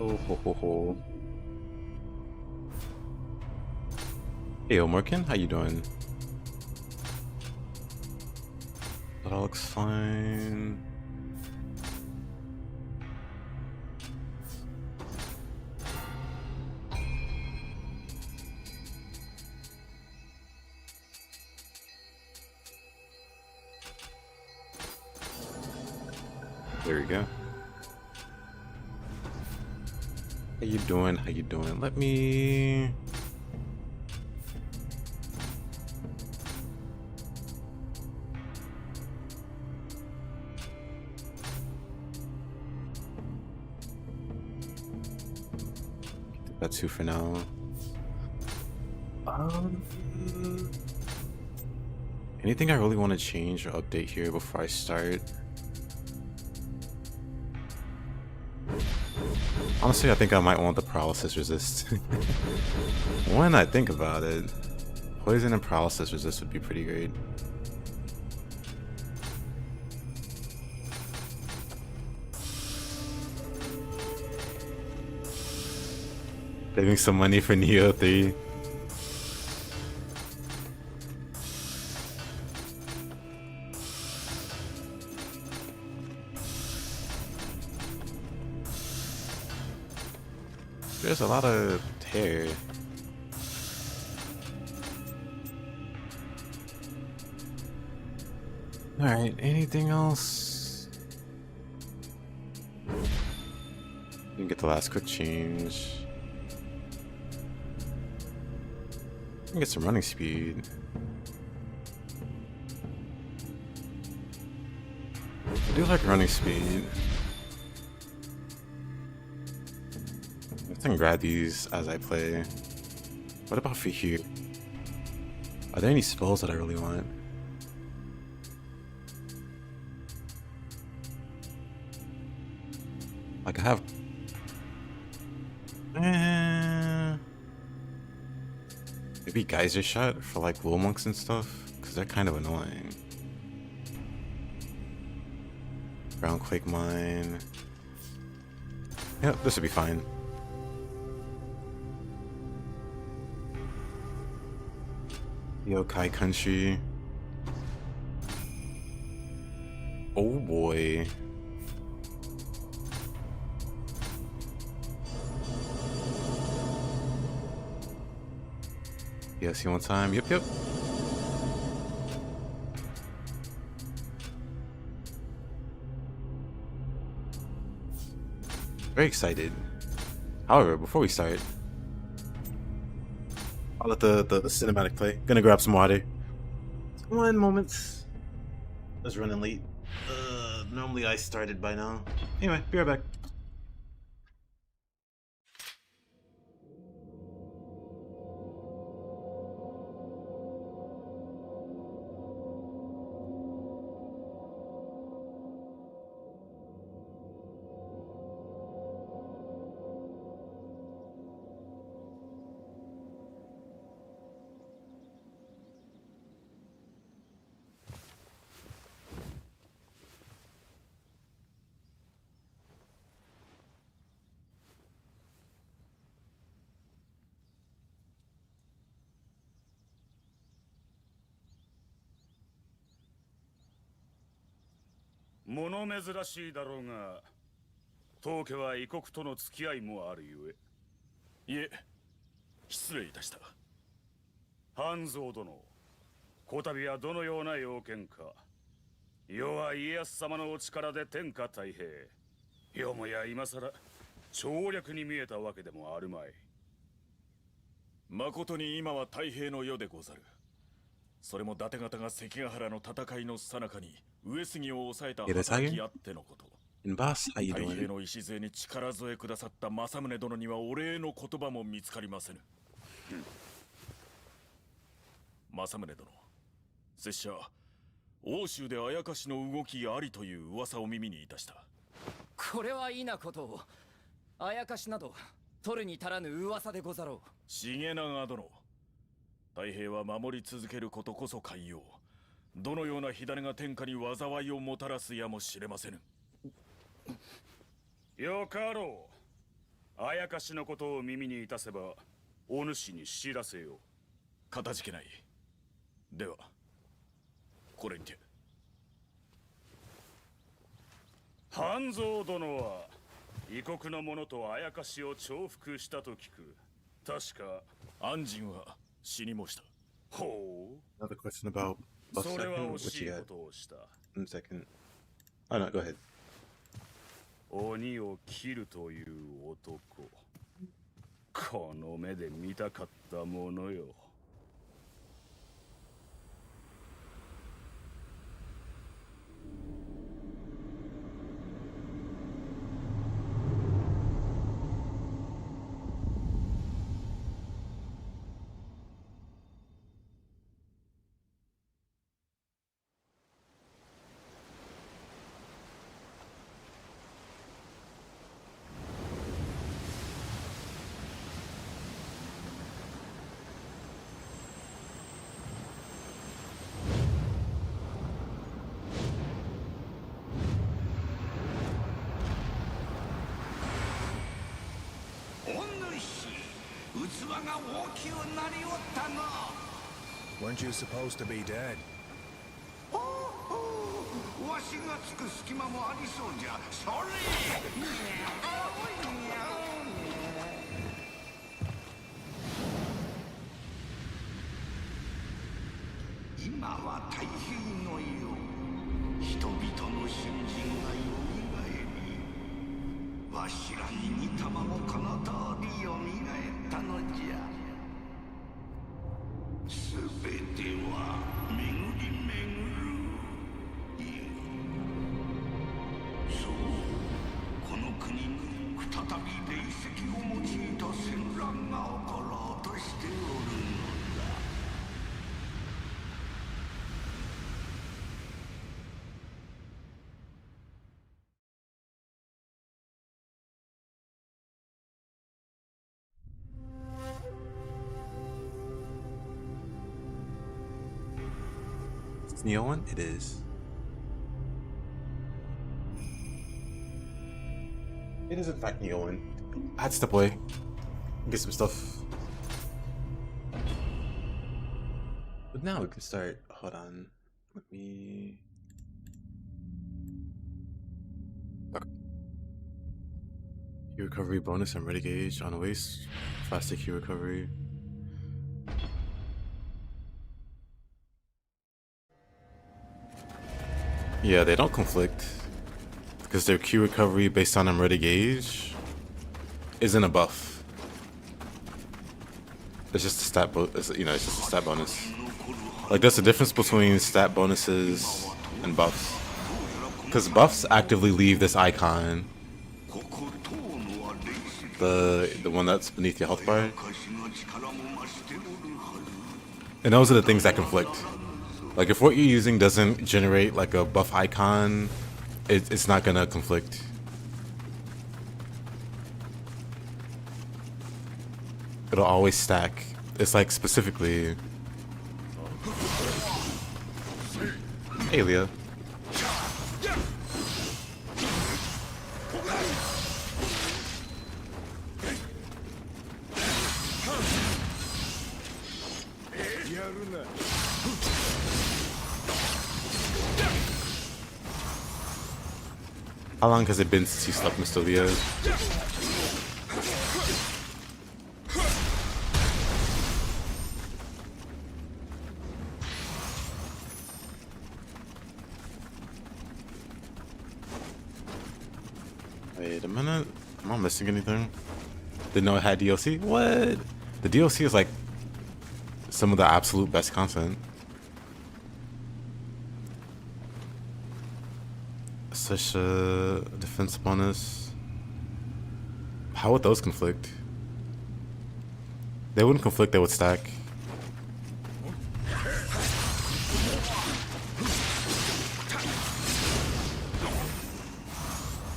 Oh ho ho ho. Hey Omorkin, how you doing? That all looks fine. There we go. How you doing? How you doing? Let me... That two for now. Anything I really want to change or update here before I start? Honestly, I think I might want the paralysis resist. When I think about it, poison and paralysis resist would be pretty great. Saving some money for Nioh 3. There's a lot of tear. Alright, anything else? Didn't get the last quick change. Get some running speed. I do like running speed. I can grab these as I play. What about for here? Are there any spells that I really want? Like I have... Maybe Geyser Shot for like Will Monks and stuff? Because they're kind of annoying. Ground Quake Mine. Yep, this would be fine. Yokai Country. Oh boy. Yeah, see one time. Yep, yep. Very excited. However, before we start, I'll let the cinematic play. Gonna grab some water. 1 moment. I was running late. Normally I started by now. Anyway, be right back.物珍しいだろうが、当家は異国との付き合いもあるゆえ。いえ、失礼いたした。半蔵殿、こたびはどのような要件か。世は家康様のお力で天下太平。よもや今さら調略に見えたわけでもあるまい。誠に今は太平の世でござる。それも伊達方が関ヶ原の戦いの最中に上杉を抑えた働きあってのこと。太平の礎に力添えくださった政宗殿にはお礼の言葉も見つかりませぬ。政宗殿、拙者欧州であやかしの動きありという噂を耳にいたした。これは異なことを。あやかしなど取るに足らぬ噂でござろう。重長殿、太平は守り続けることこそ寛容。どのような火種が天下に災いをもたらすやもしれませぬ。よかろう。あやかしのことを耳にいたせばお主に知らせよう。かたじけない。ではこれにて。半蔵殿は異国の者とあやかしを重複したと聞く。確か安心は死にもした。ほう。 Another question about それは second. 惜 What しい you こ got? とをした。 One second. Oh no, go ahead. 鬼を切るという男、この目で見たかったものよ。Weren't you supposed to be dead? わしがつく隙間もありそうじゃ。それ今は太平の世。人々の信心がよみがえり、わしらに似たまもこの通りよみがえったのじゃ。すべては巡り巡る。そう、この国に再び霊石を用いた戦乱が起ころうとしておるのだ。It's Nioh one? It is. It is in fact Nioh one. I had to step away and get some stuff. But now we can start. Hold on. Let me. Okay. Key recovery bonus and ready gauge on waist. Faster key recovery. Yeah, they don't conflict because their Q recovery based on them ready gauge isn't a buff. It's just a stat it's just a stat bonus. Like there's a difference between stat bonuses and buffs. Because buffs actively leave this icon, the one that's beneath your health bar, and those are the things that conflict. Like if what you're using doesn't generate like a buff icon, it's not gonna conflict. It'll always stack. It's like specifically. Hey Leah. How long has it been since you slept, Mr. Leah? Wait a minute. Am I missing anything? Didn't know it had DLC? What? The DLC is like some of the absolute best content. Such a defense bonus. How would those conflict? They wouldn't conflict, they would stack.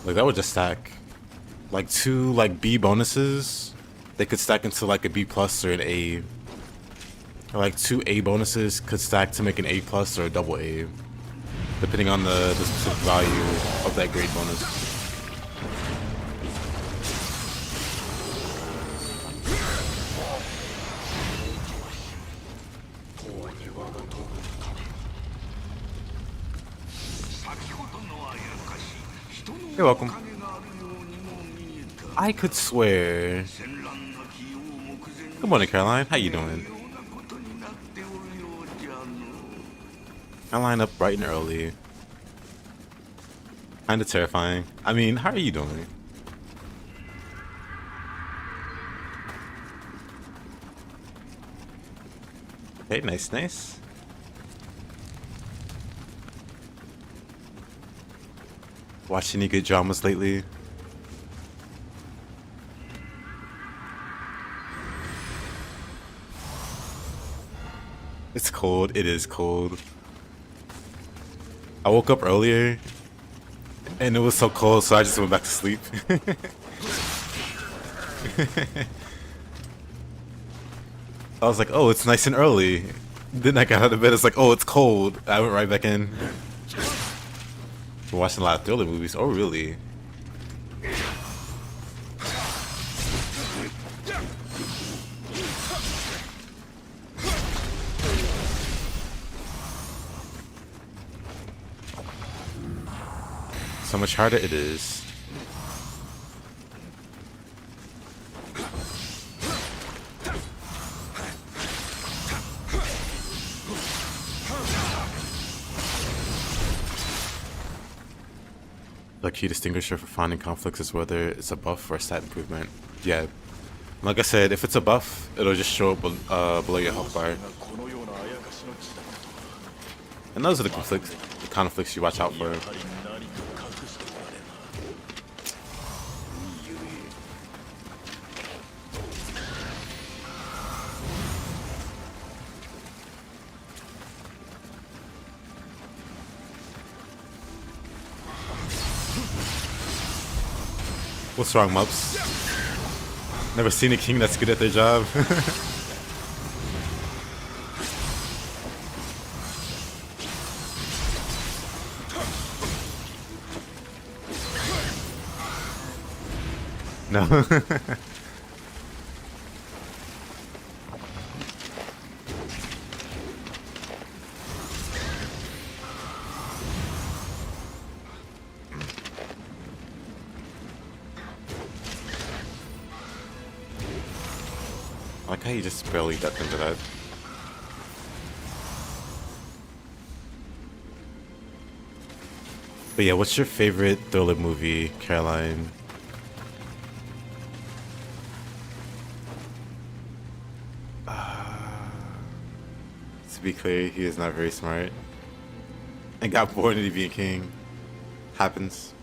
Like that would just stack. Like two like B bonuses, they could stack into like a B plus or an A. Or like two A bonuses could stack to make an A plus or a double A, depending on the specific value of that grade bonus. You're welcome. I could swear. Good morning, Caroline. How you doing? I line up bright and early. Kinda terrifying. I mean, how are you doing? Okay, nice, nice. Watched any good dramas lately? It's cold. It is cold. I woke up earlier and it was so cold, so I just went back to sleep. I was like, oh, it's nice and early. Then I got out of bed, it's like, oh, it's cold. I went right back in. We're watching a lot of thriller movies. Oh, really? So much harder it is. The key distinguisher for finding conflicts is whether it's a buff or a stat improvement. Yeah. Like I said, if it's a buff, it'll just show up below your health bar. And those are the conflicts you watch out for. What's wrong, Mups? Never seen a king that's good at their job. No. I like how you just barely got into that. But yeah, what's your favorite thriller movie, Caroline? To be clear, he is not very smart. And got born into being king. Happens.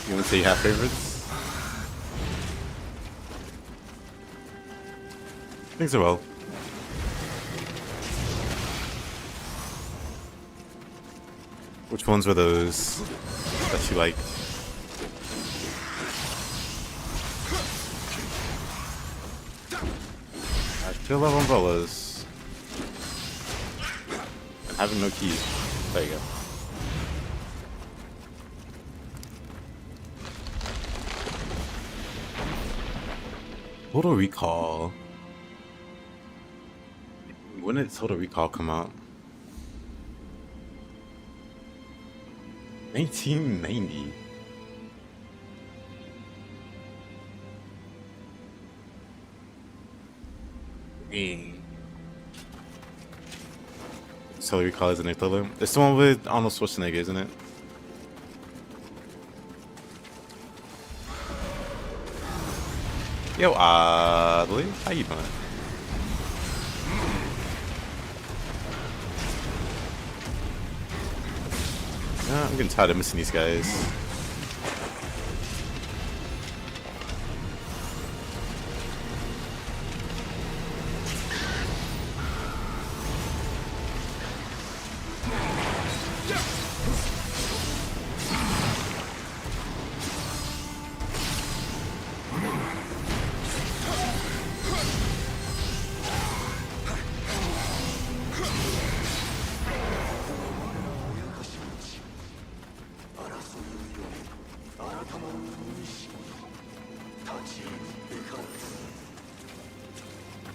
You want to say you have favorites? Things are well. Which ones were those that you liked? I still love umbrellas. And having no keys. There you go. Total Recall. When did Total Recall come out? 1990. Dang. Total Recall is an thriller. It's the one with Arnold Schwarzenegger, isn't it? Yo, Oddly, how you doing? I'm getting tired of missing these guys.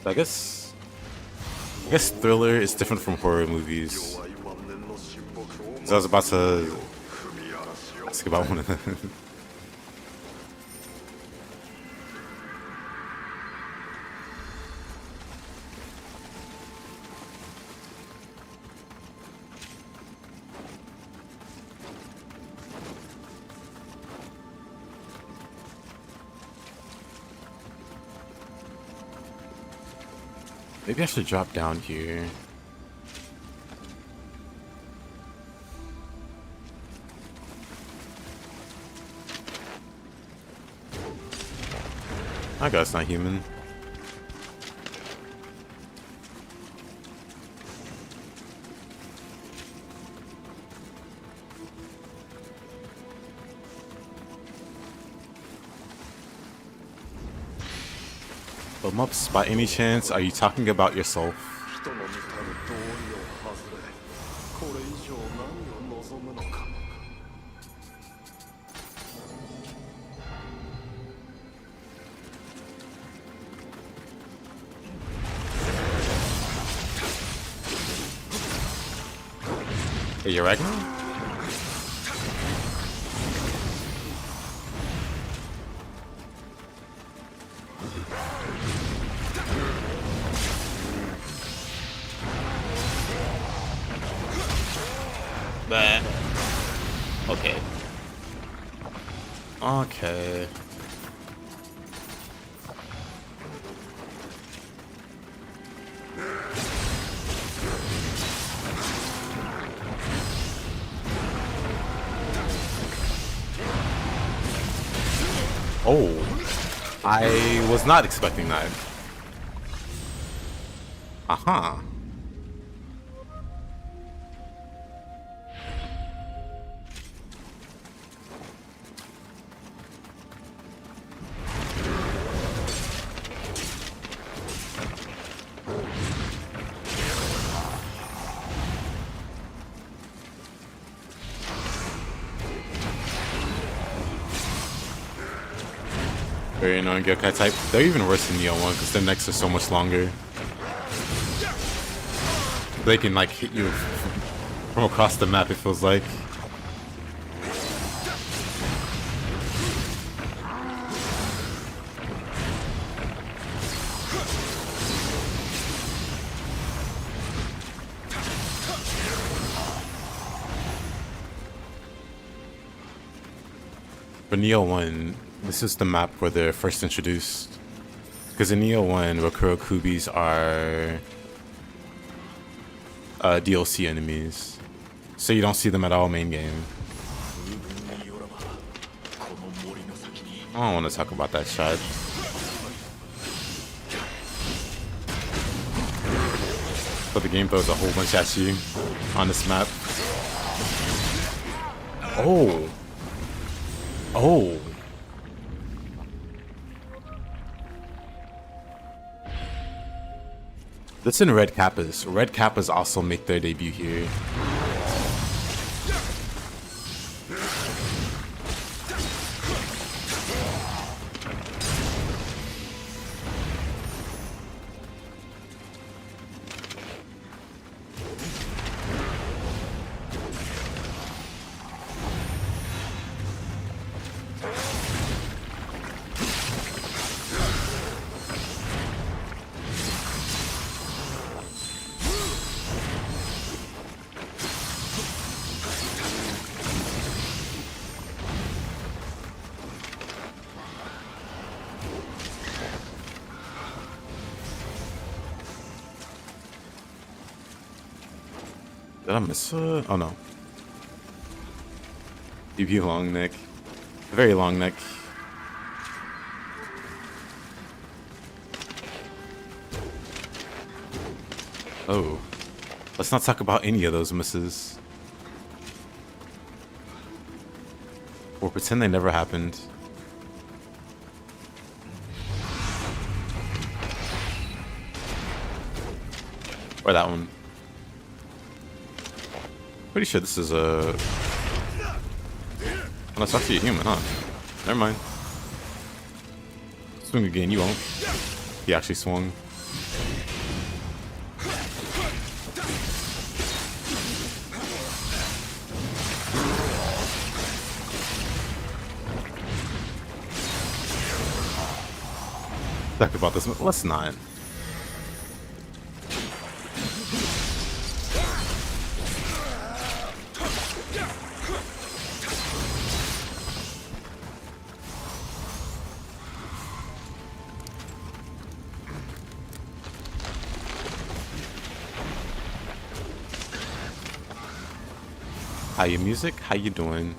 I guess thriller is different from horror movies. So I was about to ask about one of them. Maybe I should drop down here. That guy's not human. Bumups, by any chance, are you talking about yourself? Hey, you're Ragnar? Bah. Okay. Okay. Oh, I was not expecting that. Uh-huh. Very annoying yokai type. They're even worse than Nioh 1 because their necks are so much longer. They can like hit you from across the map, it feels like. For Nioh 1, this is the map where they're first introduced. Because in Nioh 1, Rakuro Kubis are DLC enemies. So you don't see them at all main game. I don't want to talk about that shot. But the game throws a whole bunch at you on this map. Oh. Oh. This in Red Kappas. Red Kappas also make their debut here. Did I miss it? Oh no. DP long neck. Very long neck. Oh. Let's not talk about any of those misses. Or pretend they never happened. Or that one. Pretty sure this is a... Oh, that's actually a human, huh? Never mind. Swing again, you won't. He actually swung. Talk about this. Let's not. How you music? How you doing?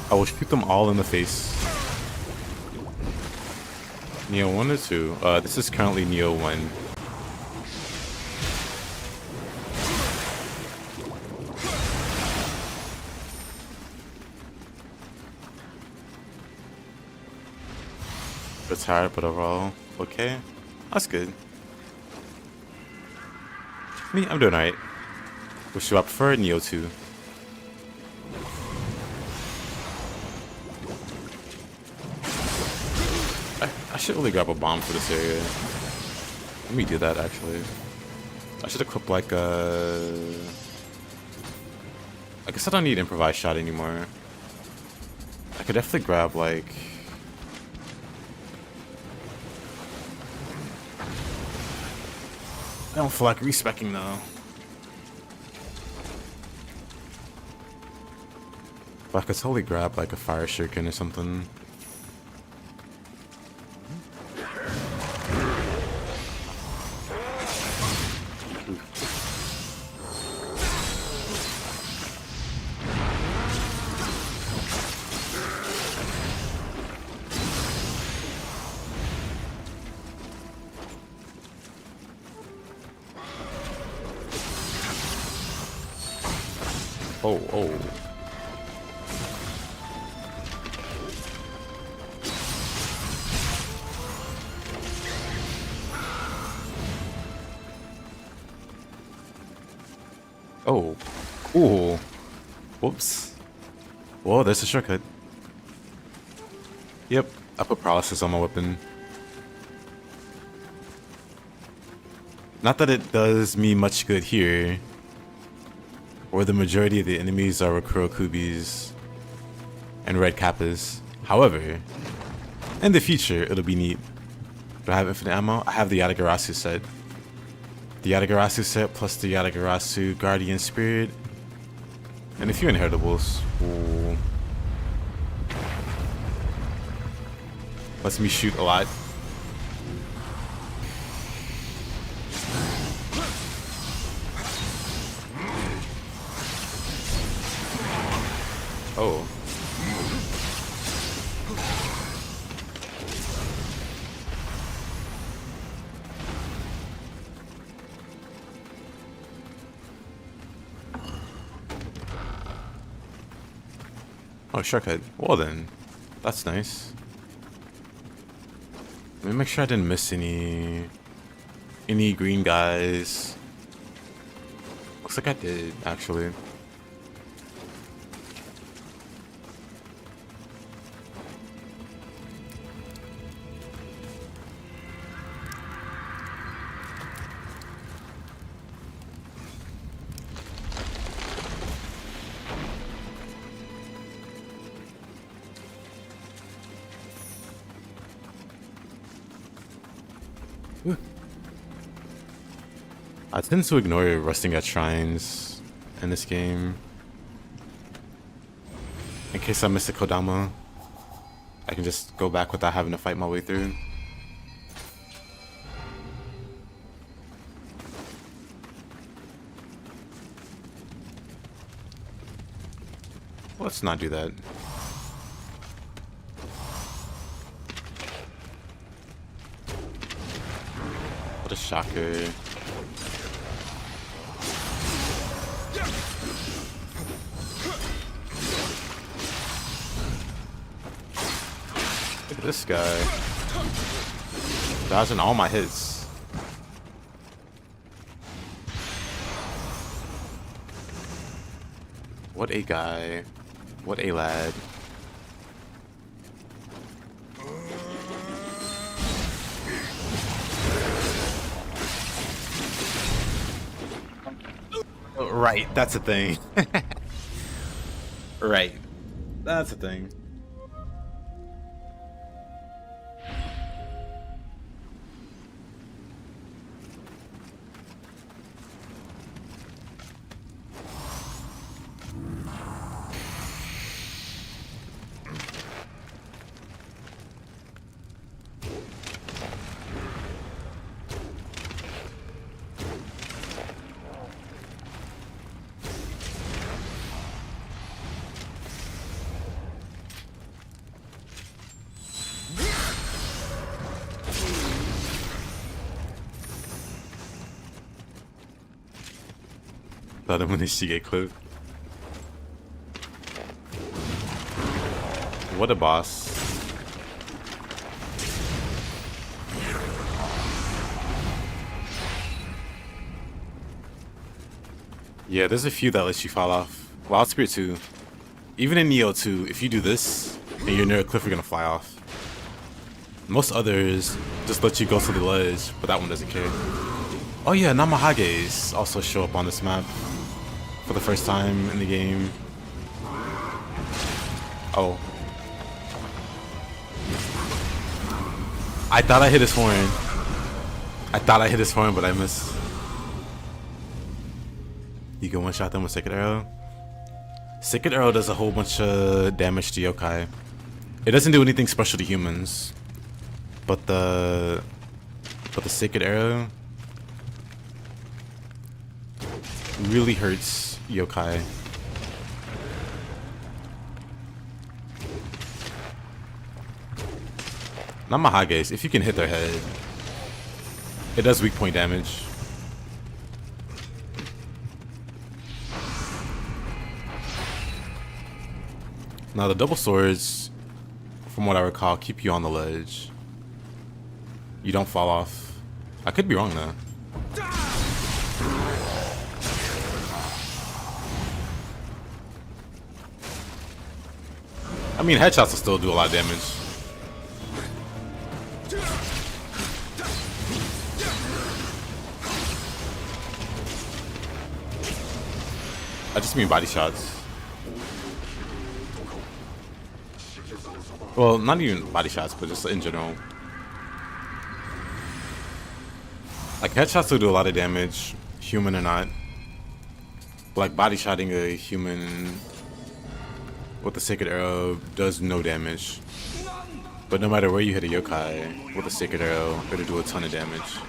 I will shoot them all in the face. Nioh 1 or 2? This is currently Nioh 1. Retired, but overall, okay. That's good. Me, I'm doing alright. Which do I prefer? Nioh 2. I should really grab a bomb for this area. Let me do that actually. I should equip like a... I guess I don't need improvised shot anymore. I could definitely grab like... I don't feel like respecking though. But I could totally grab like a fire shuriken or something. Oh, oh. Oh. Cool. Whoops. Whoa, there's a shortcut. Yep, I put paralysis on my weapon. Not that it does me much good here, where the majority of the enemies are Kurokubis and red kappas. However, in the future, it'll be neat. Do I have infinite ammo? I have the Yatagarasu set. The Yatagarasu set plus the Yatagarasu Guardian Spirit and a few inheritables. Ooh. Lets me shoot a lot. Oh. Oh, shortcut. Well then, that's nice. Let me make sure I didn't miss any green guys. Looks like I did, actually. I tend to ignore resting at shrines in this game. In case I miss a Kodama, I can just go back without having to fight my way through. Let's not do that. What a shocker. Look at this guy. Dodging all my hits. What a guy. What a lad. Right, that's a thing. Right. That's a thing. Masamune clip. What a boss. Yeah, there's a few that let you fall off. Wild Spirit 2. Even in Nioh 2, if you do this and you're near a cliff, you're gonna fly off. Most others just let you go to the ledge, but that one doesn't care. Oh yeah, Namahages also show up on this map for the first time in the game. Oh. I thought I hit his horn. But I missed. You can one-shot them with Sacred Arrow. Sacred Arrow does a whole bunch of damage to yokai. It doesn't do anything special to humans. But the Sacred Arrow really hurts yokai. Namahages, if you can hit their head, it does weak point damage. Now the double swords, from what I recall, keep you on the ledge. You don't fall off. I could be wrong though. I mean, headshots will still do a lot of damage. I just mean body shots. Well, not even body shots, but just in general. Like, headshots will do a lot of damage, human or not. Like, body shotting a human with the Sacred Arrow does no damage. But no matter where you hit a yokai with a Sacred Arrow, it'll do a ton of damage.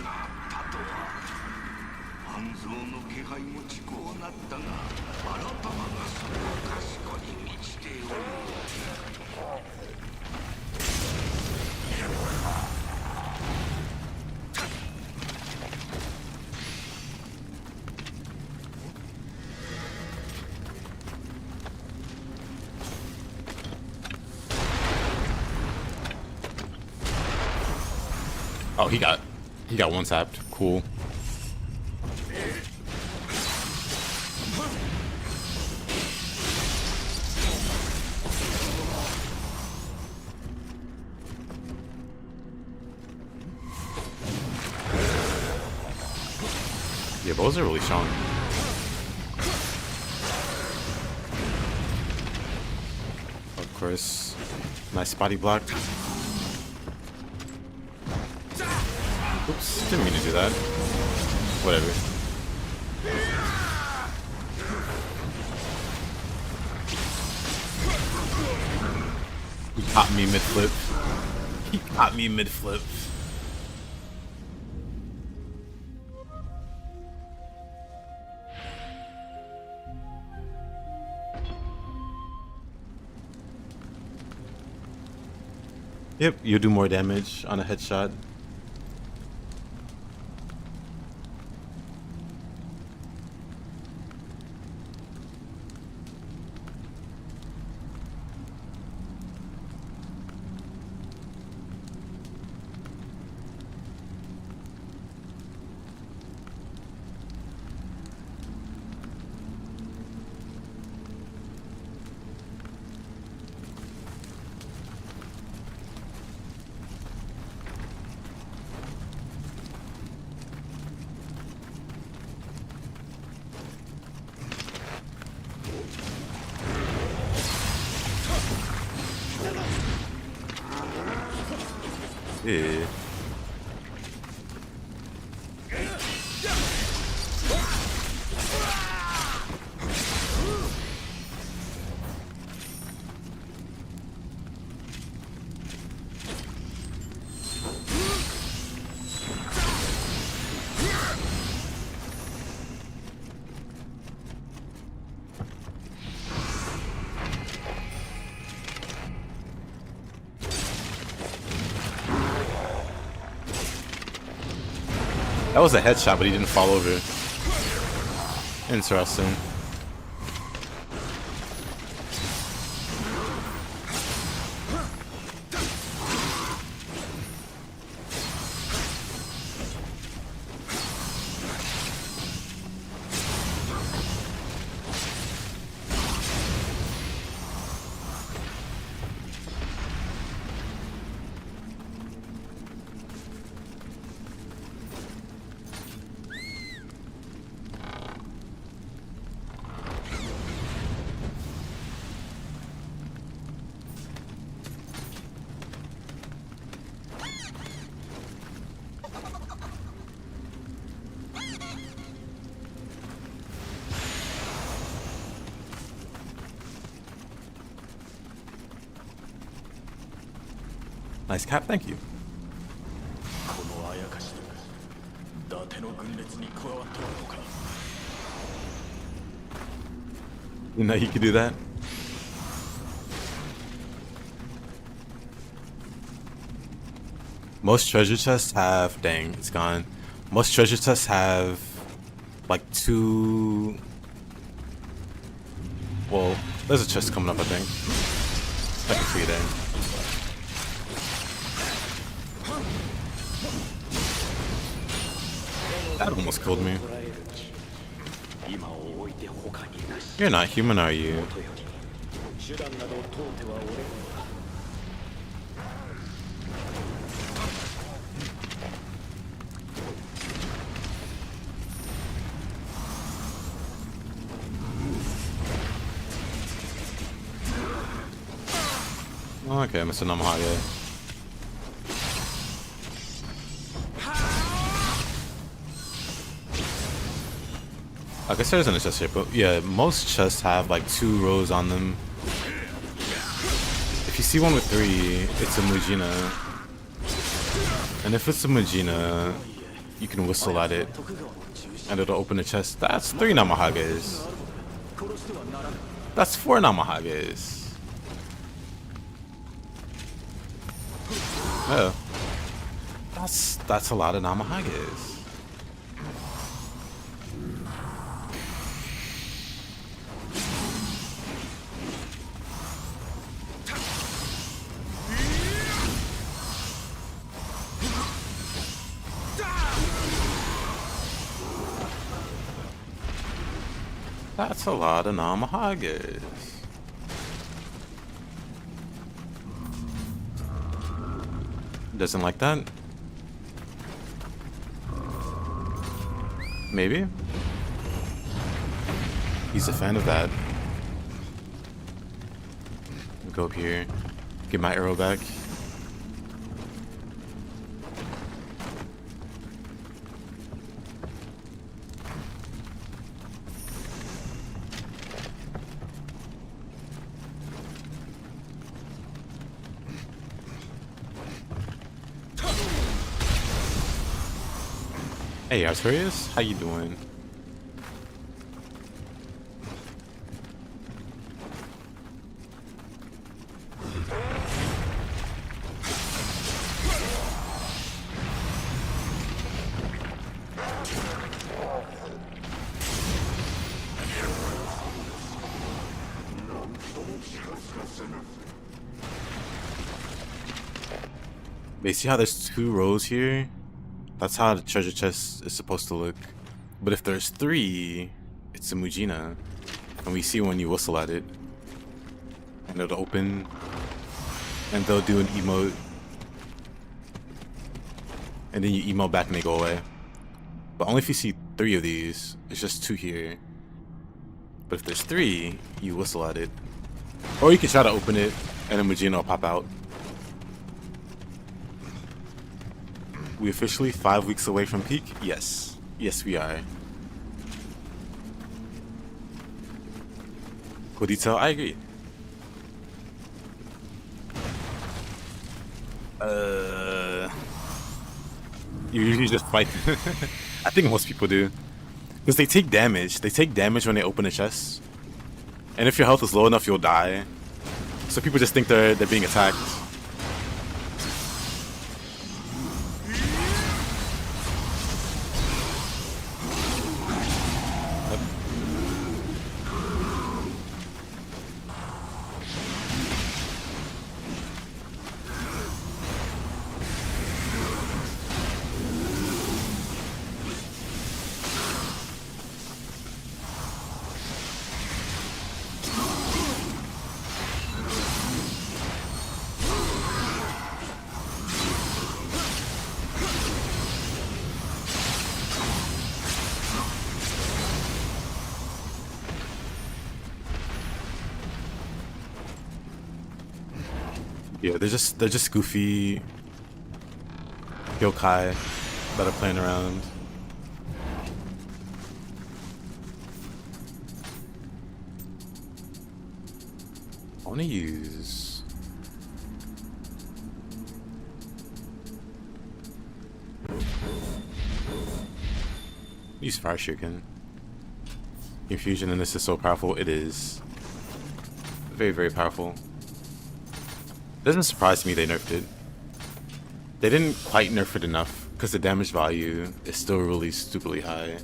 Oh, he got one tapped. Cool. Yeah, bows are really strong. Of course. Nice body block. Oops, didn't mean to do that. Whatever. He caught me mid-flip. He caught me mid-flip. Yep, you do more damage on a headshot. Yeah. That was a headshot, but he didn't fall over. Interesting. Nice cap, thank you. You know he could do that? Most treasure chests have... Dang, it's gone. Most treasure chests have like 2... Well, there's a chest coming up, I think. I can see it there. That almost killed me. You're not human, are you? Okay, Mr. Namahage. I guess there isn't a chest here, but yeah, most chests have like 2 rows on them. If you see one with 3, it's a Mujina. And if it's a Mujina, you can whistle at it and it'll open the chest. That's 3 Namahages. That's 4 Namahages. Oh. That's a lot of Namahages. That's a lot of Namahages. Doesn't like that? Maybe? He's a fan of that. Go up here. Get my arrow back. Hey Artorias, how you doing? They see how there's 2 rows here? That's how the treasure chest is supposed to look. But if there's 3, it's a Mujina. And we see when you whistle at it. And it'll open. And they'll do an emote. And then you emote back and they go away. But only if you see 3 of these. It's just 2 here. But if there's 3, you whistle at it. Or you can try to open it and a Mujina will pop out. We officially 5 weeks away from peak? Yes. Yes, we are. Good detail, I agree. You usually just fight. I think most people do. Because they take damage. They take damage when they open a chest. And if your health is low enough, you'll die. So people just think they're being attacked. Yeah, they're just goofy yokai that are playing around. I wanna use Fire Shuriken. Confusion in this is so powerful. It is very, very powerful. Doesn't surprise me they nerfed it. They didn't quite nerf it enough because the damage value is still really stupidly high.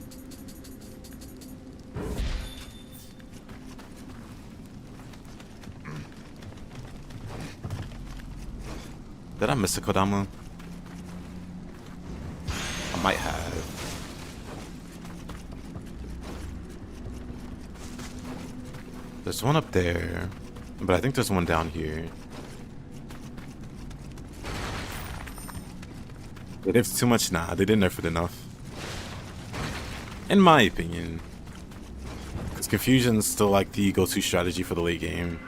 Did I miss a Kodama? I might have. There's one up there, but I think there's one down here. They nerfed too much? Nah, they didn't nerf it enough. In my opinion. Because Confusion's still like the go-to strategy for the late game.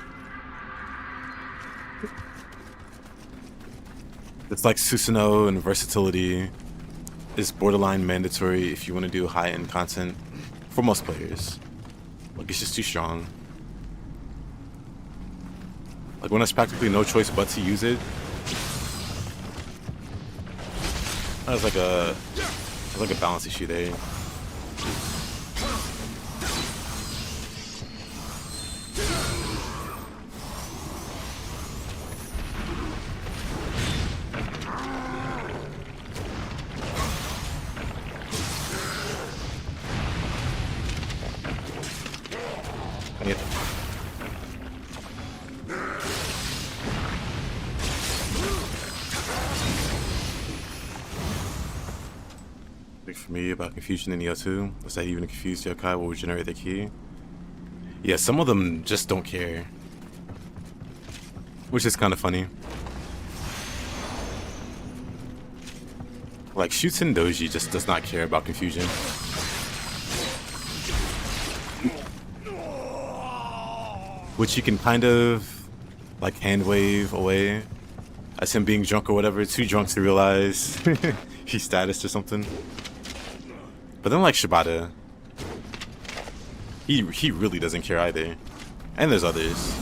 It's like Susanoo and versatility is borderline mandatory if you want to do high-end content for most players. Like, it's just too strong. Like, when there's practically no choice but to use it, there's like a balance issue there. For me about Confusion in Nioh 2 was that even a confused yokai will regenerate their ki. Yeah, some of them just don't care, which is kind of funny. Like Shuten Doji just does not care about Confusion. Which you can kind of like hand wave away as him being drunk or whatever, too drunk to realize he's status or something. But then like Shibata, he really doesn't care either. And there's others.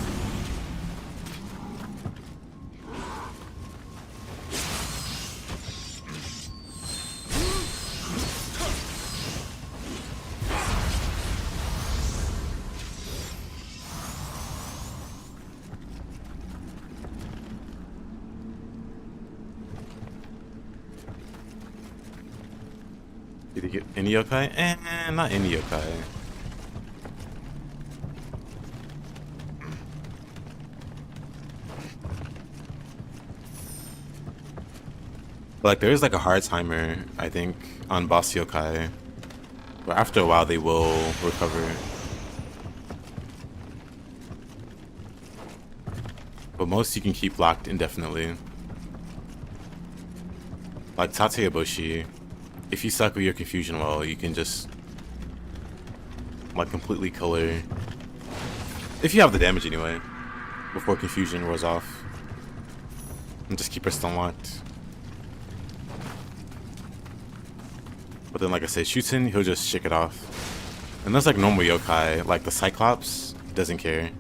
Did he get any yokai? Not any yokai. Like, there is like a hard timer, I think, on boss yokai. But after a while, they will recover. But most you can keep locked indefinitely. Like Tate Eboshi, if you cycle your Confusion well, you can just like completely color. If you have the damage anyway, before Confusion wears off. And just keep her stun locked. something, like I said, shoots in, he'll just shake it off. And there's like normal yokai, like the Cyclops, doesn't care.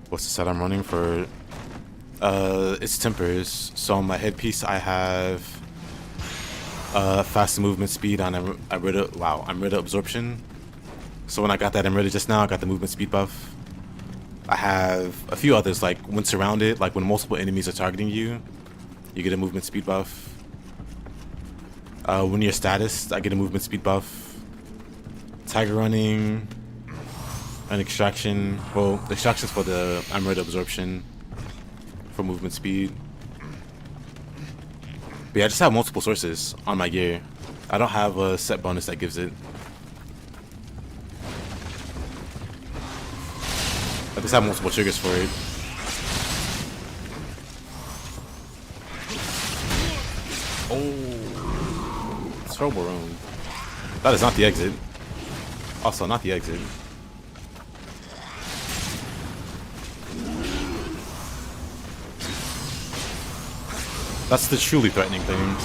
What's the set I'm running for? It's tempers. So on my headpiece I have faster movement speed on Amrita absorption. So when I got that Amrita just now, I got the movement speed buff. I have a few others, like when surrounded, like when multiple enemies are targeting you, you get a movement speed buff. When you're status, I get a movement speed buff. Tiger running, an extraction. Well, the extraction's for the Amrita absorption for movement speed. But yeah, I just have multiple sources on my gear. I don't have a set bonus that gives it. I just have multiple triggers for it. Oh, terrible room. That is not the exit. Also, not the exit. That's the truly threatening thing.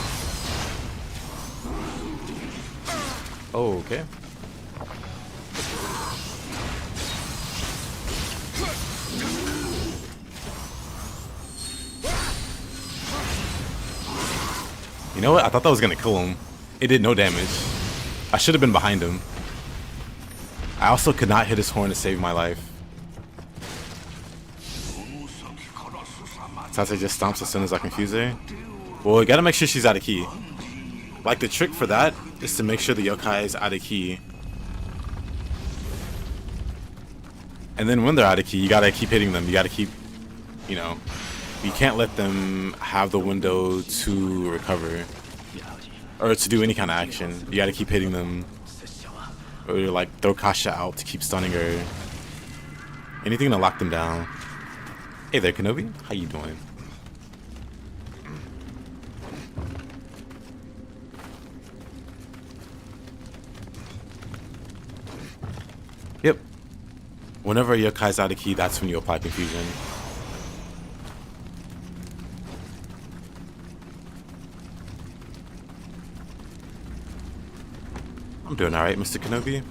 Oh, okay. You know what? I thought that was gonna kill him. It did no damage. I should have been behind him. I also could not hit his horn to save my life. Sase just stomps as soon as I confuse her. Well, you gotta make sure she's out of key. Like, the trick for that is to make sure the yokai is out of key. And then when they're out of key, you gotta keep hitting them. You gotta keep, you know, you can't let them have the window to recover or to do any kind of action. You gotta keep hitting them, or like throw Kasha out to keep stunning her. Anything to lock them down. Hey there, Kenobi. How you doing? Yep. Whenever your Yokai's out of key, that's when you apply confusion. I'm doing alright, Mr. Kenobi.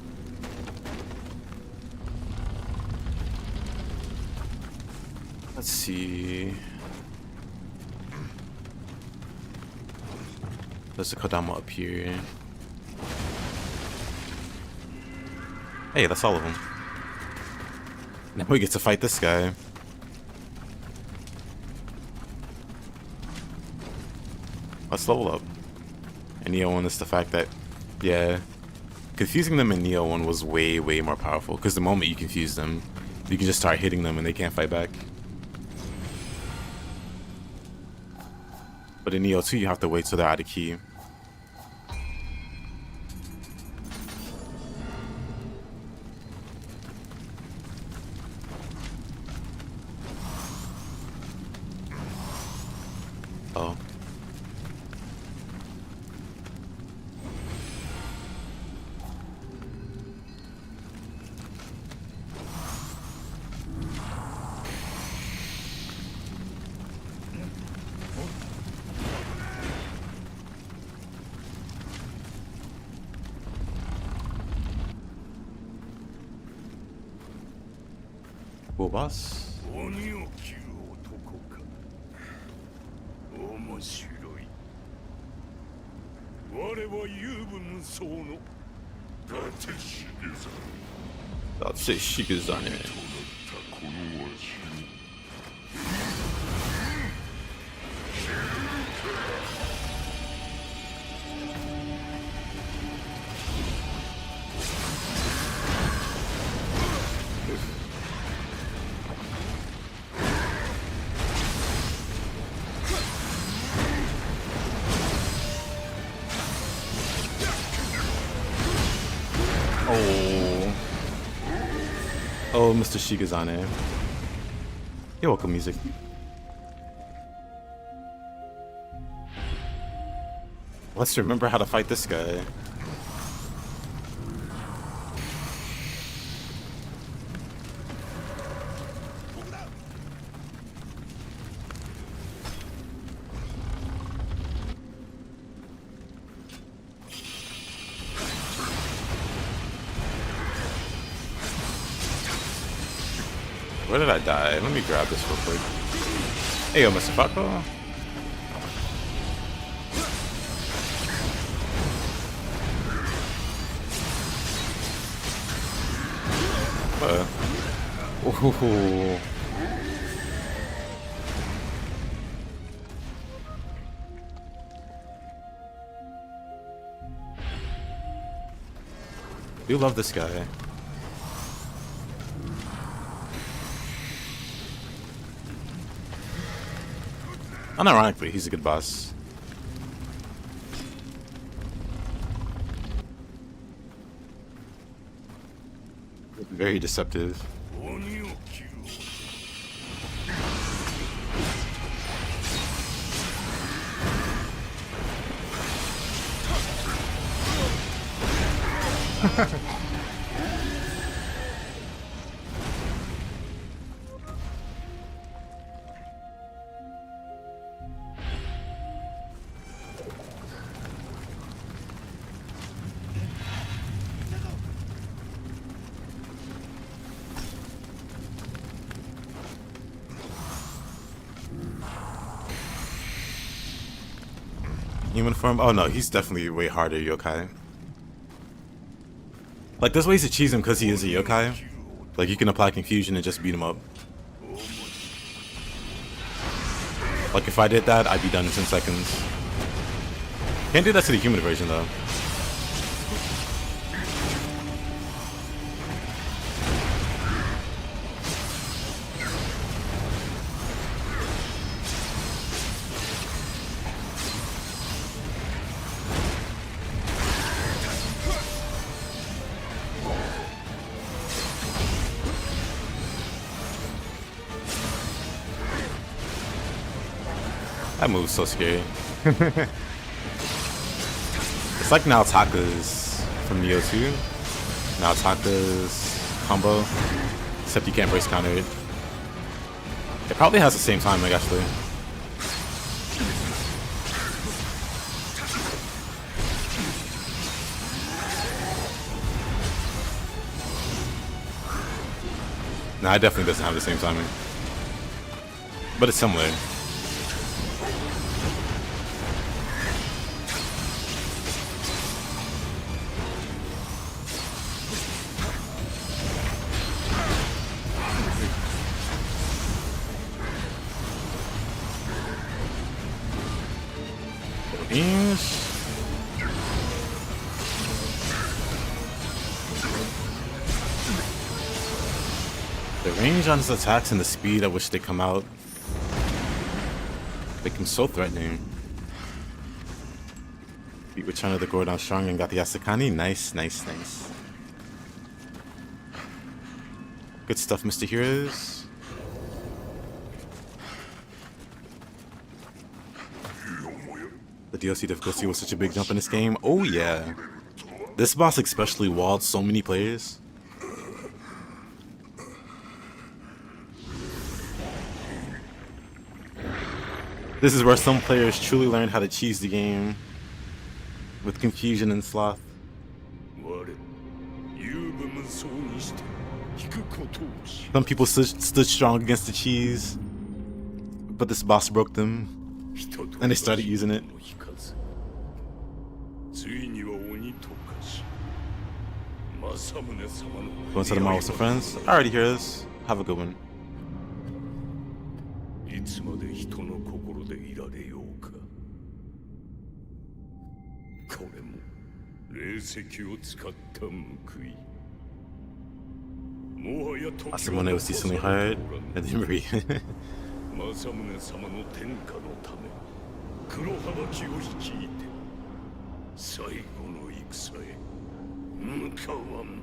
Let's see. There's a Kodama up here. Hey, that's all of them. Now we get to fight this guy. Let's level up. And Nioh 1 is the fact that, yeah, confusing them in Nioh 1 was way, way more powerful. Because the moment you confuse them, you can just start hitting them and they can't fight back. But in Nioh 2, you have to wait till they're out of key. Oh. Cool boss. 鬼を切る男か。面白い。我は遊武無双の伊達重左。That's it, Shigezane. このわしに。Oh, Mr. Shigezane. You're welcome, music. Let's remember how to fight this guy. Where did I die? Let me grab this real quick. Hey, yo, Mr. Paco. Ooh. You love this guy. Unironically, he's a good boss. Very deceptive. Human form? Oh no, he's definitely way harder yokai. Like, there's ways to cheese him because he is a yokai. Like, you can apply confusion and just beat him up. Like, if I did that, I'd be done in 10 seconds. Can't do that to the human version though. That move's so scary. It's like Naotaka's from Nioh 2. Naotaka's combo. Except you can't brace counter it. It probably has the same timing actually. Nah, it definitely doesn't have the same timing. But it's similar. The range on his attacks and the speed at which they come out make him so threatening. Beat Return of the Gordon strong and got the Asakani. Nice. Good stuff, Mr. Heroes. The DLC difficulty was such a big jump in this game. Oh yeah. This boss especially walled so many players. This is where some players truly learn how to cheese the game with confusion and sloth. Some people stood strong against the cheese, but this boss broke them, and they started using it. Going to the mall with some friends? Alrighty, heroes. Have a good one. いつまで人の心でいられようか。これも霊石を使った報い。もはや時は Masamune was decently hard, and then Marie. 政宗様の天下のため黒羽きを率いて最後の戦へ向かわん。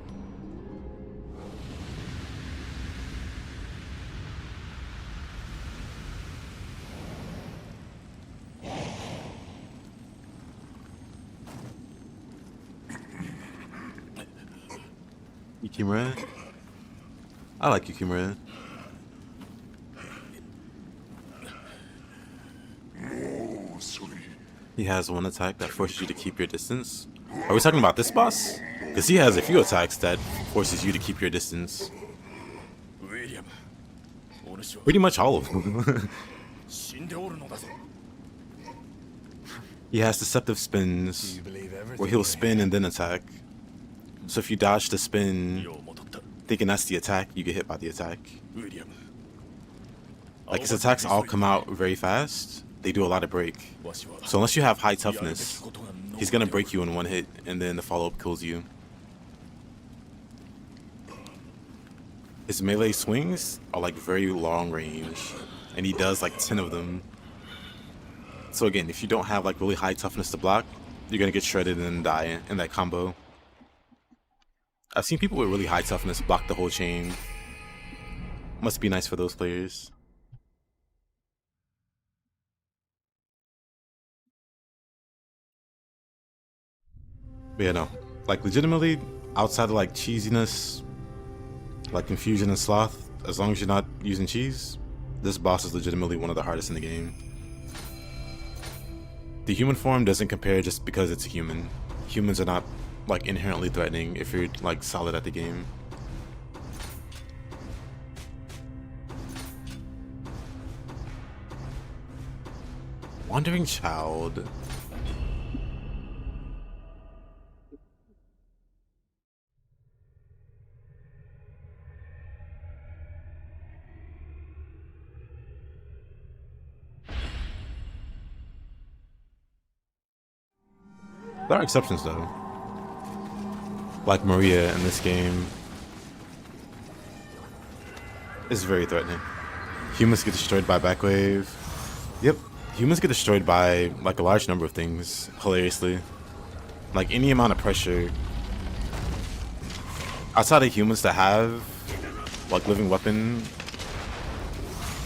Yukimura? I like Yukimura. He has one attack that forces you to keep your distance. Are we talking about this boss? Because he has a few attacks that forces you to keep your distance. William, Pretty much all of them. He has deceptive spins where he'll spin and then attack. So if you dodge the spin thinking that's the attack, you get hit by the attack. Like his attacks all come out very fast. They do a lot of break. So unless you have high toughness, he's gonna break you in one hit and then the follow-up kills you. His melee swings are like very long range, and he does like 10 of them. So again, if you don't have like really high toughness to block, you're gonna get shredded and then die in that combo. I've seen people with really high toughness block the whole chain. Must be nice for those players. But yeah, no. Like legitimately, outside of like cheesiness, like confusion and sloth, as long as you're not using cheese, this boss is legitimately one of the hardest in the game. The human form doesn't compare just because it's a human. Humans are not like inherently threatening if you're like solid at the game. Wandering Child. There are exceptions though. Like Maria in this game is very threatening. Humans get destroyed by backwave. Yep, humans get destroyed by like a large number of things, hilariously. Like any amount of pressure. Outside of humans that have like living weapon,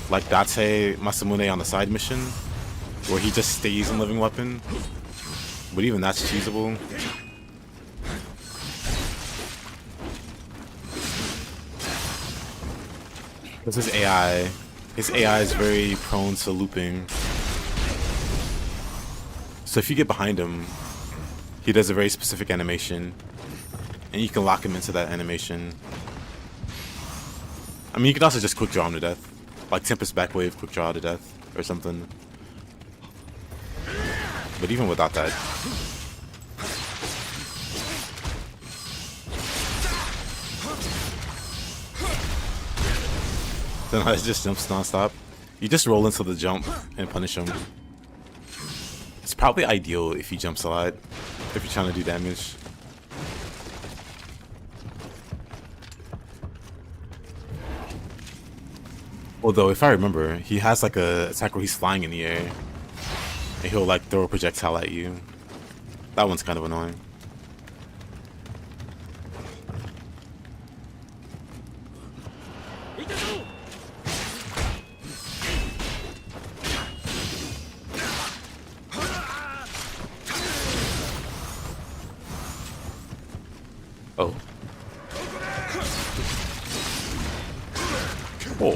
like Date Masamune on the side mission, where he just stays in living weapon. But even that's cheesable. Because his AI is very prone to looping. So if you get behind him, he does a very specific animation, and you can lock him into that animation. I mean, you can also just quick draw him to death, like Tempest Backwave quick draw to death or something. But even without that, then it just jumps non-stop. You just roll into the jump and punish him. It's probably ideal if he jumps a lot, if you're trying to do damage. Although, if I remember, he has like a attack where he's flying in the air, and he'll like throw a projectile at you. That one's kind of annoying. Oh. Oh.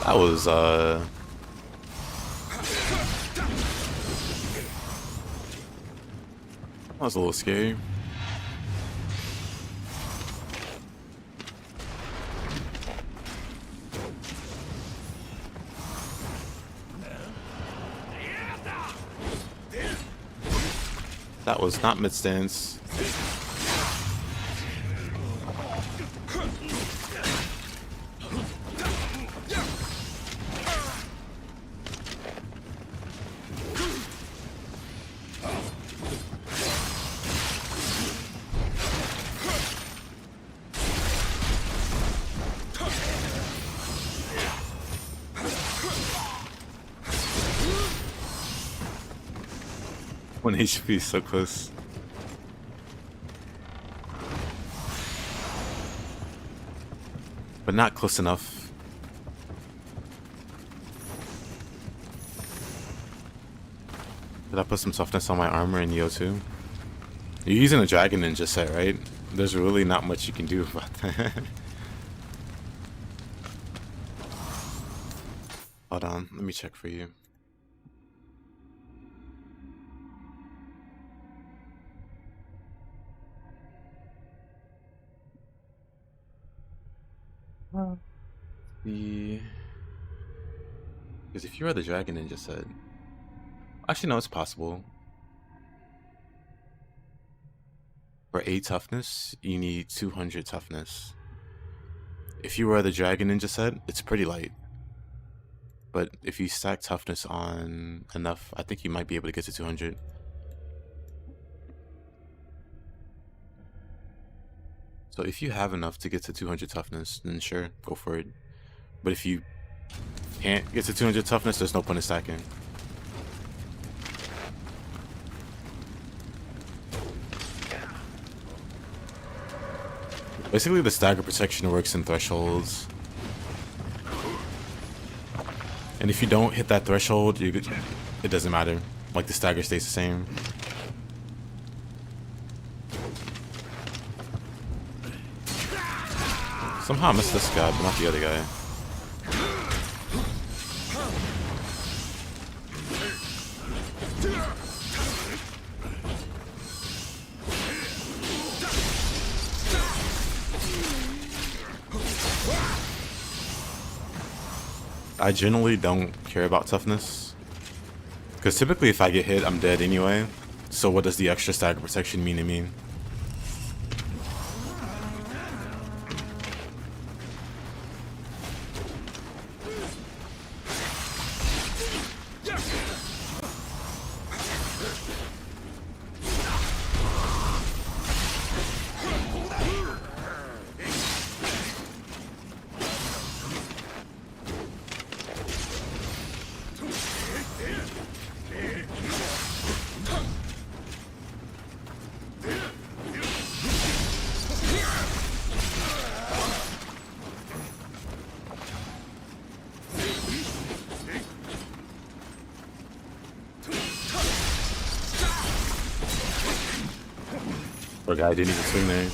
That was that was a little scary. That was not mid-stance. One HP, so close. But not close enough. Did I put some softness on my armor in Nioh 2? You're using a Dragon Ninja set, right? There's really not much you can do about that. Hold on, let me check for you. Because if you are the Dragon Ninja set, actually no, it's possible. For 8 toughness, you need 200 toughness. If you are the Dragon Ninja set, it's pretty light. But if you stack toughness on enough, I think you might be able to get to 200. So if you have enough to get to 200 toughness, then sure, go for it. But if you can't get to 200 toughness, there's no point in stacking. Basically, the stagger protection works in thresholds. And if you don't hit that threshold, it doesn't matter. Like, the stagger stays the same. Somehow I missed this guy, but not the other guy. I generally don't care about toughness, because typically if I get hit, I'm dead anyway. So what does the extra stagger protection mean to me? Poor guy didn't even swing there.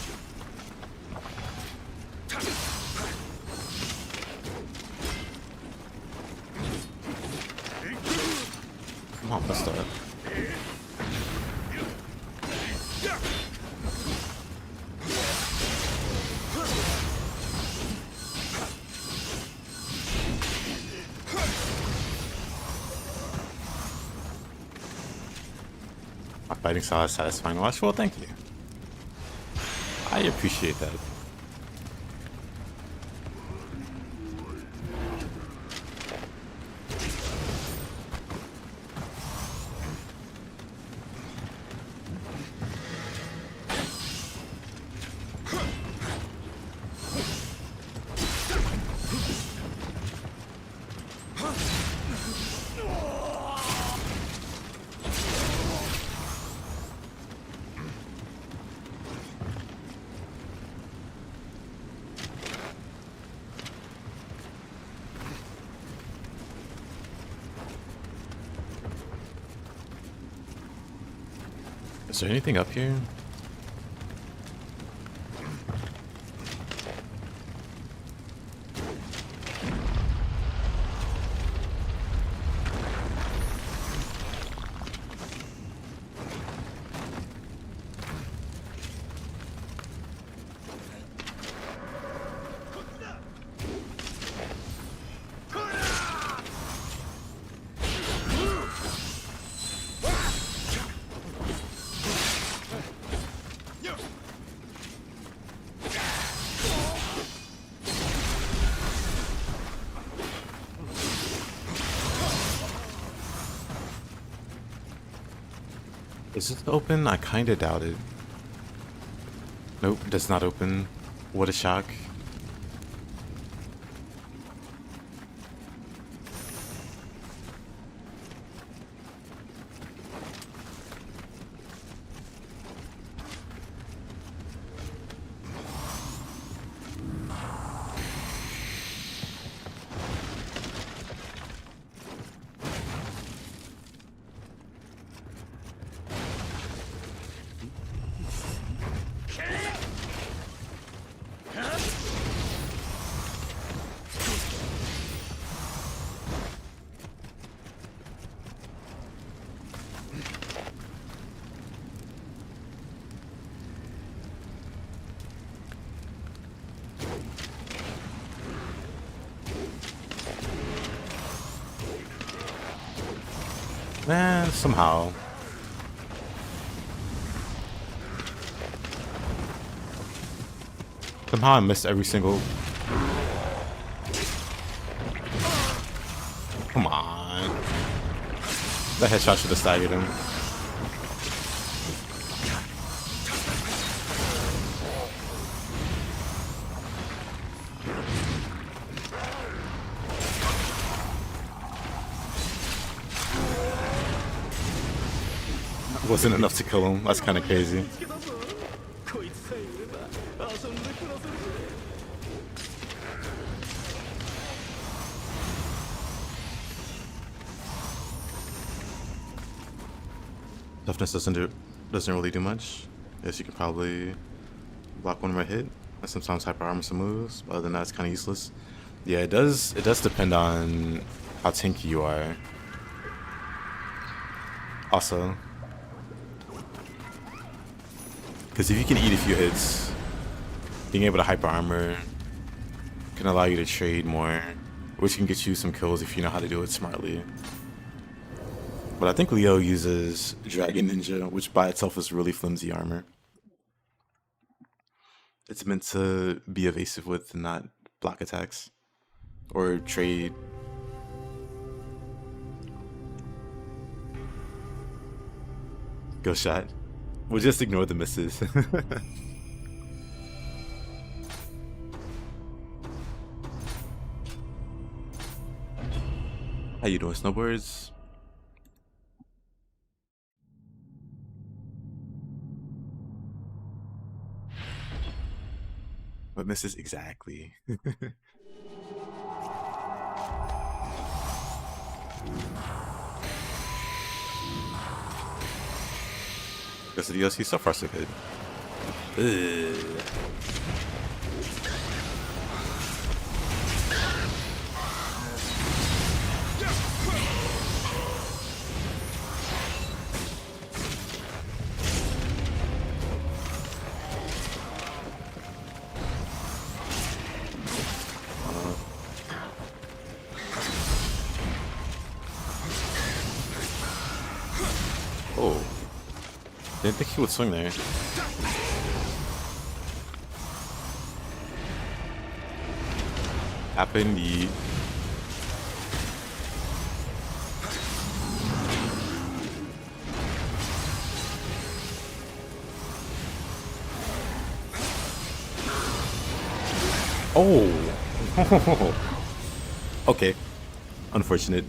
Come on, bust up. My fighting style is satisfying to watch. Well, thank you. I appreciate that. Is there anything up here? Is this open? I kinda doubt it. Nope, does not open. What a shock. Man, somehow. Somehow I missed every single... Come on. That headshot should have staggered him. Wasn't enough to kill him. That's kind of crazy. Toughness doesn't really do much. Yes, you can probably block one more hit, and sometimes hyper armor some moves. But other than that, it's kind of useless. Yeah, it does depend on how tanky you are. Also, because if you can eat a few hits, being able to hyper armor can allow you to trade more, which can get you some kills if you know how to do it smartly. But I think Leo uses Dragon Ninja, which by itself is really flimsy armor. It's meant to be evasive with, not block attacks or trade. Go shot. We'll just ignore the misses. How you doing, snowboards? What misses exactly? Because the DLC so far so good. Ugh. Oh. Didn't think he would swing there. Happened. Oh. Okay. Unfortunate.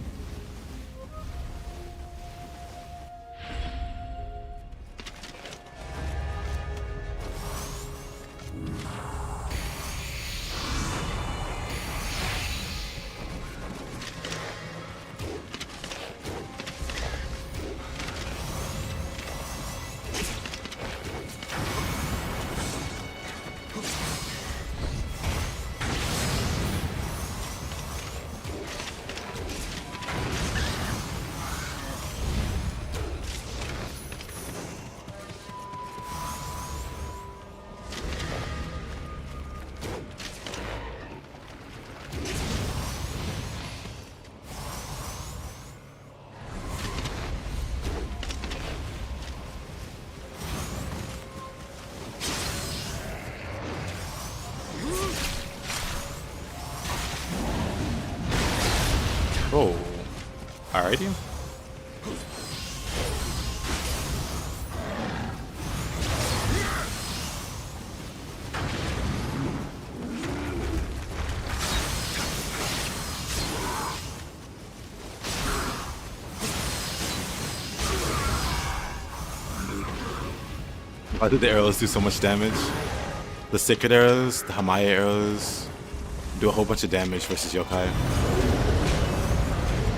Oh, alrighty. Why did the arrows do so much damage? The Sacred arrows, the Hamaya arrows do a whole bunch of damage versus yokai.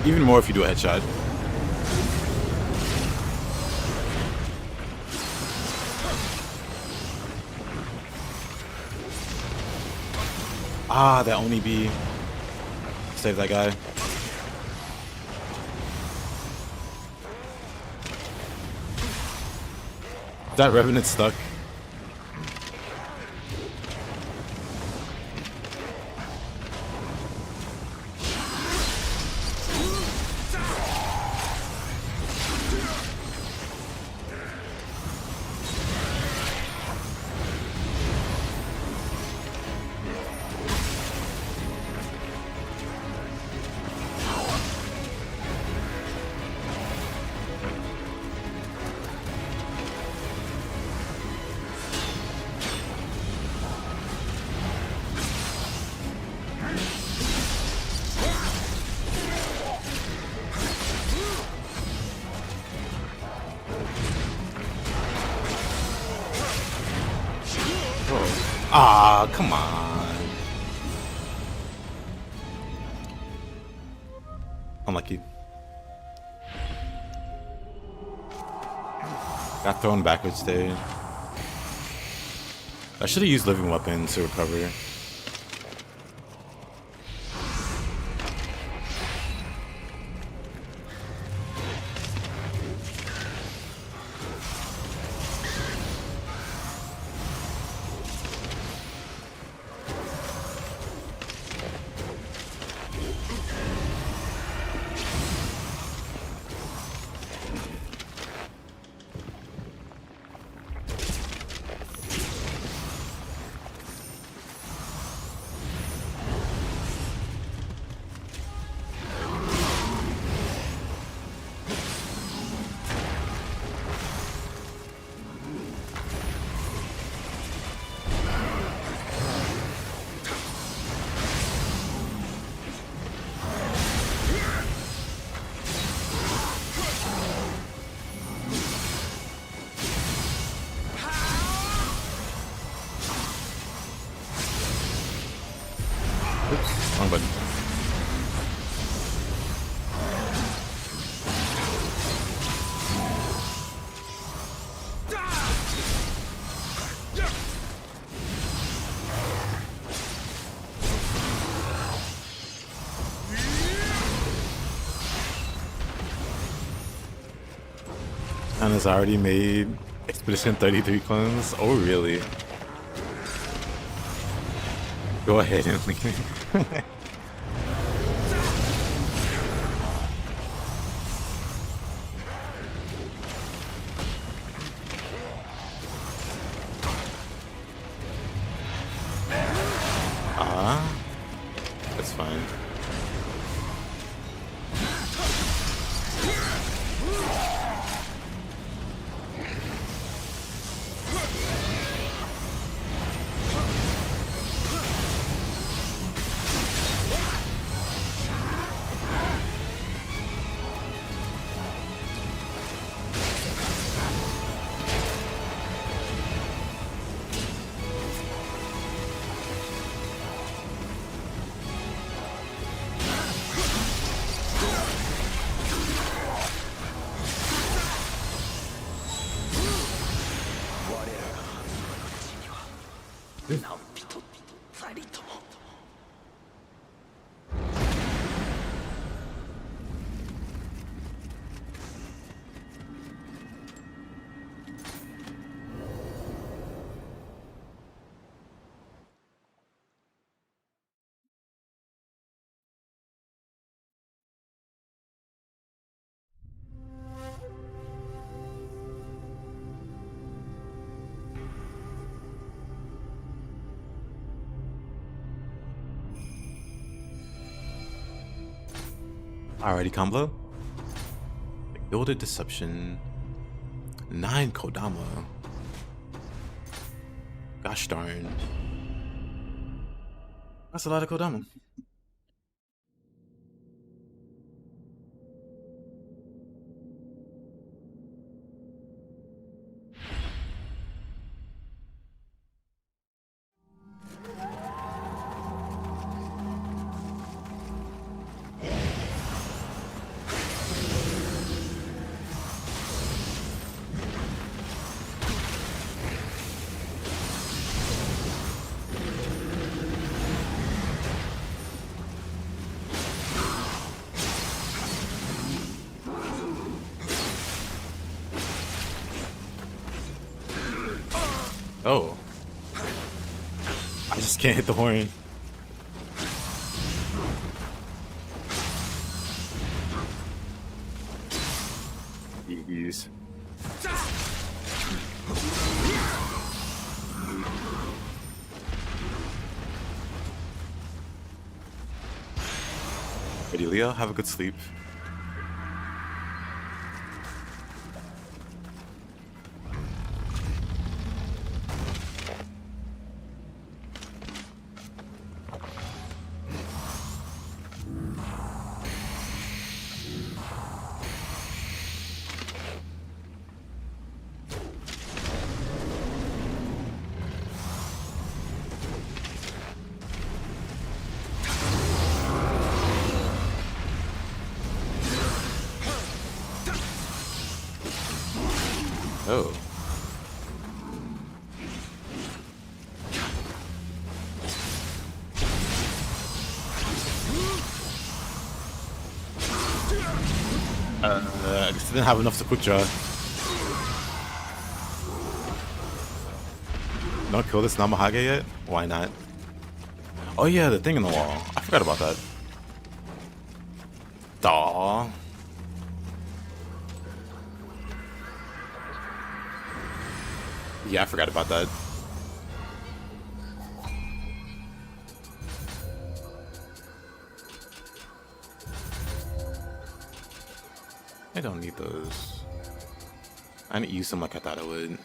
Even more if you do a headshot. Ah, that Oni B. Save that guy. That Revenant stuck. Ah, come on. Unlucky. Got thrown backwards there. I should have used living weapon to recover. Oops, wrong button. And has already made Expedition 33 clones? Oh, really? Go ahead and leave it. That's fine. Alrighty, combo. Gilded Deception. 9 Kodama. Gosh darn. That's a lot of Kodama. Oh. I just can't hit the horn. Jeez. Ready, Leo? Have a good sleep. Oh. I just didn't have enough to quick draw. Don't kill this Namahage yet? Why not? Oh yeah, the thing in the wall. I forgot about that. Aww. Yeah, I forgot about that. I don't need those. I didn't use them like I thought I would.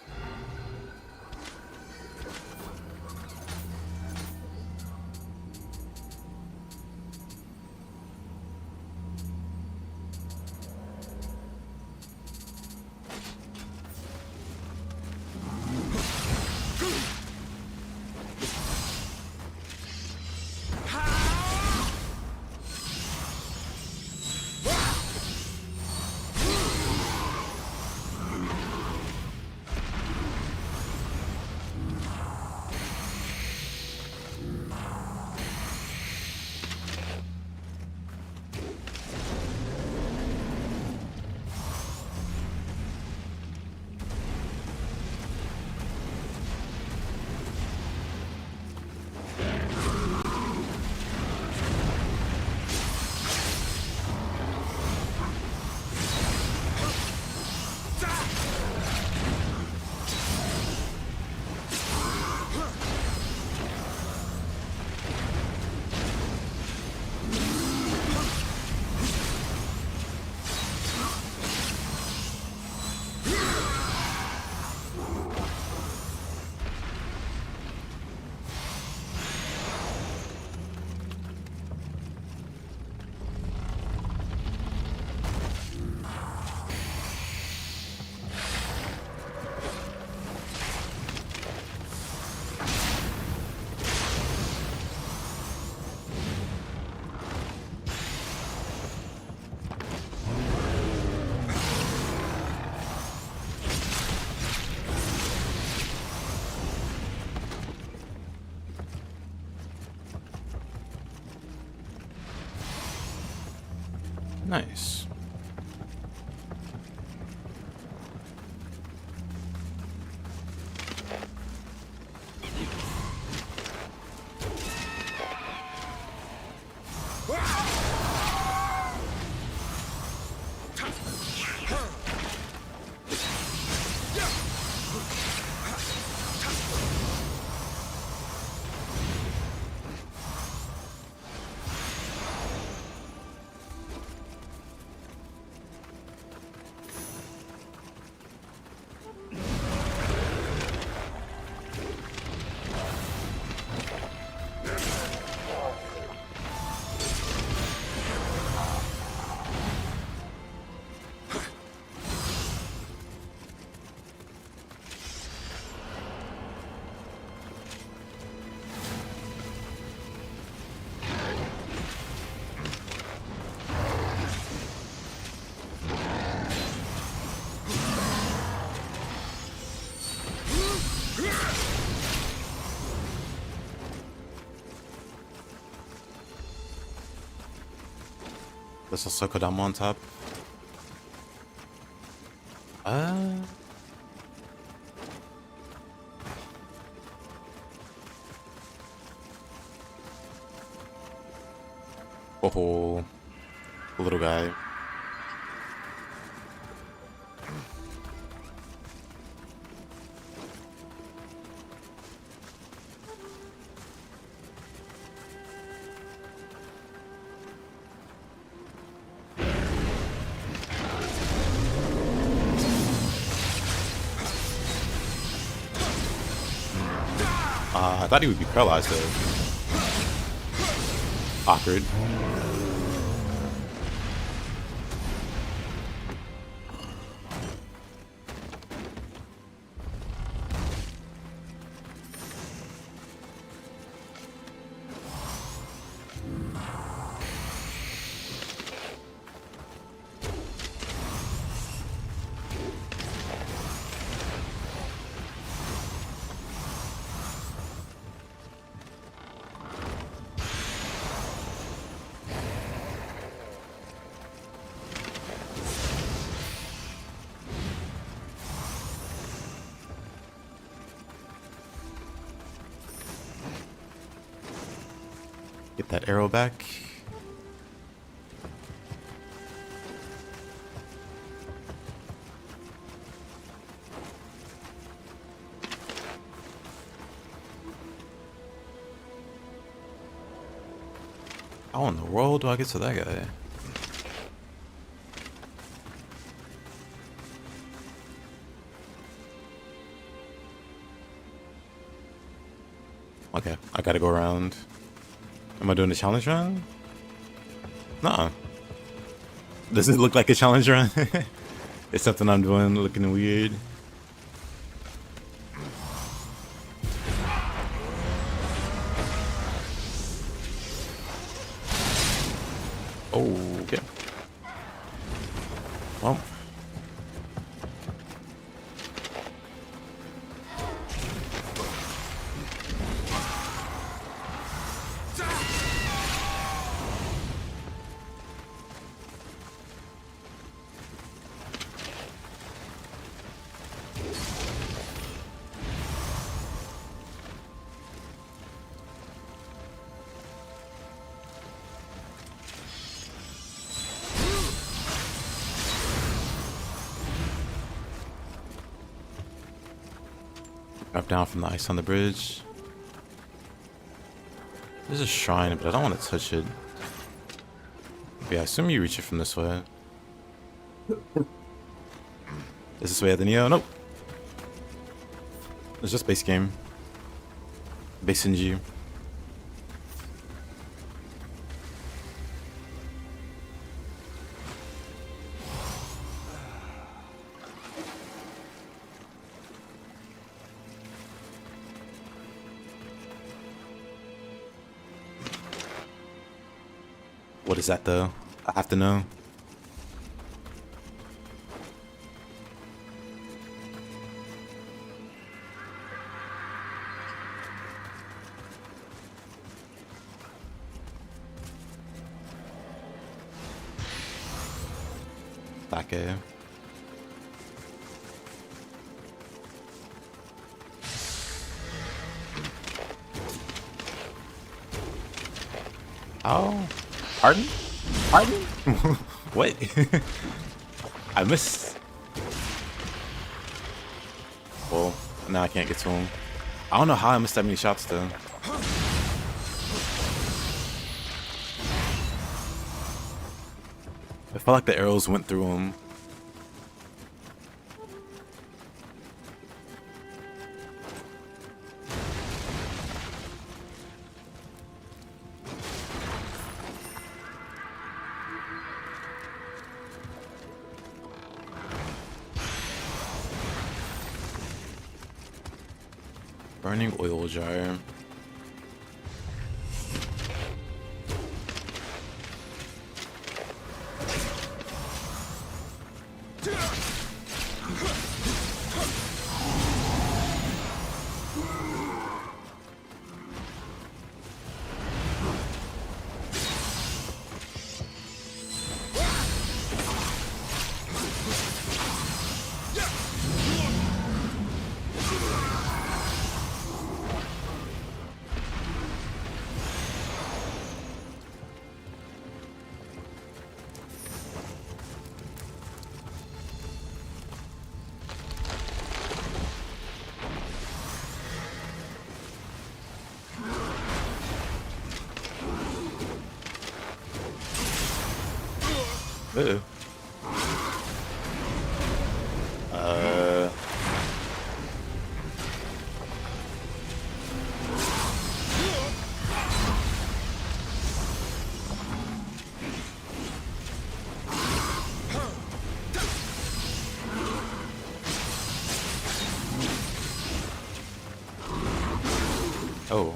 Nice. There's a Sokodama on top. Oh, little guy. I thought he would be paralyzed though. Awkward. that arrow back. How in the world do I get to that guy? Okay, I gotta go around. Am I doing a challenge run? Nuh-uh. Does it look like a challenge run? It's something I'm doing looking weird. Oh, okay. Well. Drop down from the ice on the bridge. There's a shrine, but I don't want to touch it. But yeah, I assume you reach it from this way. Is this way at the Nioh? Nope. It's just base game. Base NG. What is that though? I have to know. Sake. Oh. Pardon? Pardon? What? I missed. Well, now I can't get to him. I don't know how I missed that many shots though. I felt like the arrows went through him. Burning oil jar. Uh-oh. Oh.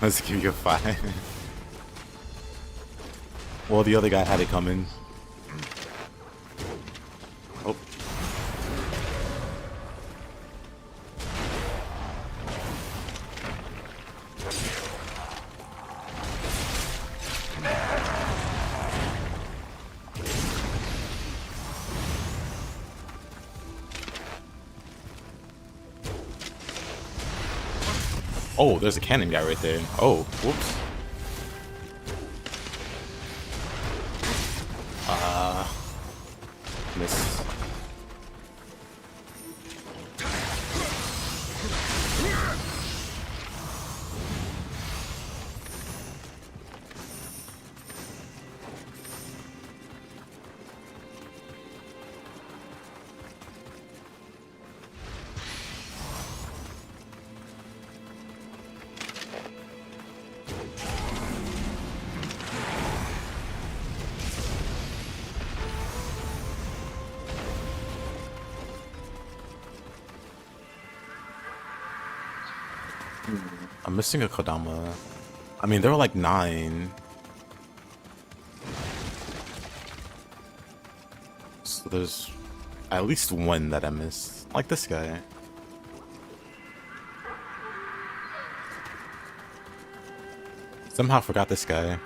Let's give you a 5. Well, the other guy had it coming. Oh. Oh, there's a cannon guy right there. Oh, whoops. Miss. I'm missing a Kodama. I mean, there were like 9. So there's at least one that I missed. Like this guy. Somehow forgot this guy.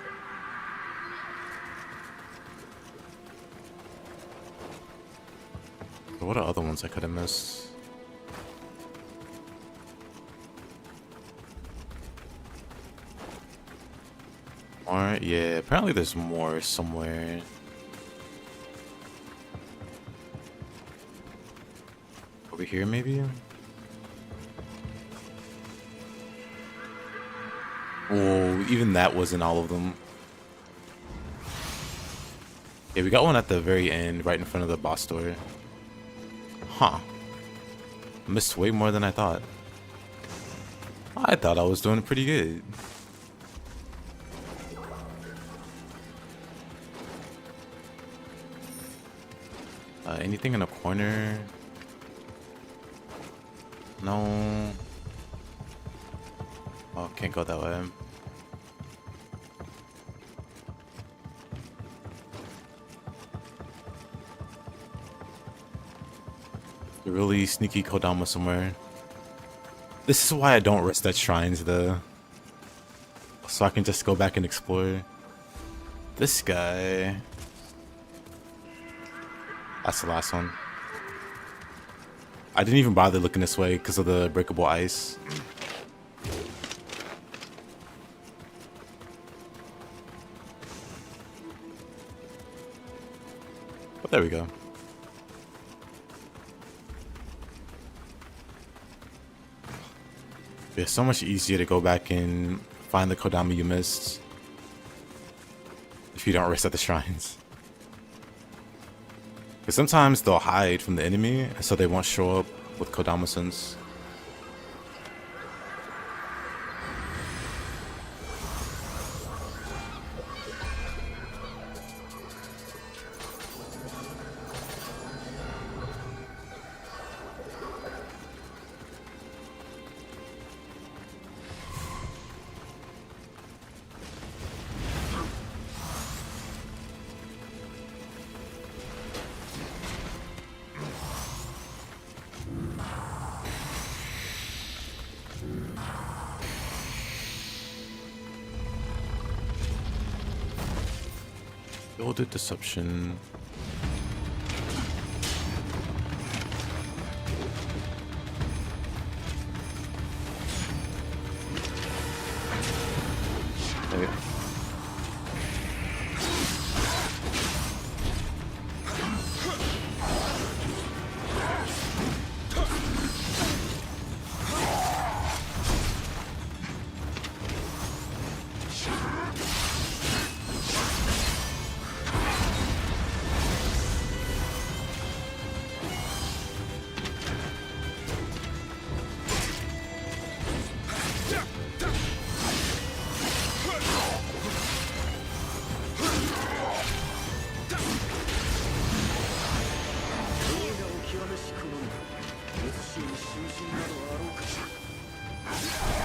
So what are other ones I could have missed? More? Yeah, apparently there's more somewhere. Over here, maybe? Oh, even that wasn't all of them. Yeah, we got one at the very end, right in front of the boss door. Huh. Missed way more than I thought. I thought I was doing pretty good. Anything in a corner? No. Oh, can't go that way. A really sneaky Kodama somewhere. This is why I don't rest at shrines, though. So I can just go back and explore. This guy. That's the last one. I didn't even bother looking this way because of the breakable ice. But there we go. It's so much easier to go back and find the Kodama you missed if you don't rest at the shrines. Because sometimes they'll hide from the enemy, so they won't show up with Kodama sense. Gilded Deception. Okay.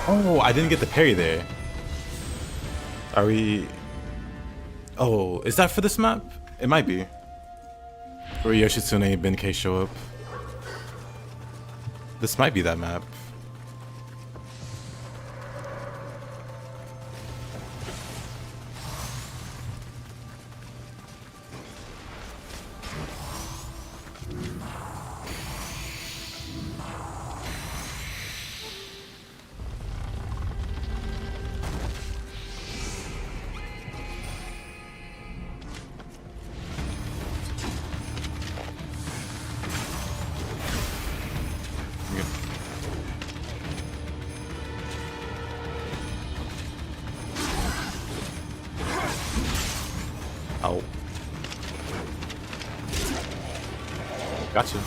Oh, I didn't get the parry there. Are we... Oh, is that for this map? It might be. Where Yoshitsune and Benkei show up. This might be that map. Oh. Gotcha.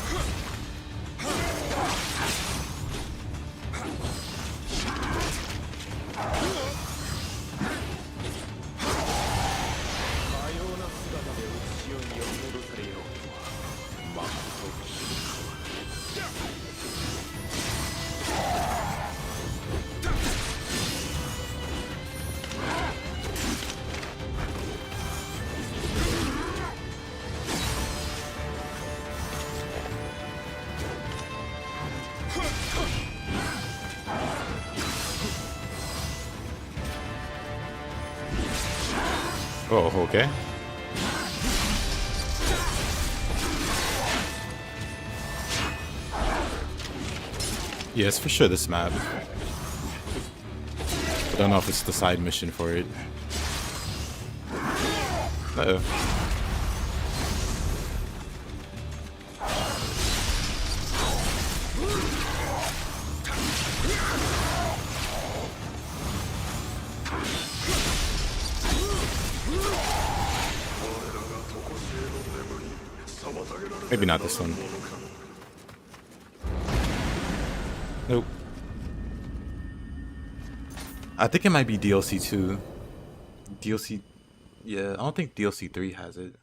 Oh, okay. Yes, for sure this map. I don't know if it's the side mission for it. Uh-oh. Maybe not this one. Nope. I think it might be DLC 2. DLC... Yeah, I don't think DLC 3 has it.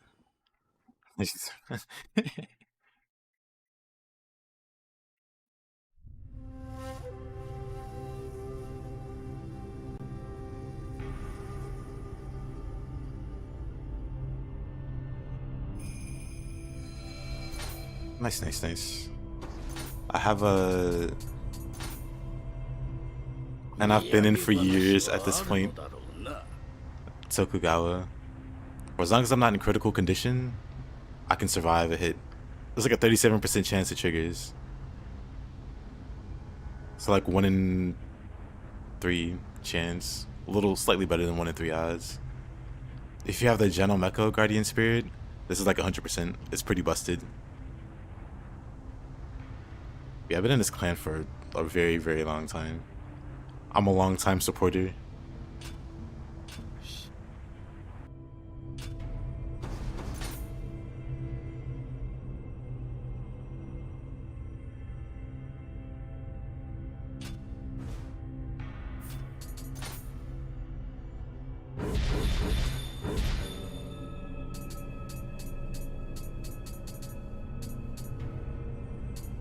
Nice, nice, nice. I have a... And I've been in for years at this point. Tokugawa. For as long as I'm not in critical condition, I can survive a hit. There's like a 37% chance it triggers. So like 1 in 3 chance. A little slightly better than 1 in 3 odds. If you have the Gentle Mecha Guardian Spirit, this is like 100%. It's pretty busted. Yeah, I've been in this clan for a very, very long time. I'm a long-time supporter.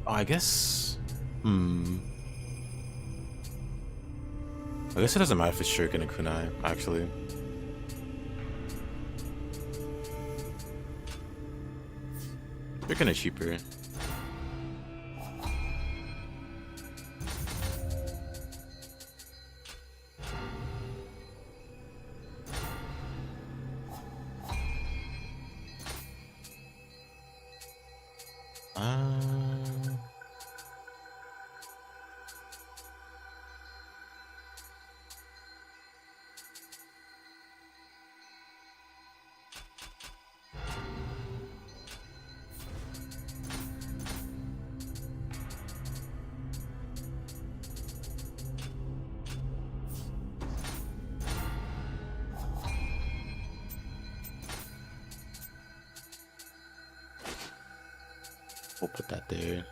I guess... I guess it doesn't matter if it's Shuriken and Kunai, actually. They're kinda cheaper. We'll put that there.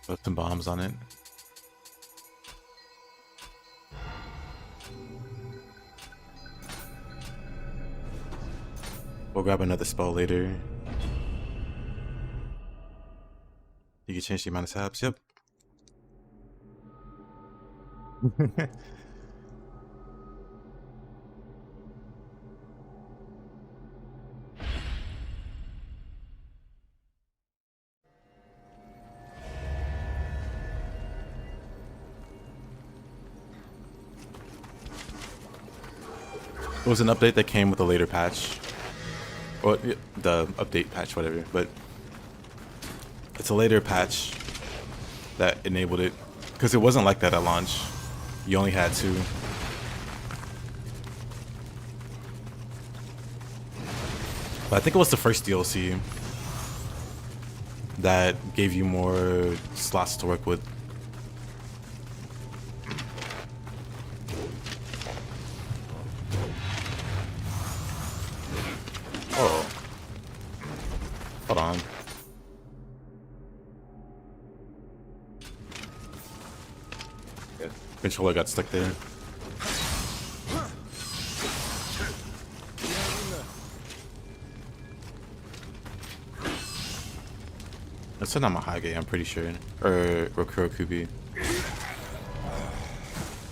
Put some bombs on it. We'll grab another spell later. You can change the amount of tabs, yep. It was an update that came with a later patch. Or the update patch, whatever. But it's a later patch that enabled it. Because it wasn't like that at launch. You only had 2. But I think it was the first DLC that gave you more slots to work with. Oh. Hold on. Yeah, controller got stuck there. That's not Mahage, I'm pretty sure. Or Rokurokubi.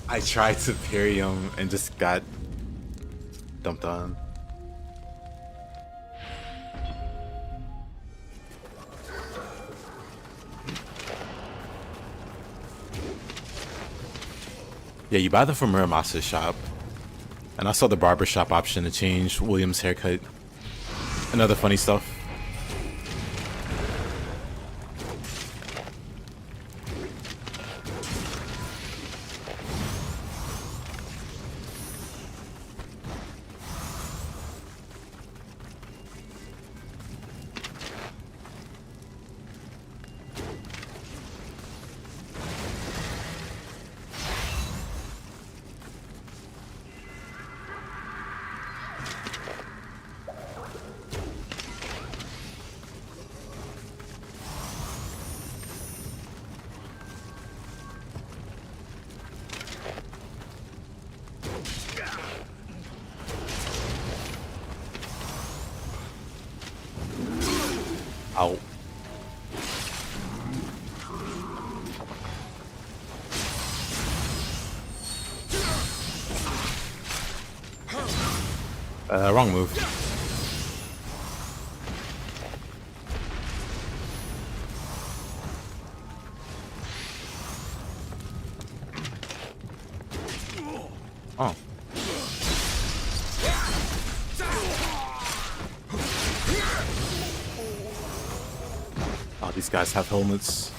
I tried to parry him and just got dumped on. Yeah, you buy them from Muramasa's shop. And I saw the barbershop option to change William's haircut and other funny stuff. Ow. Wrong move. Oh. Oh, these guys have helmets.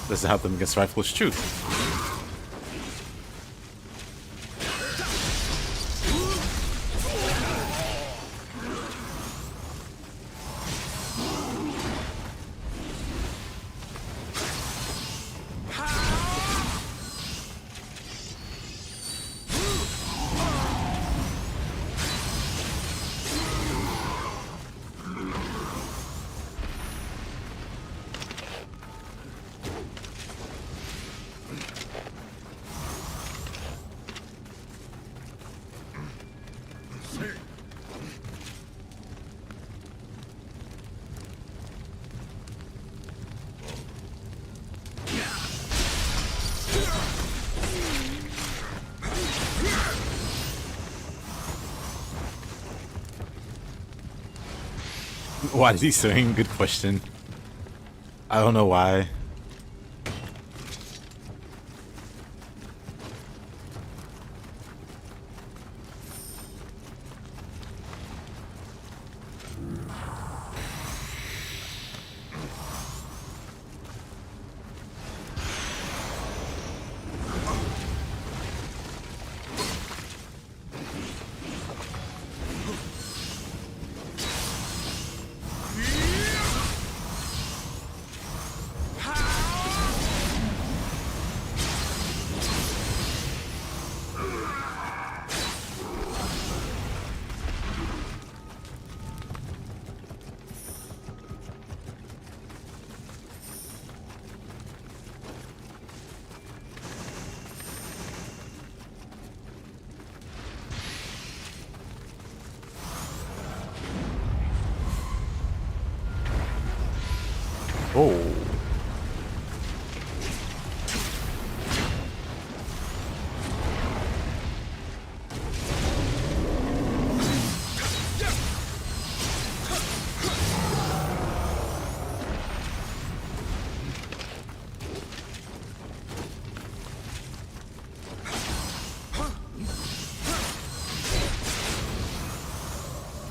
Does it help them against Rifle's Truth? Why is he saying? Good question. I don't know why. Oh.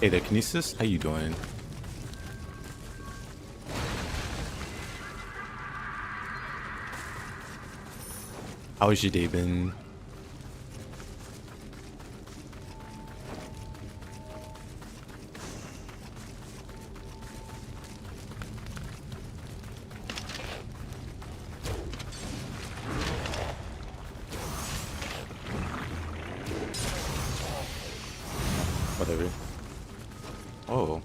Hey there, Kinesis. How you doing? How has your day been? Whatever. Oh.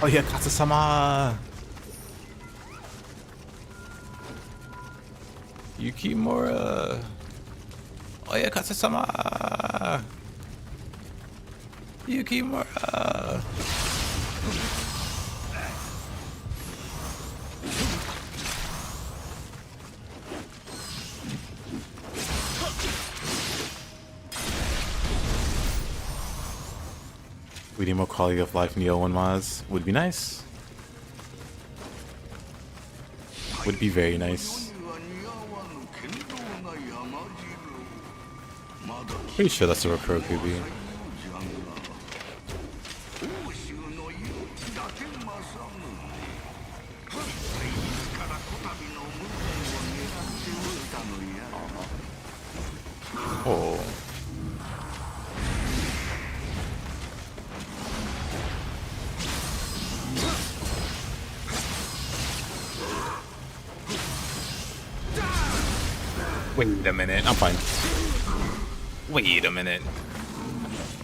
Oh yeah, Katsu-sama! Yukimura! Oh yeah, Katsu-sama! Yukimura! We need more quality of life Nioh 1 mods. Would be nice. Would be very nice. Pretty sure that's a Repro Kubi. Oh. Wait a minute, I'm fine. Wait a minute.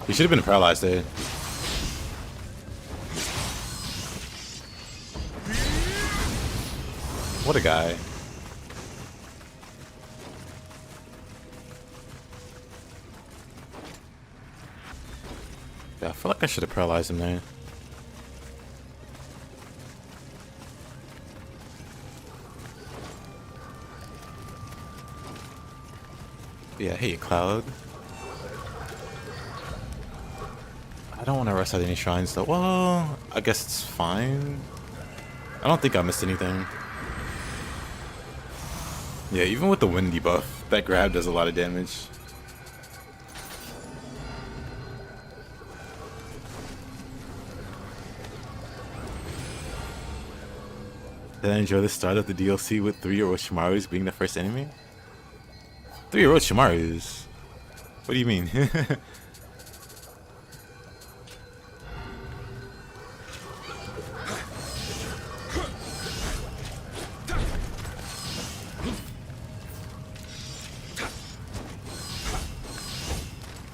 He should have been paralyzed there. What a guy. Yeah, I feel like I should have paralyzed him there. Yeah, hey, Cloud. I don't want to rest at any shrines though. Well, I guess it's fine. I don't think I missed anything. Yeah, even with the wind debuff, that grab does a lot of damage. Did I enjoy the start of the DLC with 3 Orochimarus being the first enemy? 3 Orochimarus? What do you mean?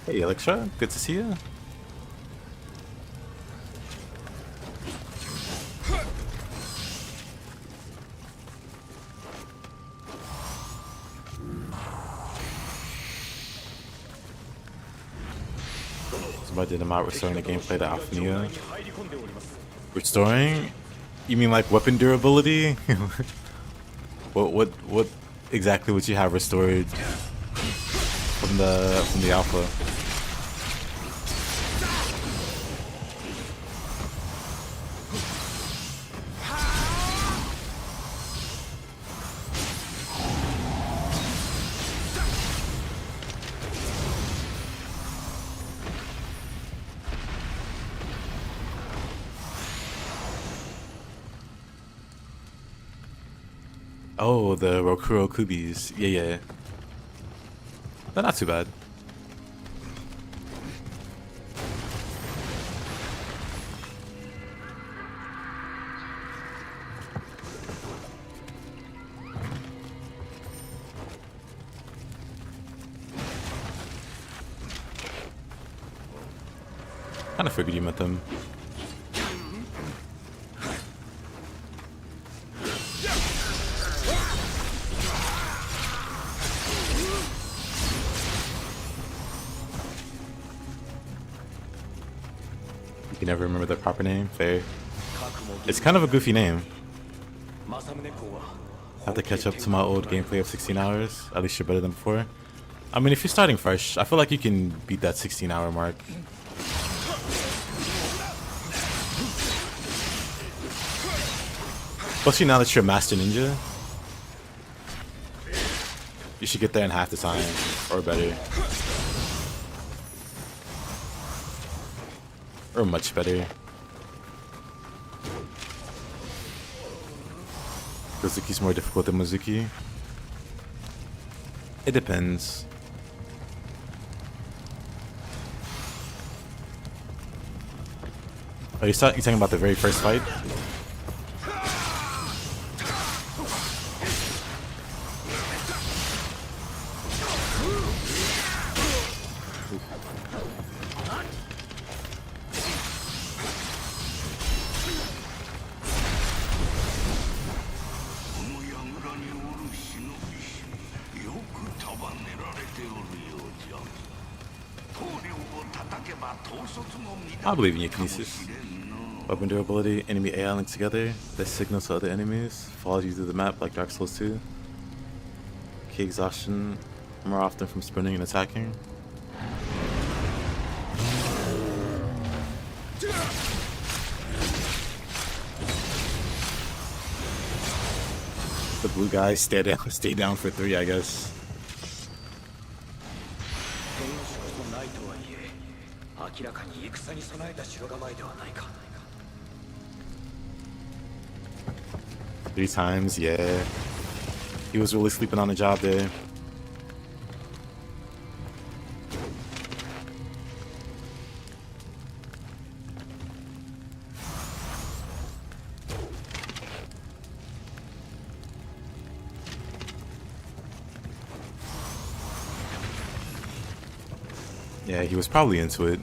Hey Electra, good to see you. Somebody did about restoring the gameplay to Alpha Neo. Restoring? You mean like weapon durability? What exactly would you have restored from the alpha? Oh, the Rokuro Kubis. Yeah. They're not too bad. Kinda figured you met them. You never remember their proper name? Fair. It's kind of a goofy name. I have to catch up to my old gameplay of 16 hours. At least you're better than before. I mean, if you're starting fresh, I feel like you can beat that 16-hour mark. Especially now that you're a Master Ninja. You should get there in half the time, or better. Or much better. Kozuki's more difficult than Mizuki. It depends. Oh, you're talking about the very first fight? I believe in your kinesis. Weapon durability, enemy AI linked together. That signals to other enemies. Follows you through the map like Dark Souls 2. Key exhaustion more often from sprinting and attacking. The blue guys stay down for 3, I guess. Three times, yeah. He was really sleeping on the job there. Yeah, he was probably into it.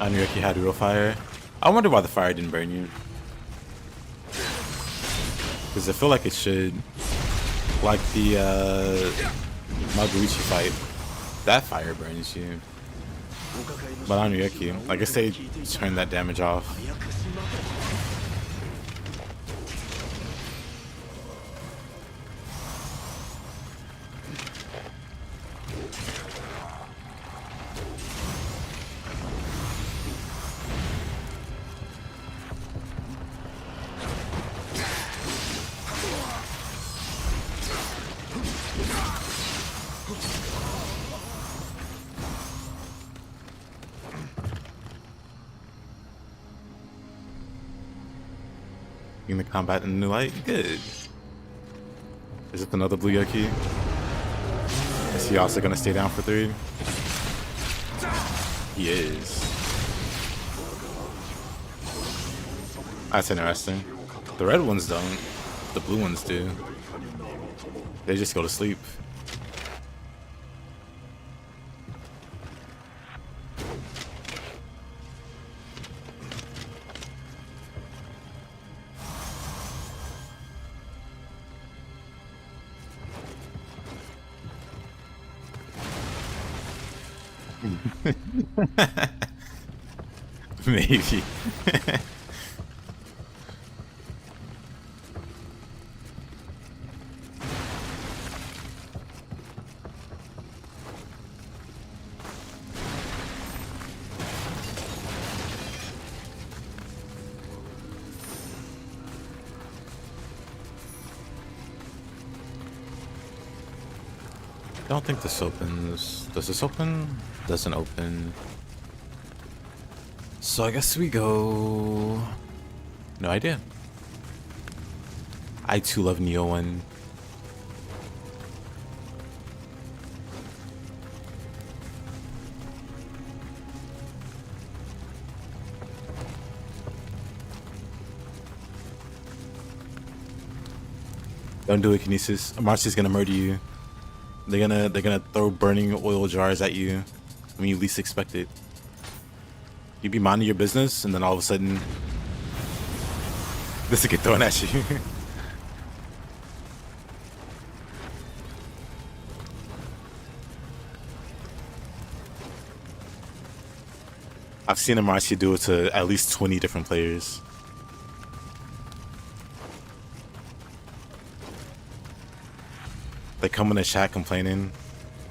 I knew he had real fire. I wonder why the fire didn't burn you. Because I feel like it should. Like the Maguichi fight. That fire burns you. But on Ryuki, I guess they turn that damage off. In the combat in the new light, good. Is it another blue Yoki? Is he also gonna stay down for 3? He is. That's interesting. The red ones don't. The blue ones do. They just go to sleep. Maybe. I don't think this opens. Does this open? Doesn't open. So I guess we go. No idea. I too love Nioh 1. Don't do it, Kinesis. Marcy's gonna murder you. They're gonna throw burning oil jars at you when you least expect it. You be minding your business, and then all of a sudden, this will get thrown at you. I've seen Marcy do it to at least 20 different players. They come in the chat complaining,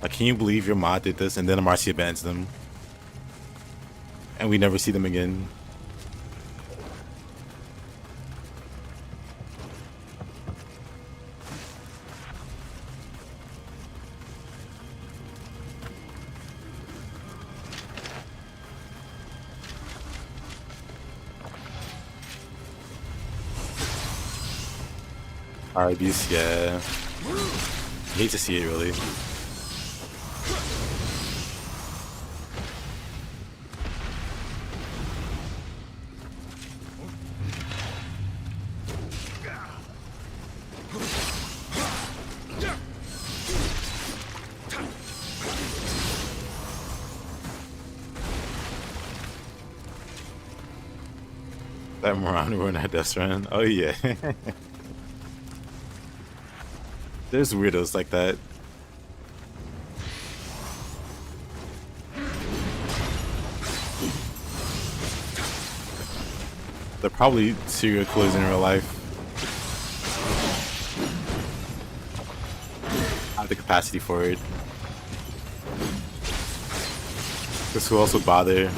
like, can you believe your mod did this? And then Marcy bans them. And we never see them again. RBs, yeah. Hate to see it, really. That Moran ruined our death run. Oh yeah. There's weirdos like that. They're probably serial killers in real life. I have the capacity for it. Because who else would bother?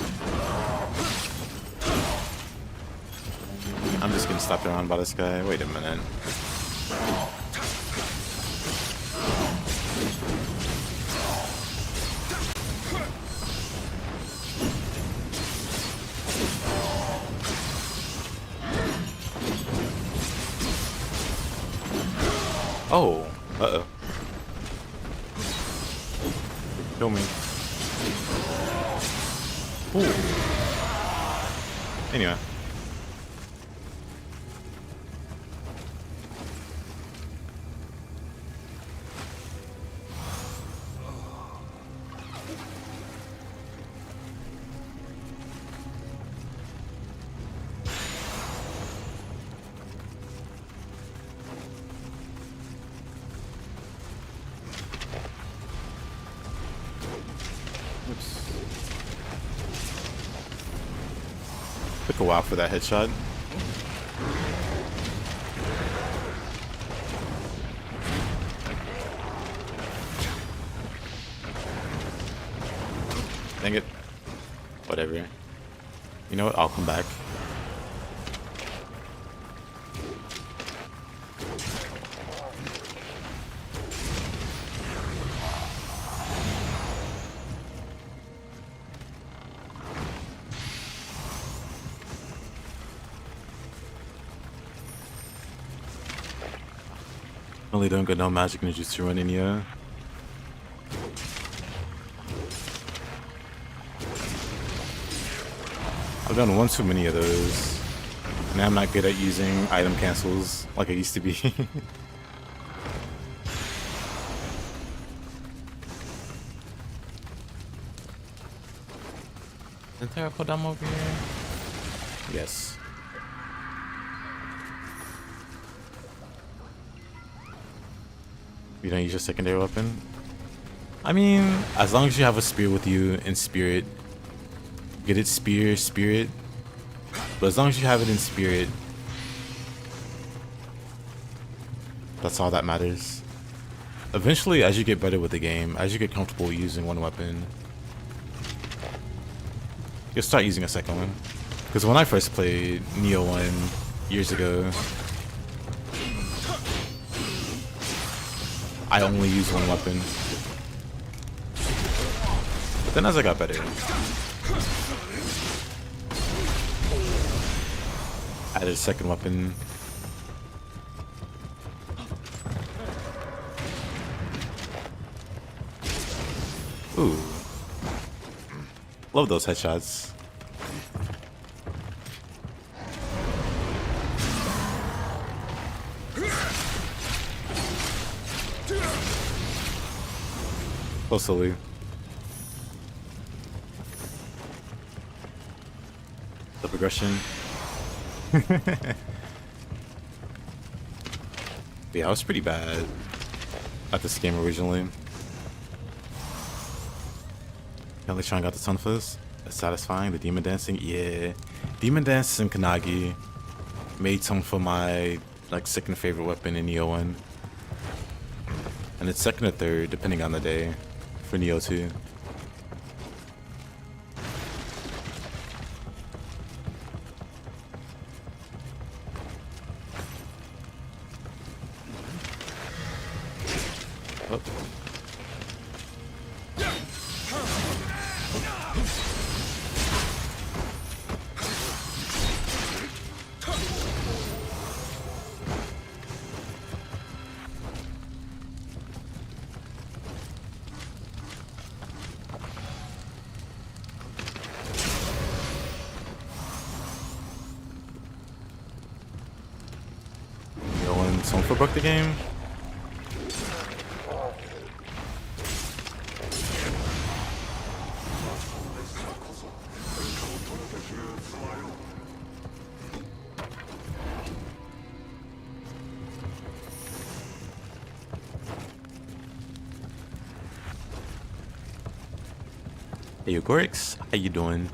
I'm just getting stopped around by this guy. Wait a minute. Oh, uh-oh. Kill me. Ooh. Anyway. Took a while for that headshot. Dang it. Whatever. You know what? I'll come back. Really don't got no magic ninjutsu running here. I've done one too many of those. Now I'm not good at using item cancels like I used to be. Isn't there a cooldown over here? Yes. You don't use your secondary weapon? I mean, as long as you have a spear with you in spirit, get it spear, spirit. But as long as you have it in spirit, that's all that matters. Eventually, as you get better with the game, as you get comfortable using one weapon, you'll start using a second one. Because when I first played Nioh 1 years ago, I only used one weapon. But then as I got better, added a second weapon. Ooh. Love those headshots. So silly. The progression. Yeah, I was pretty bad at this game originally. Kelly Sean got the ton fizz. That's satisfying. The demon dancing, yeah. Demon dance and Kanagi made Tonfa my like second favorite weapon in Nioh 1. And it's second or third, depending on the day, for Nioh 2. Oh. Someone broke the game. Hey, Gorix, how you doing?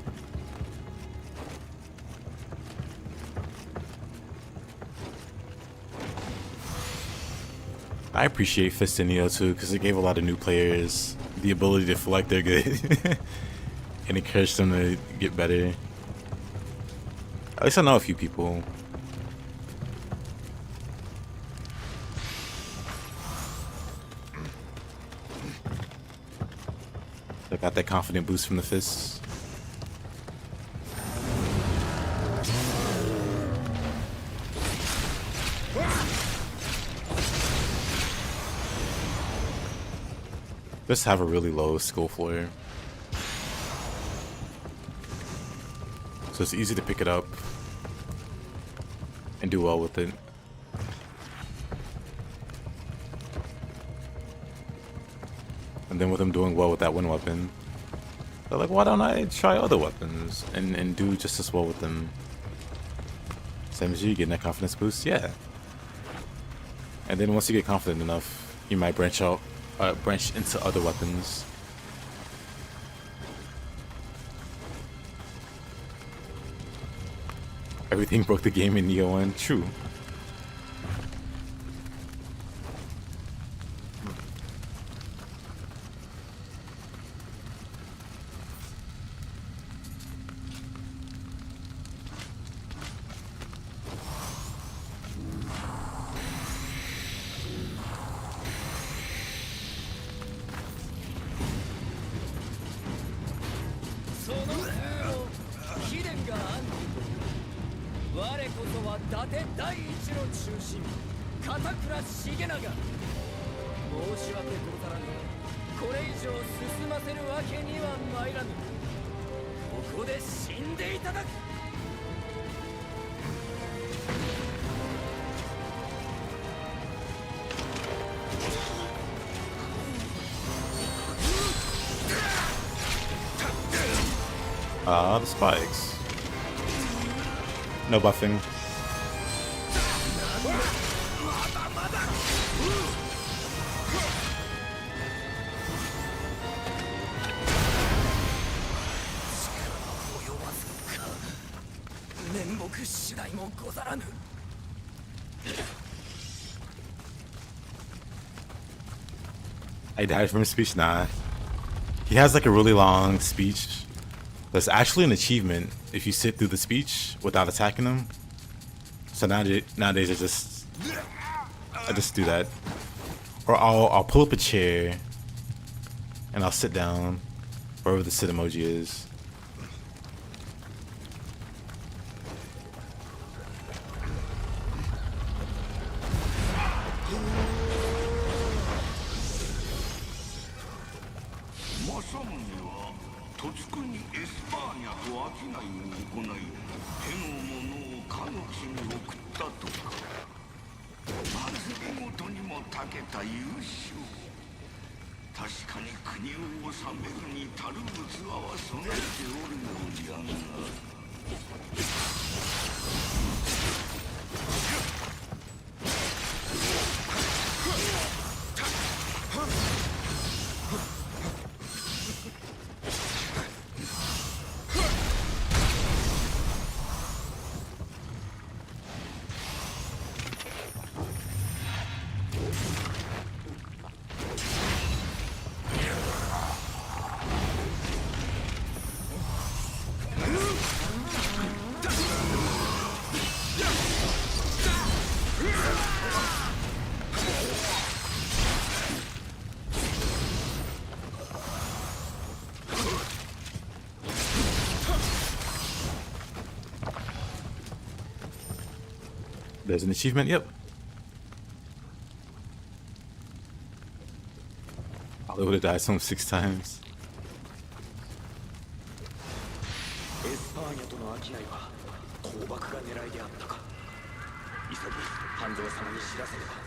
I appreciate Fist in Nioh too, because it gave a lot of new players the ability to feel like they're good and encourage them to get better. At least I know a few people. They got that confident boost from the fists. Just have a really low skill floor, so it's easy to pick it up and do well with it. And then with them doing well with that one weapon, they're like, why don't I try other weapons and do just as well with them? Same as you, getting that confidence boost, yeah. And then once you get confident enough, you might branch into other weapons. Everything broke the game in Nioh 1. True. The spikes. No buffing. I died from his speech? Nah. He has like a really long speech. There's actually an achievement if you sit through the speech without attacking them. So nowadays I just do that. Or I'll pull up a chair and I'll sit down wherever the sit emoji is. 確かに国を治めるに足る器は備えておるようじゃが。There's an achievement, yep. I would have died some 6 times. エスパーニャとの商いは倒幕が狙いであったか。急ぎ半蔵様に知らせれば。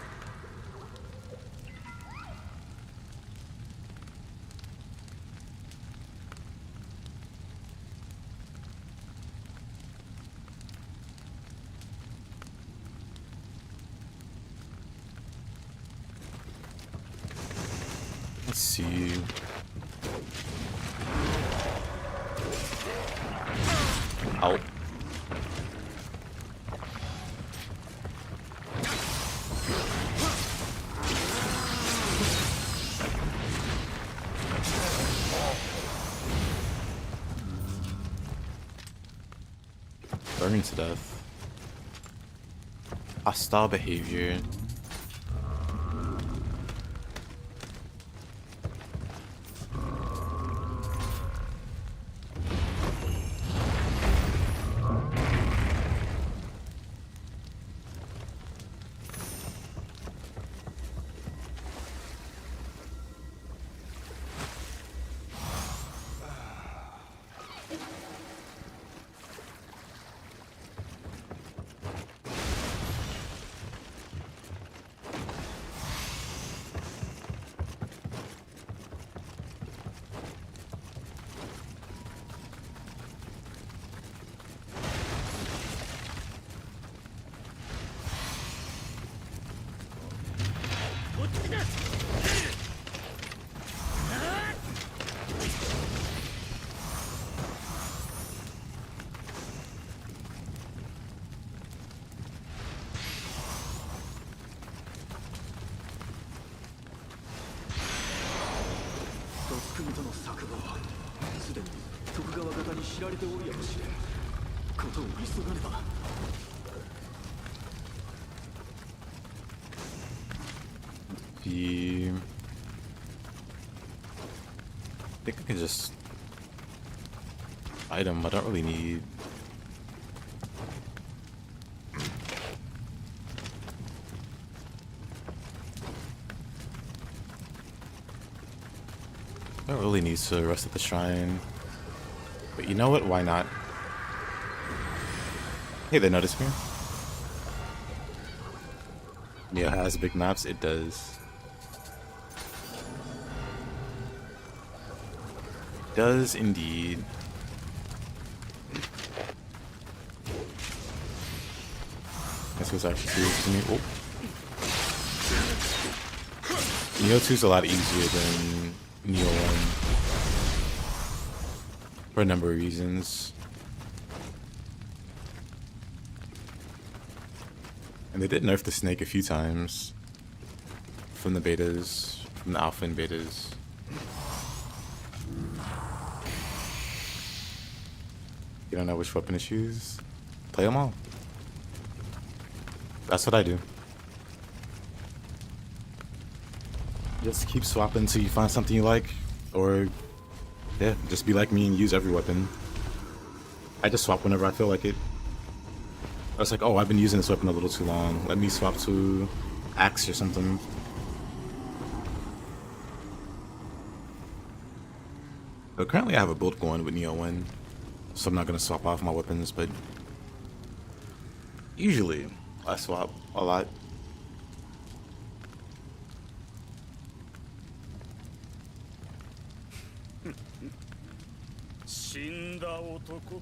Let's see. Oh. Burning to death. Hostile behavior. I think I can just item. I don't really need. I don't really need to rest at the shrine. But you know what? Why not? Hey, they noticed me. Nioh has big maps. It does. Does indeed. This was actually serious to me. Oh. Nioh 2 is a lot easier than Nioh 1 for a number of reasons. And they did nerf the snake a few times from the betas, from the alpha and betas. You don't know which weapon to choose? Play them all. That's what I do. Just keep swapping until you find something you like, or yeah, just be like me and use every weapon. I just swap whenever I feel like it. I was like, oh, I've been using this weapon a little too long. Let me swap to axe or something. But currently I have a build going with Nioh 1, so I'm not going to swap off my weapons, but usually I swap a lot. 死んだ男と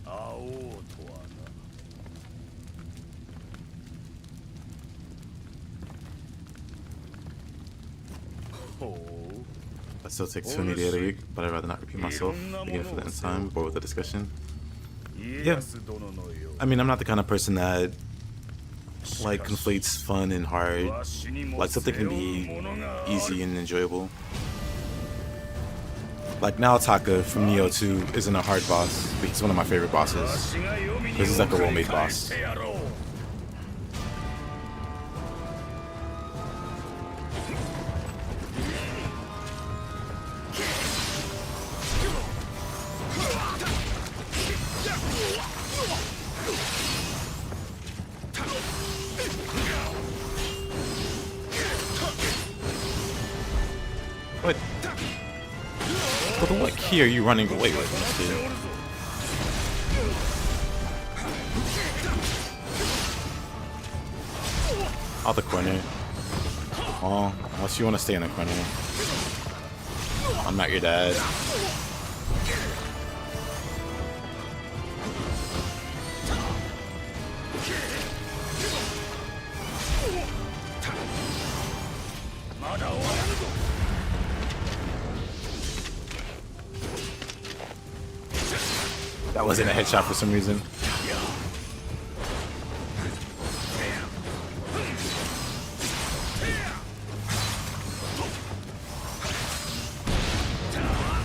会おうとはな。ほう。 I still take 2 daily a week, but I'd rather not repeat myself again for the end time, bored with the discussion. Yeah. I mean, I'm not the kind of person that like conflates fun and hard. Like something can be easy and enjoyable. Like Naotaka from Nioh 2 isn't a hard boss, but he's one of my favorite bosses. This is like a well-made boss. What? But what key are you running away with, dude? Out the corner. Oh, unless you want to stay in the corner. I'm not your dad. That wasn't a headshot for some reason.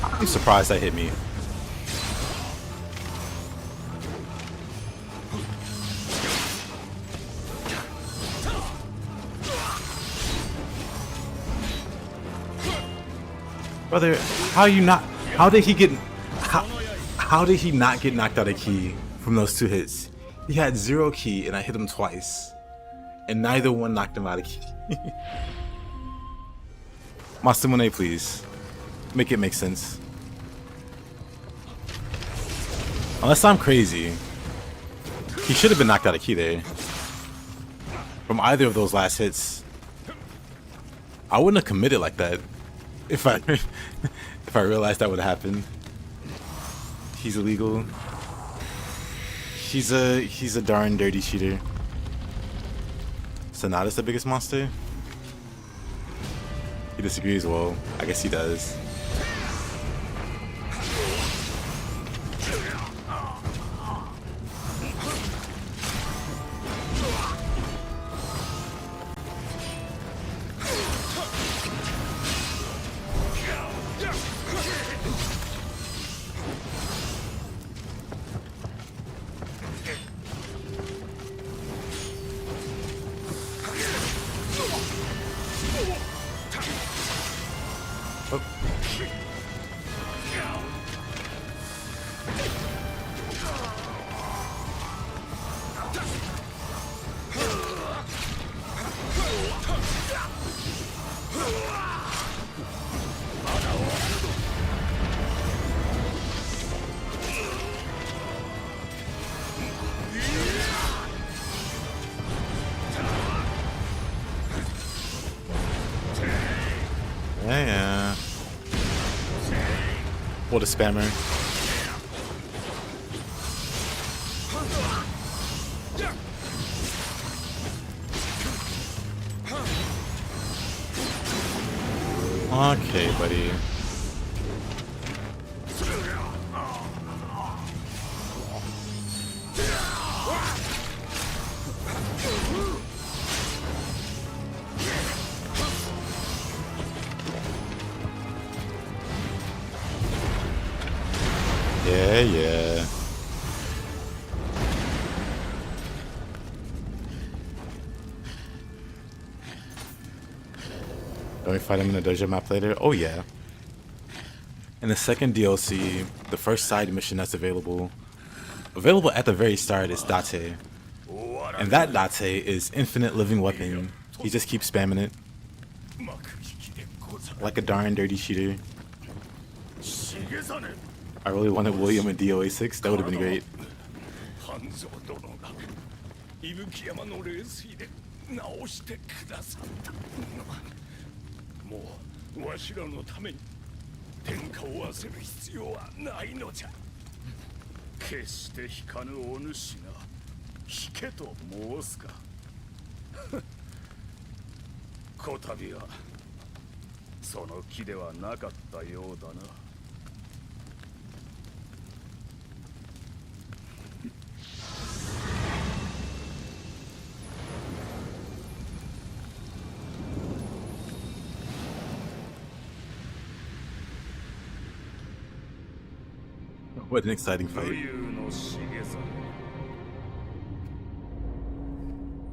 I'm surprised that hit me. Brother, how you not? How did he get? How did he not get knocked out of key from those 2 hits? He had 0 key and I hit him twice, and neither one knocked him out of key. Masamune, please make it make sense. Unless I'm crazy, he should have been knocked out of key there from either of those last hits. I wouldn't have committed like that if I if I realized that would happen. He's illegal. He's a darn dirty cheater. Sanada's the biggest monster? He disagrees. Well, I guess he does. Yeah. What a spammer. Okay, buddy. Yeah. Don't we fight him in the dojo map later? Oh yeah. In the second DLC, the first side mission that's available at the very start is Date. And that Date is infinite living weapon. He just keeps spamming it. Like a darn dirty cheater. I really wanted William in DOA 6. That would have been great. 天下を焦る必要はないのじゃ。決して引かぬお主が引けと申すか。こたびはその気ではなかったようだな。What an exciting fight. 武勇の重さ、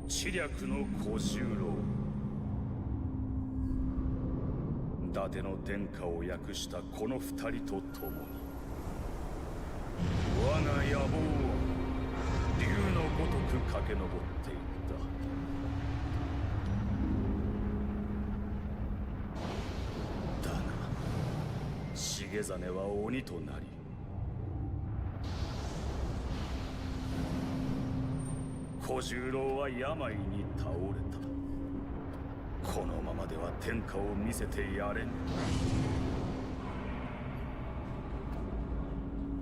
知略の小十郎、伊達の天下を訳したこの二人と共に、我が野望は竜のごとく駆け上っていった。だが重実は鬼となり、小十郎は病に倒れた。このままでは天下を見せてやれぬ。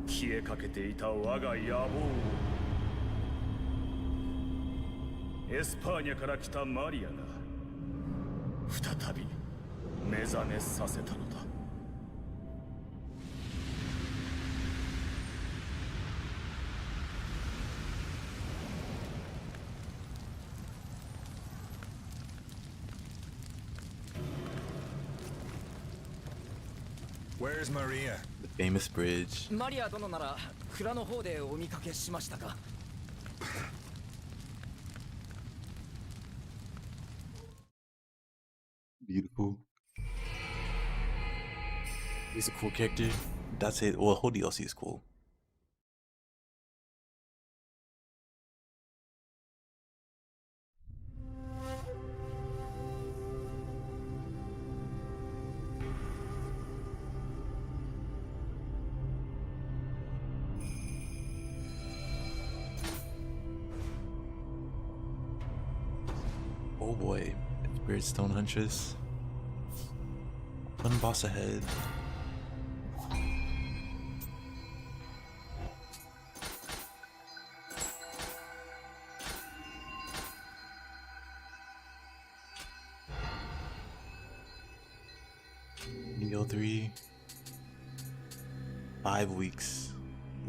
消えかけていた我が野望をエスパーニャから来たマリアが再び目覚めさせたのだ。Where's Maria? The famous bridge. マリア殿なら蔵の方でお見かけしましたか。Beautiful. He's a cool character. That's it. Well, whole DLC is cool. Oh boy, Spirit Stone Huntress. One boss ahead. Nioh 3. 5 weeks.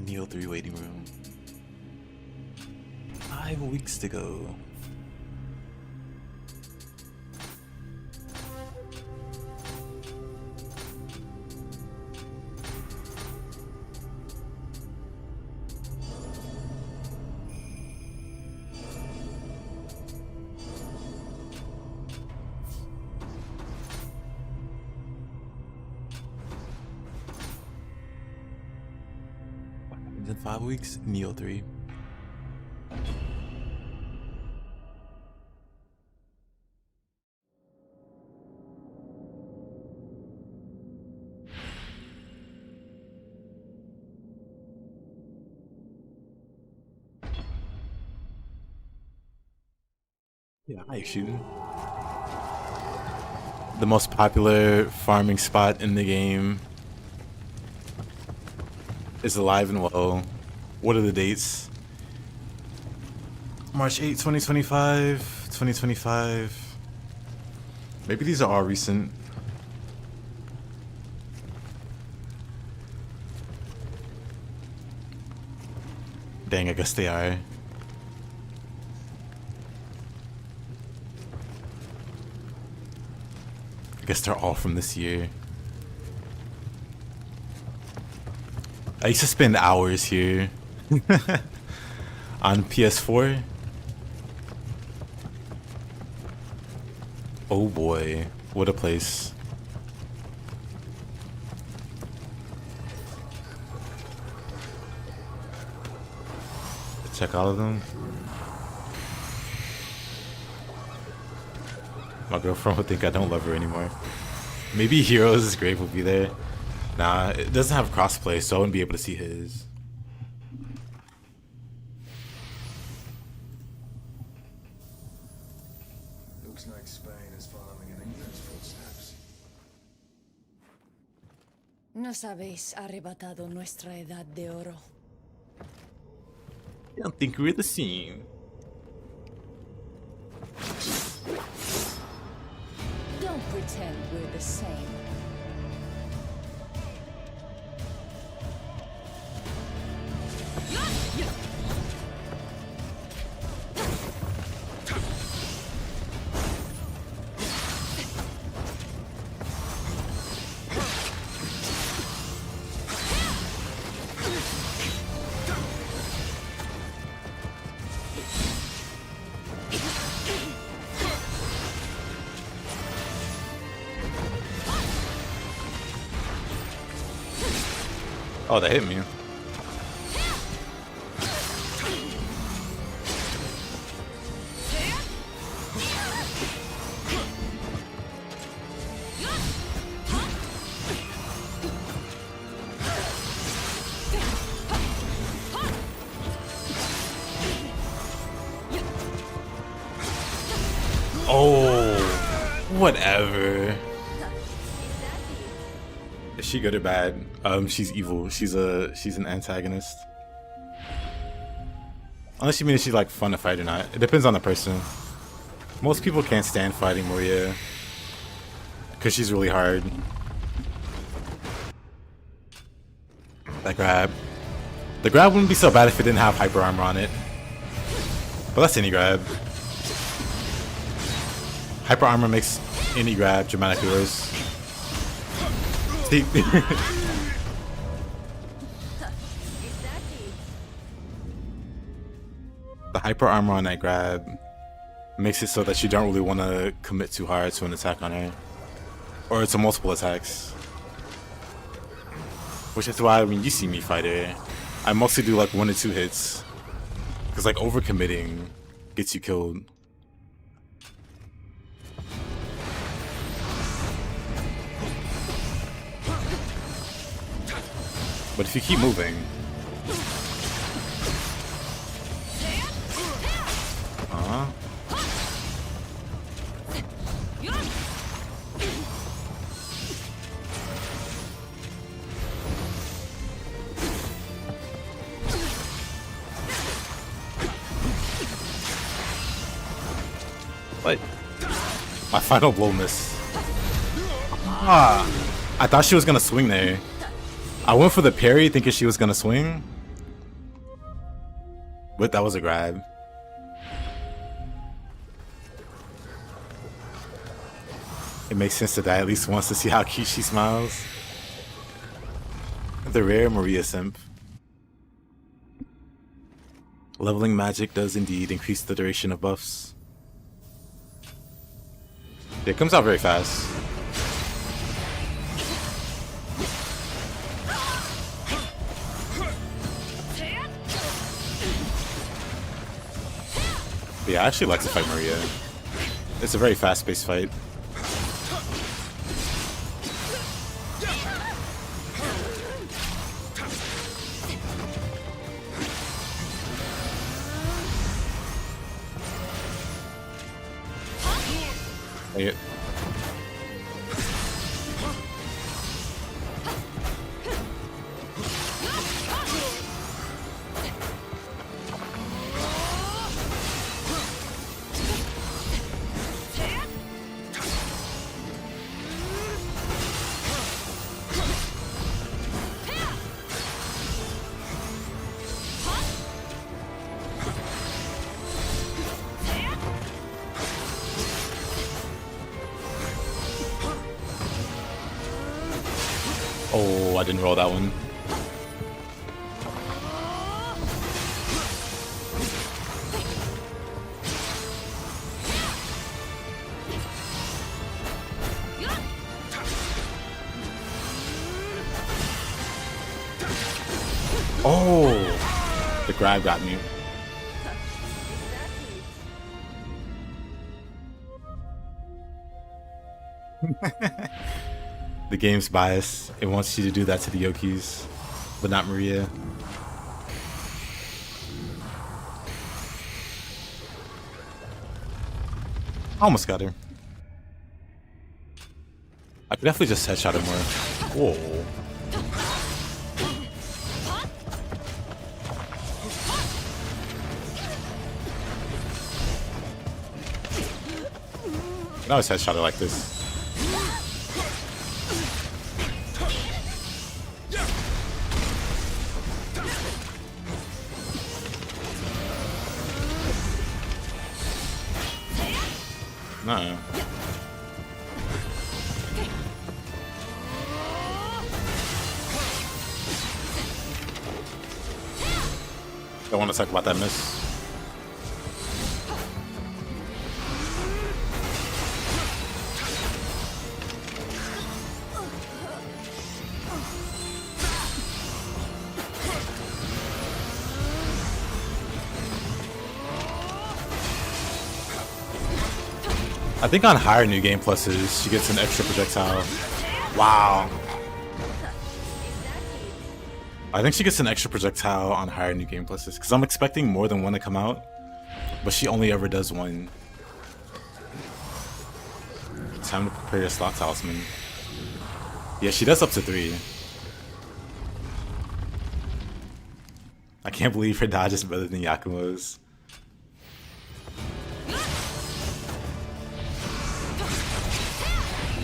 Nioh 3 waiting room. 5 weeks to go. In 5 weeks, Nioh 3. Yeah, I shooting. The most popular farming spot in the game is alive and well. What are the dates? March 8, 2025, 2025. Maybe these are all recent. Dang, I guess they are. I guess they're all from this year. I used to spend hours here on PS4. Oh boy, what a place. Check all of them. My girlfriend would think I don't love her anymore. Maybe Heroes' grave will be there. Nah, it doesn't have crossplay, so I wouldn't be able to see his. Looks like Spain is following in England's footsteps. Nos habéis arrebatado nuestra edad de oro. I don't think we're the same. Don't pretend we're the same. Oh, they hit me. Oh, whatever. Is she good or bad? She's evil. She's an antagonist. Unless you mean she's like fun to fight or not. It depends on the person. Most people can't stand fighting Maria because she's really hard. That grab. The grab wouldn't be so bad if it didn't have hyper armor on it. But that's any grab. Hyper armor makes any grab dramatically worse. See? The hyper armor on that grab makes it so that you don't really want to commit too hard to an attack on her. Or to multiple attacks. Which is why when you see me fight her, I mostly do like 1 or 2 hits. Because like overcommitting gets you killed. But if you keep moving, what? My final blow miss. I thought she was gonna swing there. I went for the parry thinking she was gonna swing, but that was a grab. It makes sense that I at least wants to see how cute she smiles. The rare Maria simp. Leveling magic does indeed increase the duration of buffs. It comes out very fast. But yeah, I actually like to fight Maria. It's a very fast-paced fight. Hey. Oh, I didn't roll that one. Oh, the grab got me. The game's biased. It wants you to do that to the Yokis, but not Maria. Almost got her. I could definitely just headshot her more. Whoa. I always headshot it like this. No. Don't want to talk about that miss. I think on higher new game pluses, she gets an extra projectile. Wow. I think she gets an extra projectile on higher new game pluses because I'm expecting more than one to come out, but she only ever does one. Time to prepare your slot talisman. Yeah, she does up to 3. I can't believe her dodge is better than Yakumo's.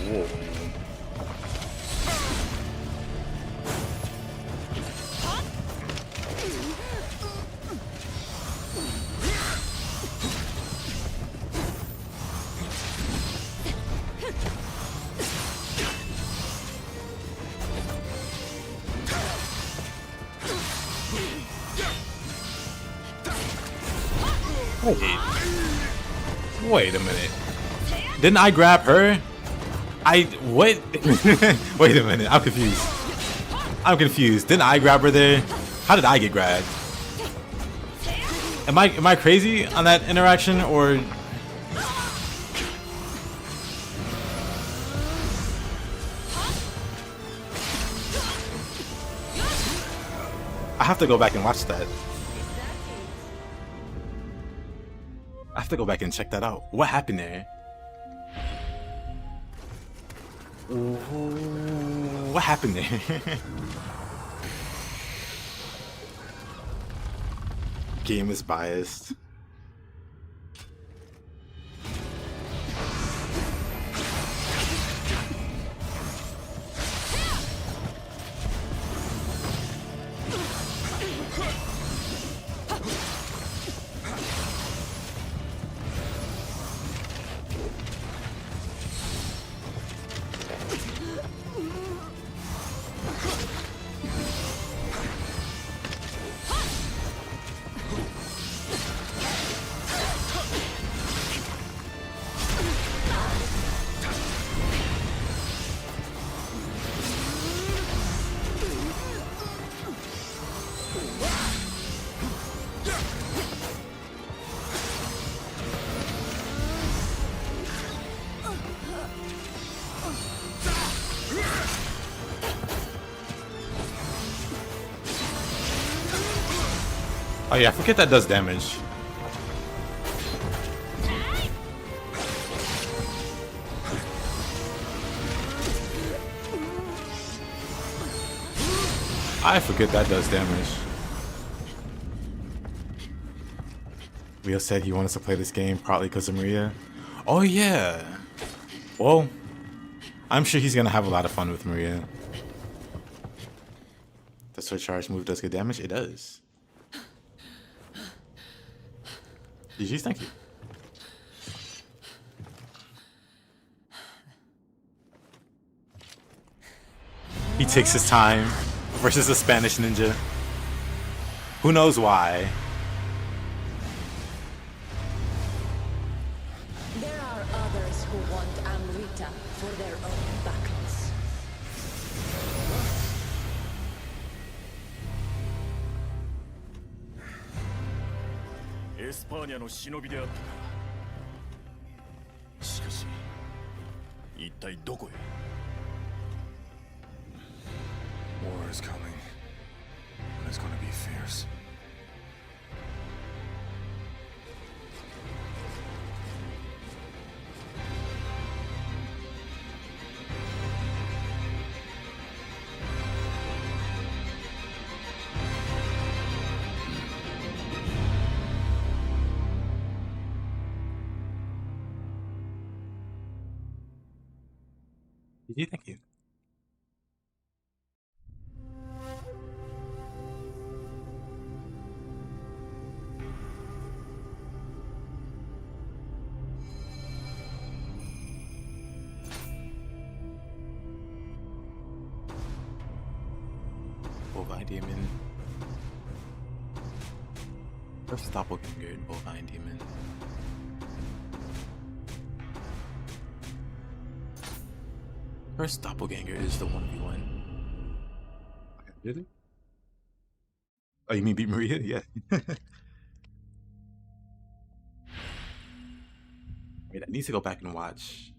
Whoa. Wait a minute. Didn't I grab her? What? Wait a minute. I'm confused. Didn't I grab her there? How did I get grabbed? Am I crazy on that interaction, or I have to go back and watch that. I have to go back and check that out. What happened there? What happened there? Game is biased. Oh yeah, I forget that does damage. I forget that does damage. Leo said he wanted to play this game partly because of Maria. Oh yeah. Well, I'm sure he's gonna have a lot of fun with Maria. The surcharge move does good damage? It does. GG's, thank you. He takes his time versus a Spanish ninja. Who knows why? There are others who want Amrita for their own battles. エスパーニャの忍びであったか。しかし一体どこへ。 War is coming, and it's gonna be fierce. GG, thank you. Bovine Demon. First Doppelganger and Bovine Demon. First Doppelganger is the 1v1. Really? Oh, you mean beat Maria? Yeah. Wait, I need to go back and watch.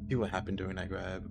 See what happened during that grab.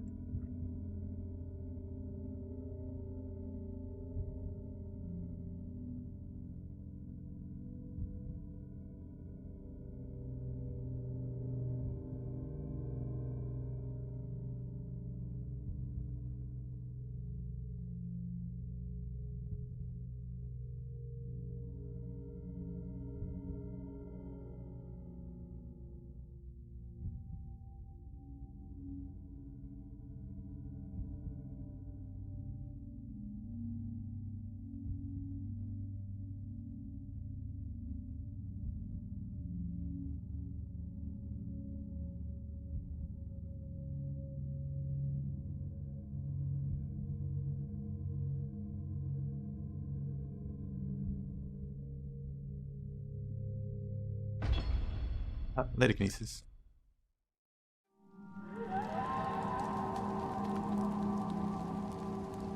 Later, Kinesis.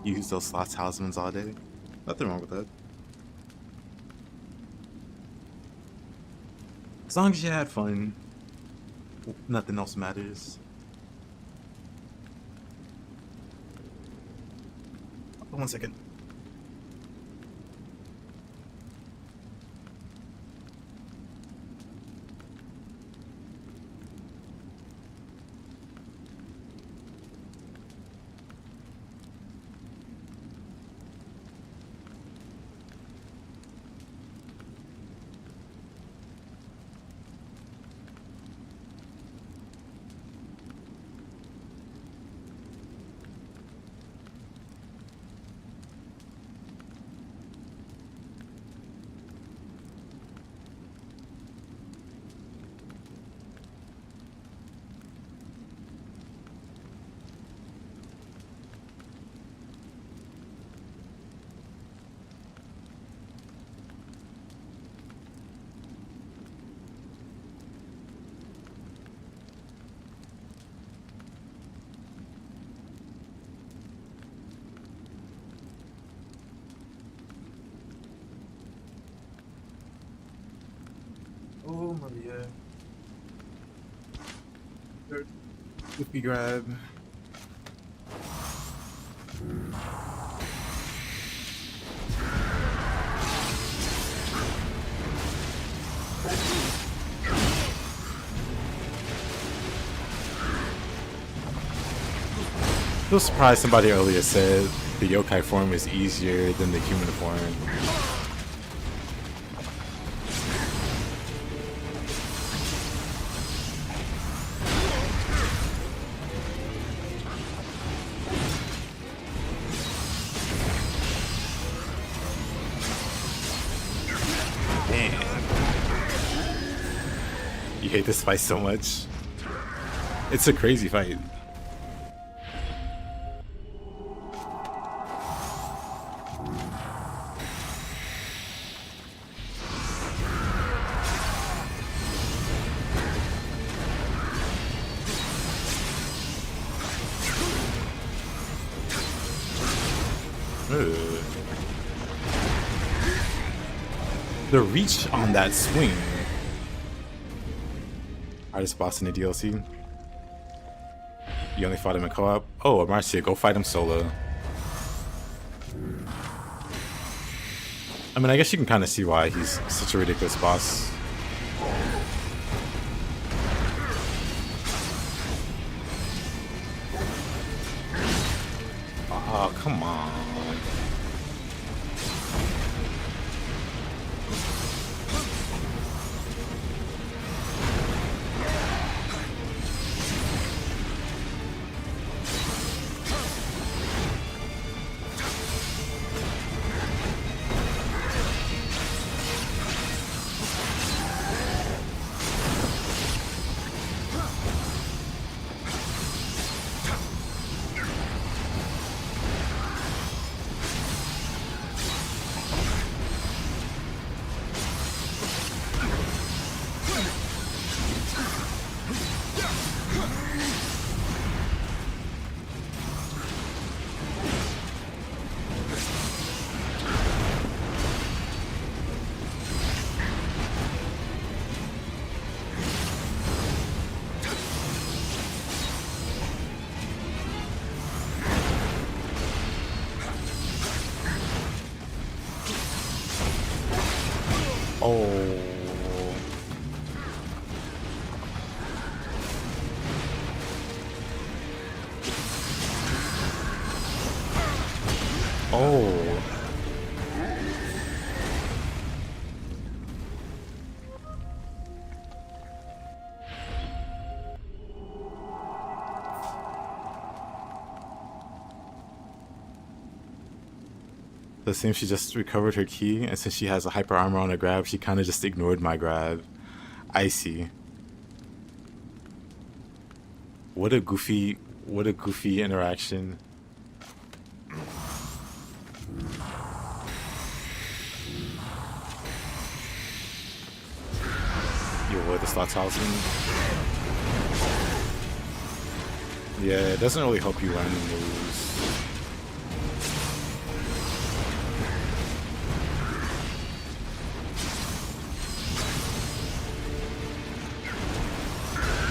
Use those slot talismans all day. Nothing wrong with that. As long as you had fun, nothing else matters. Oh, 1 second. Oh, Maria. Quickly grab. I was surprised somebody earlier said the yokai form is easier than the human form. You hate this fight so much. It's a crazy fight. The reach on that swing. Hardest boss in the DLC. You only fought him in co-op? Oh, Marcia, go fight him solo. I mean, I guess you can kind of see why he's such a ridiculous boss. Oh, come on. Oh. Oh. It seems she just recovered her key, and since she has a hyper armor on her grab, she kind of just ignored my grab. I see. What a goofy interaction. Yo, what, the slot talisman? Yeah, it doesn't really help you learn the moves.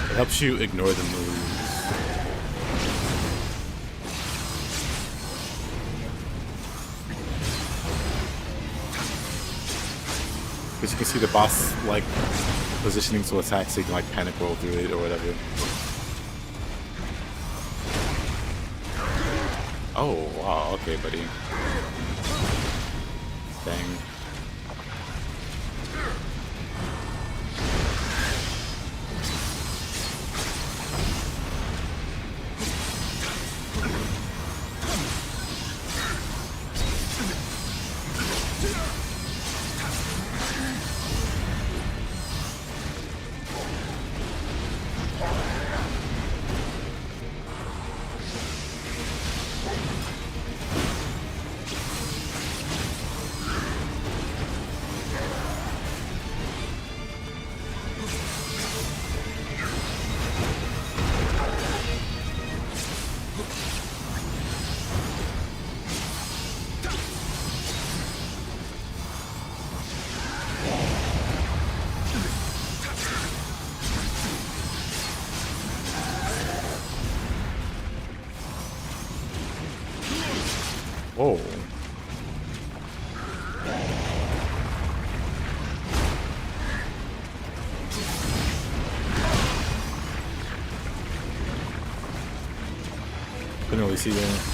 It helps you ignore the moves. Because you can see the boss like positioning to attack, so you can like panic roll through it or whatever. Oh wow, okay buddy. Dang. Oh. Couldn't really see that.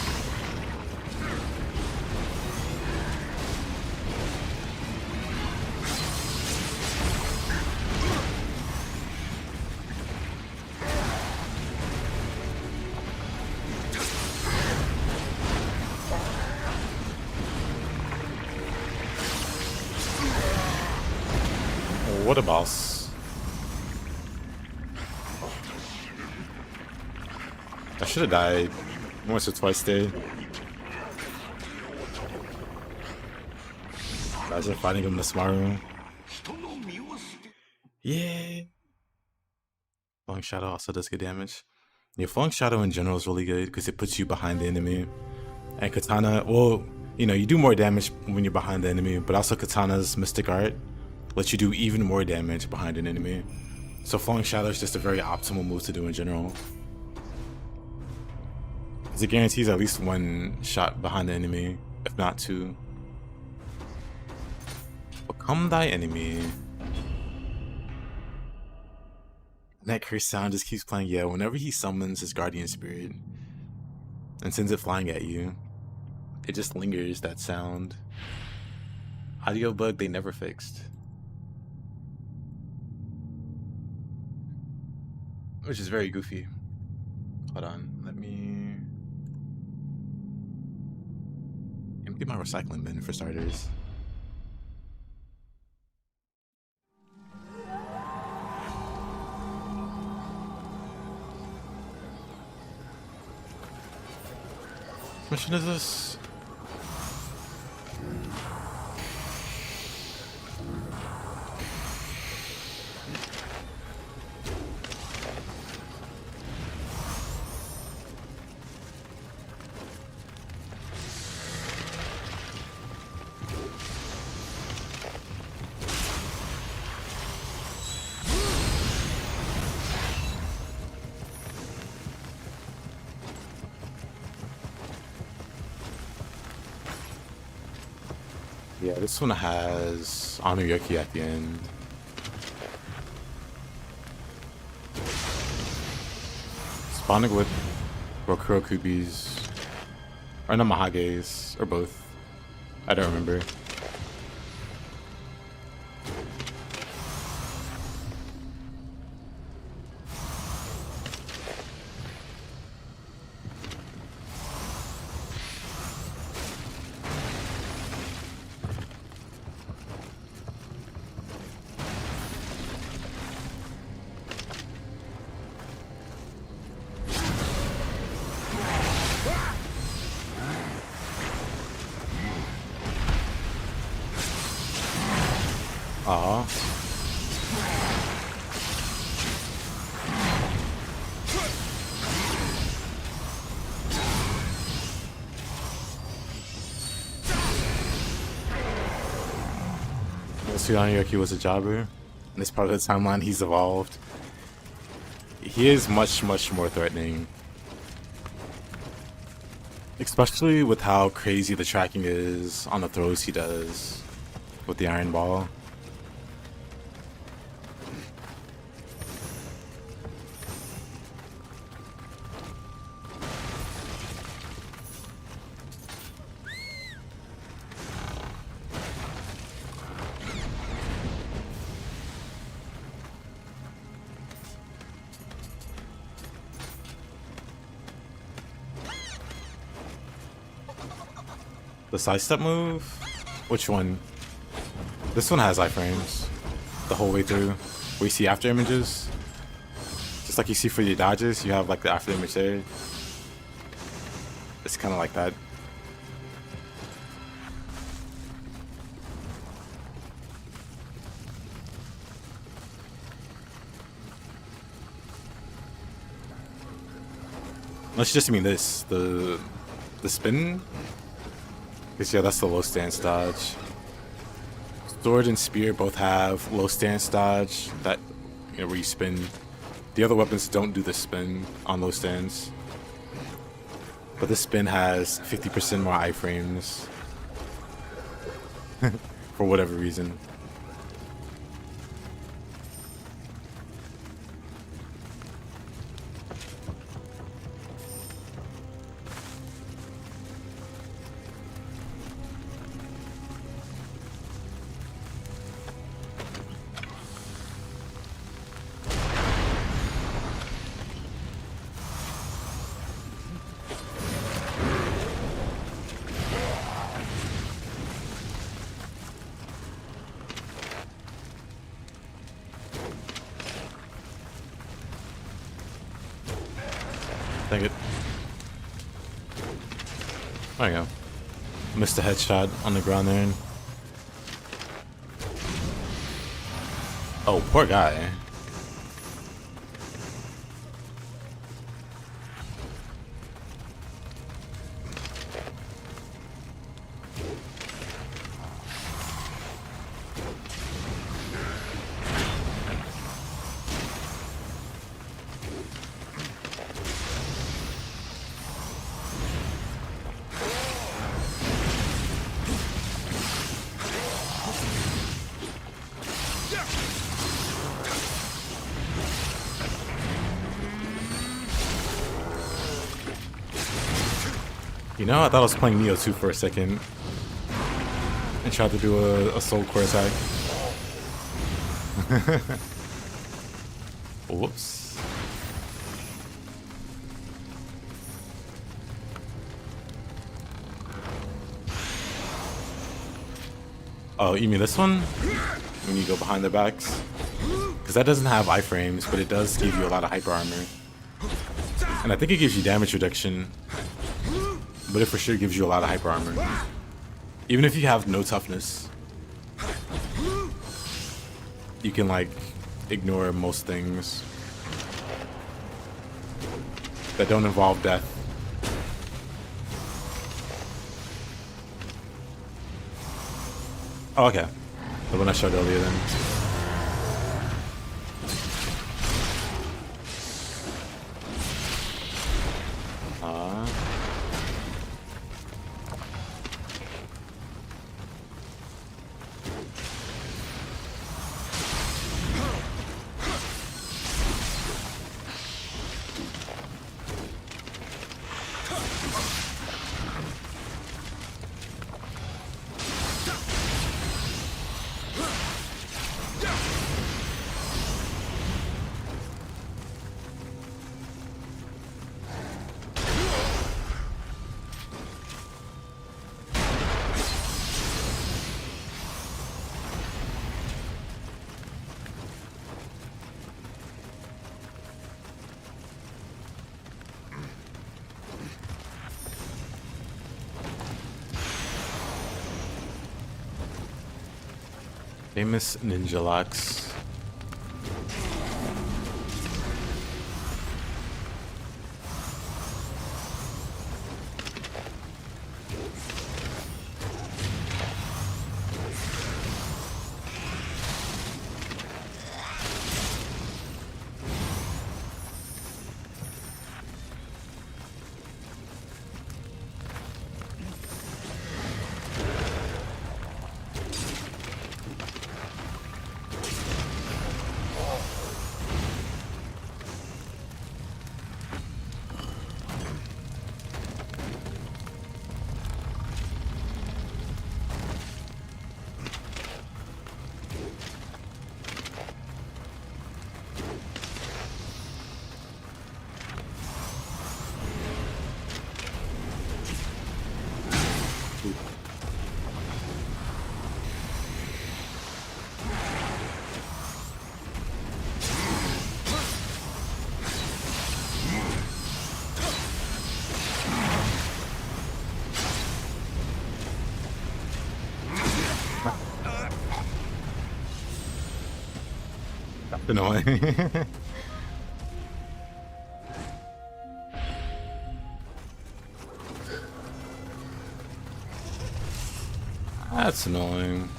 What a boss. I should have died once or twice there. Imagine fighting him in the smart room. Yeah. Flowing Shadow also does good damage. Yeah, Flowing Shadow in general is really good because it puts you behind the enemy. And Katana, well, you know, you do more damage when you're behind the enemy, but also Katana's Mystic Art lets you do even more damage behind an enemy. So Flowing Shadow is just a very optimal move to do in general. Because it guarantees at least one shot behind the enemy, if not two. Become thy enemy. That curse sound just keeps playing. Yeah, whenever he summons his guardian spirit and sends it flying at you, it just lingers, that sound. Audio bug they never fixed. Which is very goofy. Hold on, let me empty my recycling bin for starters. What mission is this? Yeah, this one has Anuyoki at the end. Spawning with Rokuro Kubis. Or no, Mahages. Or both. I don't remember. Aw. Tsuyoki was a jobber. In this part of the timeline, he's evolved. He is much more threatening. Especially with how crazy the tracking is on the throws he does with the Iron Ball. The sidestep move? Which one? This one has iframes. The whole way through. Where you see after images. Just like you see for your dodges, you have like the after image there. It's kind of like that. Let's just mean this. The spin? Because yeah, that's the low stance dodge. Sword and spear both have low stance dodge, that, you know, where you spin. The other weapons don't do the spin on low stance. But this spin has 50% more iframes. For whatever reason. Dang it. There you go. Missed a headshot on the ground there. Oh, poor guy. You know, I thought I was playing Nioh 2 for a second. And tried to do a soul core attack. Whoops. Oh, you mean this one? When you go behind the backs? Because that doesn't have iframes, but it does give you a lot of hyper armor. And I think it gives you damage reduction. But it for sure gives you a lot of hyper armor. Even if you have no toughness, you can like ignore most things that don't involve death. Oh, okay. The one I showed earlier then. Famous ninja locks. Annoying. That's annoying.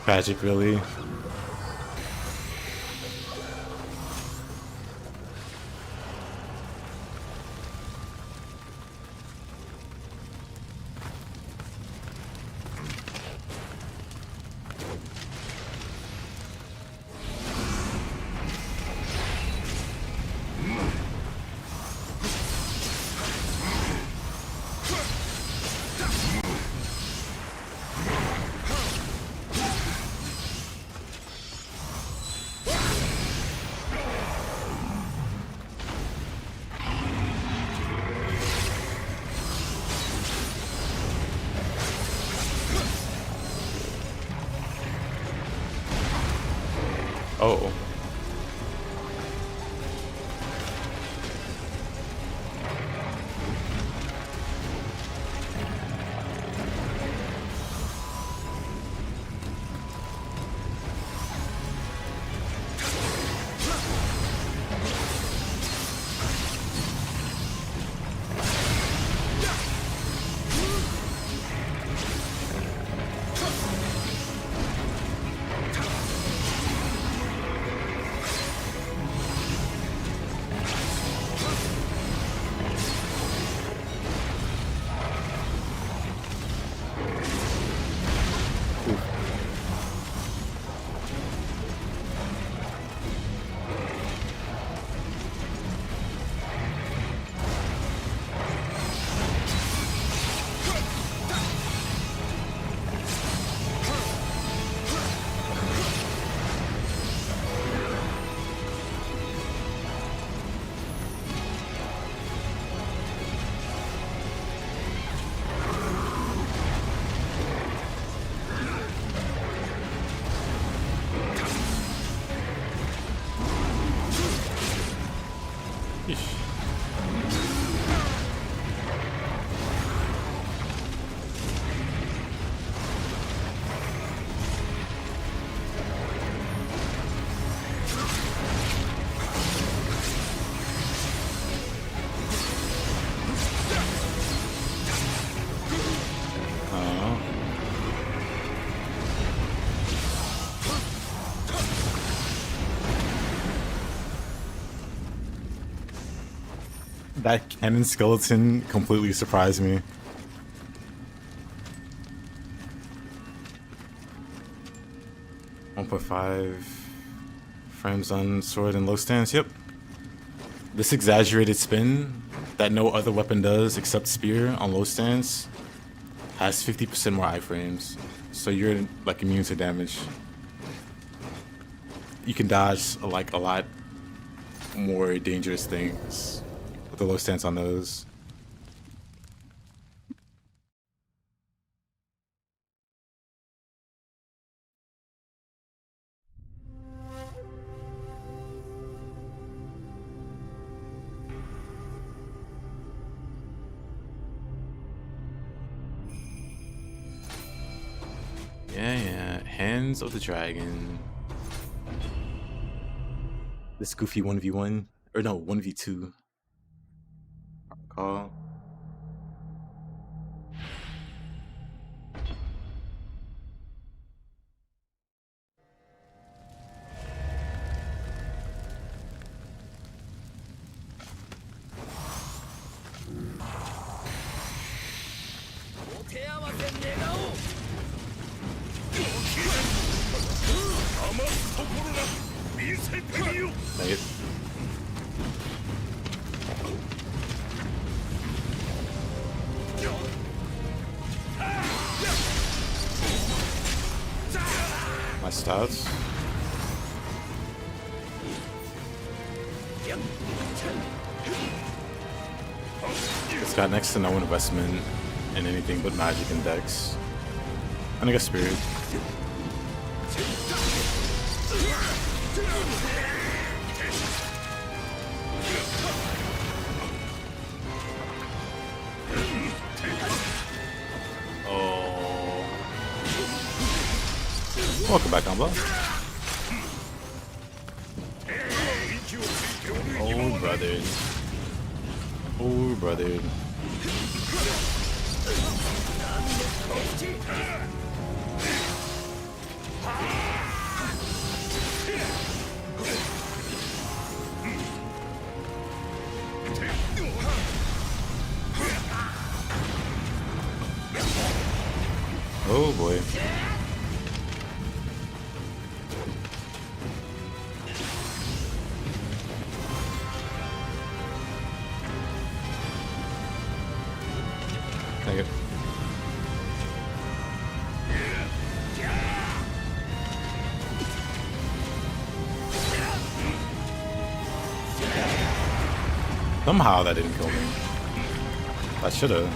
Tragic, really. Oh. That cannon skeleton completely surprised me. .5 frames on sword and low stance, yep. This exaggerated spin that no other weapon does except spear on low stance has 50% more iframes, so you're like immune to damage. You can dodge like a lot more dangerous things with a low stance on those. Yeah, Hands of the Dragon. This goofy 1v1, or no, 1v2. Call. Nice. My stats. It's got next to no investment in anything but magic and dex. And I guess spirit. Oh. Welcome back, Combo. Oh, brother. Oh, brother. Oh boy. Take it. Somehow that didn't kill me. I should've.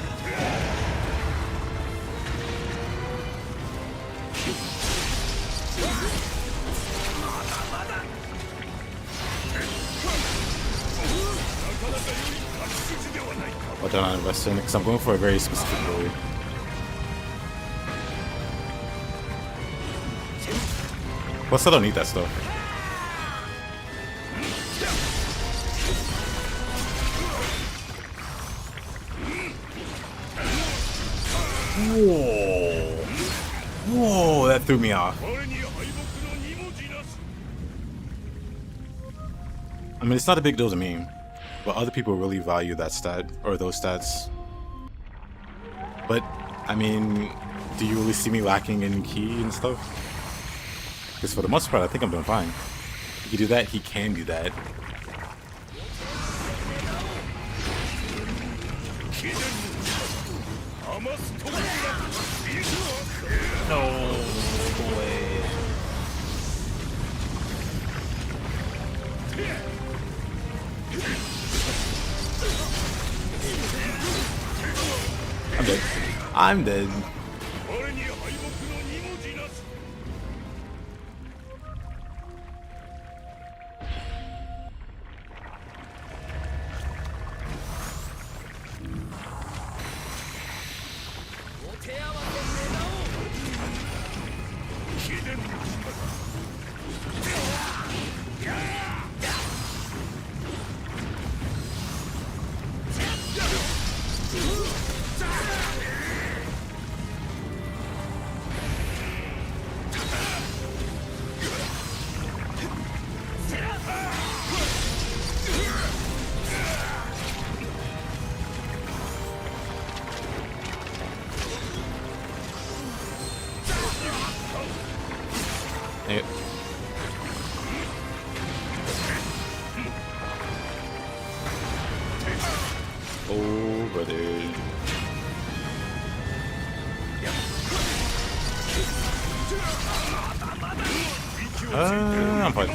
What did I invest in? Because I'm going for a very specific goal. Plus, I don't need that stuff. Whoa. Whoa, that threw me off. I mean, it's not a big deal to me, but other people really value that stat, or those stats. But, I mean, do you really see me lacking in key and stuff? Because for the most part, I think I'm doing fine. He can do that, he can do that. No way. I'm dead. I'm dead. Hey. Oh, brother. I'm fine.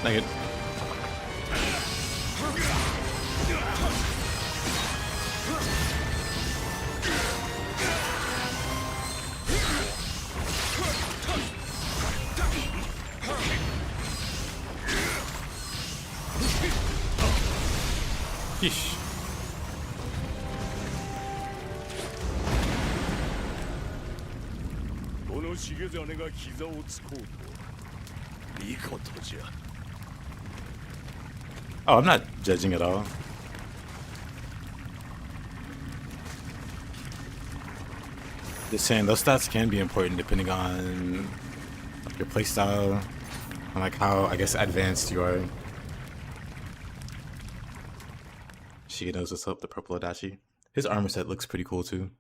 Dang it. Yeesh. Oh, I'm not judging at all. Just saying, those stats can be important depending on your playstyle and like how, I guess, advanced you are. She knows what's up, the purple Adachi. His armor set looks pretty cool too.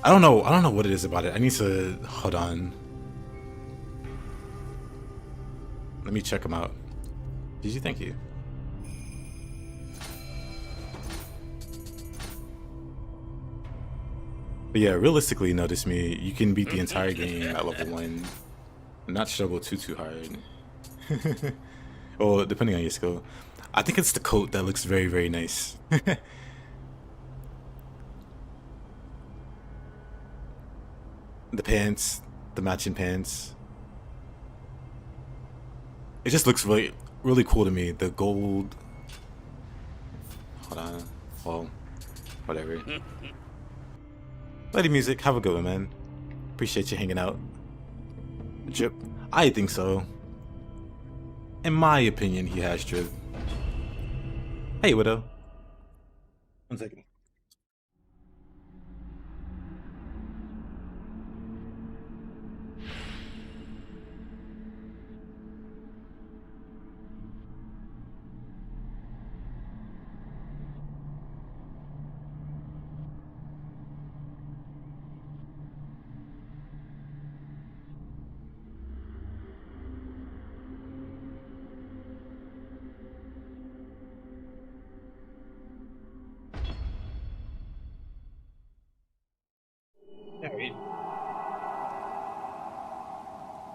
I don't know what it is about it. I need to hold on. Let me check him out. GG, thank you. But yeah, realistically, notice me. You can beat the entire game at level 1 and not struggle too hard. Well, depending on your skill. I think it's the coat that looks very, very nice. The pants, the matching pants. It just looks really, really cool to me. The gold. Hold on. Well, whatever. Lady Music, have a good one, man. Appreciate you hanging out. Drip, I think so. In my opinion, he has drip. Hey, Widow. 1 second.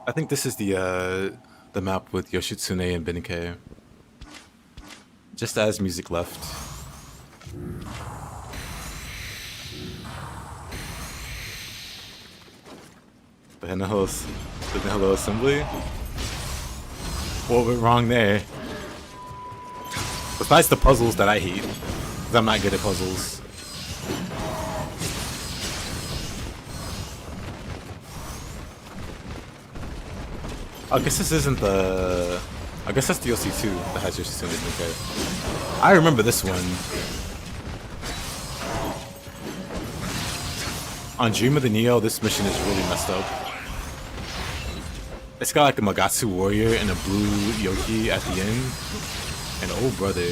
I think this is the map with Yoshitsune and Benike. Just as music left. The Nihilo Assembly? What went wrong there? Besides the puzzles that I hate, because I'm not good at puzzles. I guess this isn't the... I guess that's DLC 2 that has Yoshitsune and Benike. I remember this one. On Dream of the Nioh, this mission is really messed up. It's got like a Magatsu warrior and a blue Yoki at the end. And oh brother.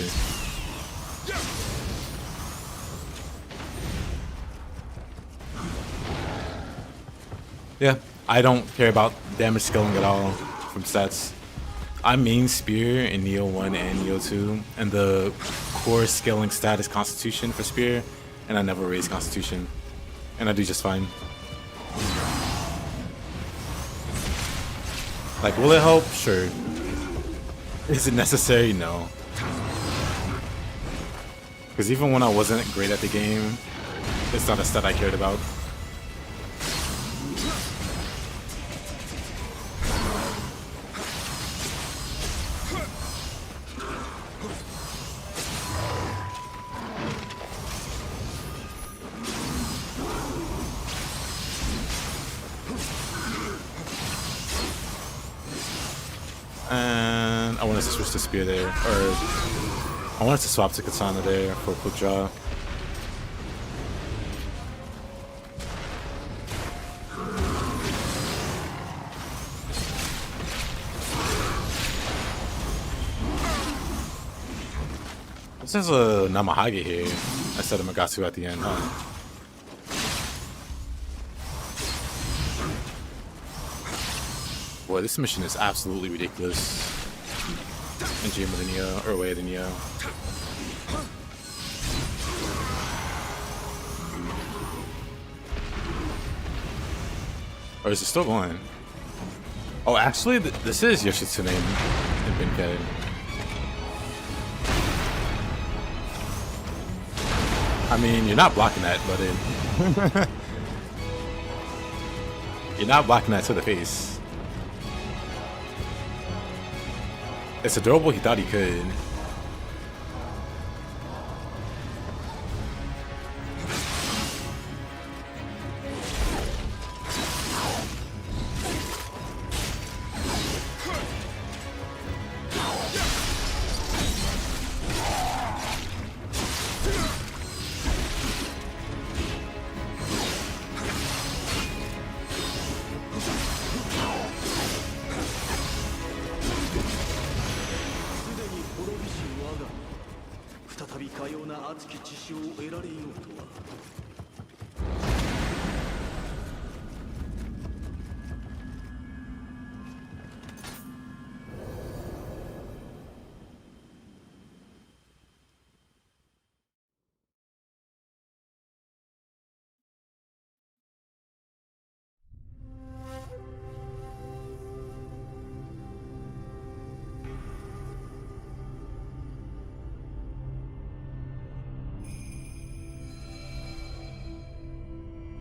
Yeah, I don't care about damage scaling at all from stats. I main Spear in Nioh 1 and Nioh 2, and the core scaling stat is Constitution for Spear, and I never raise Constitution. And I do just fine. Like, will it help? Sure. Is it necessary? No. Because even when I wasn't great at the game, it's not a stat I cared about. And I wanted to switch to spear there, or I wanted to swap to katana there for a quick draw. This is a Namahage here instead of Magatsu at the end, huh? Boy, this mission is absolutely ridiculous. In Gym of the Nioh, or Way of the Nioh. Or is it still going? Oh, actually, this is Yoshitsune in Benkei. I mean, you're not blocking that, but you're not blocking that to the face. It's adorable, he thought he could.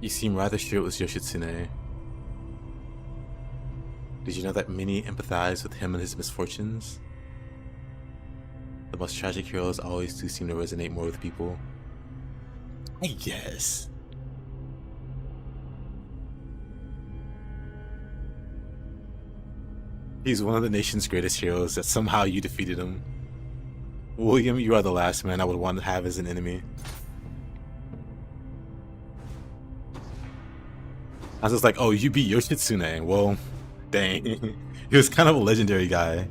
You seem rather sure it was Yoshitsune. Did you know that many empathize with him and his misfortunes? The most tragic heroes always do seem to resonate more with people. I guess. He's one of the nation's greatest heroes, that somehow you defeated him. William, you are the last man I would want to have as an enemy. I was just like, oh, you beat Yoshitsune. Well, dang. He was kind of a legendary guy.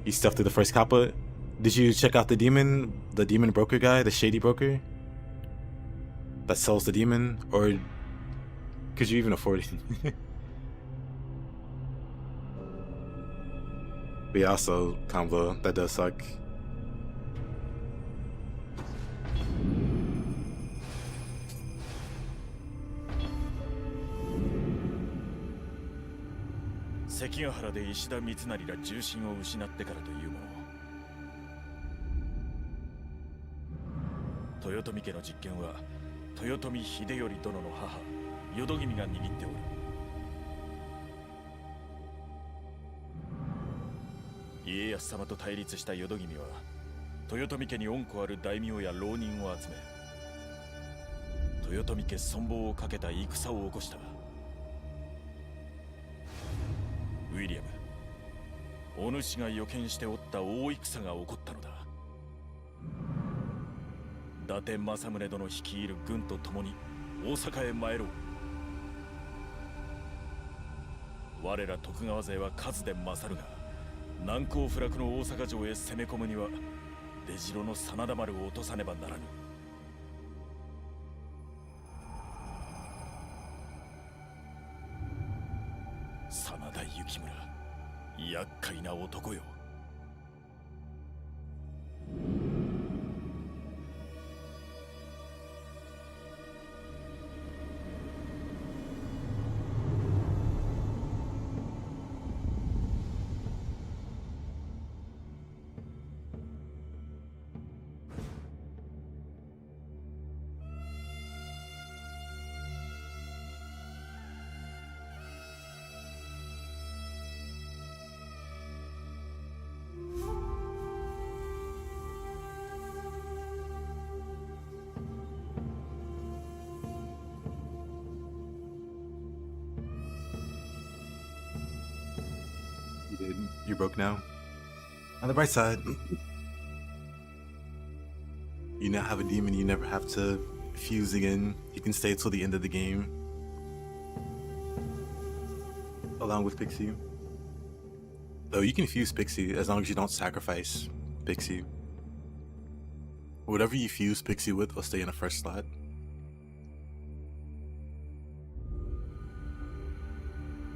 You stuffed through the first kappa. Did you check out the demon broker guy, the shady broker? That sells the demon? Or could you even afford it? But yeah, also, combo, that does suck. Sekigahara 原で石田三成ら重臣を失ってからというもの。豊臣家の実権は豊臣秀頼殿の母淀君が握っておる。家康様と対立した淀君は豊臣家に恩子ある大名や浪人を集め、豊臣家存亡をかけた戦を起こした。ウィリアム、お主が予見しておった大戦が起こったのだ。伊達政宗殿率いる軍と共に大阪へ参ろう。我ら徳川勢は数で勝るが、難攻不落の大阪城へ攻め込むには出城の真田丸を落とさねばならぬ。真田幸村、厄介な男よ。You did. You're broke now. On the bright side, you now have a demon you never have to fuse again. You can stay till the end of the game. Along with Pixie. Though you can fuse Pixie as long as you don't sacrifice Pixie. Whatever you fuse Pixie with will stay in the first slot.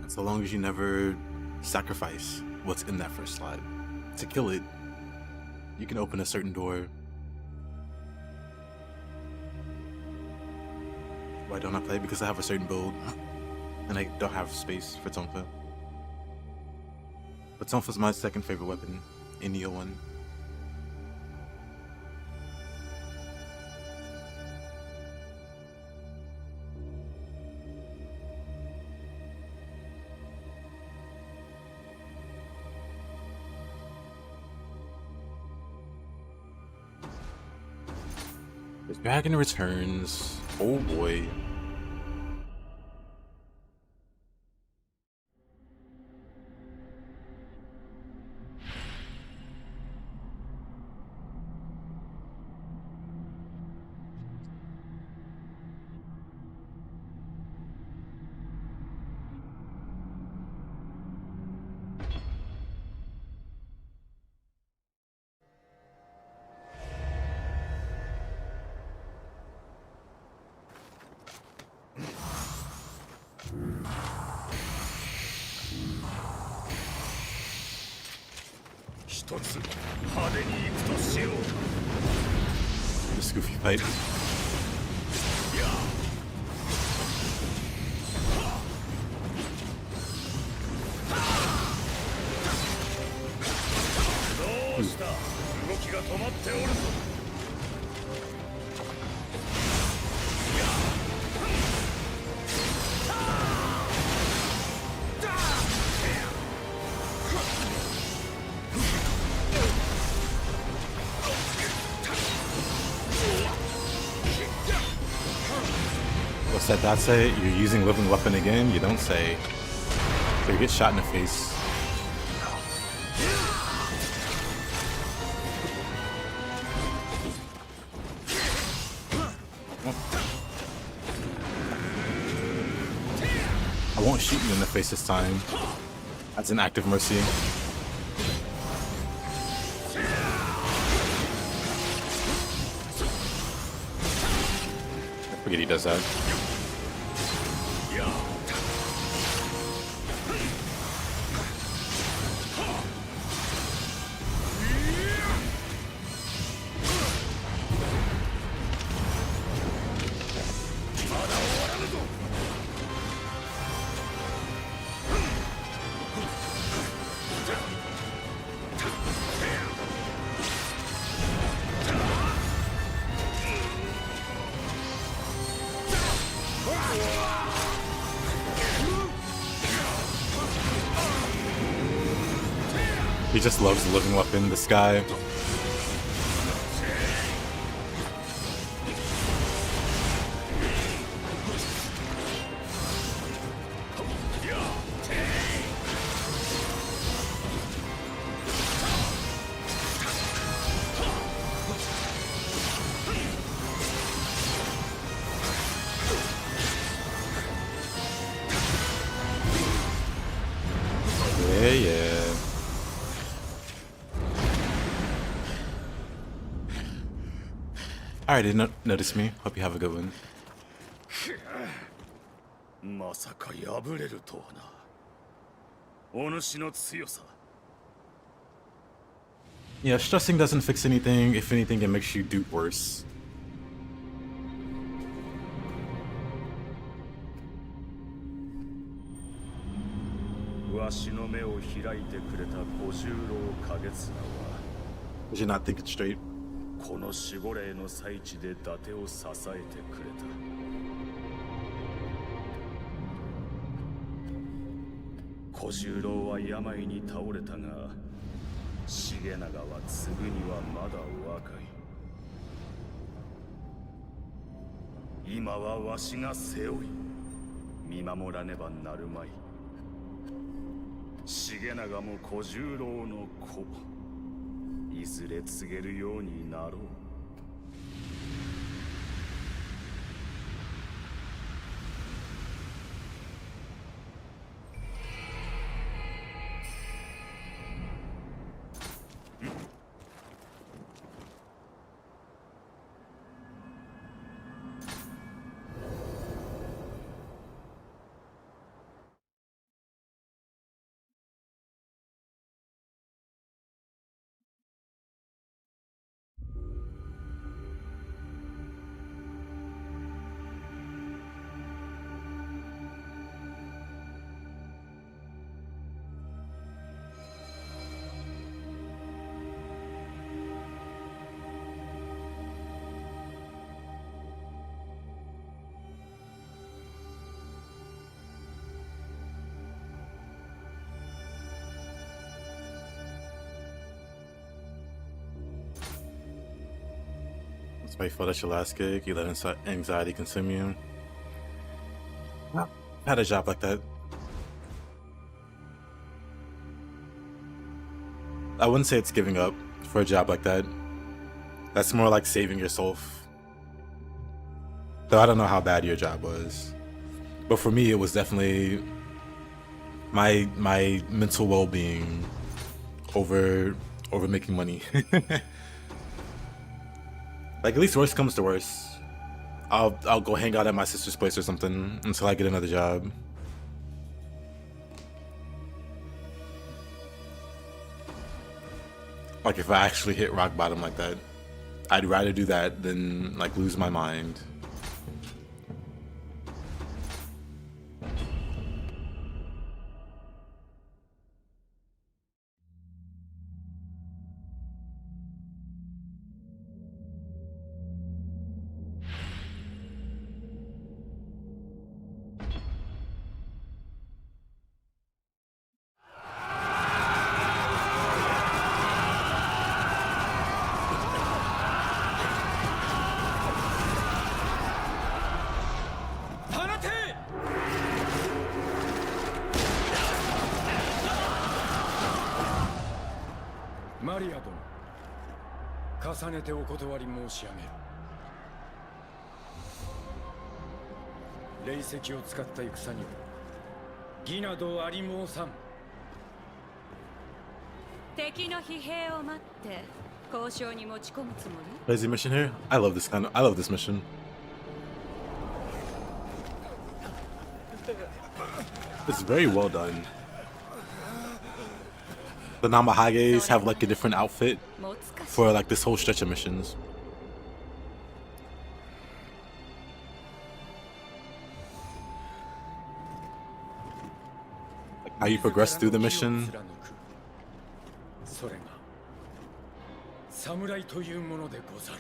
So long as you never sacrifice what's in that first slot. To kill it, you can open a certain door. Why don't I play? Because I have a certain build and I don't have space for Tonfa. But Tonfa's my second favorite weapon in Nioh 1. The dragon returns. Oh boy. This goofy fight. What's that say? You're using living weapon again? You don't say. So you get shot in the face. I won't shoot you in the face this time. That's an act of mercy. I forget he does that. He just loves the living weapon, this guy. Yeah. Alright, did not notice me. Hope you have a good one. まさか破れるとはな。お主の強さ。 Yeah, stressing doesn't fix anything. If anything, it makes you do worse. わしの目を開いてくれた小十郎景綱は Did you not think it straight? この守護霊の最地で伊達を支えてくれた。小十郎は病に倒れたが、重長は継ぐにはまだ若い。今はわしが背負い、見守らねばなるまい。重長も小十郎の子。いずれ告げるようになろう。Let's wait for your last gig. You let anxiety consume you. I had a job like that. I wouldn't say it's giving up for a job like that. That's more like saving yourself. Though I don't know how bad your job was. But for me, it was definitely my mental well-being over making money. Like, at least worst comes to worst, I'll go hang out at my sister's place or something until I get another job. Like, if I actually hit rock bottom like that, I'd rather do that than like lose my mind.マリア殿、重ねてお断り申し上げる。霊石を使った戦には義などあり申さん。敵の疲弊を待って交渉に持ち込むつもり？ Crazy mission here? I love this mission. It's very well done. The Namahages have like a different outfit for like this whole stretch of missions. Like how you progress through the mission. それが侍というものでござる。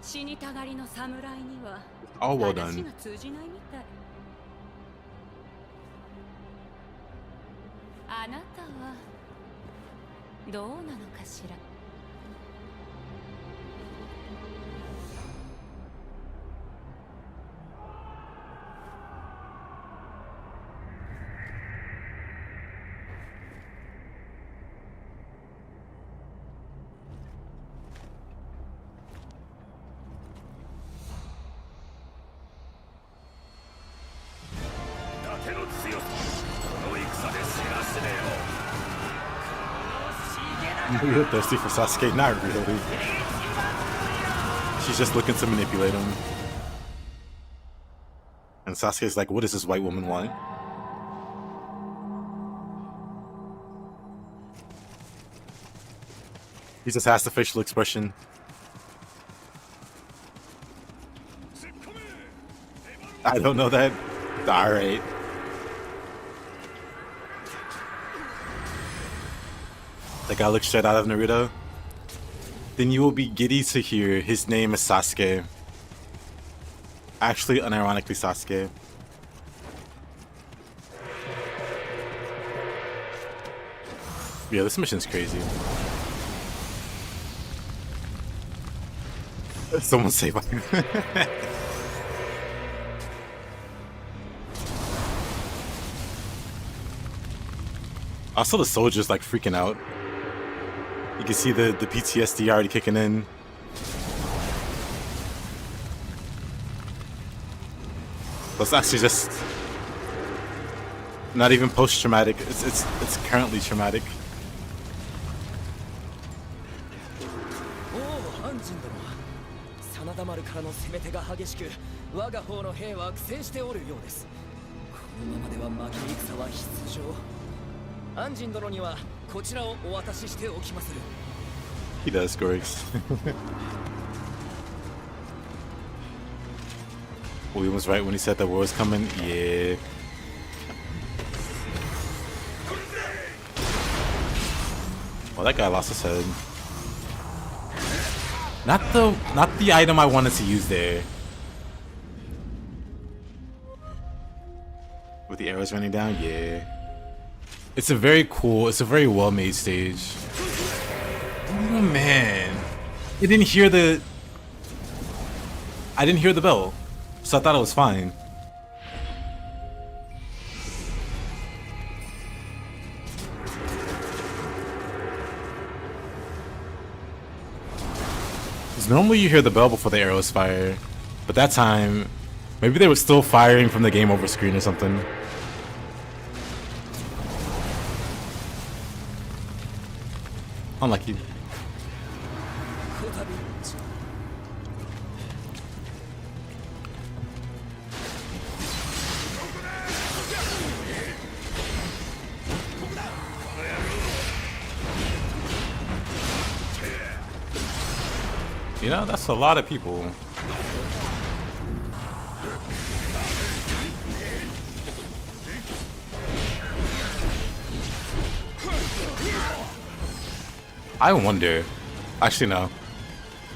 死にたがりの侍には All well 話 done. が通じないみたい。あなたはどうなのかしら。You're thirsty for Sasuke? Not really. She's just looking to manipulate him. And Sasuke's like, what does this white woman want? He just has the facial expression. I don't know that. Alright. That guy looks straight out of Naruto. Then you will be giddy to hear his name is Sasuke. Actually, unironically Sasuke. Yeah, this mission's crazy. Someone say I saw the soldiers like freaking out. You can see the PTSD already kicking in. It's actually just not even post-traumatic. It's currently traumatic. 真田丸からの攻め手が激しく、我が方の兵は苦戦しておるようです。このままでは負け戦は必定。安仁殿にはこちらをお渡ししておきまする。He does, Gorix. William was right when he said that war was coming. Yeah. Well, that guy lost his head. Not the item I wanted to use there. With the arrows running down, yeah. It's a very well made stage. Oh man. I didn't hear the bell. So I thought it was fine. Because normally you hear the bell before the arrows fire, but that time, maybe they were still firing from the game over screen or something. Unlucky. You know, that's a lot of people. I wonder. Actually, no.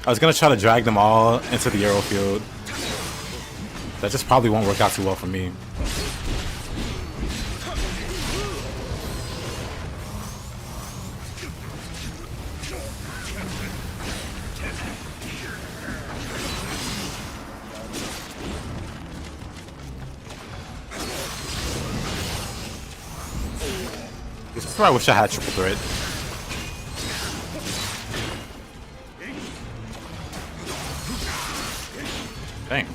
I was gonna try to drag them all into the arrow field. That just probably won't work out too well for me. This is where I wish I had triple threat. Dang.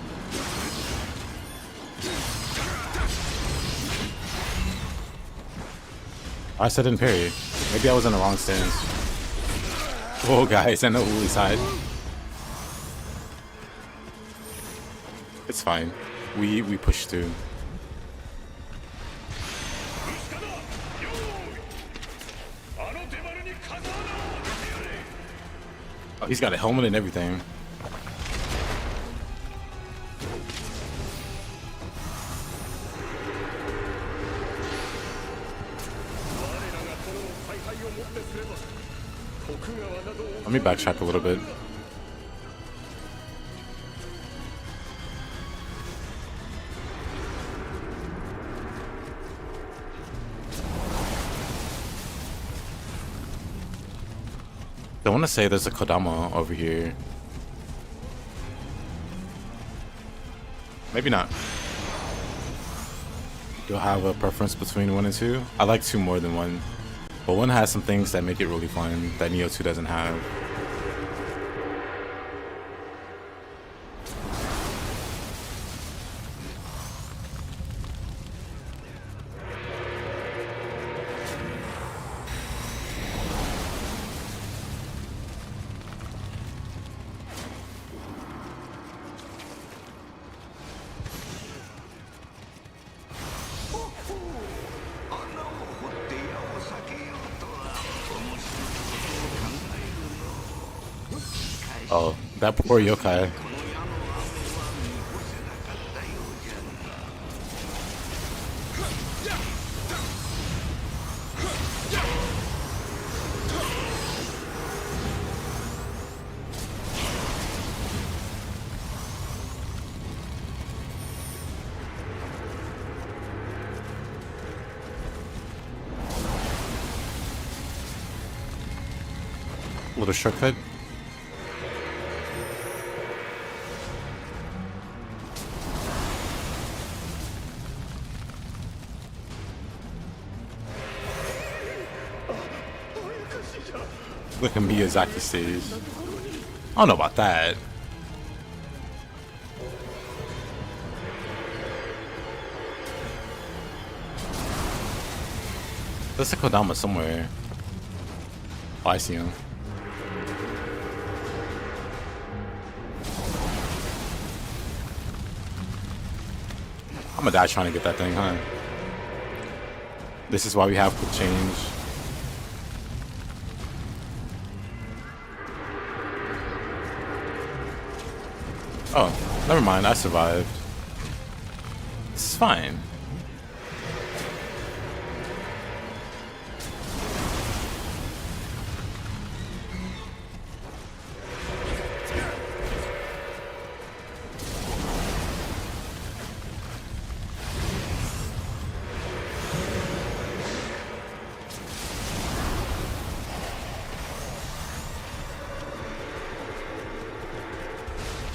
I said didn't parry. Maybe I was in the wrong stance. Whoa, guys, I know Uli's side. It's fine. We pushed through. Oh, he's got a helmet and everything. Let me backtrack a little bit. I want to say there's a Kodama over here. Maybe not. Do I have a preference between 1 and 2? I like 2 more than 1. But 1 has some things that make it really fun that Nioh 2 doesn't have. Oh, that poor yokai. Little shortcut. Look at Miyazaki stage. I don't know about that. There's a Kodama somewhere. Oh, I see him. I'm gonna die trying to get that thing, huh? This is why we have quick change. Oh, never mind. I survived. It's fine.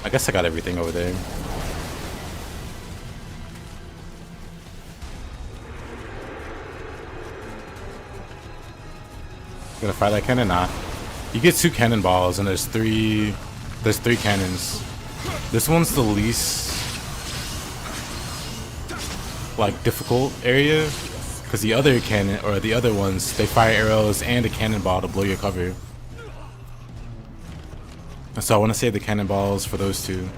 I guess I got everything over there. Gonna fire that cannon? Nah. You get 2 cannonballs and there's three cannons. This one's the least like difficult area because the other cannon or the other ones, they fire arrows and a cannonball to blow your cover. So I want to save the cannonballs for those two.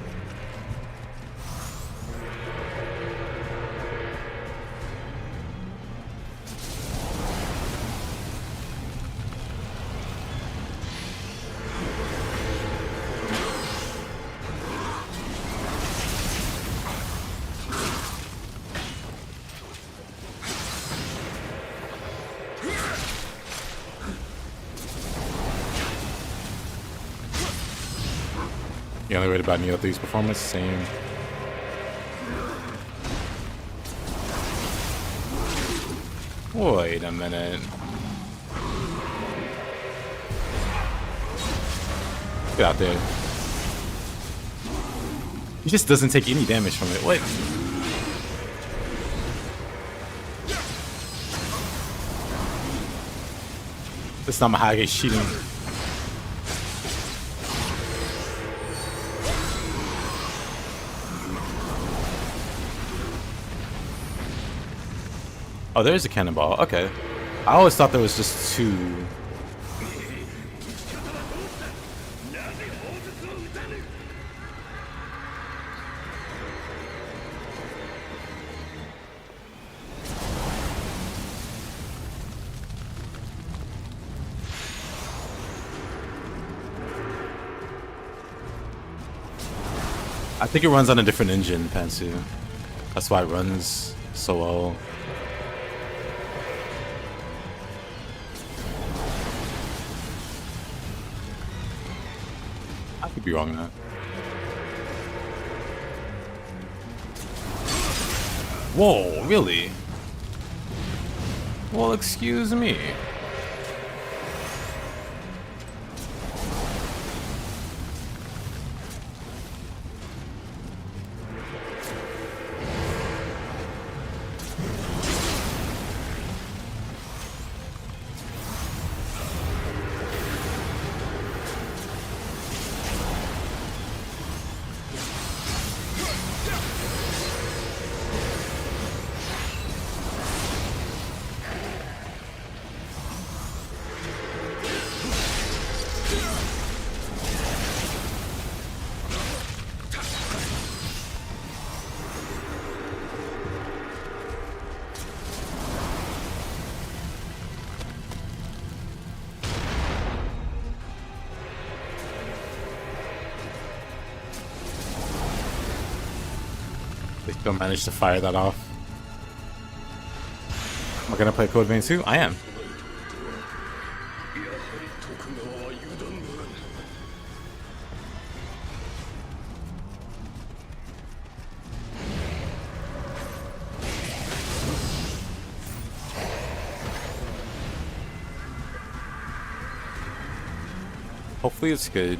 You only read about Nioh 3's performance? Same. Wait a minute. Get out there. He just doesn't take any damage from it. What? This Namahage is cheating. Oh, there's a cannonball. Okay. I always thought there was just 2. I think it runs on a different engine, Pansu. That's why it runs so well. I could be wrong on that. Whoa, really? Well, excuse me. They still managed to fire that off. Am I gonna play Code Vein 2? I am. Hopefully it's good.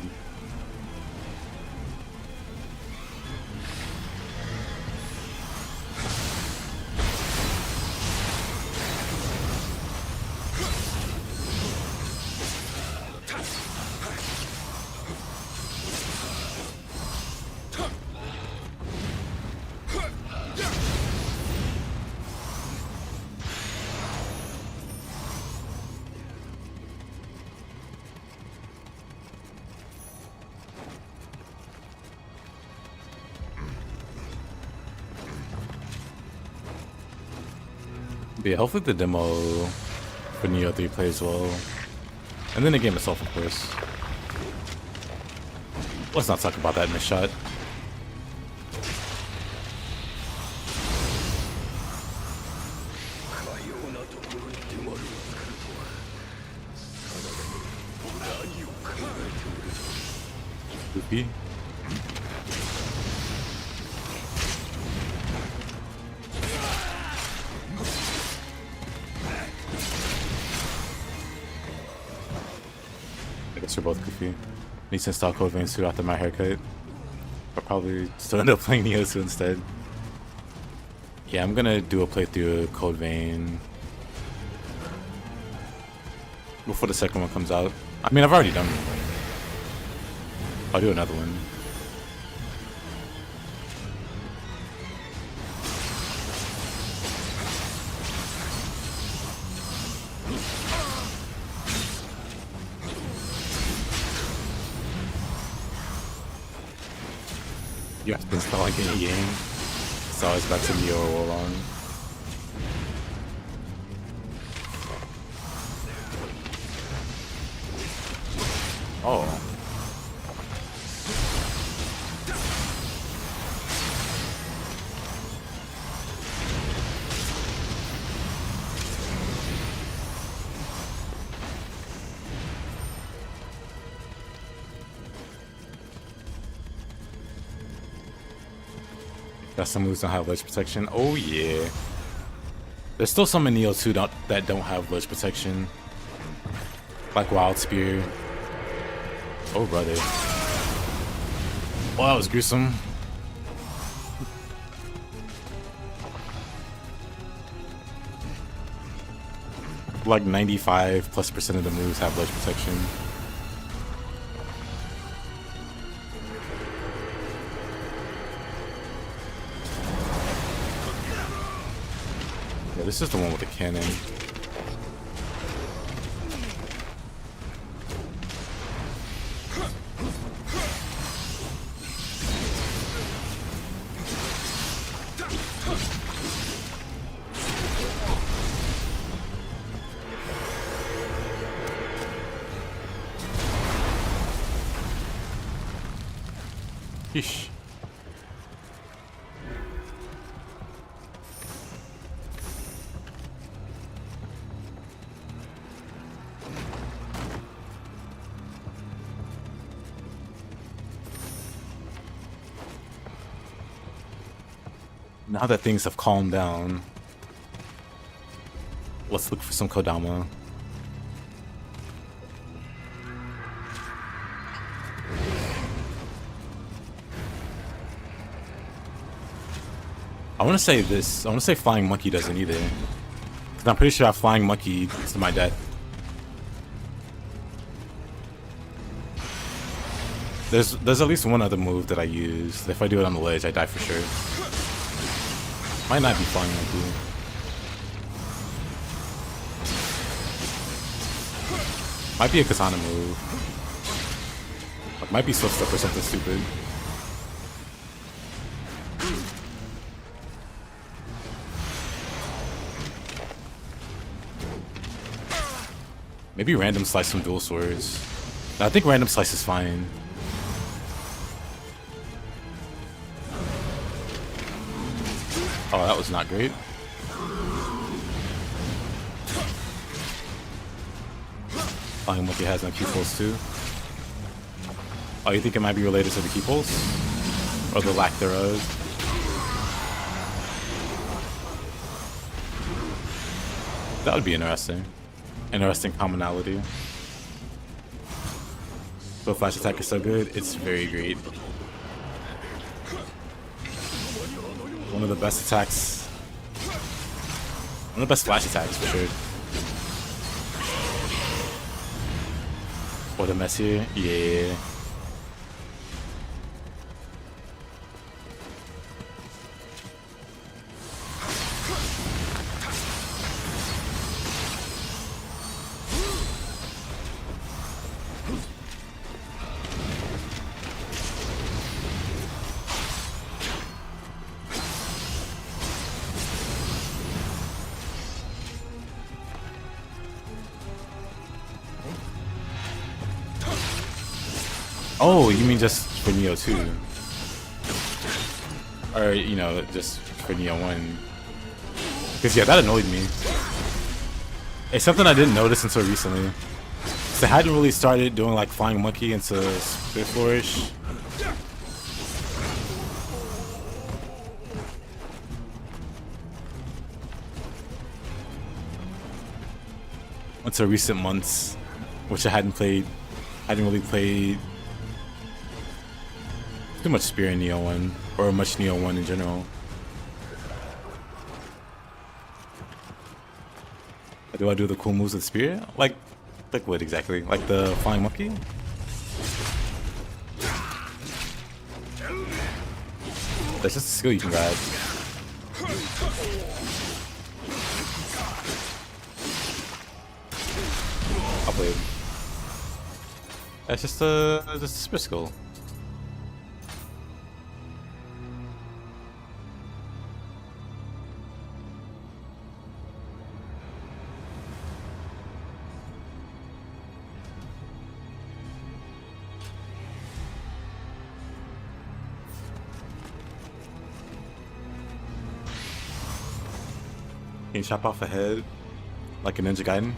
But yeah, hopefully the demo for Nioh 3 plays well. And then the game itself, of course. Let's not talk about that miss shot. Goofy. I guess we're both goofy. Need to install Code Vein 2 after my haircut. I'll probably still end up playing Nioh 2 instead. Yeah, I'm gonna do a playthrough of Code Vein before the second one comes out. I mean, I've already done one. I'll do another one. You have to install like any game. It's always back to Nioh or Wolong. Oh. Got some moves don't have ledge protection. Oh yeah. There's still some in Nioh 2 that don't have ledge protection. Like Wild Spear. Oh brother. Oh, that was gruesome. Like 95+% of the moves have ledge protection. Yeah, this is the one with the cannon. Yeesh. Now that things have calmed down, let's look for some Kodama. I want to say this. I want to say Flying Monkey doesn't either. Because I'm pretty sure I Flying Monkey to my death. There's at least one other move that I use. If I do it on the ledge, I die for sure. Might not be Flying Monkey. Might be a Katana move. Like, might be Swift Step or something stupid. Maybe Random Slice from Dual Swords. No, I think Random Slice is fine. Oh, that was not great. Flying Monkey has no Q pulse too. Oh, you think it might be related to the Q pulse? Or the lack thereof? That would be interesting. Interesting commonality. So Flash Attack is so good, it's very great. One of the best attacks. One of the best Flash attacks for sure. Or the Messier, yeah. Oh, you mean just for Nioh 2? Or, you know, just for Nioh 1? Because, yeah, that annoyed me. It's something I didn't notice until recently. So I hadn't really started doing, like, Flying Monkey into Spit Flourish. Until recent months, which I hadn't really played too much Spear in Nioh 1, or much Nioh 1 in general. Do I do the cool moves with Spear? Like what exactly? Like the Flying Monkey? That's just a skill you can grab. I'll play it. That's just a Spear skill. Can you chop off a head like a Ninja Gaiden?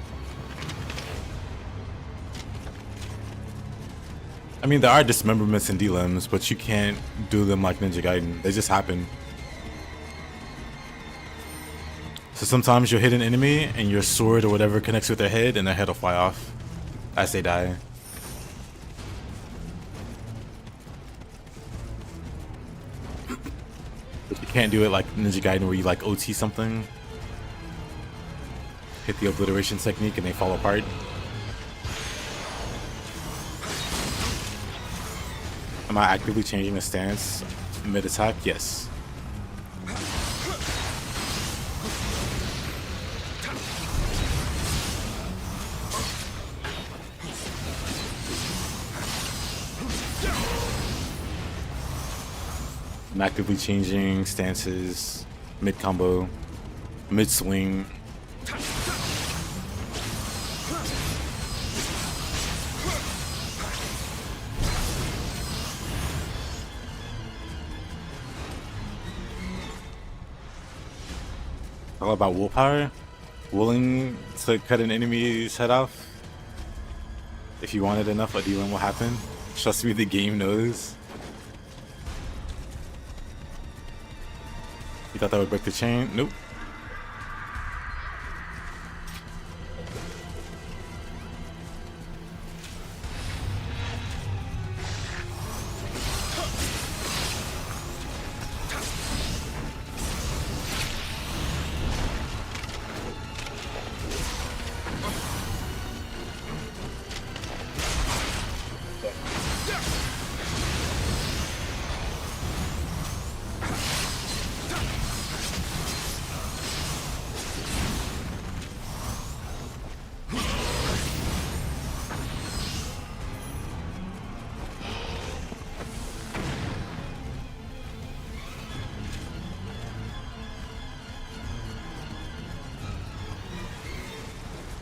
I mean, there are dismemberments and D-limbs, but you can't do them like Ninja Gaiden. They just happen. So sometimes you'll hit an enemy and your sword or whatever connects with their head and their head will fly off as they die. But you can't do it like Ninja Gaiden where you like OT something. Hit the obliteration technique and they fall apart. Am I actively changing the stance mid-attack? Yes. I'm actively changing stances mid-combo, mid-swing. All about willpower, willing to cut an enemy's head off. If you want it enough, a D-limb will happen. Trust me, the game knows. You thought that would break the chain? Nope.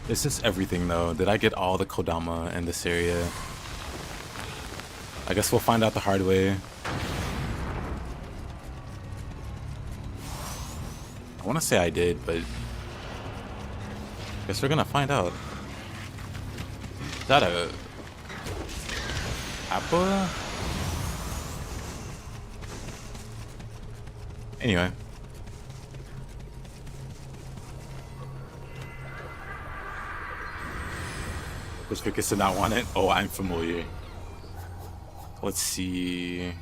This is everything though. Did I get all the Kodama in this area? I guess we'll find out the hard way. I want to say I did, but guess we're gonna find out. Is that a Appa? Anyway. Just because to not want it? Oh, I'm familiar. Let's see.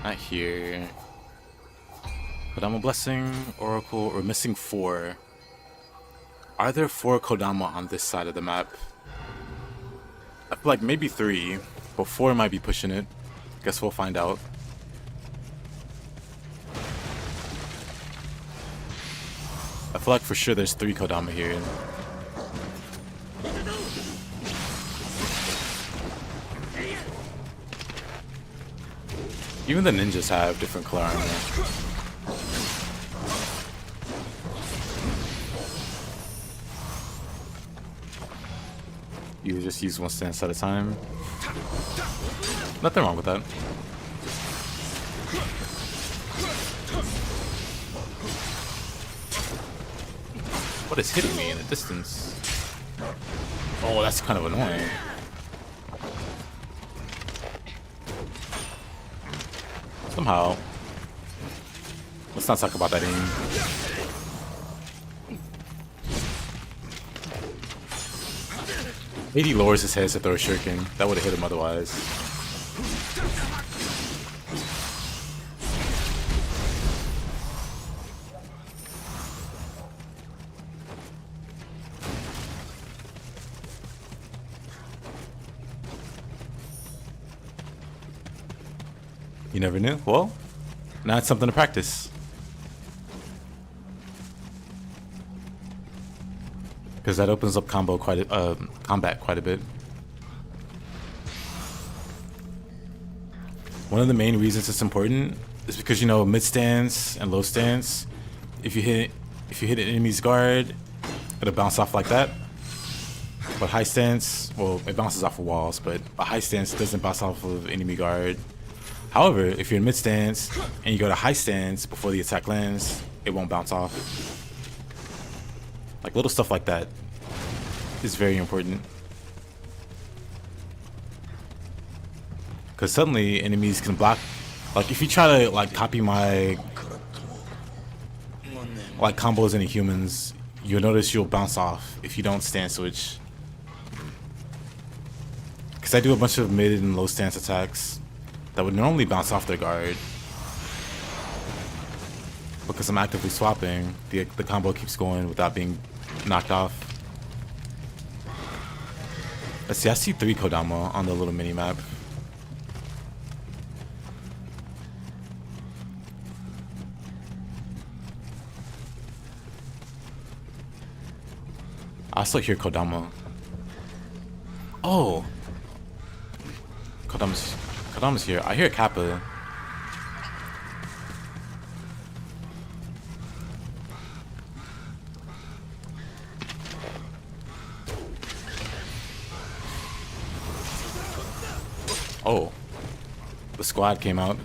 Not here. Kodama Blessing, Oracle. We're missing 4. Are there 4 Kodama on this side of the map? I feel like maybe 3, but 4 might be pushing it. Guess we'll find out. I feel like for sure there's 3 Kodama here. Even the ninjas have different color armor. You just use one stance at a time. Nothing wrong with that. What is hitting me in the distance? Oh, that's kind of annoying. Somehow. Let's not talk about that aim. Maybe he lowers his head to throw a shuriken. That would have hit him otherwise. You never knew? Well, now it's something to practice. Because that opens up combat quite a bit. One of the main reasons it's important is because, you know, mid stance and low stance, if you hit an enemy's guard, it'll bounce off like that. But high stance, well, it bounces off of walls, but a high stance doesn't bounce off of enemy guard. However, if you're in mid stance and you go to high stance before the attack lands, it won't bounce off. Like little stuff like that is very important. Because suddenly enemies can block. Like if you try to like copy my like combos into humans, you'll notice you'll bounce off if you don't stance switch. Because I do a bunch of mid and low stance attacks that would normally bounce off their guard. Because I'm actively swapping, the combo keeps going without being knocked off. Let's see, I see 3 Kodama on the little mini map. I still hear Kodama. Oh! Kodama's here. I hear Kappa. Oh, the squad came out.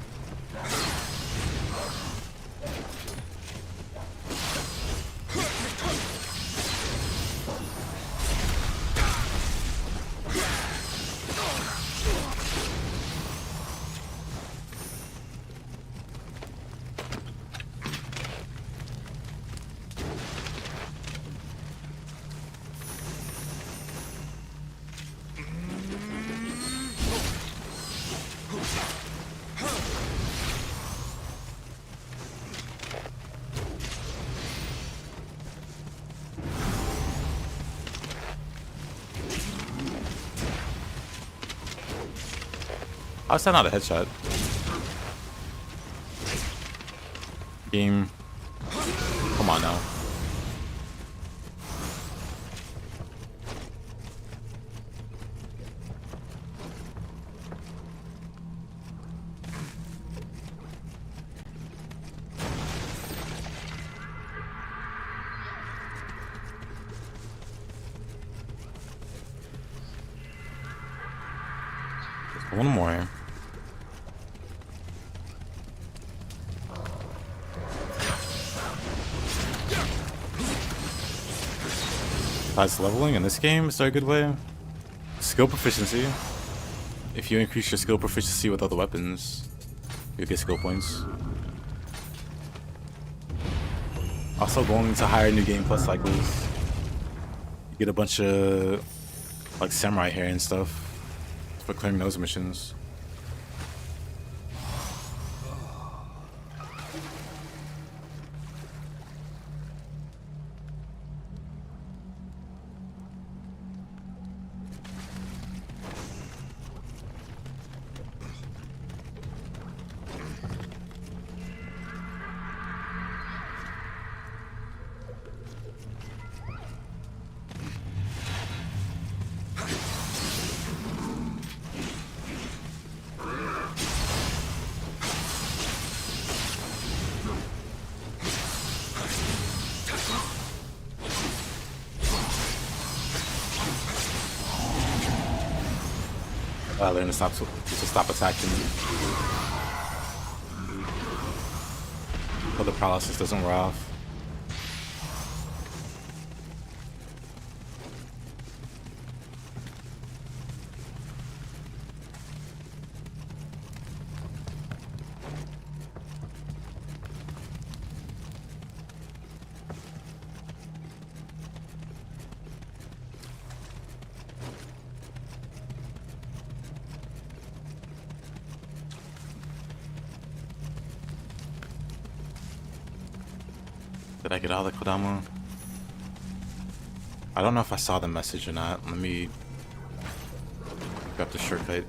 How's that not a headshot? Game. Come on now. One more. Besides leveling in this game, is there a good way? Skill proficiency. If you increase your skill proficiency with other weapons, you'll get skill points. Also going to higher new game plus cycles, you get a bunch of like samurai hair and stuff for clearing those missions. I learned to stop attacking. So the paralysis doesn't wear off. Did I get all the Kodama? I don't know if I saw the message or not. Let me grab the shortcut.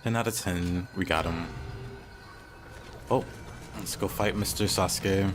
Ten out of 10. We got him. Oh, let's go fight Mr. Sasuke.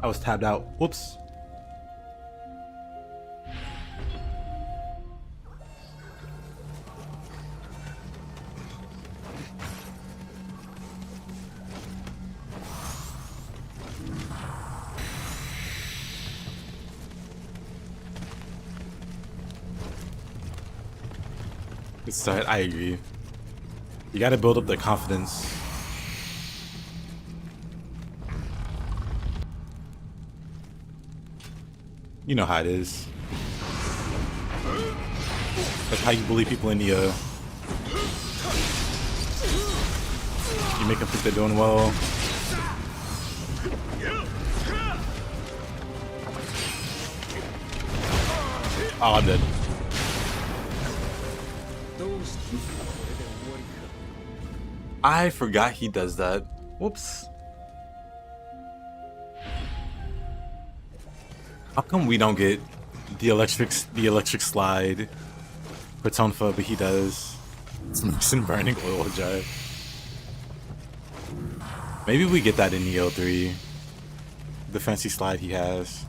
I was tabbed out. Whoops. Good start. I agree. You gotta build up their confidence. You know how it is. That's how you bully people in Nioh. You make them think they're doing well. Oh, I'm dead. I forgot he does that. Whoops. How come we don't get the electric slide for Tonfa, but he does? Some burning oil jar. Maybe we get that in Nioh 3. The fancy slide he has.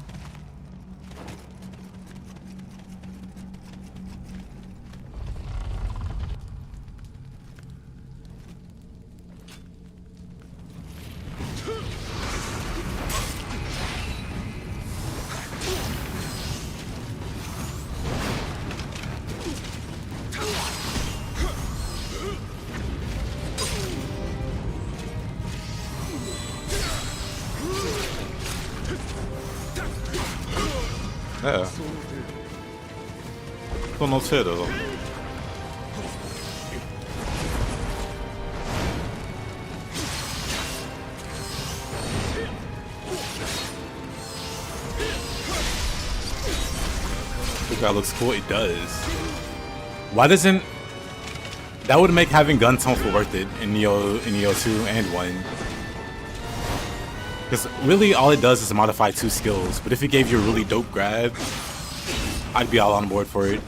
Sono cedo. The guy looks cool. It does. Why doesn't that would make having gun Tonfa worth it in Nioh 2 and 1? Because really all it does is modify 2 skills, but if it gave you a really dope grab, I'd be all on board for it.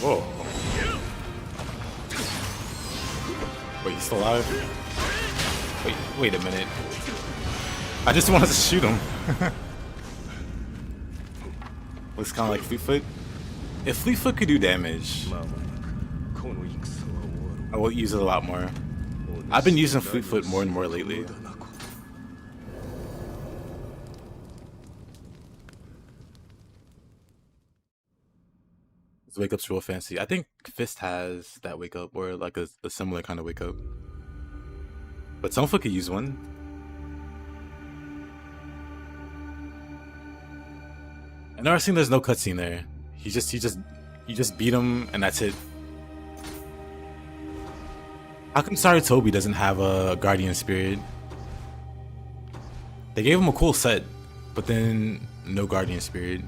Whoa. Wait, he's still alive? Wait a minute. I just wanted to shoot him. Looks kind of like Fleetfoot. If Fleetfoot could do damage, I will use it a lot more. I've been using Fleetfoot more and more lately. This wake up's real fancy. I think Fist has that wake up, or like a similar kind of wake up. But Tonfa could use one. And never seen there's no cutscene there. You just beat him and that's it. How come Saratobi doesn't have a Guardian Spirit? They gave him a cool set, but then no Guardian Spirit.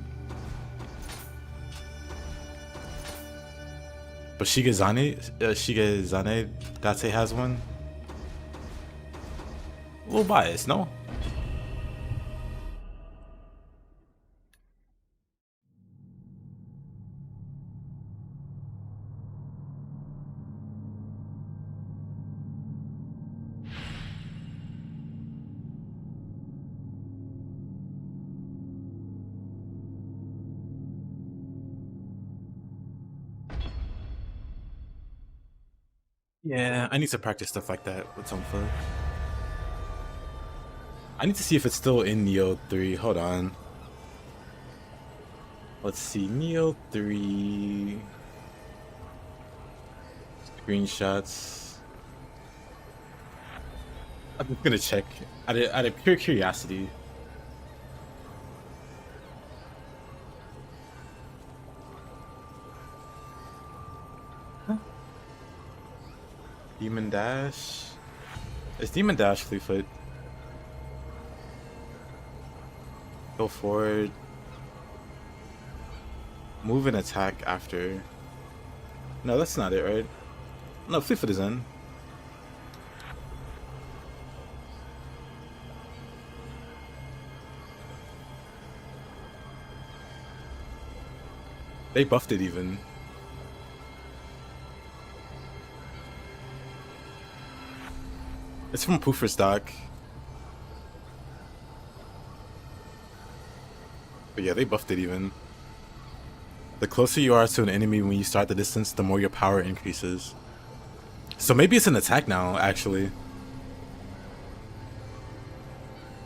But Shigezane Date has one. A little biased, no? Yeah, I need to practice stuff like that with Tonfa. I need to see if it's still in Nioh 3. Hold on. Let's see. Nioh 3. Screenshots. I'm just gonna check out of pure curiosity. Demon Dash? It's Demon Dash Fleetfoot. Go forward. Move and attack after. No, that's not it, right? No, Fleetfoot is in. They buffed it even. It's from Poofer stock. But yeah, they buffed it even. The closer you are to an enemy when you start the distance, the more your power increases. So maybe it's an attack now, actually.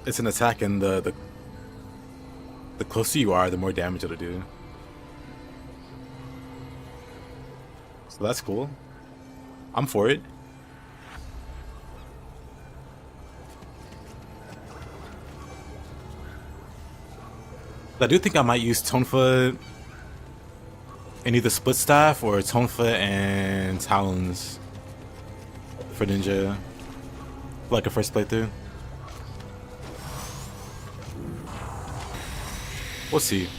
It's an attack, and the closer you are, the more damage it'll do. So that's cool. I'm for it. I do think I might use Tonfa in either Split Staff or Tonfa and Talons for Ninja, like a first playthrough. We'll see.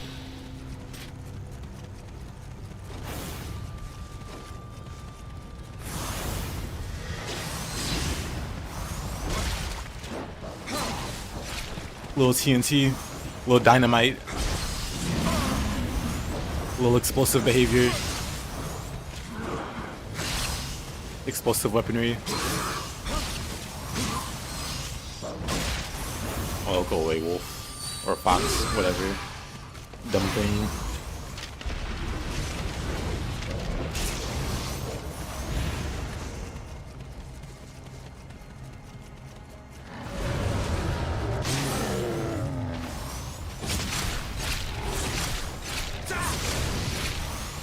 Little TNT, little dynamite. Little explosive behavior. Explosive weaponry. Oh, go away, wolf. Or fox, whatever. Dumb thing.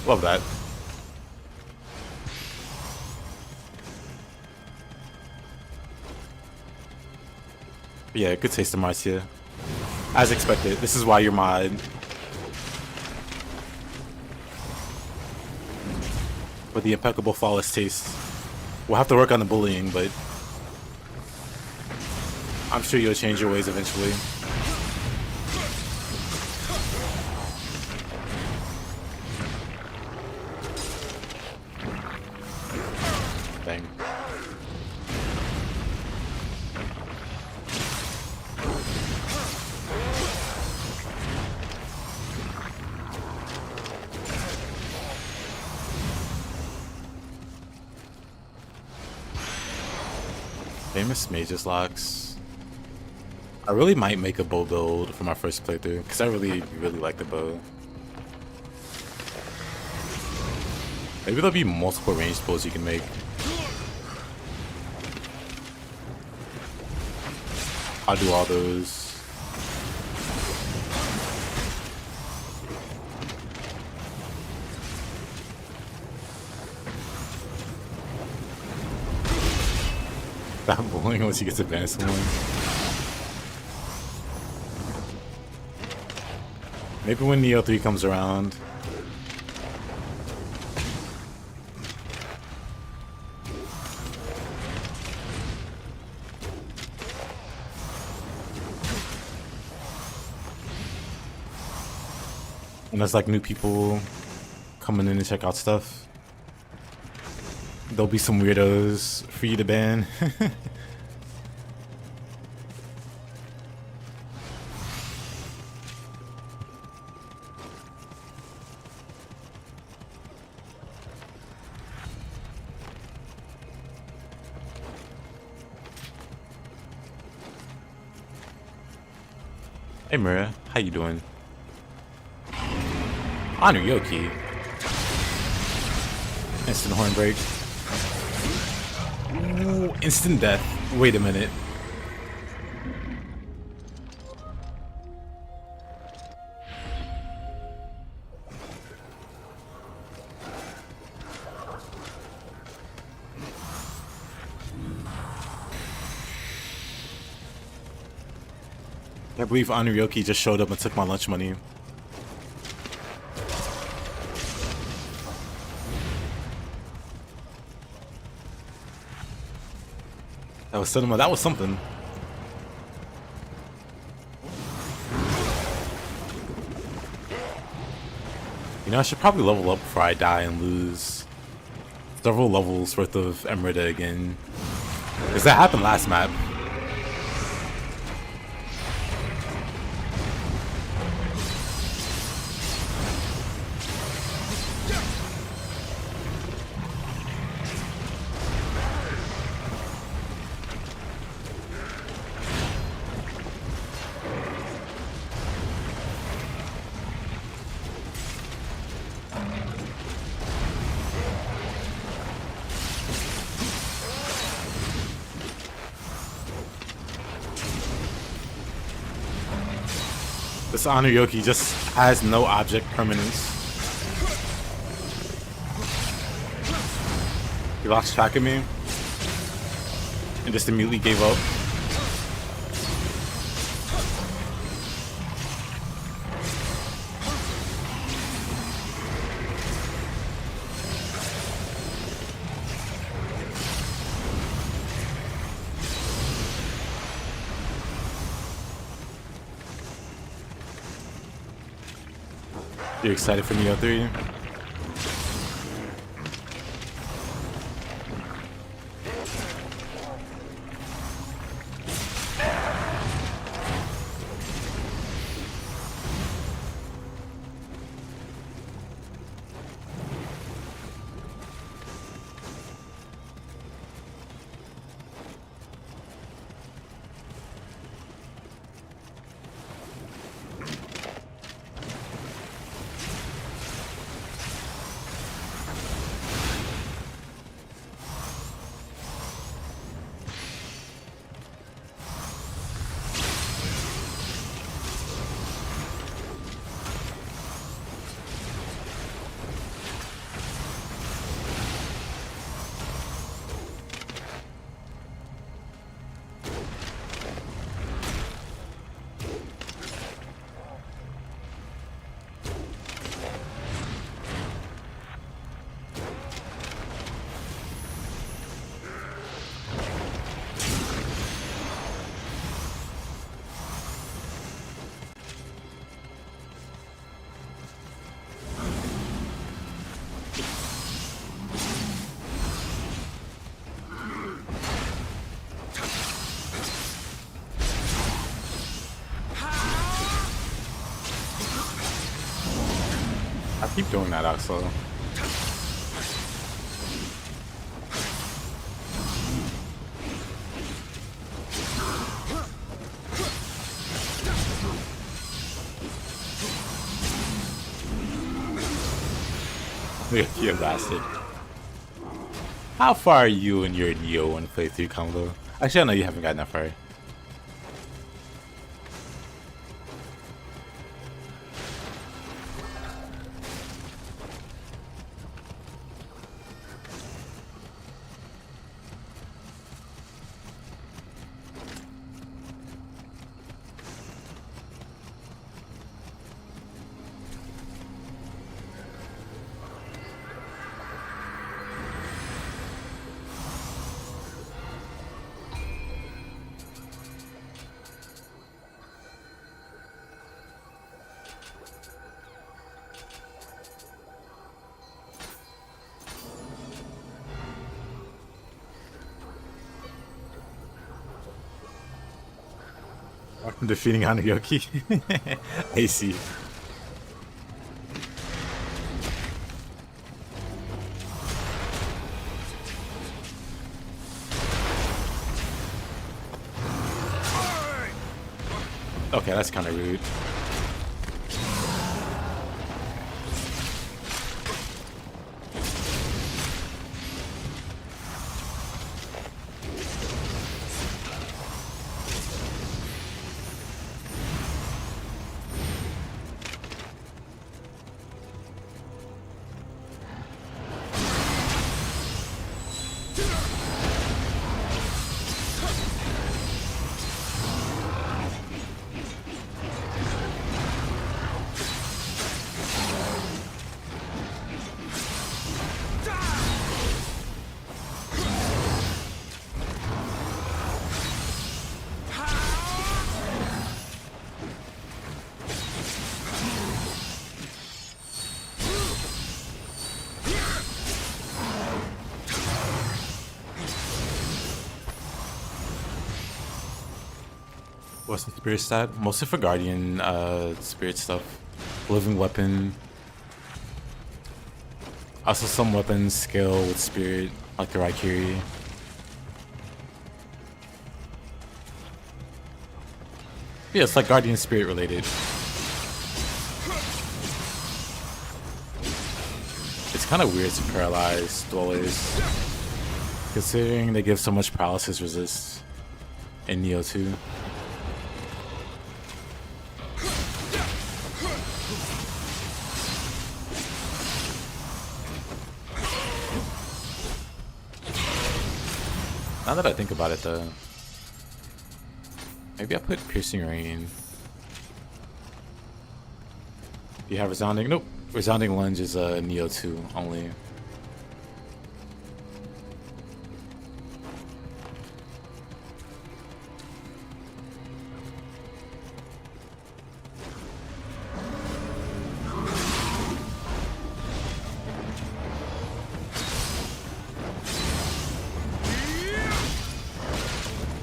Love that. But yeah, good taste of Marcia. As expected, this is why you're mod. With the impeccable flawless taste. We'll have to work on the bullying, but I'm sure you'll change your ways eventually. Dang. Famous mages locks. I really might make a bow build for my first playthrough because I really like the bow. Maybe there'll be multiple ranged bows you can make. I'll do all those. Stop bowling once he gets advanced one. Maybe when Nioh 3 comes around. And there's like new people coming in to check out stuff. There'll be some weirdos for you to ban. Hey Mira, how you doing? Honor Yoki. Instant horn break. Ooh, instant death. Wait a minute. I believe Honor Yoki just showed up and took my lunch money. That was cinema. That was something. You know, I should probably level up before I die and lose several levels worth of Emerita again. Because that happened last map. This Honor Yoki just has no object permanence. He lost track of me and just immediately gave up. You excited for Nioh 3? I keep doing that also. You bastard. How far are you in your Nioh 1 playthrough combo? Actually, I know you haven't gotten that far. Defeating Hanayoki. I see. Okay, that's kind of rude. What's the spirit stat? Mostly for Guardian spirit stuff. Living weapon. Also some weapons scale with spirit, like the Raikiri. Yeah, it's like Guardian spirit related. It's kind of weird to paralyze dwellers, considering they give so much paralysis resist in Nioh 2. Now that I think about it though, maybe I put Piercing Rain. Do you have Resounding? Nope. Resounding Lunge is Nioh 2 only.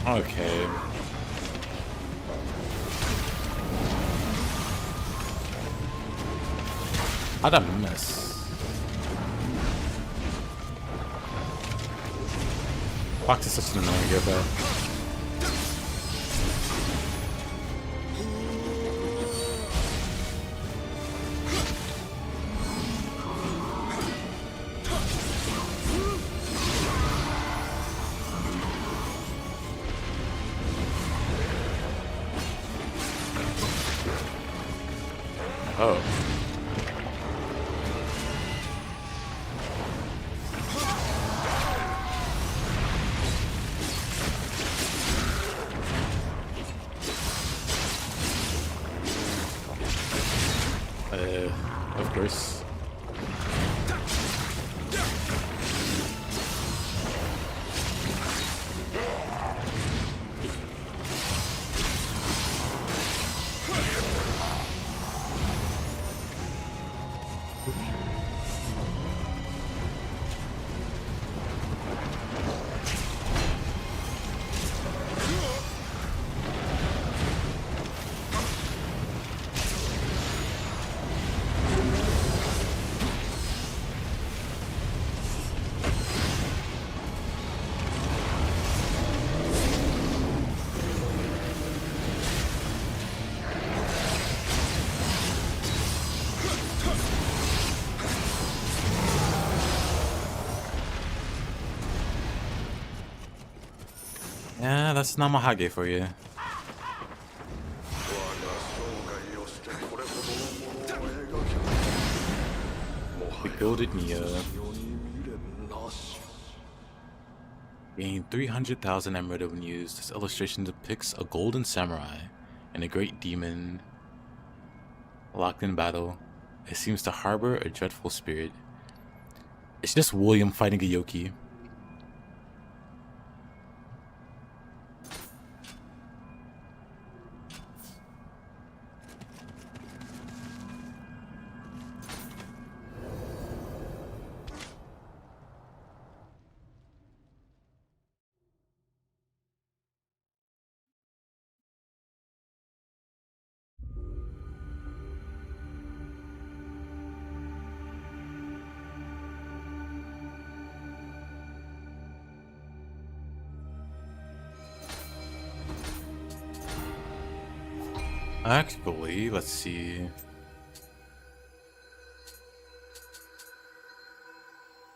Okay. How'd I miss? Fox is such an annoying guy. Oh. Of course. Yeah, that's Namahage for you. We builded Nioh. Gain 300,000 emerald when used. This illustration depicts a golden samurai and a great demon locked in battle. It seems to harbor a dreadful spirit. It's just William fighting a Yoki. Actually, let's see.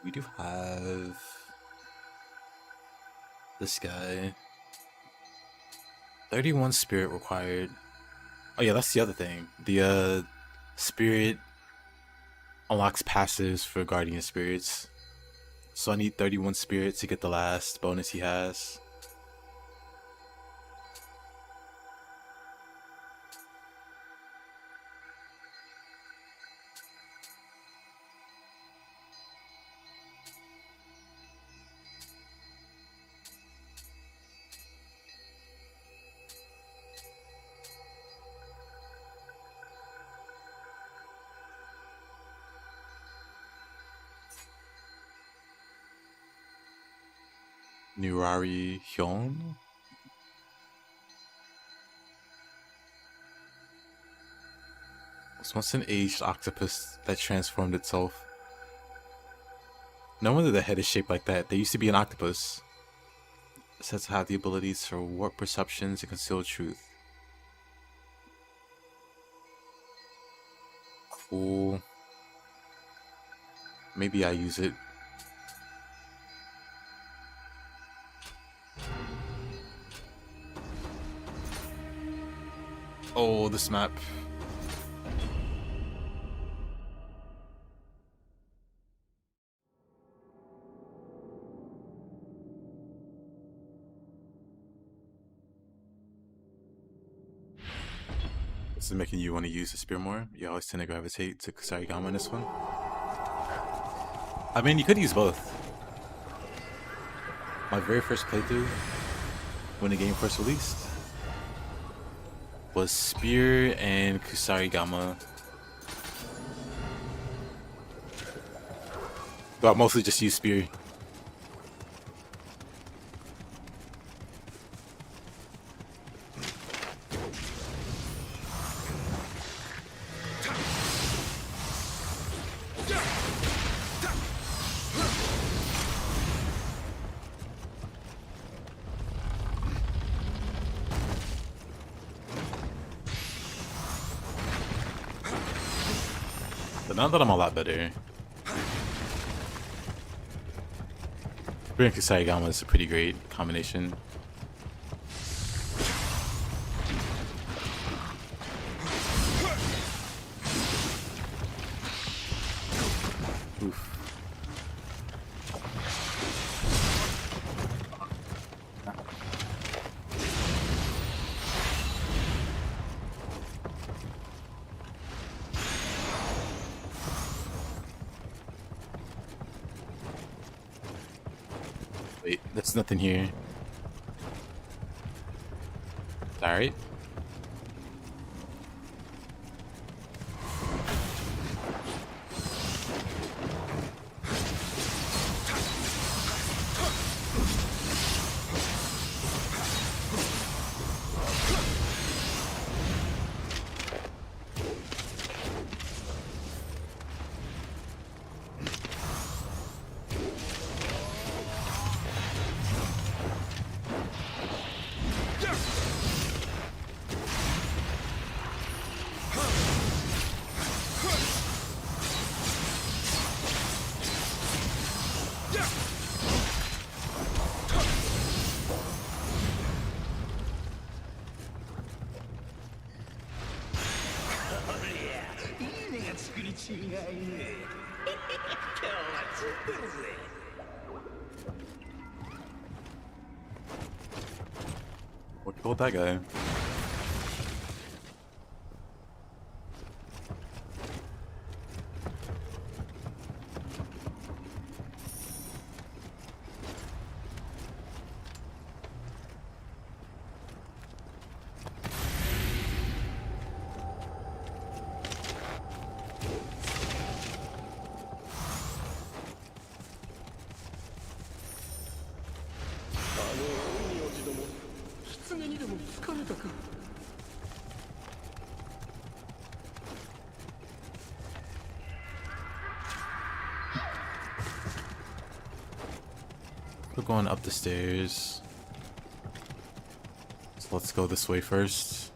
We do have this guy. 31 spirit required. Oh yeah, that's the other thing. The spirit unlocks passives for guardian spirits. So I need 31 spirit to get the last bonus he has. Nurari Hyun? Was once an aged octopus that transformed itself. No wonder the head is shaped like that. There used to be an octopus. Said to have the abilities to warp perceptions and conceal truth. Cool. Maybe I use it. Oh, this map. This is making you want to use the spear more. You always tend to gravitate to Kusarigama in this one. I mean, you could use both. My very first playthrough, when the game first released, was spear and Kusarigama. But I mostly just use spear. But now that I'm a lot better, Spear and Kusarigama is a pretty great combination. Oof. Wait, there's nothing here. Alright. What killed that guy? We're going up the stairs. So let's go this way first.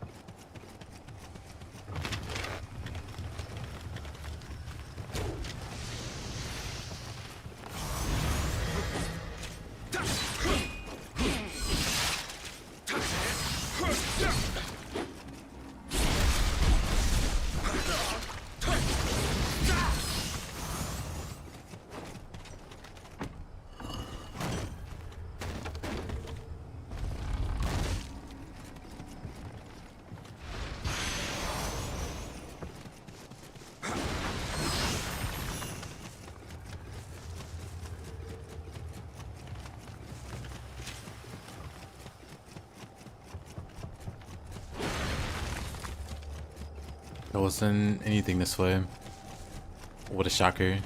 There wasn't anything this way. What a shocker.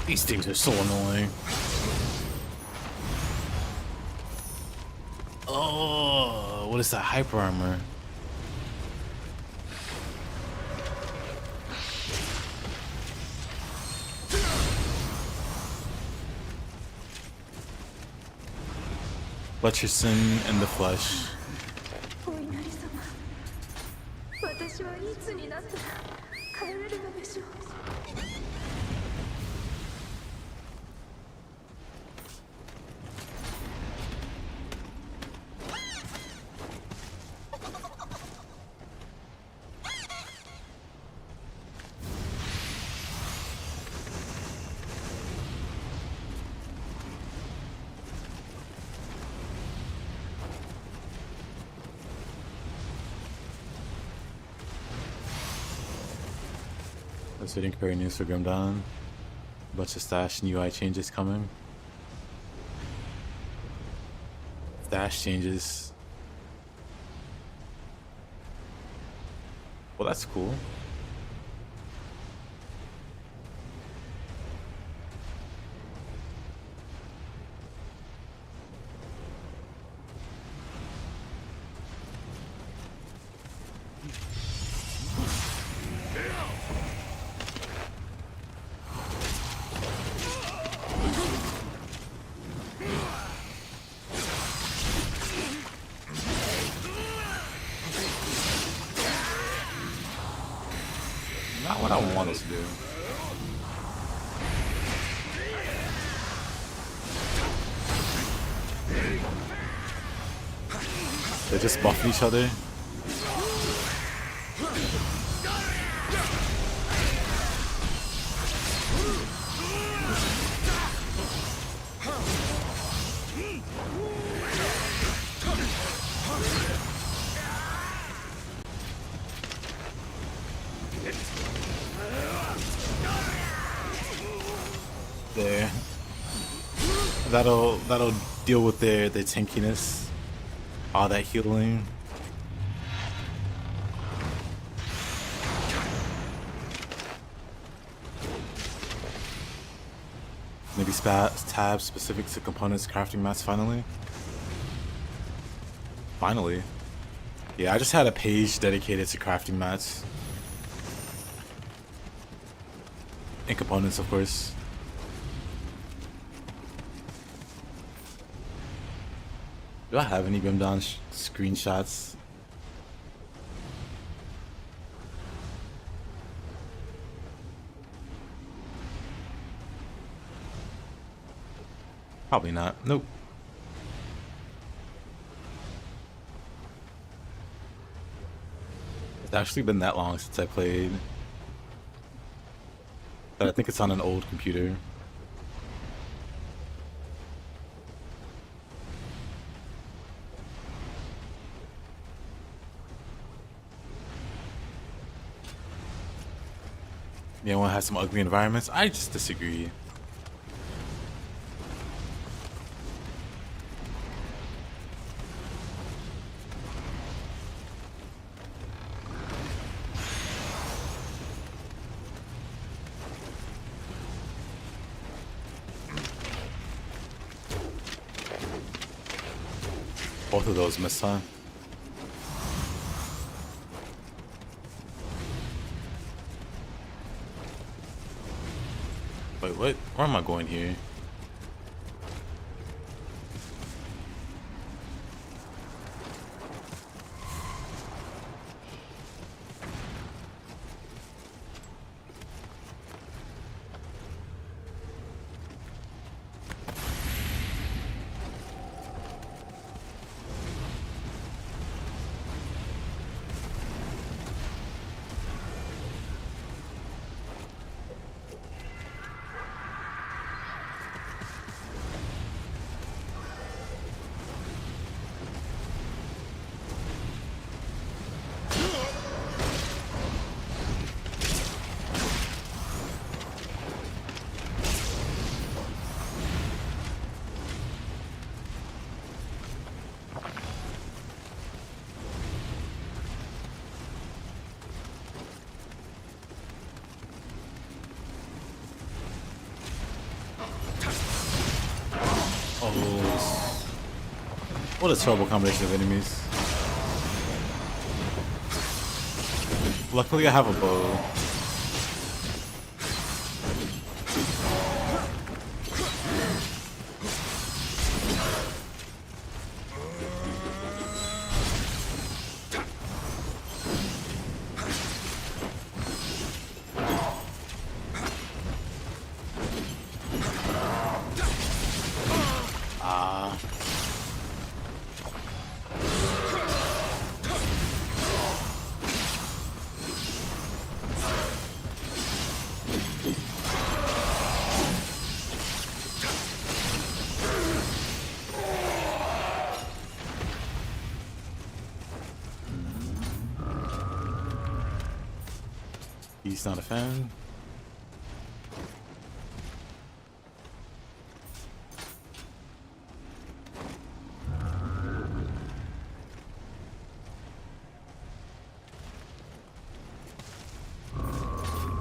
These things are so annoying. Oh, what is that hyper armor? Butcherson in the flesh. Waiting for news for Grimdawn. Bunch of stash and UI changes coming. Stash changes. Well, that's cool. Not what I want us to do. They just buff each other. there. That'll deal with their tankiness. All that healing. Maybe tabs specific to components crafting mats finally. Finally. Yeah, I just had a page dedicated to crafting mats. And components, of course. Do I have any Grimdawn screenshots? Probably not. Nope. It's actually been that long since I played. But I think it's on an old computer. Yeah, one has some ugly environments. I just disagree. Both of those missed, huh? Wait, what? Where am I going here? What a terrible combination of enemies. Luckily I have a bow. He's not a fan.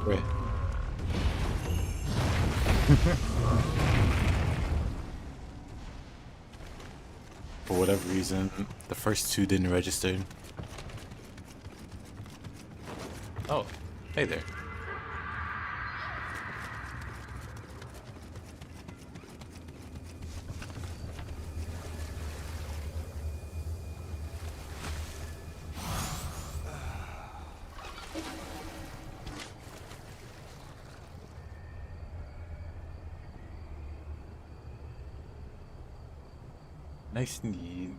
Wait. For whatever reason, the first two didn't register. Oh. Hey there. Nice indeed.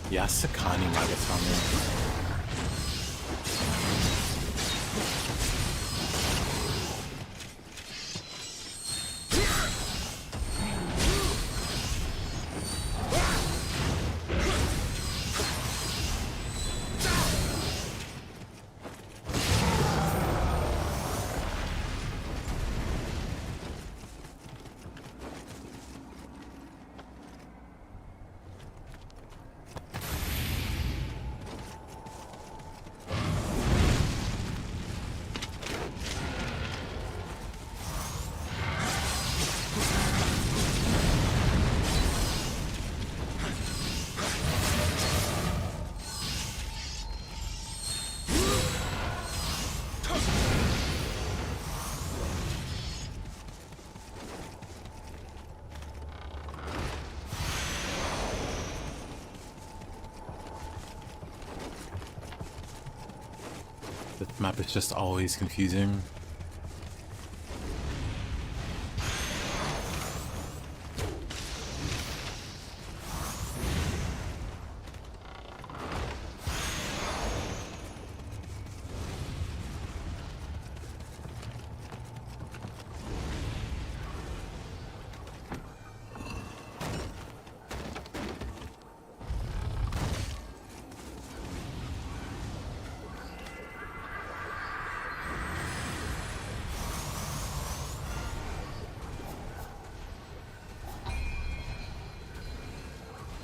Yasakani Magatame. The map is just always confusing.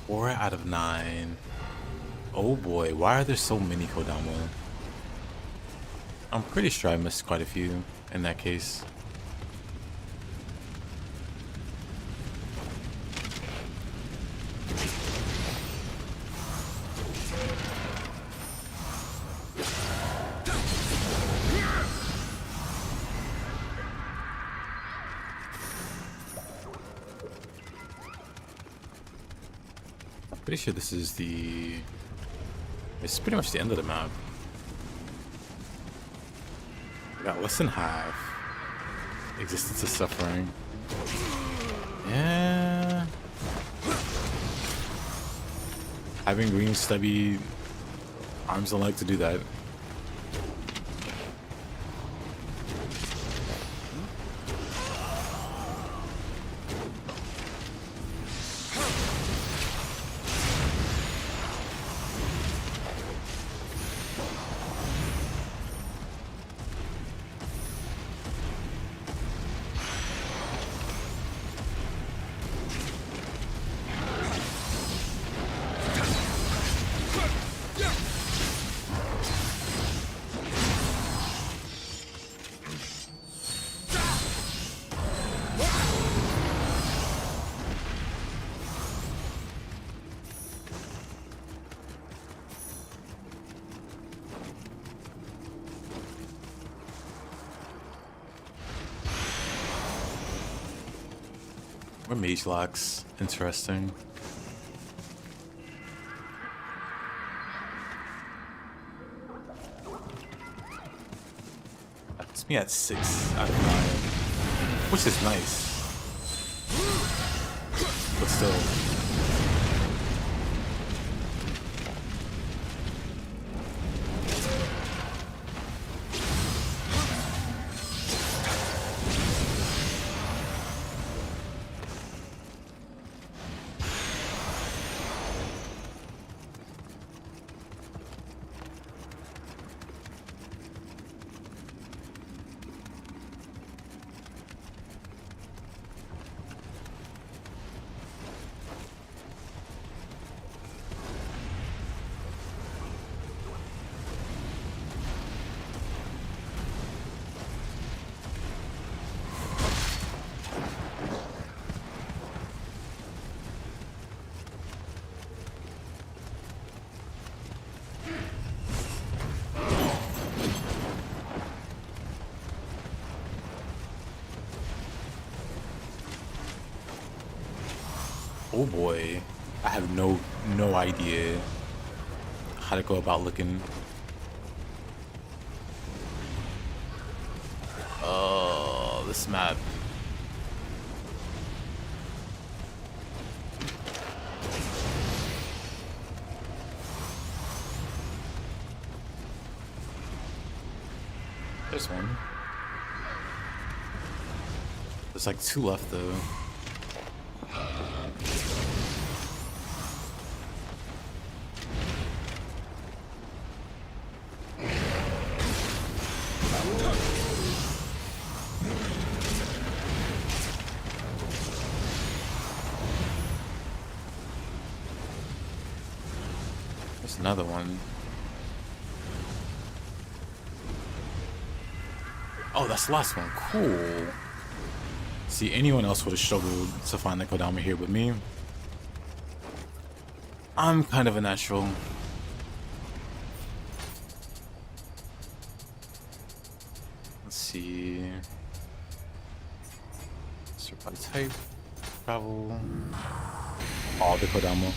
Four out of 9. Oh boy, why are there so many Kodama? I'm pretty sure I missed quite a few in that case. Pretty sure this is the... It's pretty much the end of the map. We got less than half. Existence of suffering. Yeah. Having green stubby arms and legs to do that. Or mage locks. Interesting. That puts me at 6 out of 9. Which is nice. But still. Oh boy, I have no idea how to go about looking. Oh, this map. There's one. There's like 2 left though. There's another one. Oh, that's the last one. Cool. See, anyone else would have struggled to find the Kodama here, but me, I'm kind of a natural. Let's see. Survival type, travel. All the Kodama.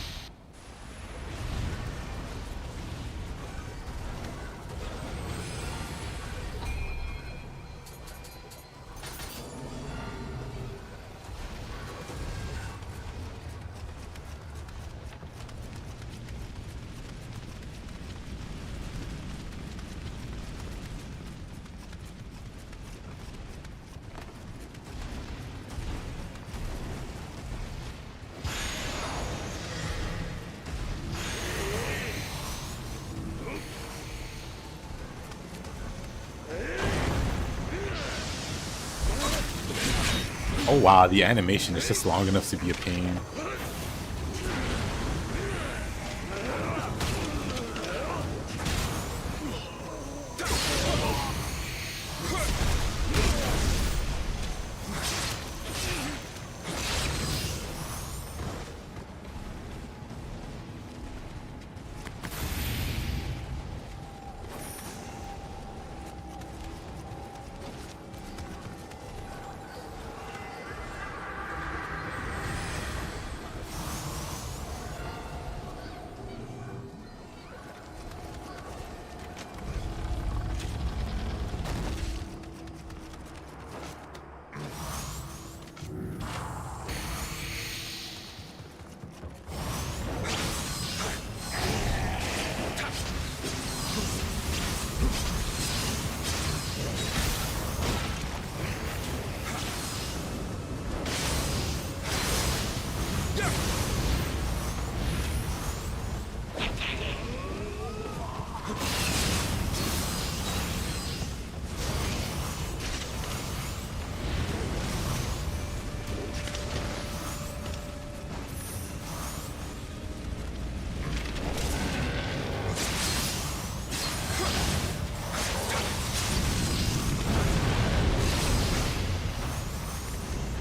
Oh wow, the animation is just long enough to be a pain.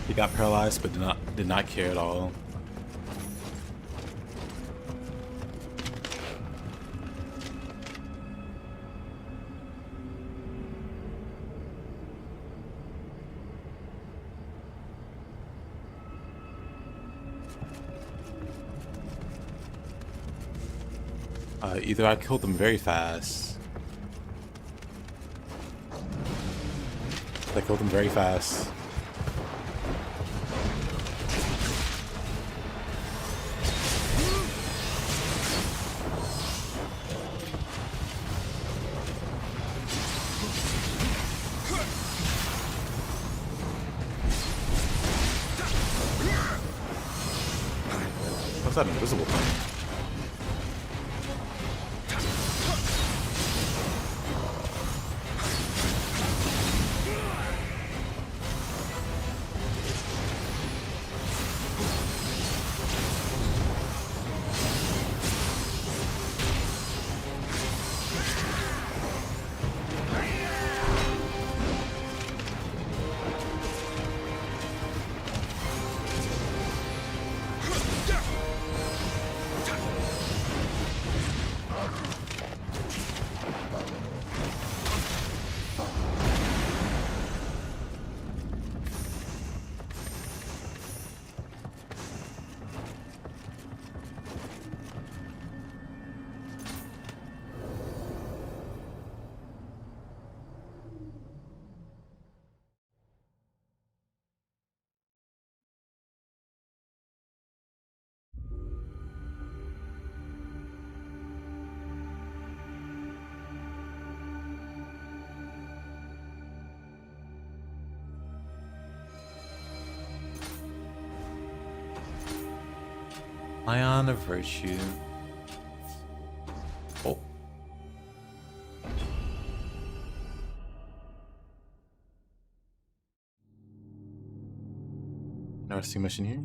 He got paralyzed, but did not care at all. Either I killed them very fast. I killed them very fast. What's that invisible thing? Ion of Virtue. Oh. Interesting mission here.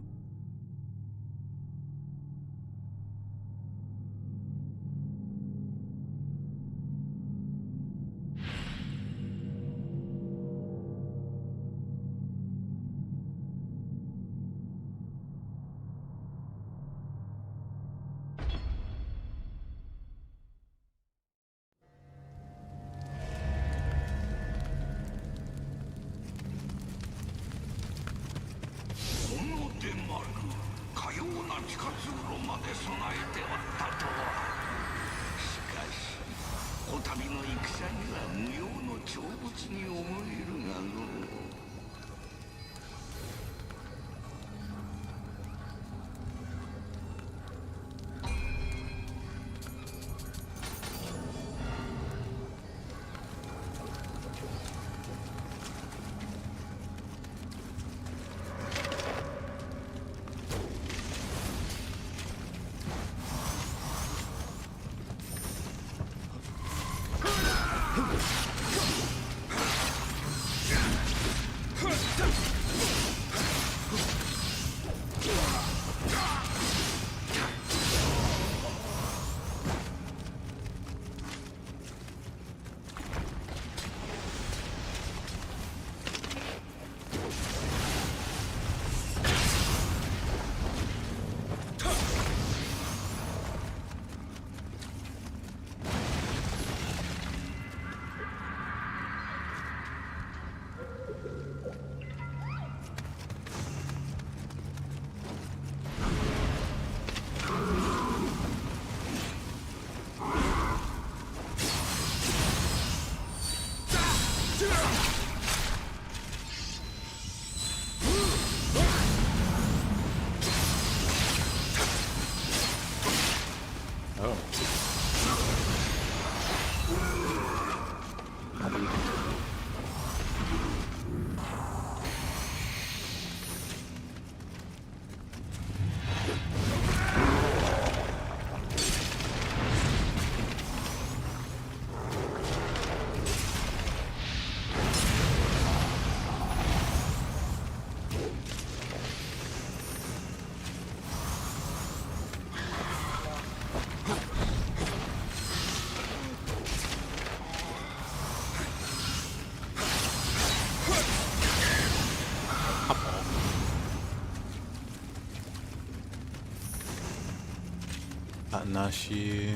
Nashi.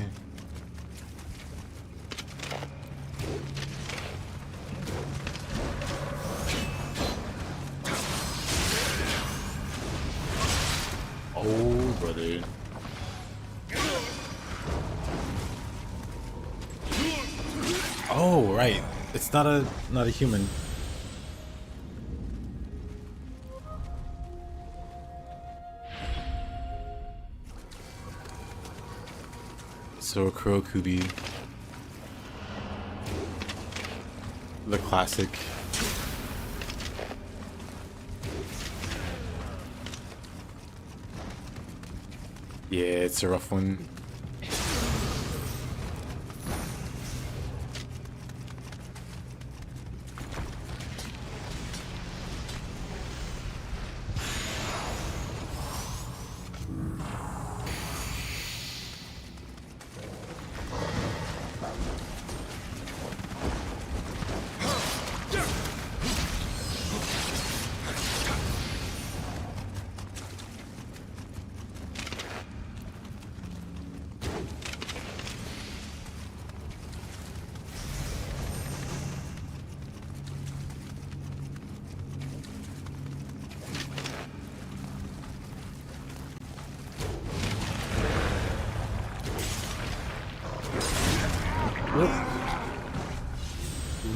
Oh, brother. Oh, right. It's not a human. So Kurokubi, the classic. Yeah, it's a rough one.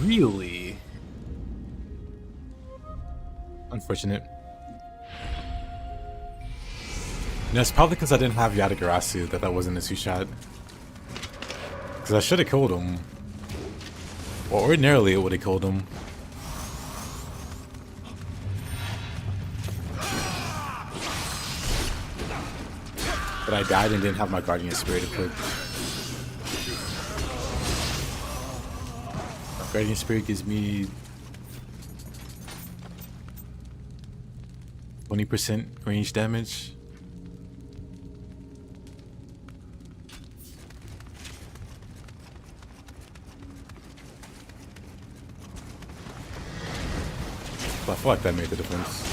Really? Unfortunate. No, it's probably because I didn't have Yatagarasu that wasn't a two-shot. Because I should have killed him. Well, ordinarily it would have killed him. But I died and didn't have my Guardian Spirit equipped. Guardian Spirit gives me 20% range damage. I feel like that made the difference.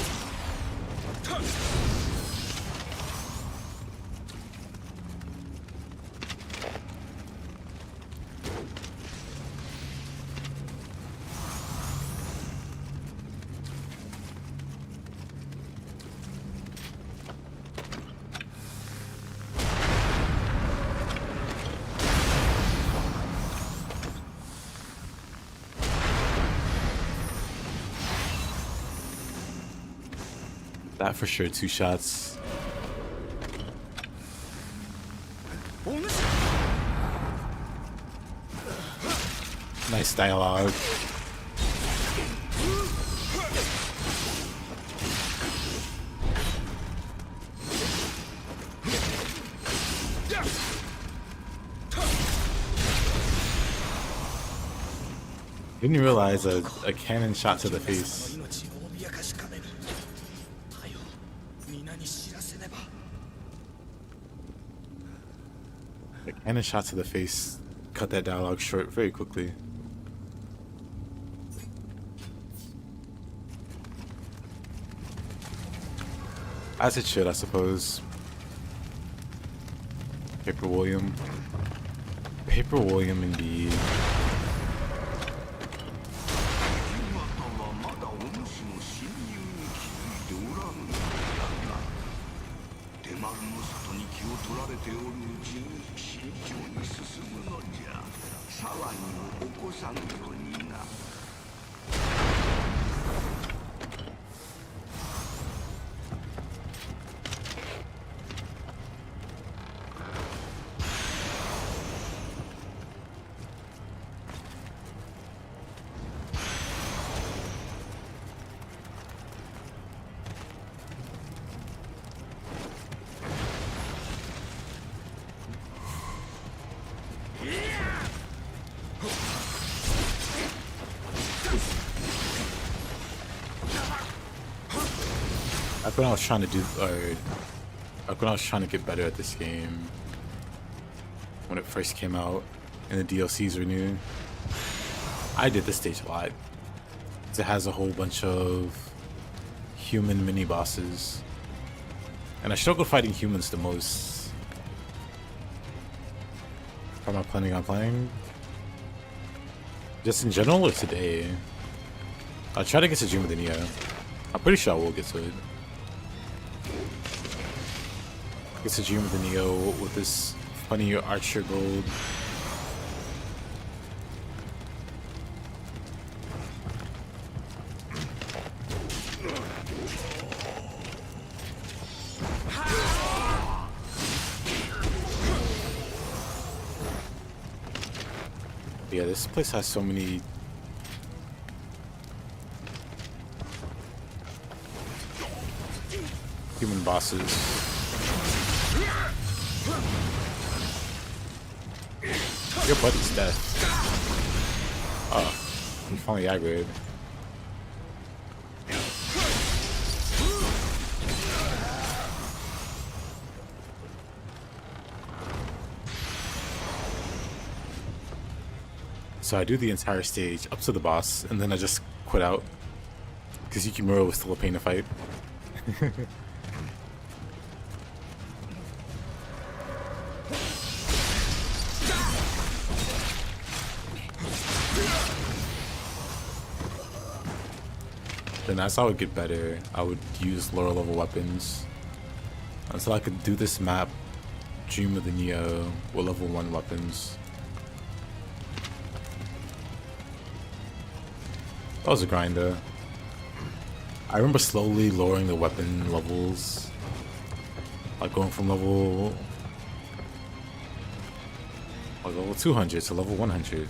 That for sure, 2 shots. Nice dialogue. Didn't realize a cannon shot to the face. A cannon shot to the face cut that dialogue short very quickly. As it should, I suppose. Paper William. Paper William indeed. Like when I was trying to do, like when I was trying to get better at this game, when it first came out and the DLCs were new, I did this stage a lot. It has a whole bunch of human mini bosses, and I struggled fighting humans the most. How am I planning on playing? Just in general or today? I'll try to get to Dream of the Nioh. I'm pretty sure I will get to it. Get to Dream of the Nioh with this funny archer gold. Yeah, this place has so many human bosses. Your buddy's dead. Oh, I'm finally aggroed. So I do the entire stage up to the boss, and then I just quit out because Yukimura was still a pain to fight. Then as I would get better, I would use lower level weapons until I could do this map, Dream of the Nioh, with level 1 weapons. That was a grinder. I remember slowly lowering the weapon levels, like going from level 200 to level 100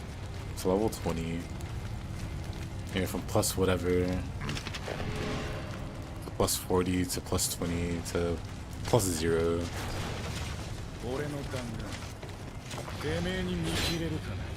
to level 20, and from plus whatever to plus 40 to plus 20 to plus 0. 俺の弾丸てめえに見切れるかな。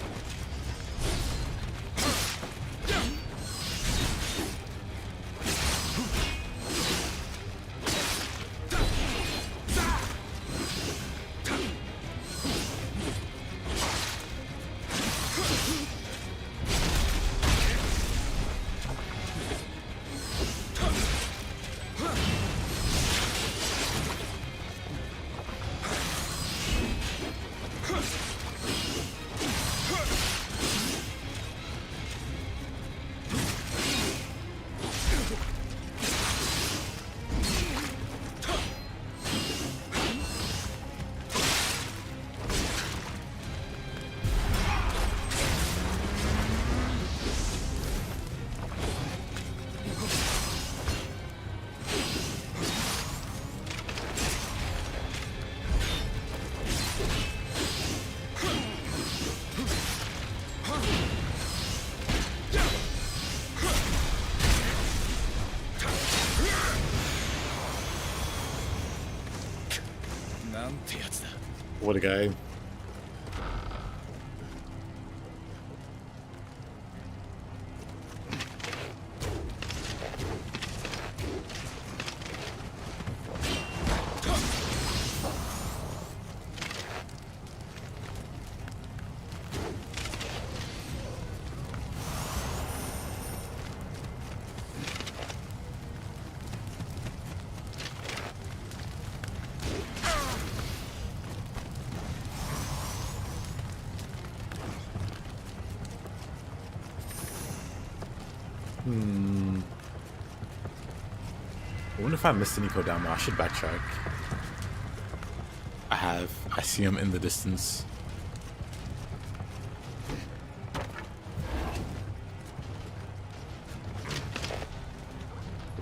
What a guy. I wonder if I missed any Kodama. I should backtrack. I have. I see him in the distance.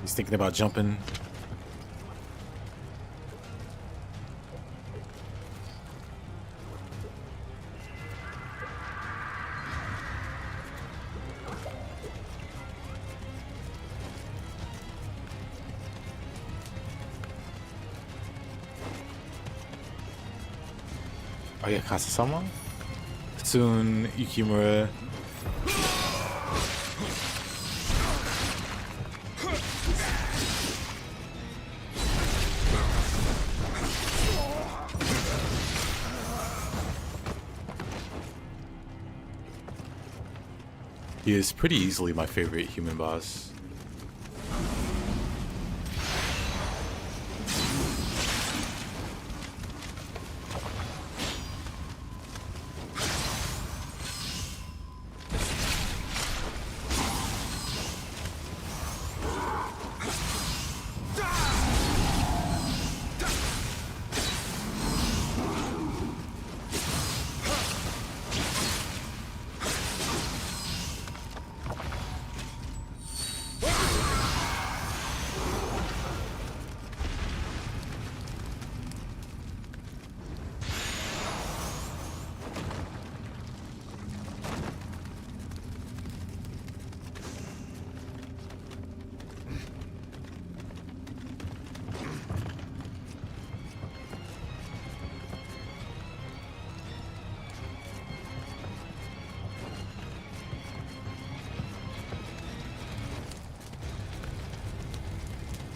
He's thinking about jumping. Oh yeah, Kasasama? Soon, Yukimura. He is pretty easily my favorite human boss.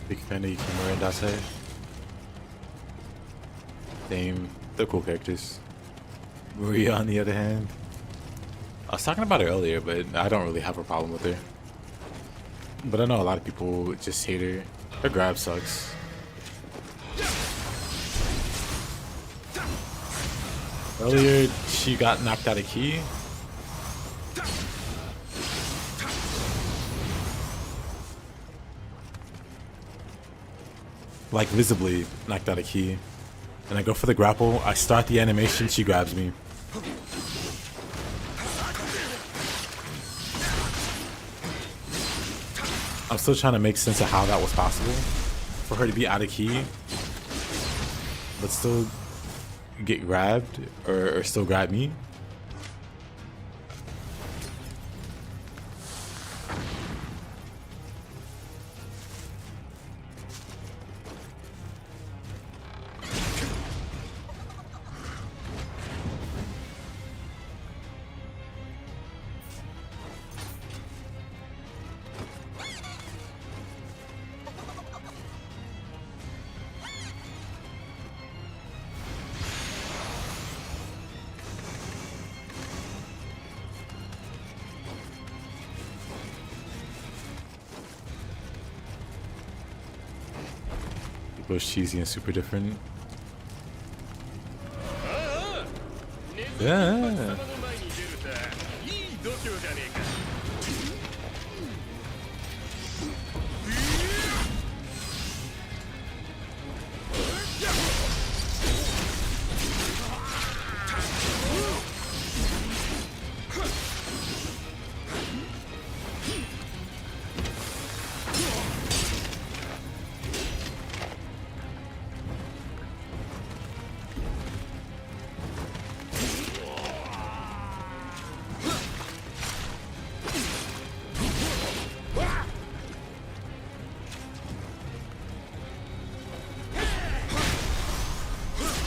Big fan of Yukimura and Dase. Same. They're cool characters. Maria, on the other hand, I was talking about her earlier, but I don't really have a problem with her. But I know a lot of people just hate her. Her grab sucks. Earlier, she got knocked out of key. Like visibly knocked out a key. And I go for the grapple, I start the animation, she grabs me. I'm still trying to make sense of how that was possible. For her to be out of key, but still get grabbed, or still grab me. was cheesy and super different. Yeah.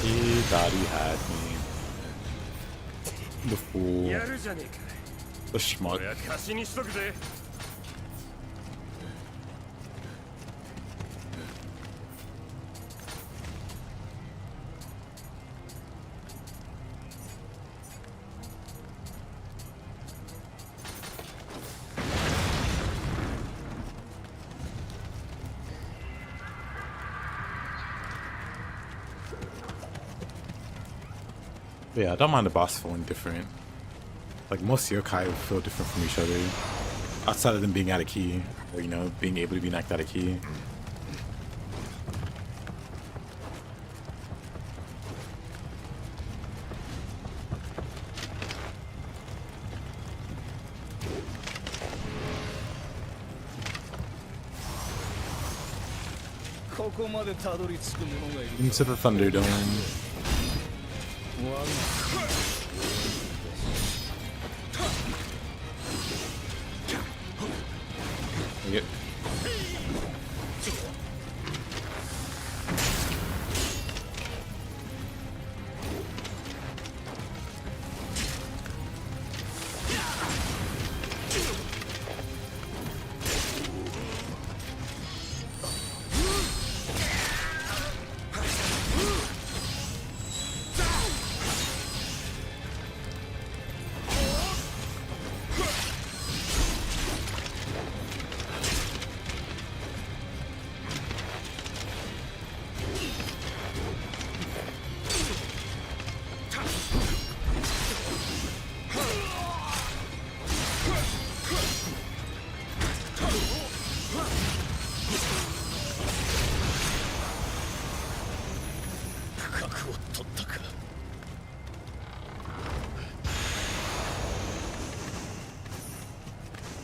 He thought he had me. The fool. The schmuck. Yeah, I don't mind the boss feeling different. Like most yokai feel different from each other. Outside of them being out of key, or you know, being able to be knocked out of key. Into the Thunderdome. Yep.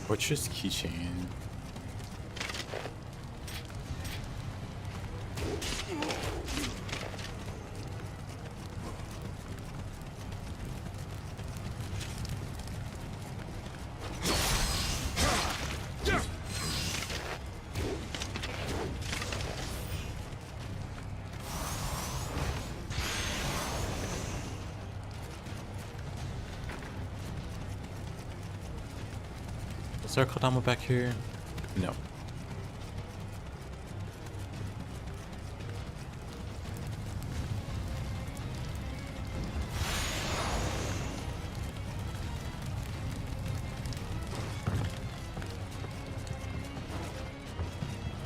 Fortress keychain. Is there a Kodama back here? No.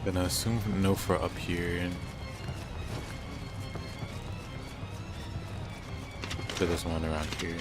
Gonna assume no for up here. So there's one around here.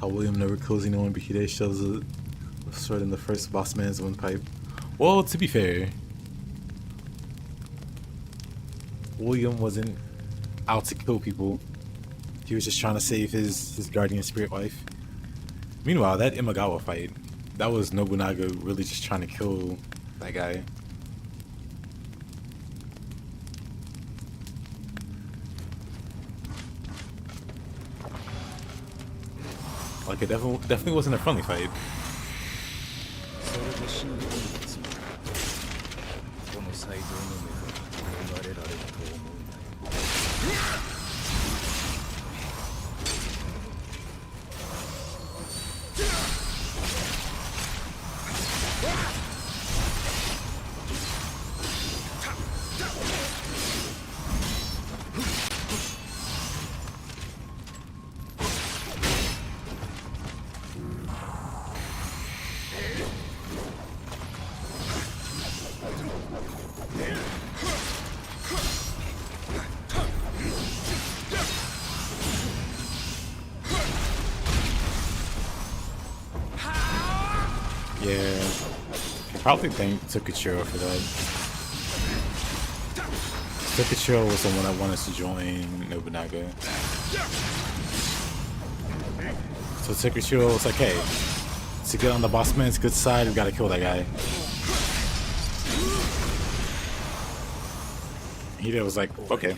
How William never kills anyone, but he shoves a sword in the first boss man's windpipe. Well, to be fair, William wasn't out to kill people. He was just trying to save his guardian spirit wife. Meanwhile, that Imagawa fight, that was Nobunaga really just trying to kill that guy. Like, it definitely wasn't a friendly fight. Yeah. I probably thank Tokachiro for that. Tokachiro was the one that wanted us to join Nobunaga. So Tokachiro was like, hey, to get on the boss man's good side, we gotta kill that guy. He was like, okay.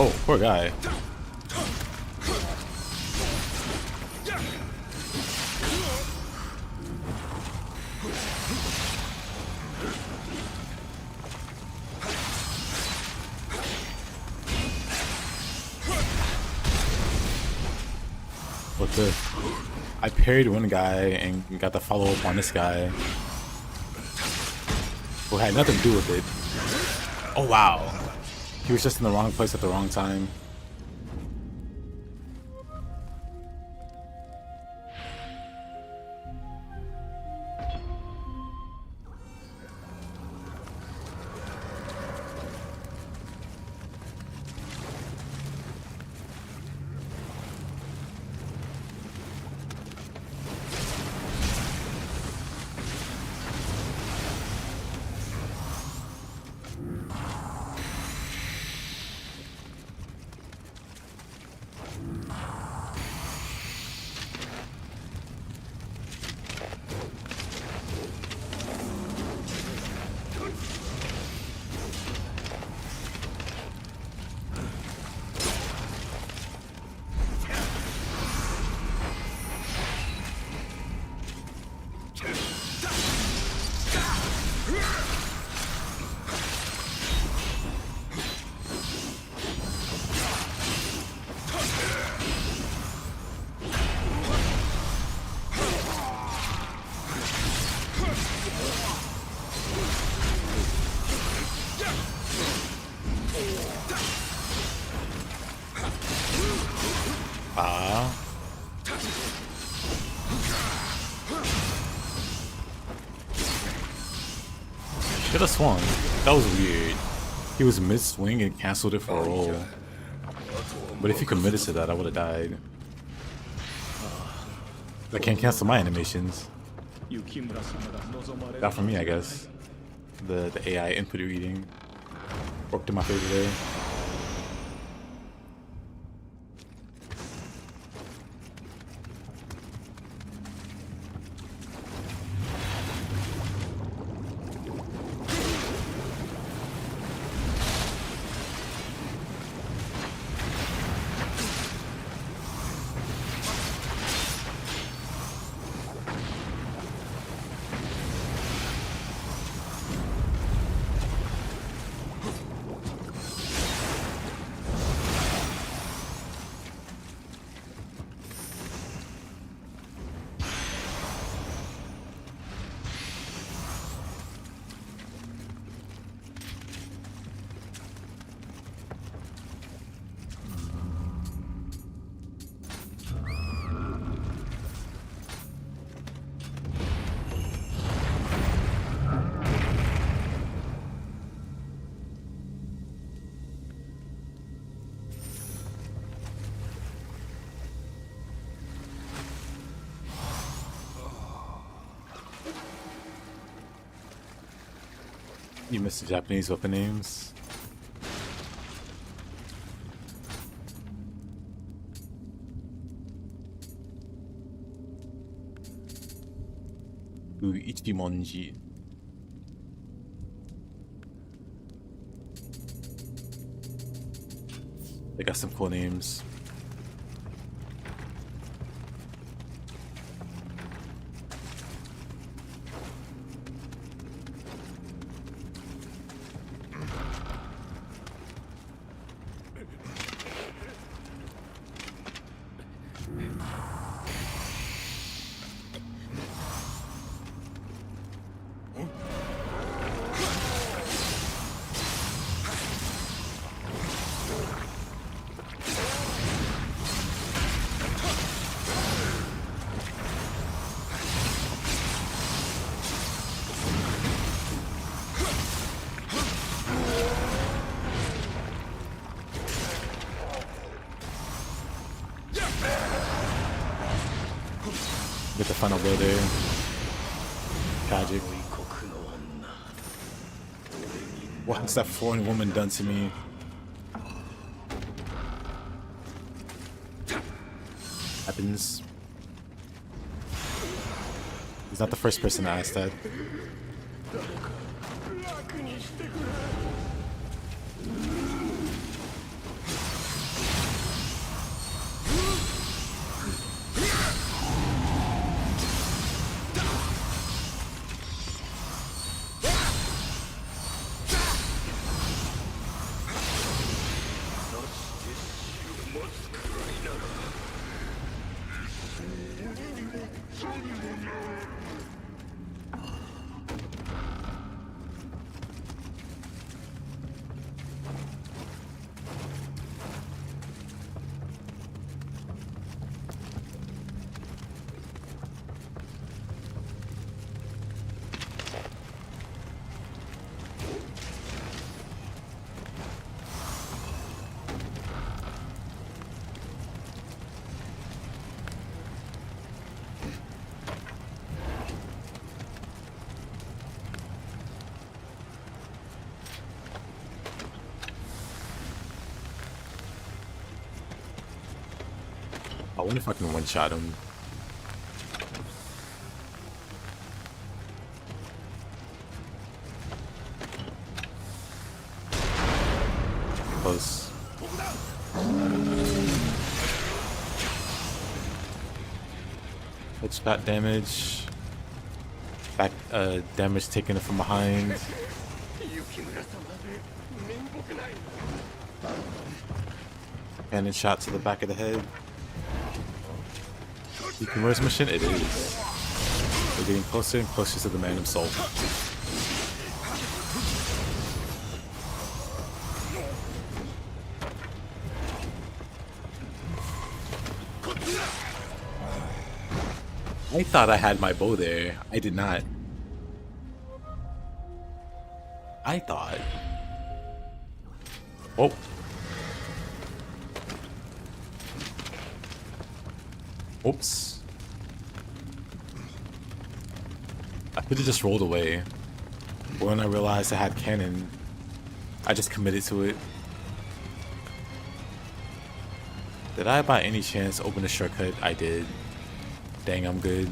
Oh, poor guy. What the? I parried one guy and got the follow up on this guy who had nothing to do with it. Oh wow. He was just in the wrong place at the wrong time. Should have swung. That was weird. He was mid-swing and canceled it for a roll. But if he committed to that, I would have died. I can't cancel my animations. Not for me, I guess. The AI input reading worked in my favor there. You missed the Japanese weapon names. Ichimonji. They got some cool names. Get the final blow there. Tragic. What's that foreign woman done to me? Happens. He's not the first person to ask that. I wonder if I can one-shot him. Close. Headshot damage. Back damage taken from behind. Cannon shot to the back of the head. Yukimura's mission? It is. We're getting closer and closer to the man himself. I thought I had my bow there. I did not. I thought. Oh. Oops. I could have just rolled away. But when I realized I had cannon, I just committed to it. Did I by any chance open a shortcut? I did. Dang, I'm good.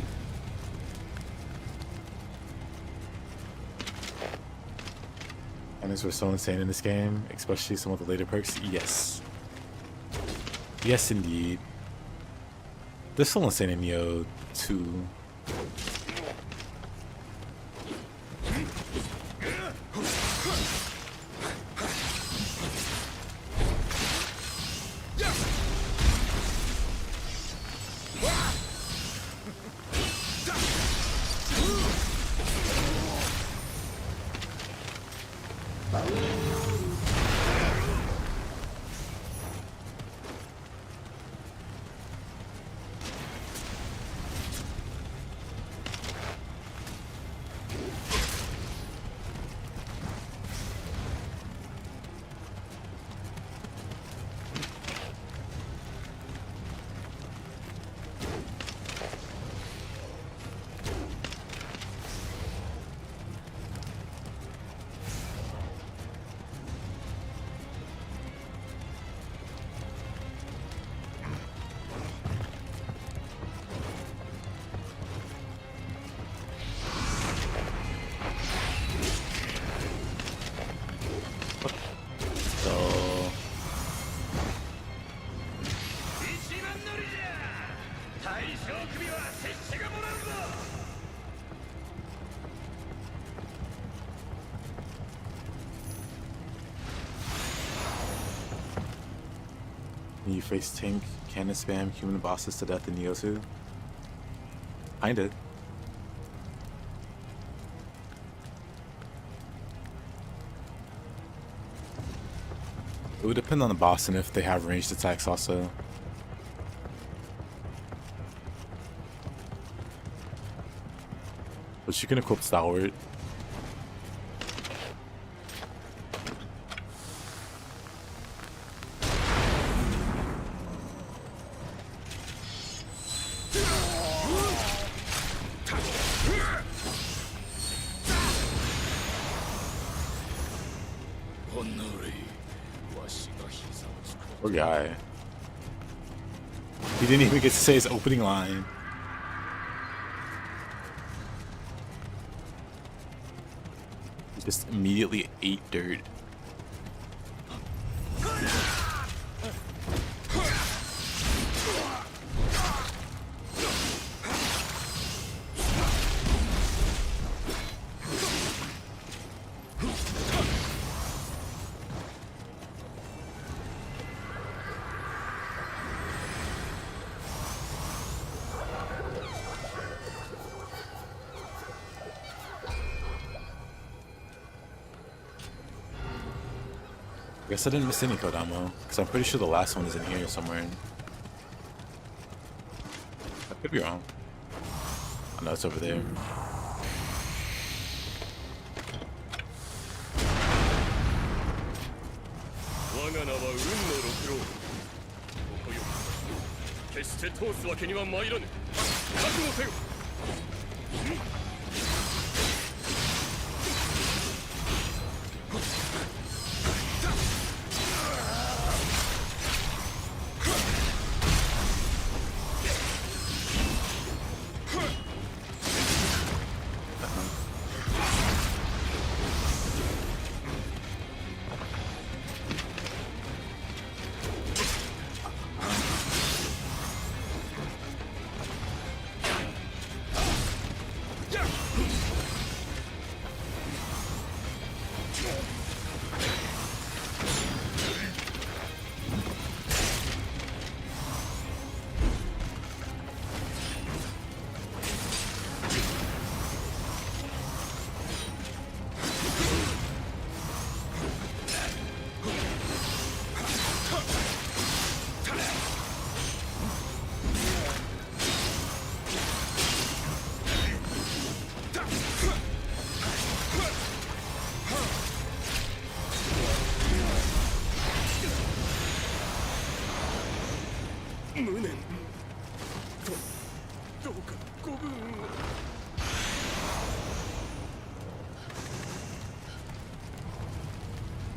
Cannons were so insane in this game, especially some of the later perks. Yes. Yes, indeed. They're still insane in Nioh 2. you face tank, cannon spam, human bosses to death in Nioh 2? Kinda. It would depend on the boss and if they have ranged attacks also. But you can equip Stalwart. Poor guy. He didn't even get to say his opening line. He just immediately ate dirt. I guess I didn't miss any Kodamo, because I'm pretty sure the last one is in here somewhere. I could be wrong. I know it's over there.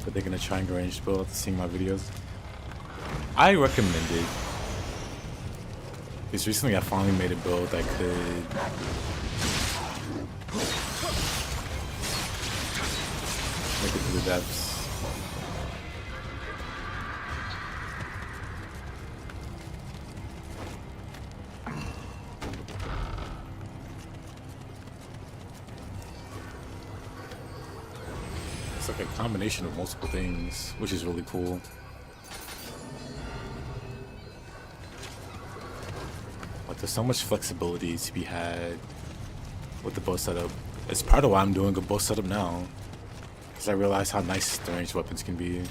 But they're gonna try and go ranged build after seeing my videos. I recommend it. Because recently I finally made a build that could make it to the depths. It's like a combination of multiple things, which is really cool. Like there's so much flexibility to be had with the bow setup. It's part of why I'm doing a bow setup now, because I realize how nice the ranged weapons can be.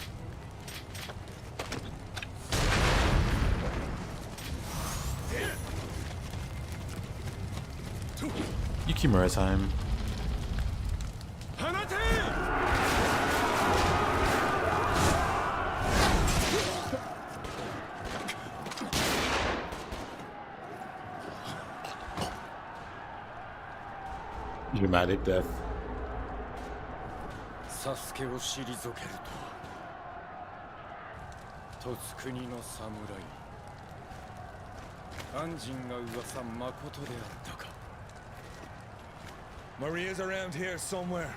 Yukimura time. Dramatic death. Sasuke を退けると突国の侍安心が噂まことであったか Maria's around here somewhere.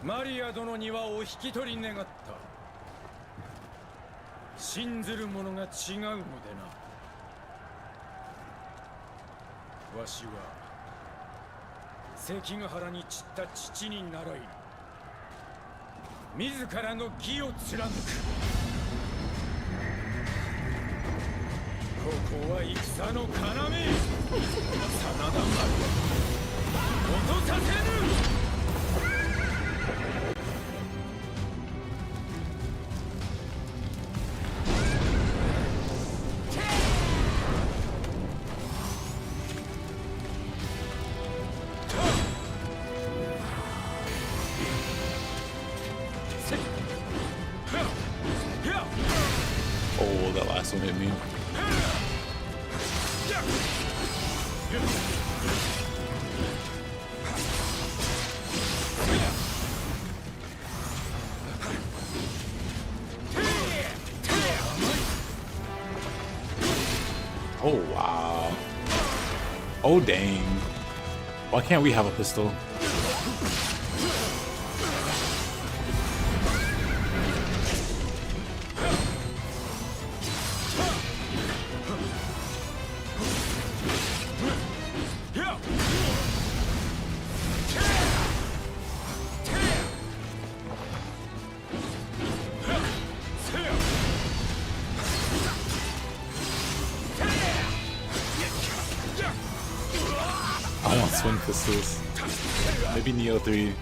マリア殿にはお引き取り願った。信ずる者が違うのでな。わしは関ヶ原に散った父に倣い自らの義を貫く。戦の要真田丸落とさせぬ。Oh, that last one hit me. Oh wow. Oh dang. Why can't we have a pistol? I want swing pistols. Maybe Nioh 3.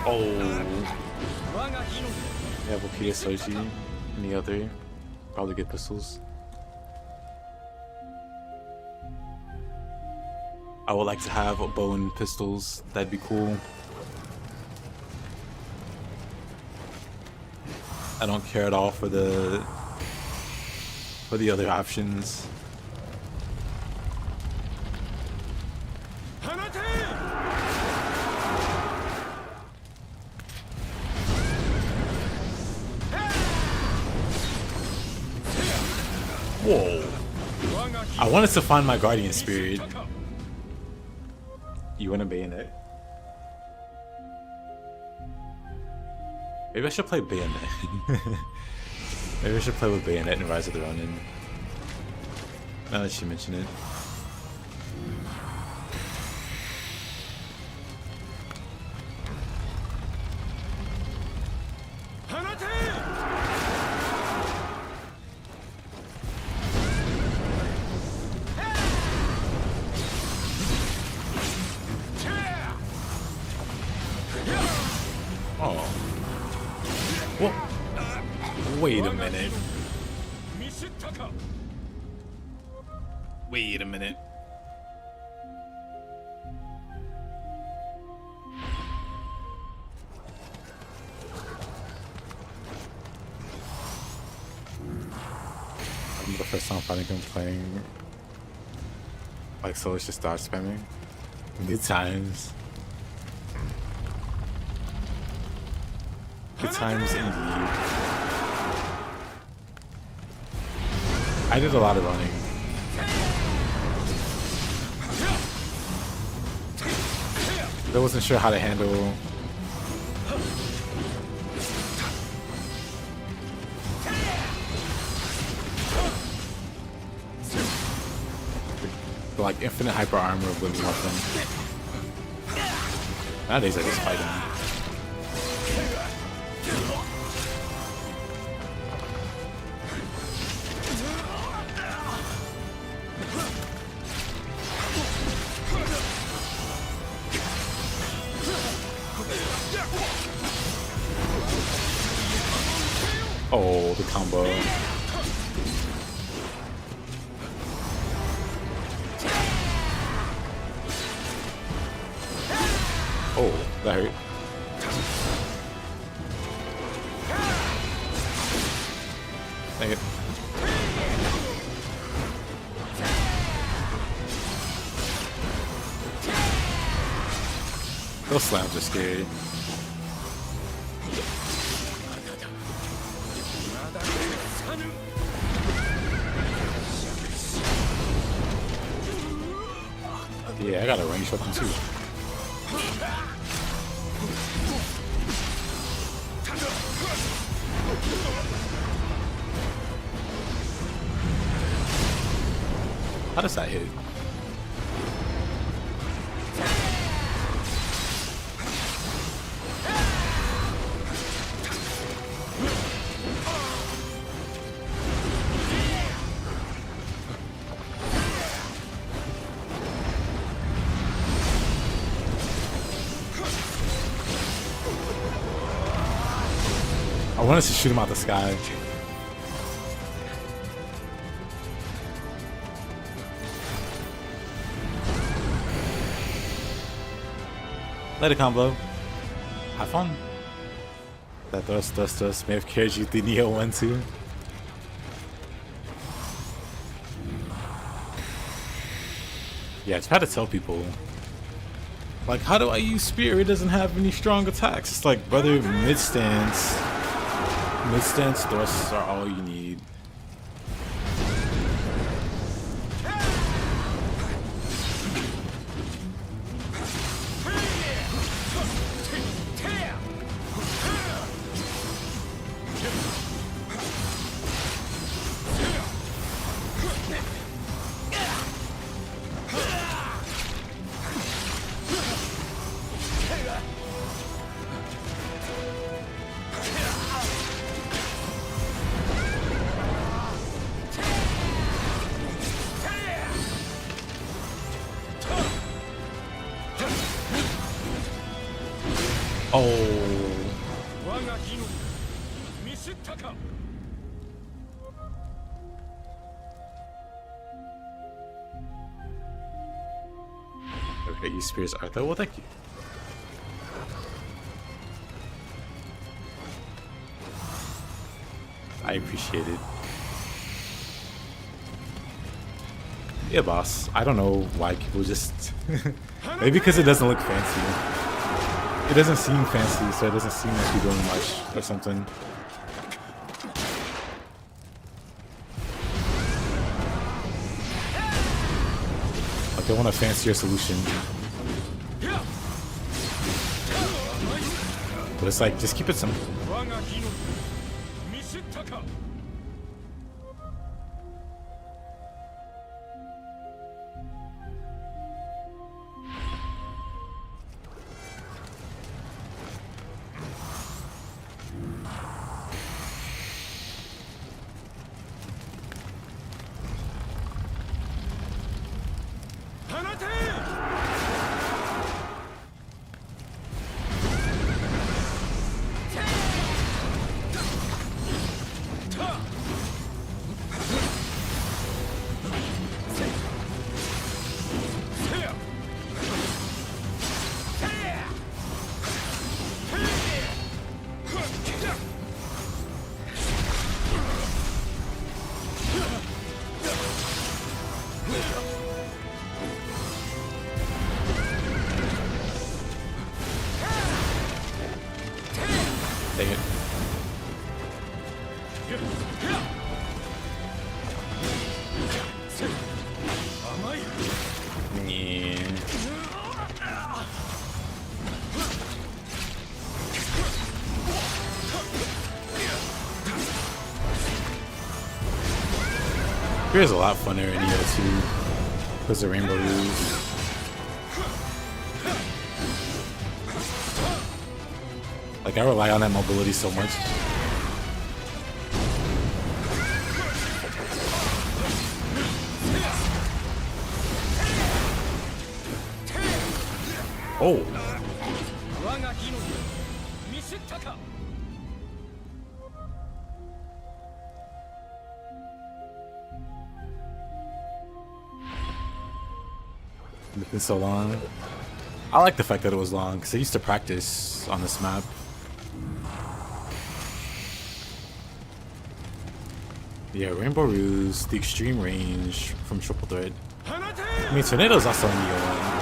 Oh. Yeah, Vokita Soji and the other. Probably get pistols. I would like to have a bow and pistols. That'd be cool. I don't care at all for the other options. Whoa. I wanted to find my guardian spirit. You want a bayonet? Maybe I should play bayonet. Maybe I should play with bayonet and Rise of the Ronin. Now that you mention it. Oh. What? Wait a minute. Wait a minute. I remember the first time fighting him playing like so it's just dodge spamming. Good times. Good times indeed. I did a lot of running. I wasn't sure how to handle the like infinite hyper armor of living weapon. Nowadays I just fight him. Oh, the combo. Oh, that hurt. Dang it. Those slams are scary. Yeah, I got a range weapon too. How does that hit? I wanted to shoot him out the sky. Later, combo. Have fun. That thrust may have carried you through Nioh 1 too. Yeah, I try to tell people. Like, how do I use spear? It doesn't have any strong attacks. It's like, brother, mid-stance thrusts are all you need. Oh. Okay, you spears Arthur. Well, thank you. I appreciate it. Yeah, boss. I don't know why people just... Maybe because it doesn't look fancy. It doesn't seem fancy, so it doesn't seem like you're doing much or something. Like they want a fancier solution. But it's like, just keep it simple. Dang it. Yeah. Here's a lot funner in Nioh 2 because of Rainbow Rouge. Like, I rely on that mobility so much. Oh. It's been so long. I like the fact that it was long because I used to practice on this map. Yeah, Rainbow Ruse, the extreme range from Triple Threat. I mean, Tornado's also in Nioh 1.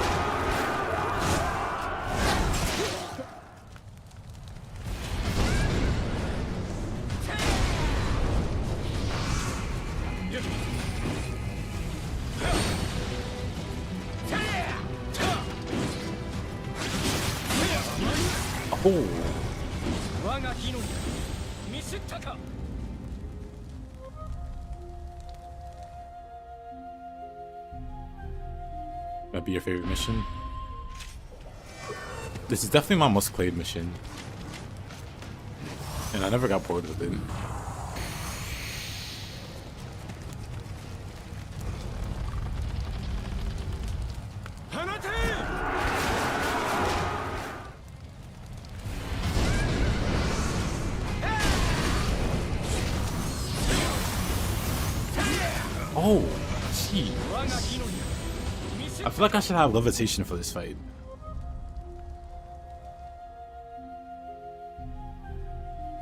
Oh. Might be your favorite mission. This is definitely my most played mission. And I never got bored with it. Oh, jeez. I feel like I should have levitation for this fight.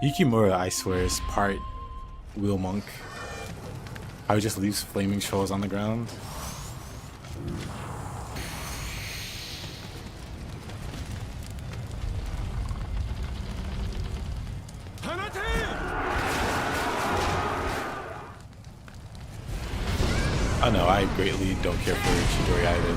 Yukimura, I swear, is part Wheel Monk. How he just leaves flaming trolls on the ground. Oh no, I greatly don't care for Chidori either.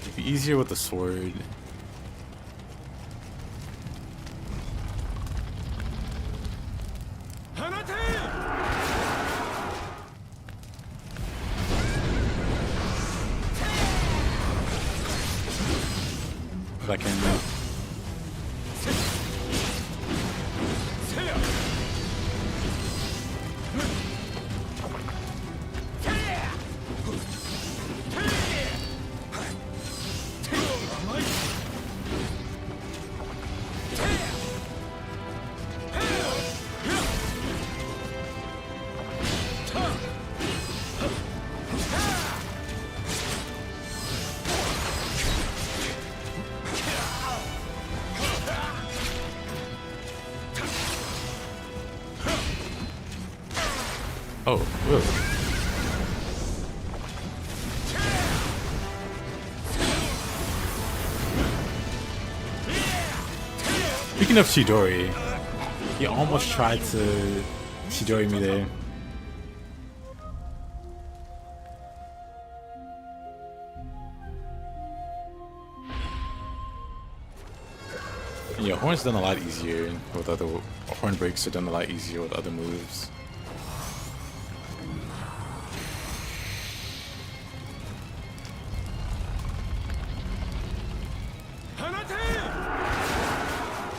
It'd be easier with the sword. I can do. Oh, really? Speaking of Chidori, he almost tried to Chidori me there. Yeah, Horn's done a lot easier with other Horn breaks are done a lot easier with other moves.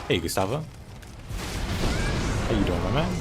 Hey, Gustavo. How you doing, my man?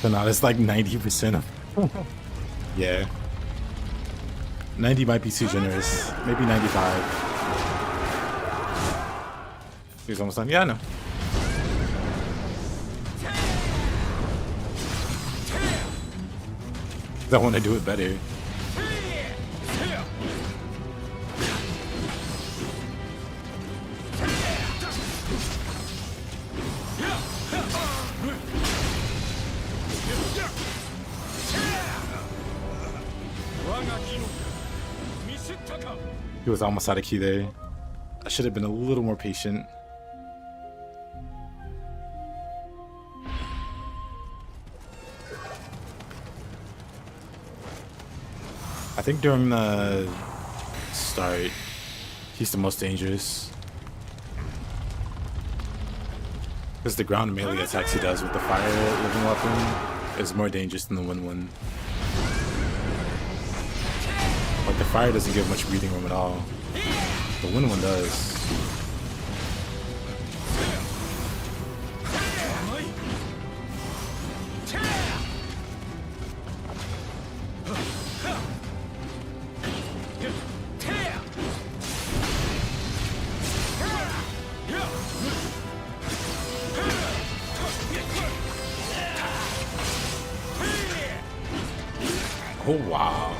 Sanada's like 90% of. Yeah. 90 might be too generous. Maybe 95. He was almost done. Yeah, I know. I want to do it better. He was almost out of key there. I should have been a little more patient. I think during the start, he's the most dangerous. Because the ground melee attacks he does with the fire living weapon is more dangerous than the wind one. Like the fire doesn't give much breathing room at all. The wind one does. Oh wow.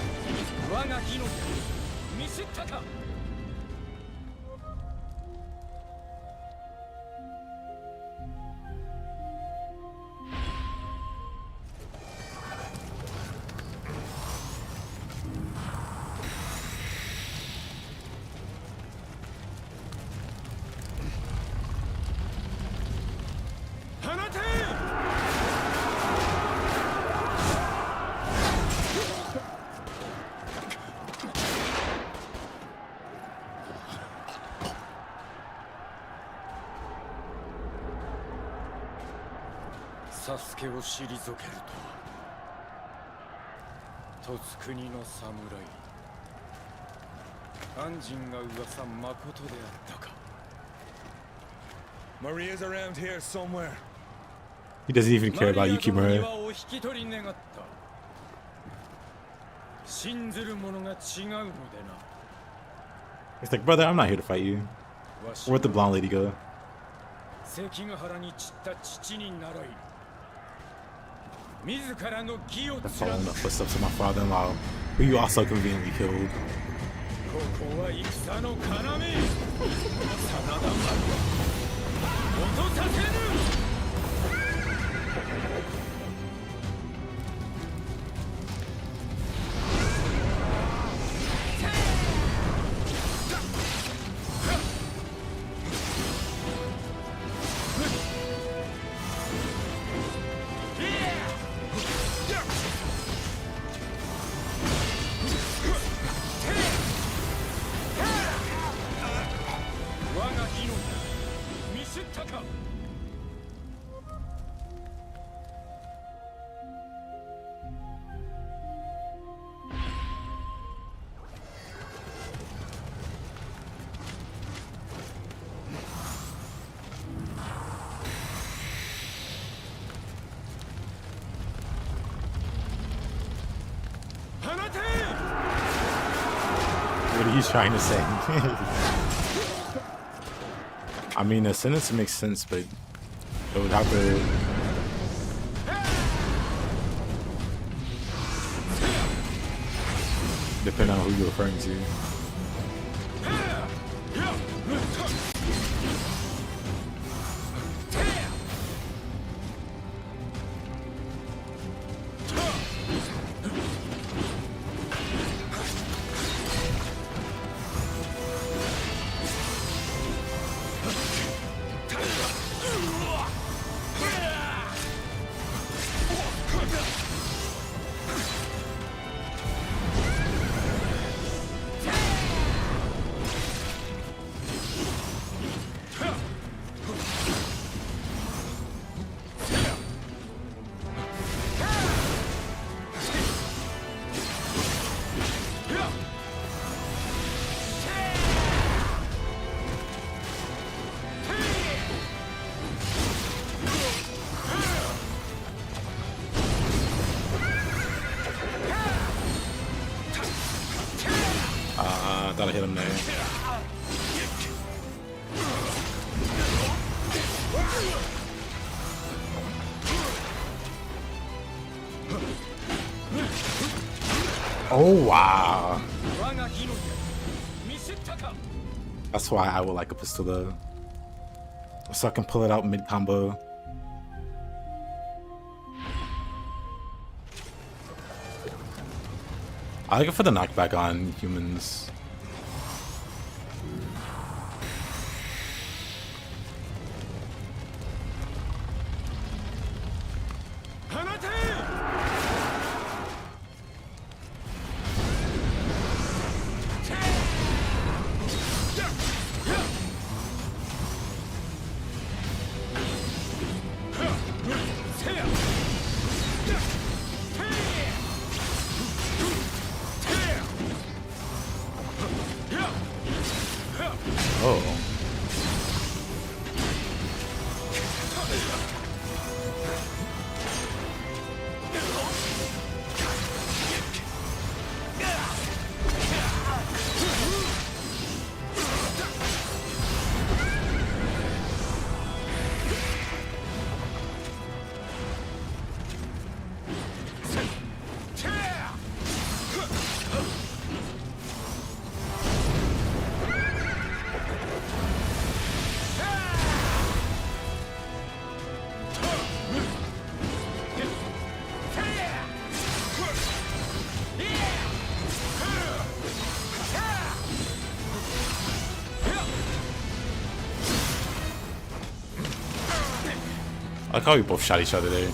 Sasuke を退けるとは十津国の侍安心が噂まことであったか Maria's around here somewhere. He doesn't even care about Yukimura. を引き取り願った信ずる者が違うのでな He's like, brother, I'm not here to fight you. Where'd the blonde lady go? 関ヶ原に散った父に習い 自らの義を Following the footsteps of my father-in-law, who you also conveniently killed. ここは戦の要真田丸落とさせぬ What are you trying to say? I mean, the sentence makes sense, but it would have to... depend on who you're referring to. thought I hit him there. Oh wow. That's why I would like a pistol, so I can pull it out mid combo. I like it for the knockback on humans. Oh. I like how we both shot each other there.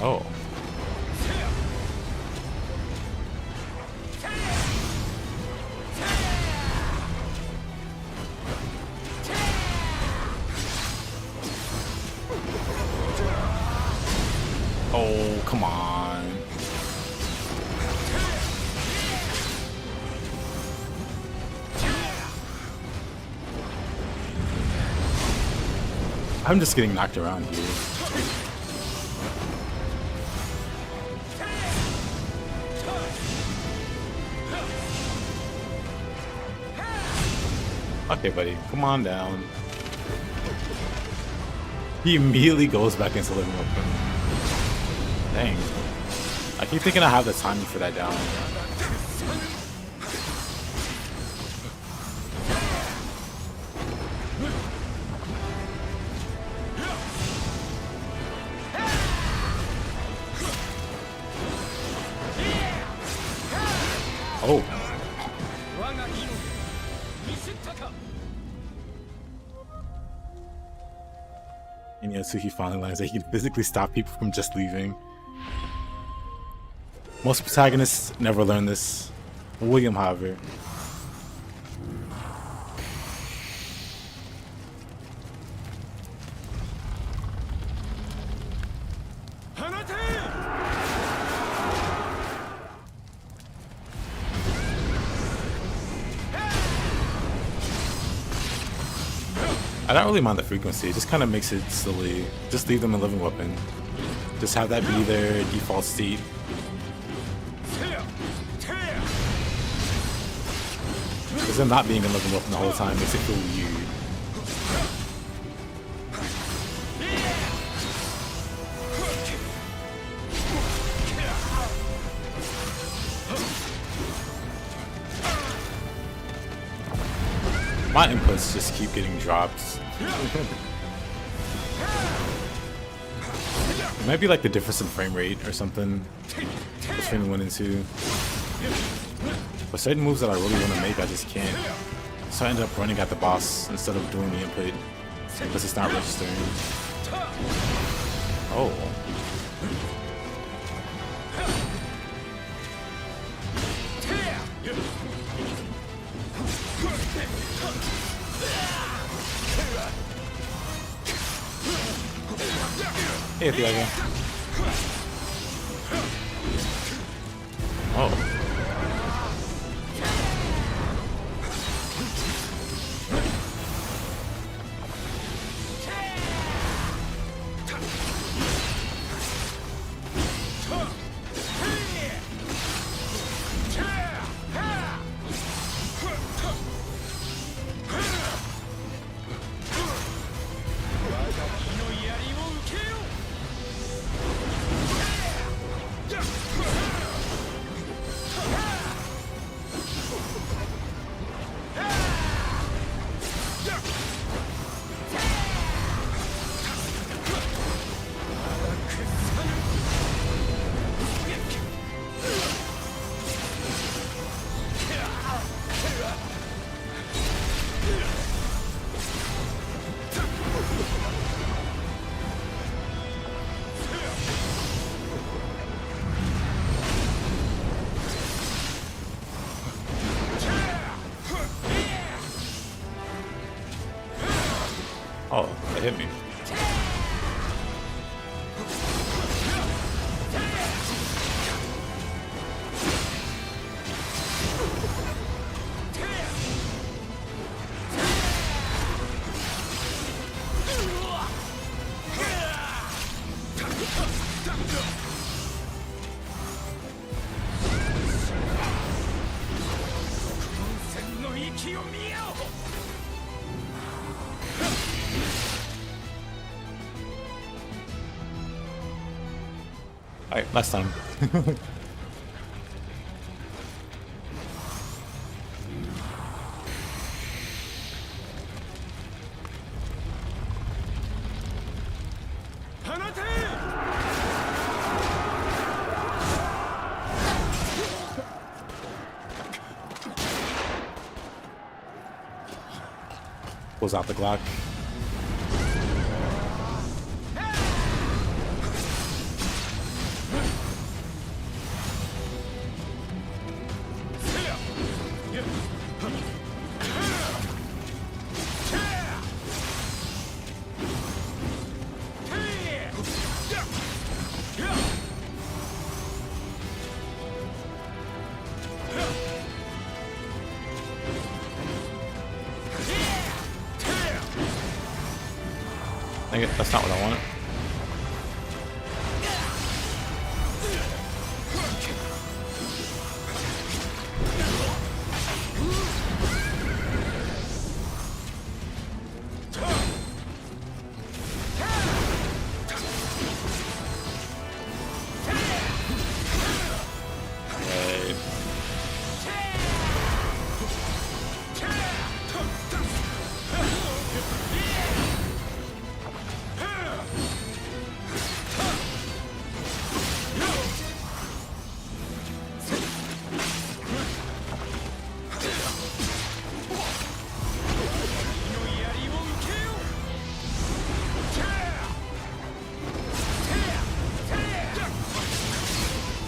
Oh. Oh, come on. I'm just getting knocked around here. Okay, buddy, come on down. He immediately goes back into living weapon. Dang. I keep thinking I have the timing for that down. Oh. And yeah, so he finally learns that he can physically stop people from just leaving. Most protagonists never learn this. William, however. I don't really mind the frequency, it just kind of makes it silly. Just leave them in living weapon. Just have that be their default state. Because them not being in living weapon the whole time makes it feel weird. My inputs just keep getting dropped. It might be like the difference in frame rate or something between 1 and 2. But certain moves that I really want to make, I just can't. So I end up running at the boss instead of doing the input because it's not registering. Oh. Hey, Thiago. Oh. Oh, that hit me. Alright, last time. Pulls out the Glock. That's not what I wanted.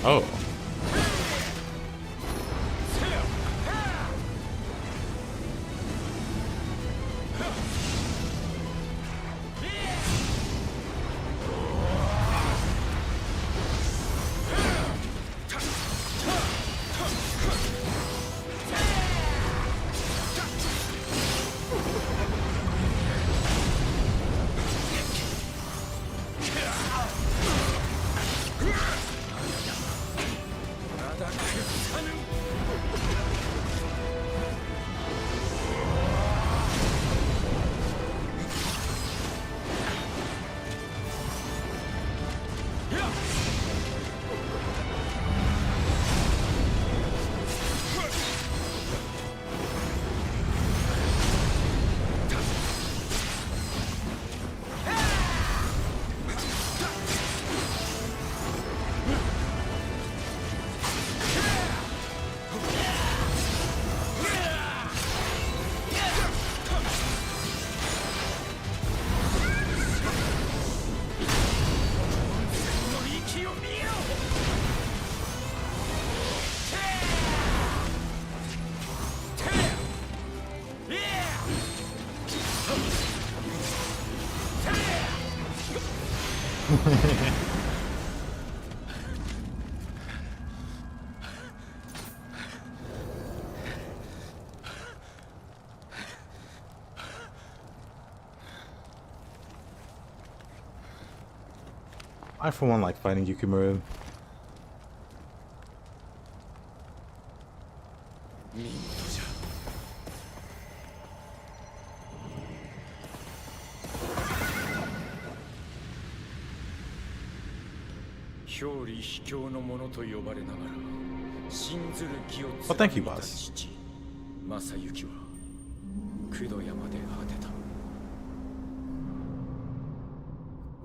Oh. I for one like fighting Yukimura. Well, thank you, boss. 正幸は九度山で果てた。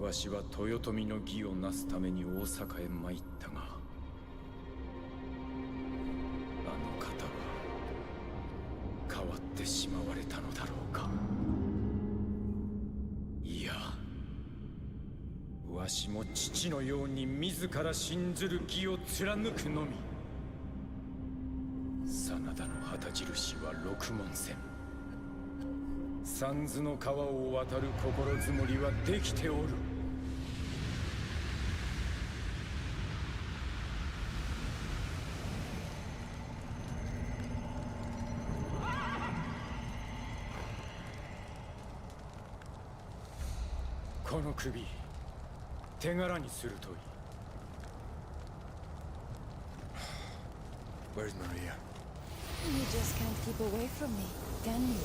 わしは豊臣の義をなすために大阪へ参ったが、あの方は変わってしまわれたのだろうか。いや、わしも父のように自ら信ずる義を貫くのみ。真田の旗印は六文銭。三途の川を渡る心づもりはできておる。この首、手柄にするといい。Where's Maria? You just can't keep away from me, can you?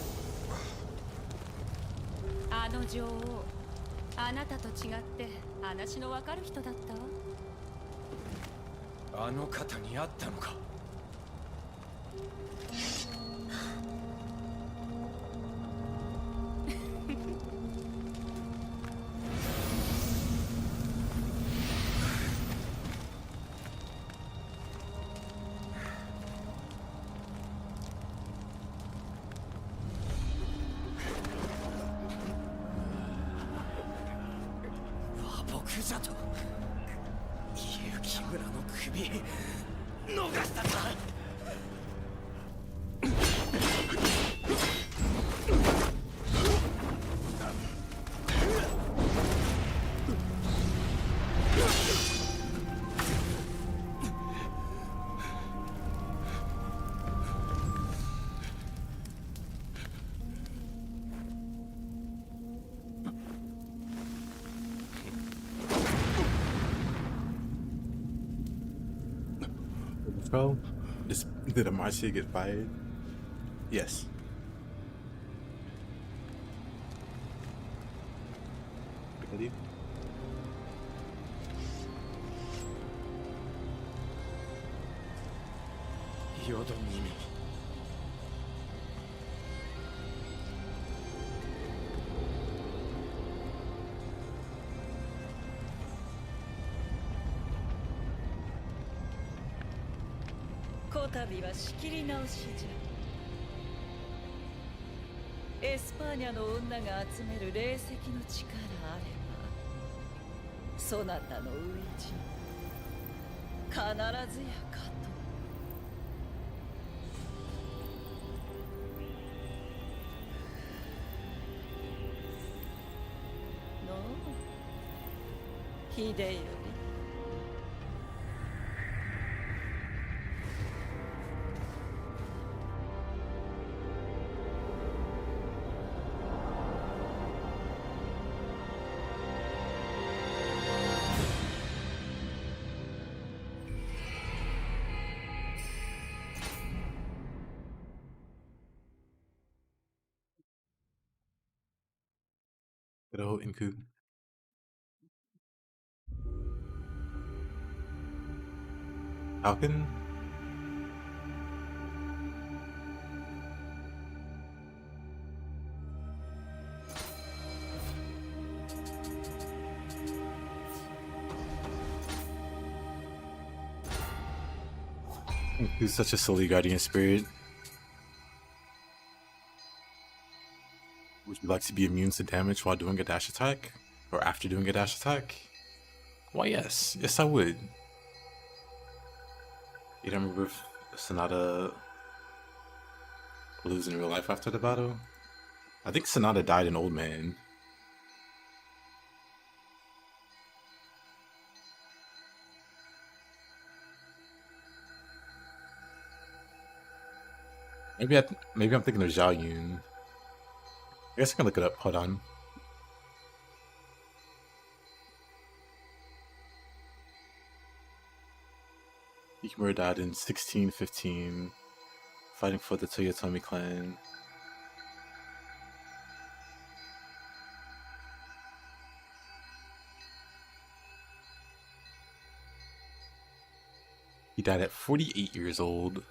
あの女王、あなたと違って話のわかる人だったわ。あの方に会ったのか。じゃと雪村の首逃したか。Bro, did Amarcia get fired? Yes. Ready? Yodo Mimi. こたびは仕切り直しじゃ。エスパーニャの女が集める霊石の力あれば、そなたの初陣必ずやかと。のう、秀頼。Good old Inku. Falcon? Inku's such a silly guardian spirit. Would you like to be immune to damage while doing a dash attack? Or after doing a dash attack? Why yes. Yes I would. You don't remember if Sanada lives in real life after the battle? I think Sanada died an old man. Maybe I'm thinking of Zhao Yun. I guess I can look it up. Hold on. Yukimura died in 1615, fighting for the Toyotomi clan. He died at 48 years old.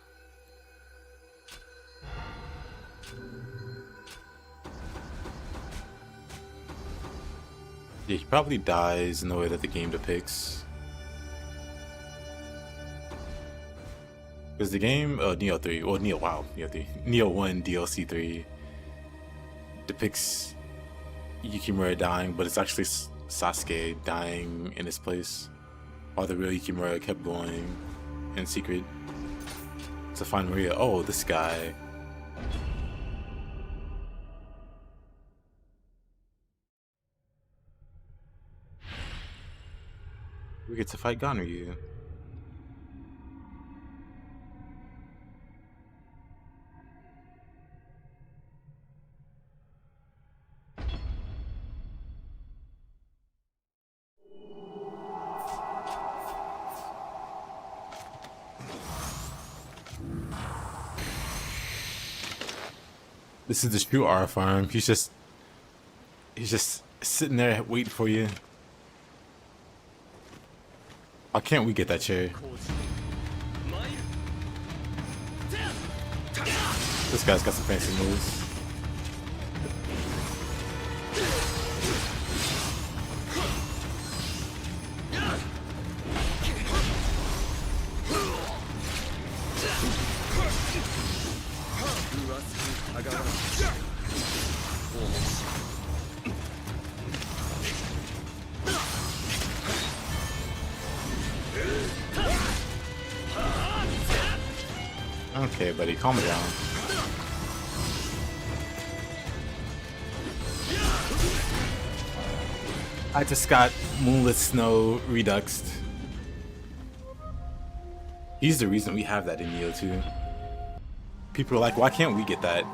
Yeah, he probably dies in the way that the game depicts. Because the game, Nioh 3, well, Nioh 1 DLC 3 depicts Yukimura dying, but it's actually Sasuke dying in his place, while the real Yukimura kept going in secret to find Maria. Oh, this guy. We get to fight Ganryu. This is the true R farm. He's just sitting there waiting for you. Why can't we get that chair? This guy's got some fancy moves. Okay, buddy, calm it down. I just got Moonlit Snow reduxed. He's the reason we have that in Nioh too. People are like, why can't we get that?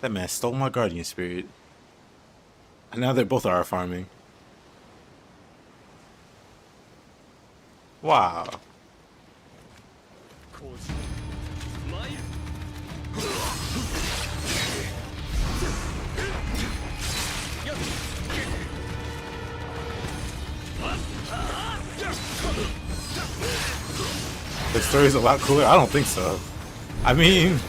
That man stole my guardian spirit. And now they're both are farming. Wow. The story's a lot cooler? I don't think so. I mean...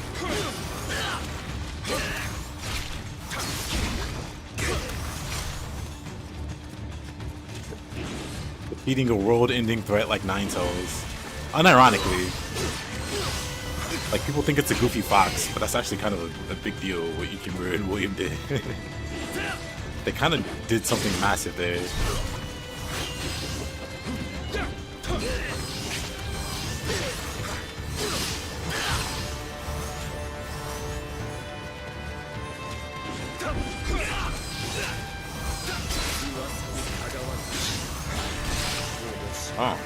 defeating a world-ending threat like Ninetales. Unironically. Like, people think it's a goofy fox, but that's actually kind of a big deal what Yukimura and William did. They kind of did something massive there. Oh.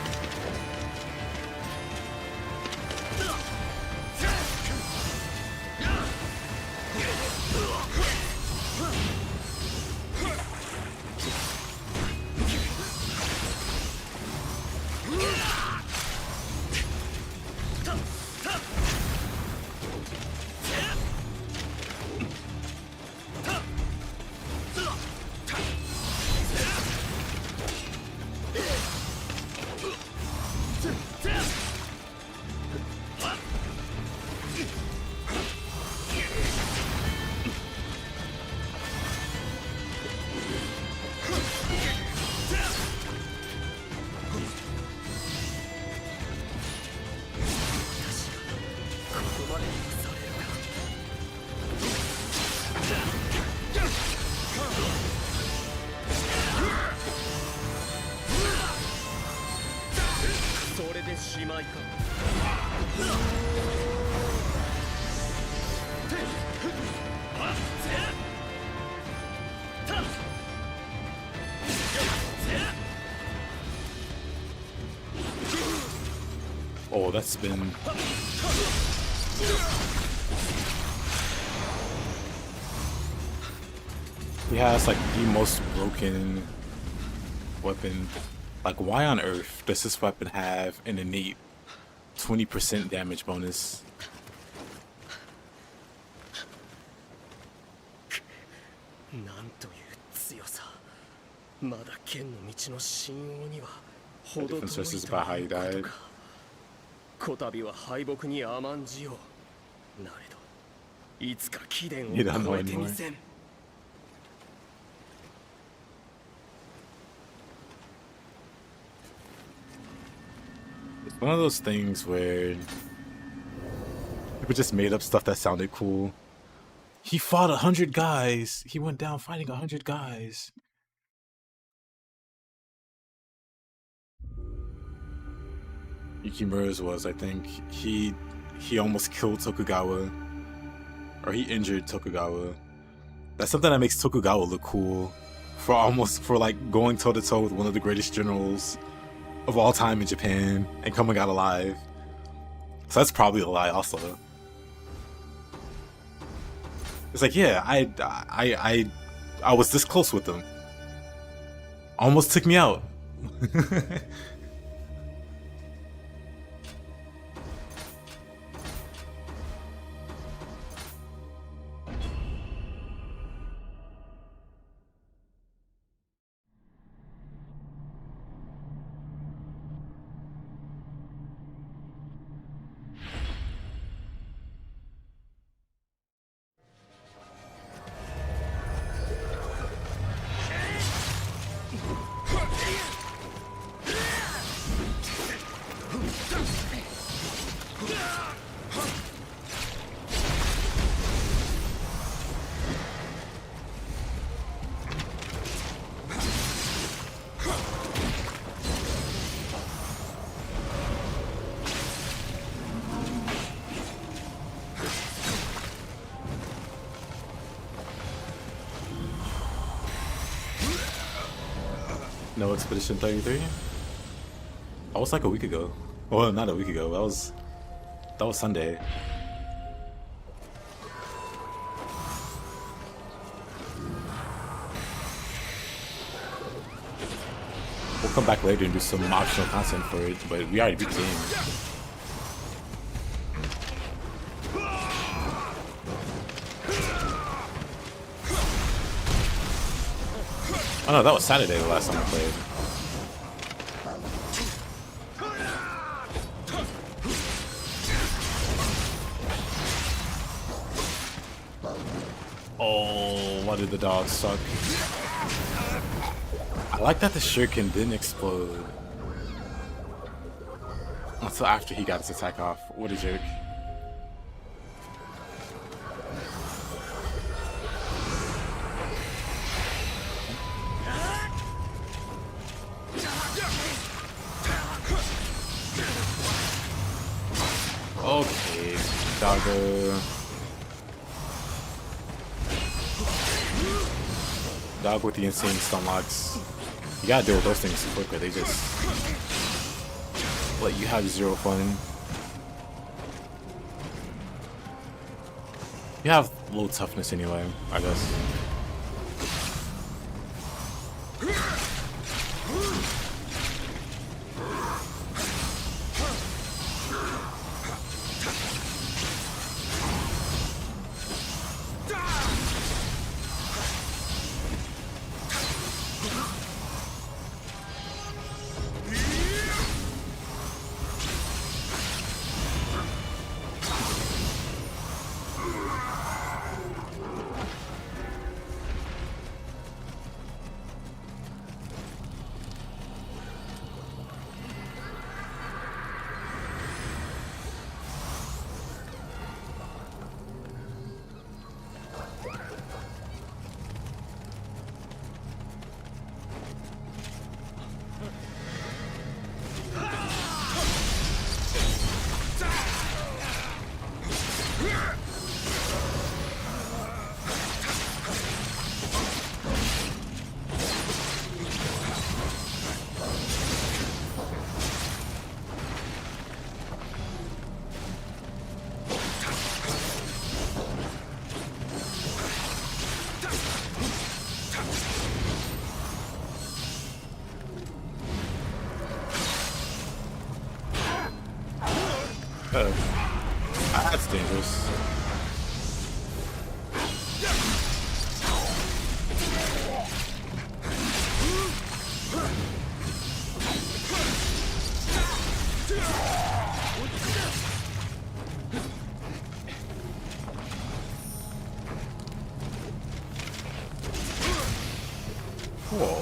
Oh, that's been... He has like the most broken weapon. Like, why on earth does this weapon have an innate 20% damage bonus? Difference versus about how he died. こたびは敗北に甘んじよう。なれど、いつか貴殿を超えてみせん。It's one of those things where people just made up stuff that sounded cool. He fought 100 guys. He went down fighting 100 guys. Yukimura's was, I think, he almost killed Tokugawa, or he injured Tokugawa That's something that makes Tokugawa look cool. For like going toe to toe with one of the greatest generals of all time in Japan and coming out alive. So that's probably a lie also. It's like, yeah, I was this close with them. Almost took me out. No Expedition 33? That was like a week ago. Well, not a week ago. That was Sunday. We'll come back later and do some optional content for it, but we already beat the game. Oh no, that was Saturday the last time I played. Oh, why did the dog suck? I like that the shuriken didn't explode until after he got his attack off. What a jerk. Okay, Doggo. Dog with the insane stun locks. You gotta deal with those things quick or they just let you have zero fun. You have low toughness anyway, I guess. That's dangerous. Whoa.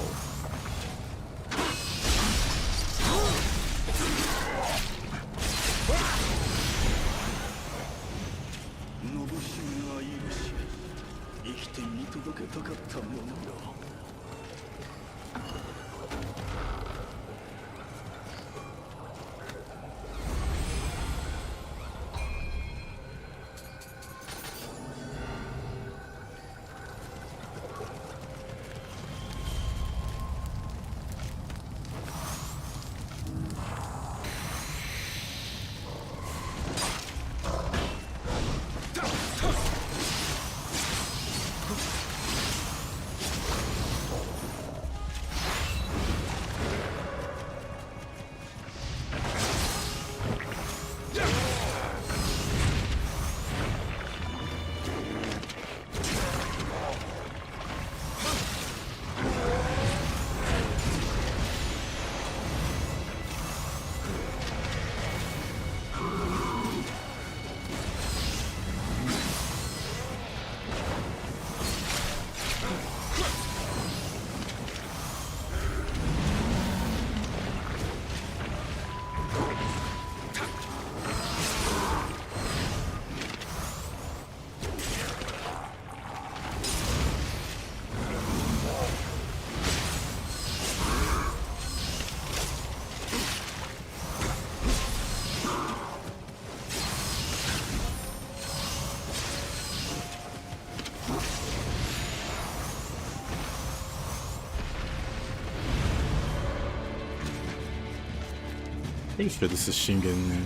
Pretty sure this is Shingen.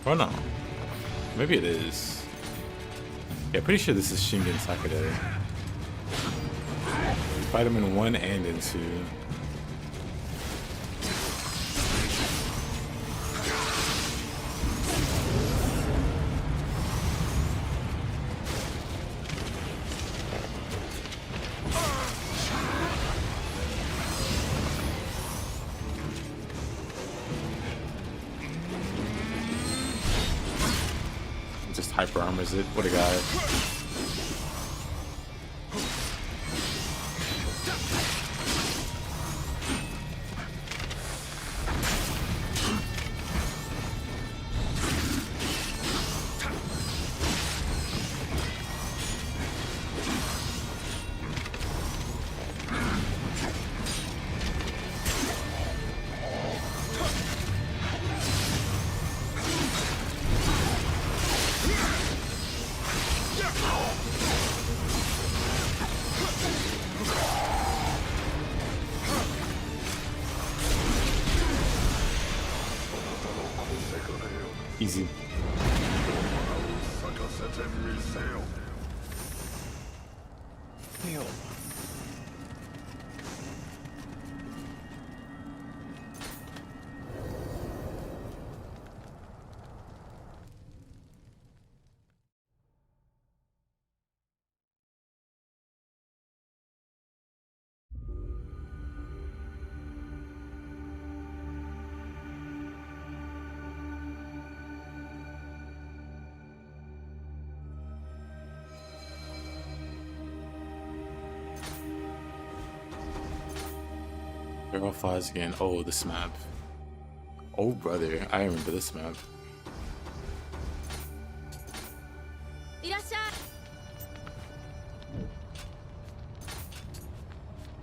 Oh no. Maybe it is. Yeah, pretty sure this is Shingen Sakura. Fight him in 1 and in 2. Just hyper armors it. What a guy. Easy. Nioh. Girl flies again. Oh, this map. Oh, brother. I remember this map.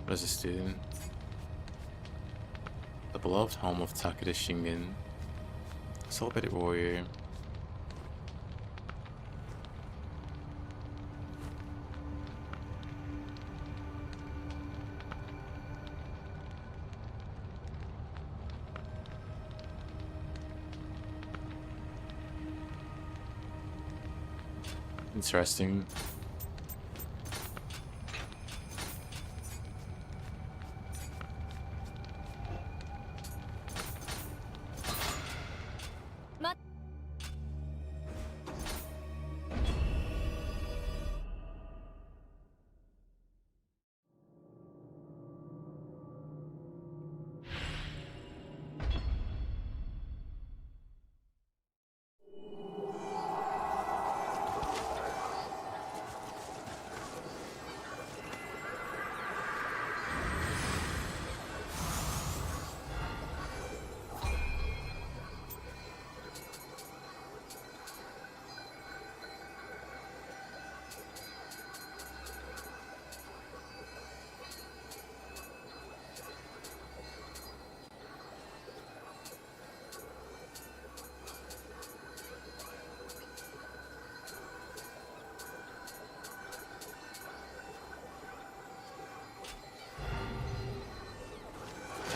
What does this do? The beloved home of Takeda Shingen. Celebrated warrior. Interesting.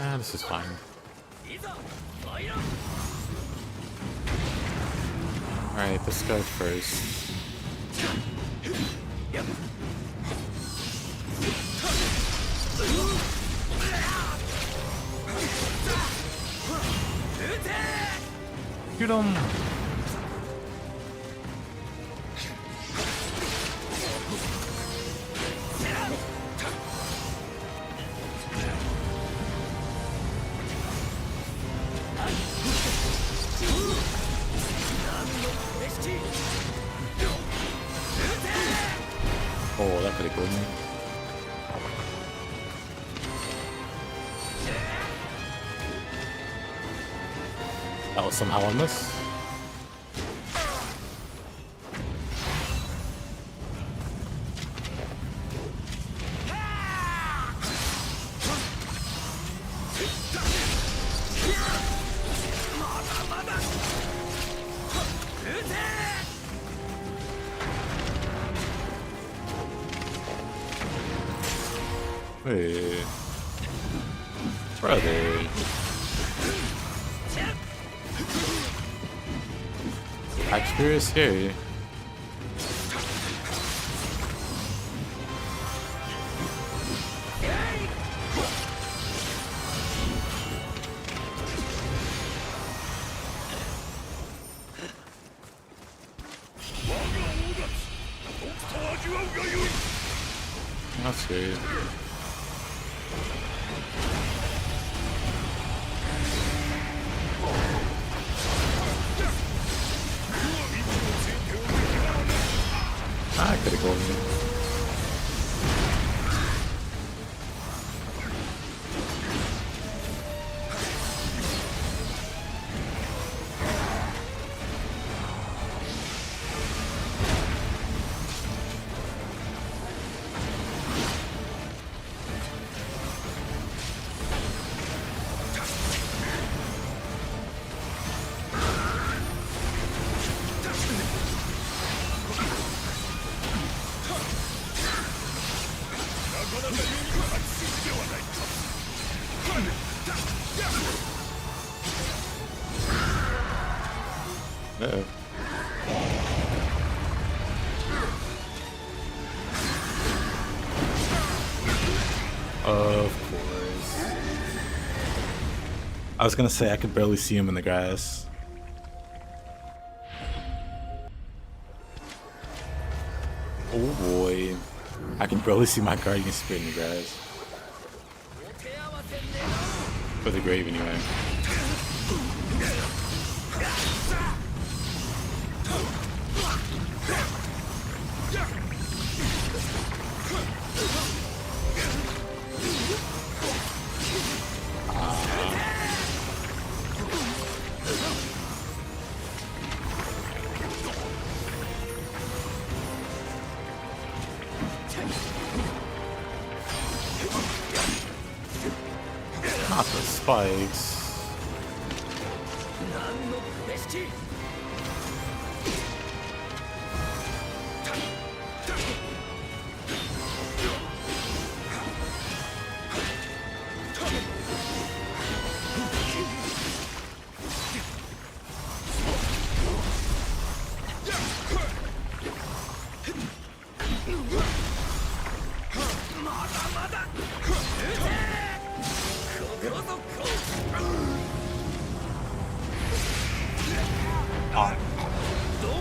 Ah, this is fine. Alright, let's go first. Shoot him! Oh, that could have killed me. That was somehow a miss. Hey, brother. Sure is scary. That's good. I could have gone in. Uh-oh. Of course. I was gonna say I could barely see him in the grass. Oh boy. I can barely see my guardian spirit in the grass. For the grave anyway. Not the spikes.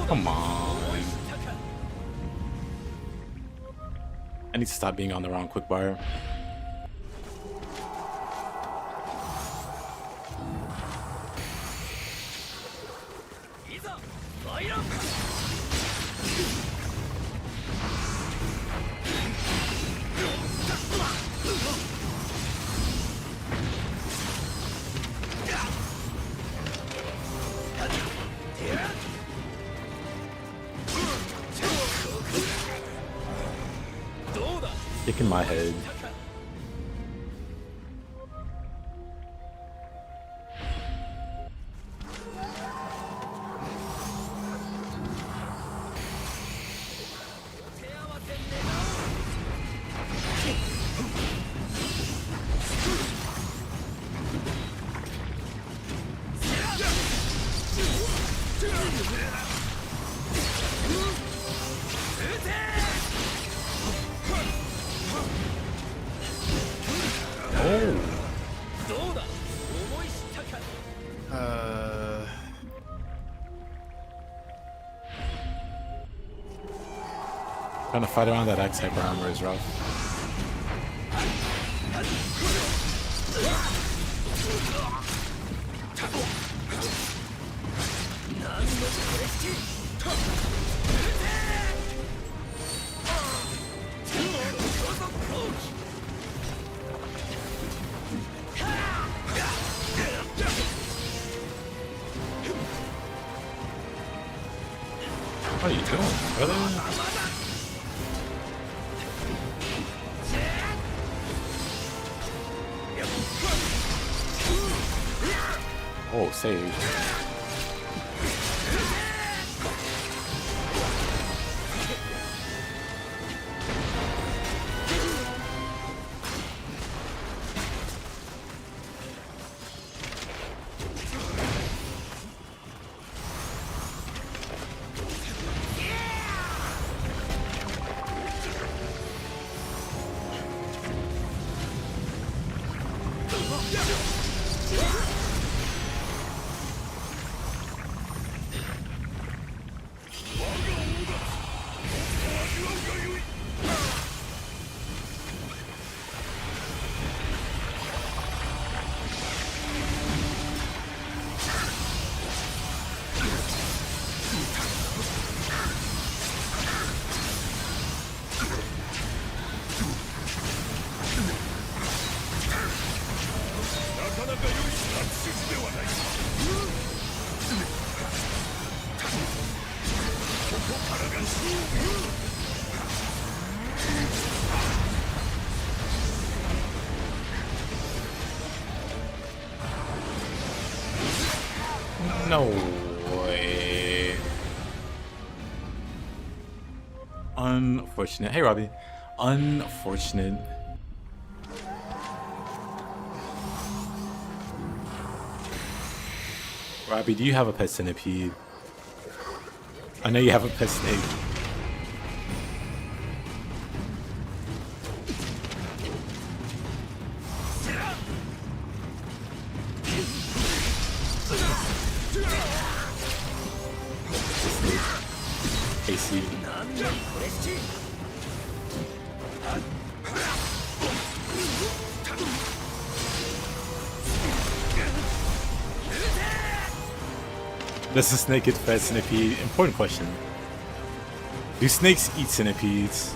Come on. I need to stop being on the wrong quickbar. Kick in my head. Trying to fight around that X hyper armor is rough. What are you doing, brother? Oh, save. No way. Unfortunate. Hey, Robbie. Unfortunate. Robbie, do you have a pet centipede? I know you have a pet snake. AC. Does the snake get fed centipede? Important question. Do snakes eat centipedes?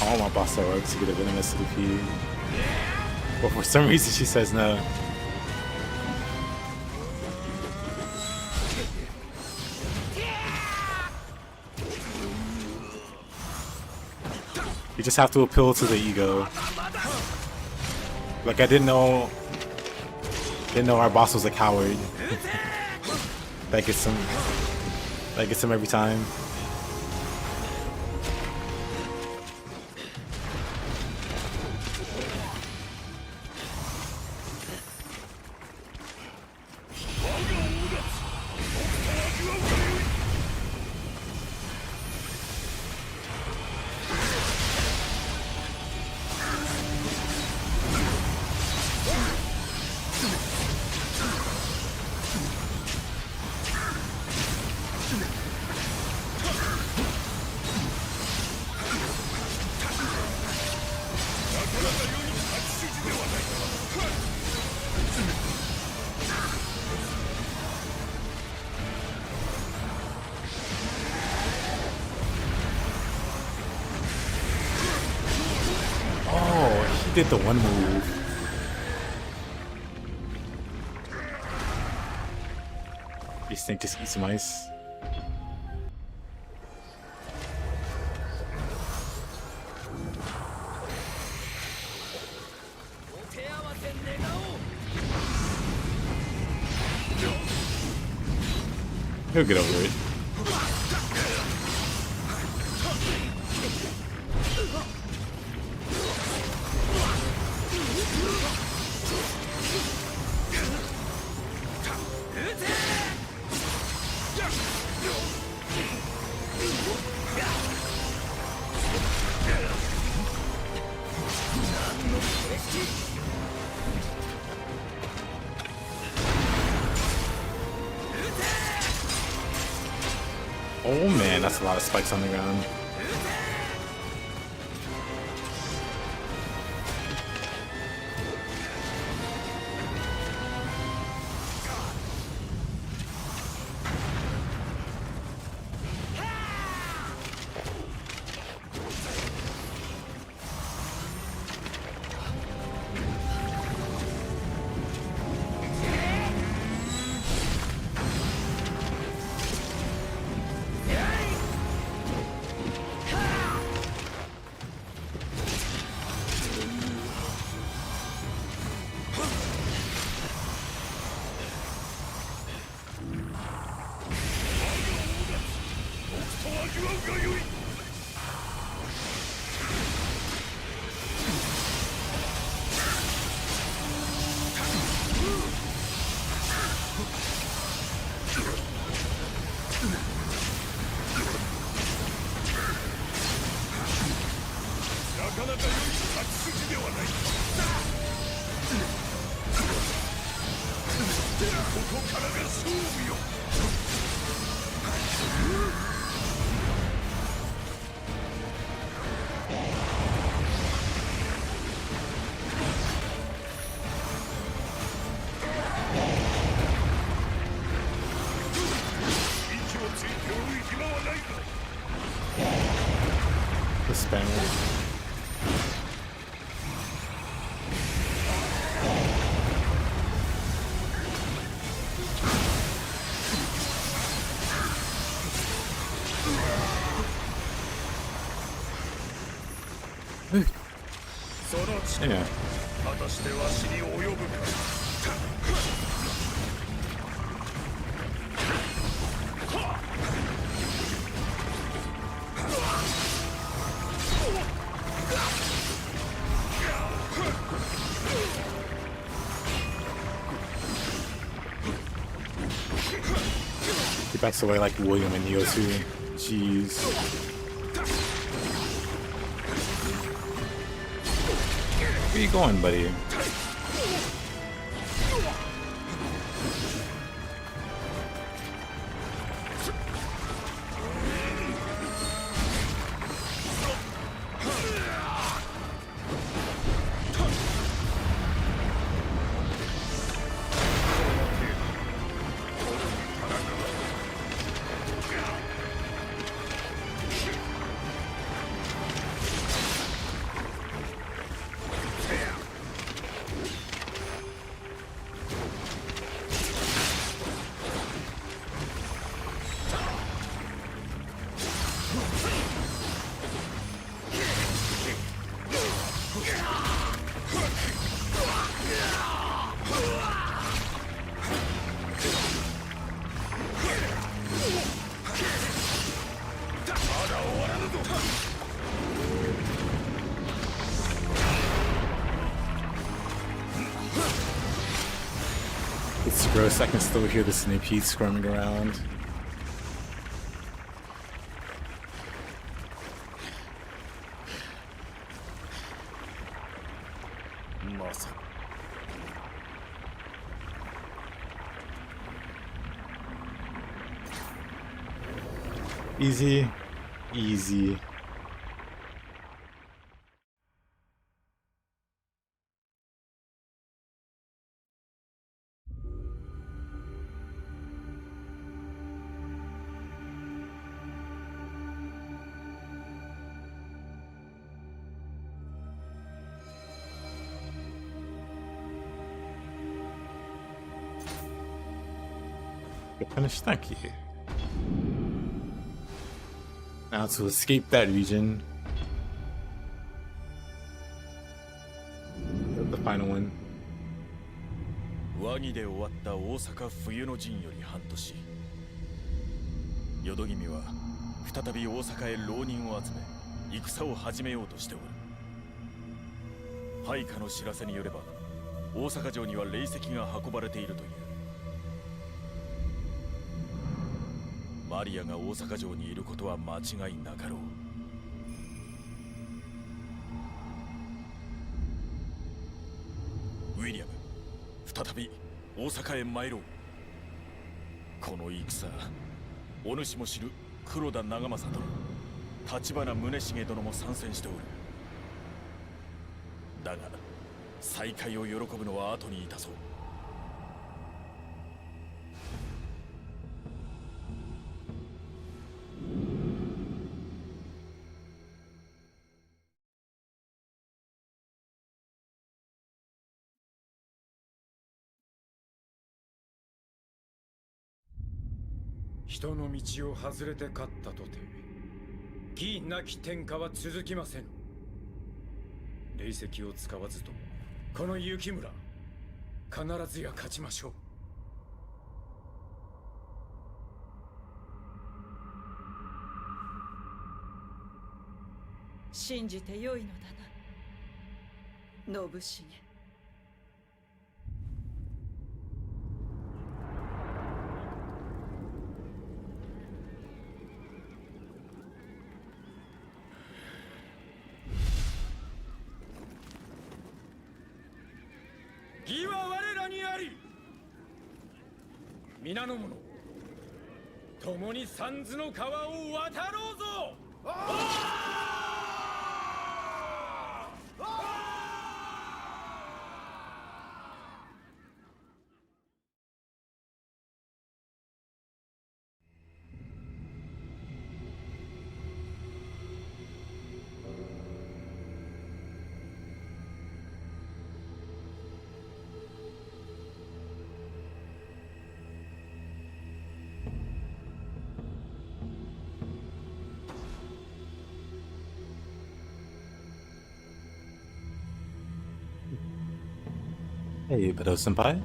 I want my boss to work to get a venomous centipede. But for some reason she says no. You just have to appeal to the ego. Like I didn't know our boss was a coward. That gets him every time. Did the one move. This thing just eats mice. He'll get over it. Oh man, that's a lot of spikes on the ground. The spam. その力 Yeah. 果たしてわしに及ぶか。He backs away like William and Nioh too. Jeez. Where you going, buddy? It's gross, I can still hear the Snippy squirming around. Easy, easy. Get kind of stuck here. Now to escape that region. The final one. 和議で終わった大阪冬の陣より半年、淀君は再び大阪へ浪人を集め戦を始めようとしておる。配下の知らせによれば大阪城には霊石が運ばれているという。マリアが大阪城にいることは間違いなかろう。ウィリアム、再び大阪へ参ろう。この戦、お主も知る黒田長政殿、橘宗茂殿も参戦しておる。だが再会を喜ぶのは後にいたそう。人の道を外れて勝ったとて義なき天下は続きません。霊石を使わずともこの雪村必ずや勝ちましょう。信じてよいのだな、信繁。義は我らにあり。皆の者、共に三途の川を渡ろうぞ。Hey, Beto Senpai.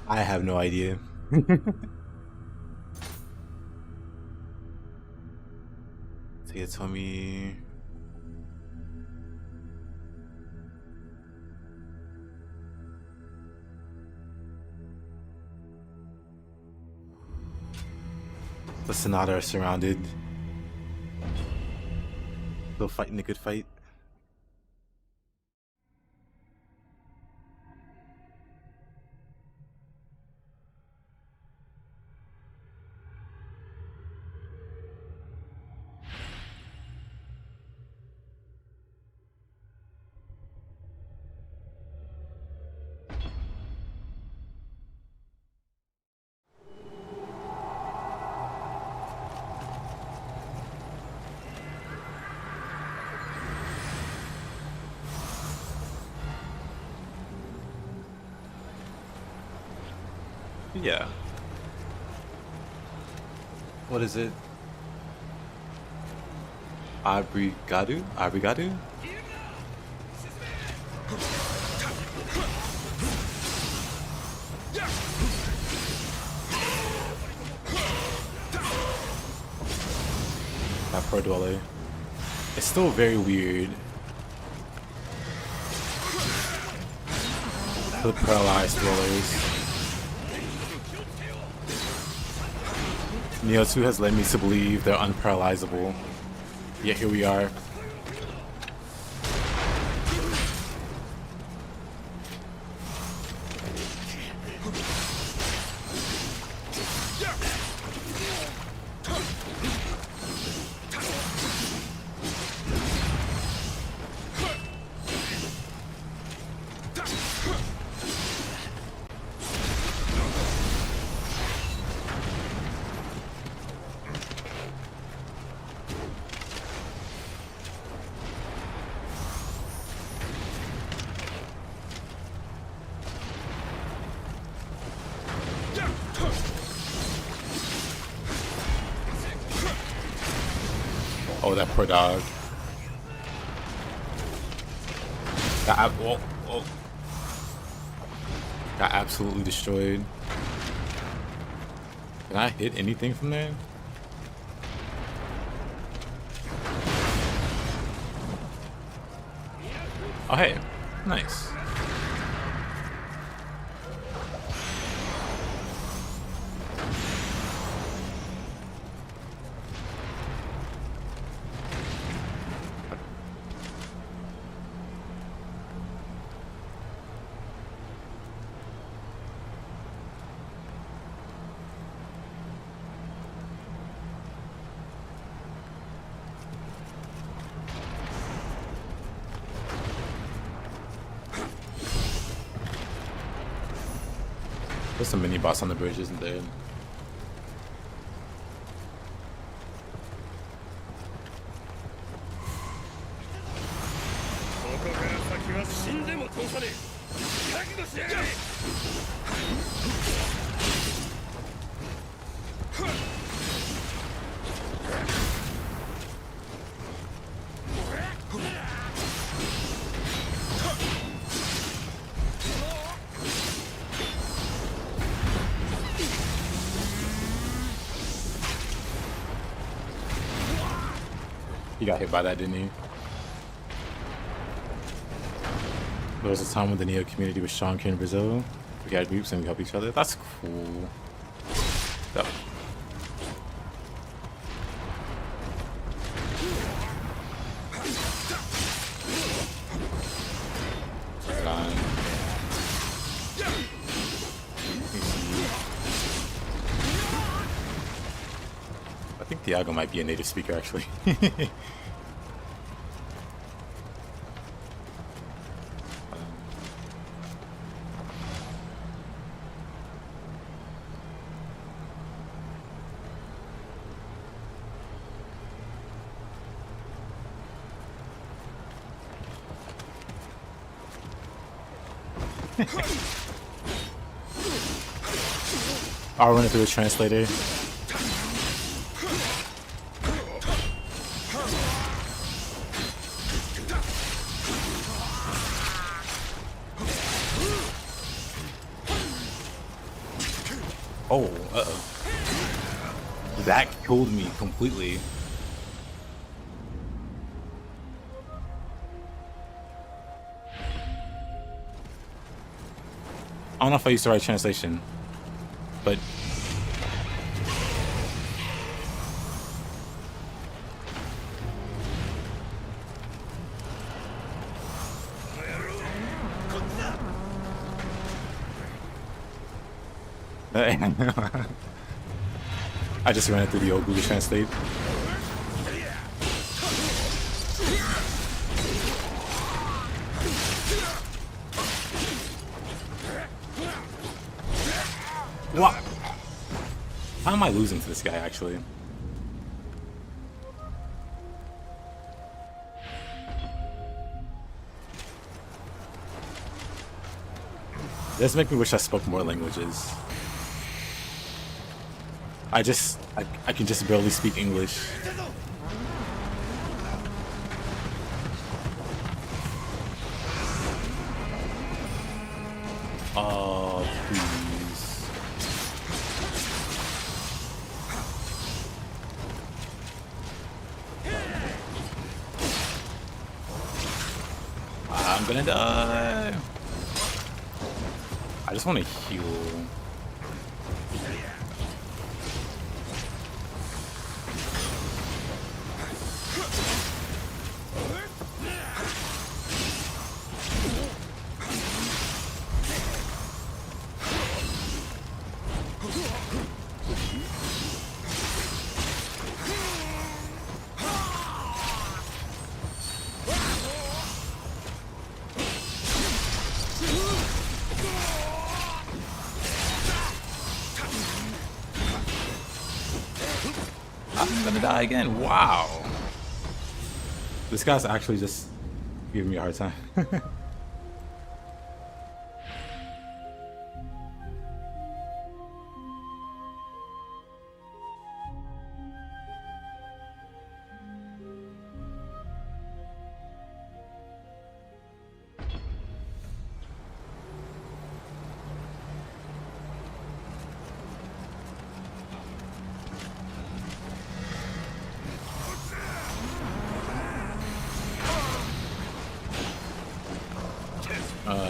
I have no idea. Toyotomi. The Sanada are surrounded. Still fighting a good fight. Yeah. What is it? Abrigadu? Abrigadu? That pro dweller. It's still very weird. The paralyzed dwellers. Nioh 2 has led me to believe they're unparalyzable. Yet here we are. Oh, that poor dog. Got absolutely destroyed. Can I hit anything from there? Oh, hey. Nice. There's some mini boss on the bridge, isn't there? He got hit by that, didn't he? There was a time when the Nioh community was strong here in Brazil. We had groups and we help each other. That's cool. Yep. I think Thiago might be a native speaker, actually. I'll run it through a translator. Oh, uh-oh. That killed me completely. I don't know if I used the right translation, but I just ran it through the old Google Translate. What? How am I losing to this guy, actually? This makes me wish I spoke more languages. I can just barely speak English. Oh, please. I'm gonna die. I just want to heal. I'm gonna die again. Wow. This guy's actually just giving me a hard time.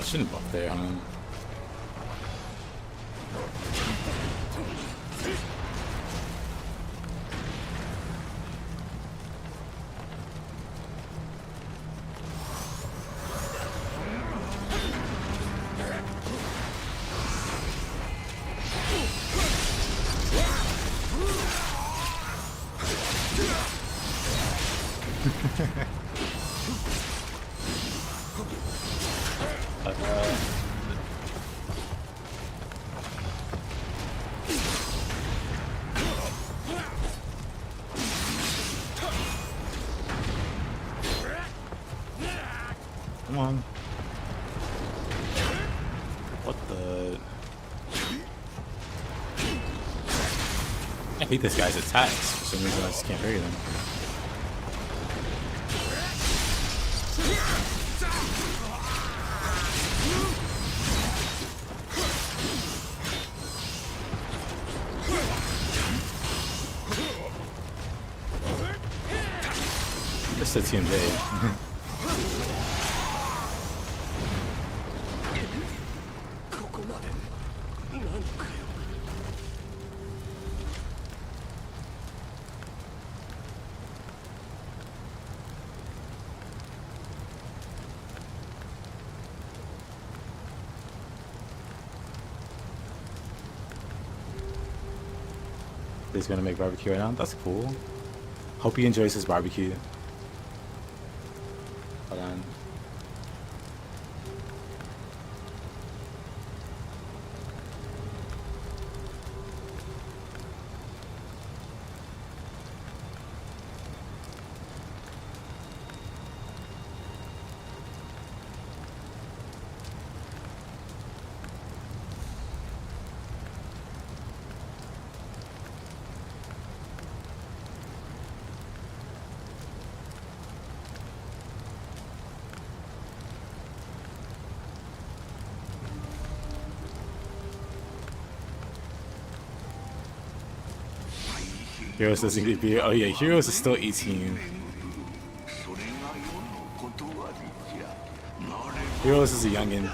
Shouldn't buff there, huh? Come on. What the? I hate this guy's attacks. For some reason, I just can't parry them. Just a TMJ. He's gonna make barbecue right now. That's cool. Hope he enjoys his barbecue. Hold on. Heroes doesn't get beer. Oh yeah, Heroes is still 18. Heroes is a youngin,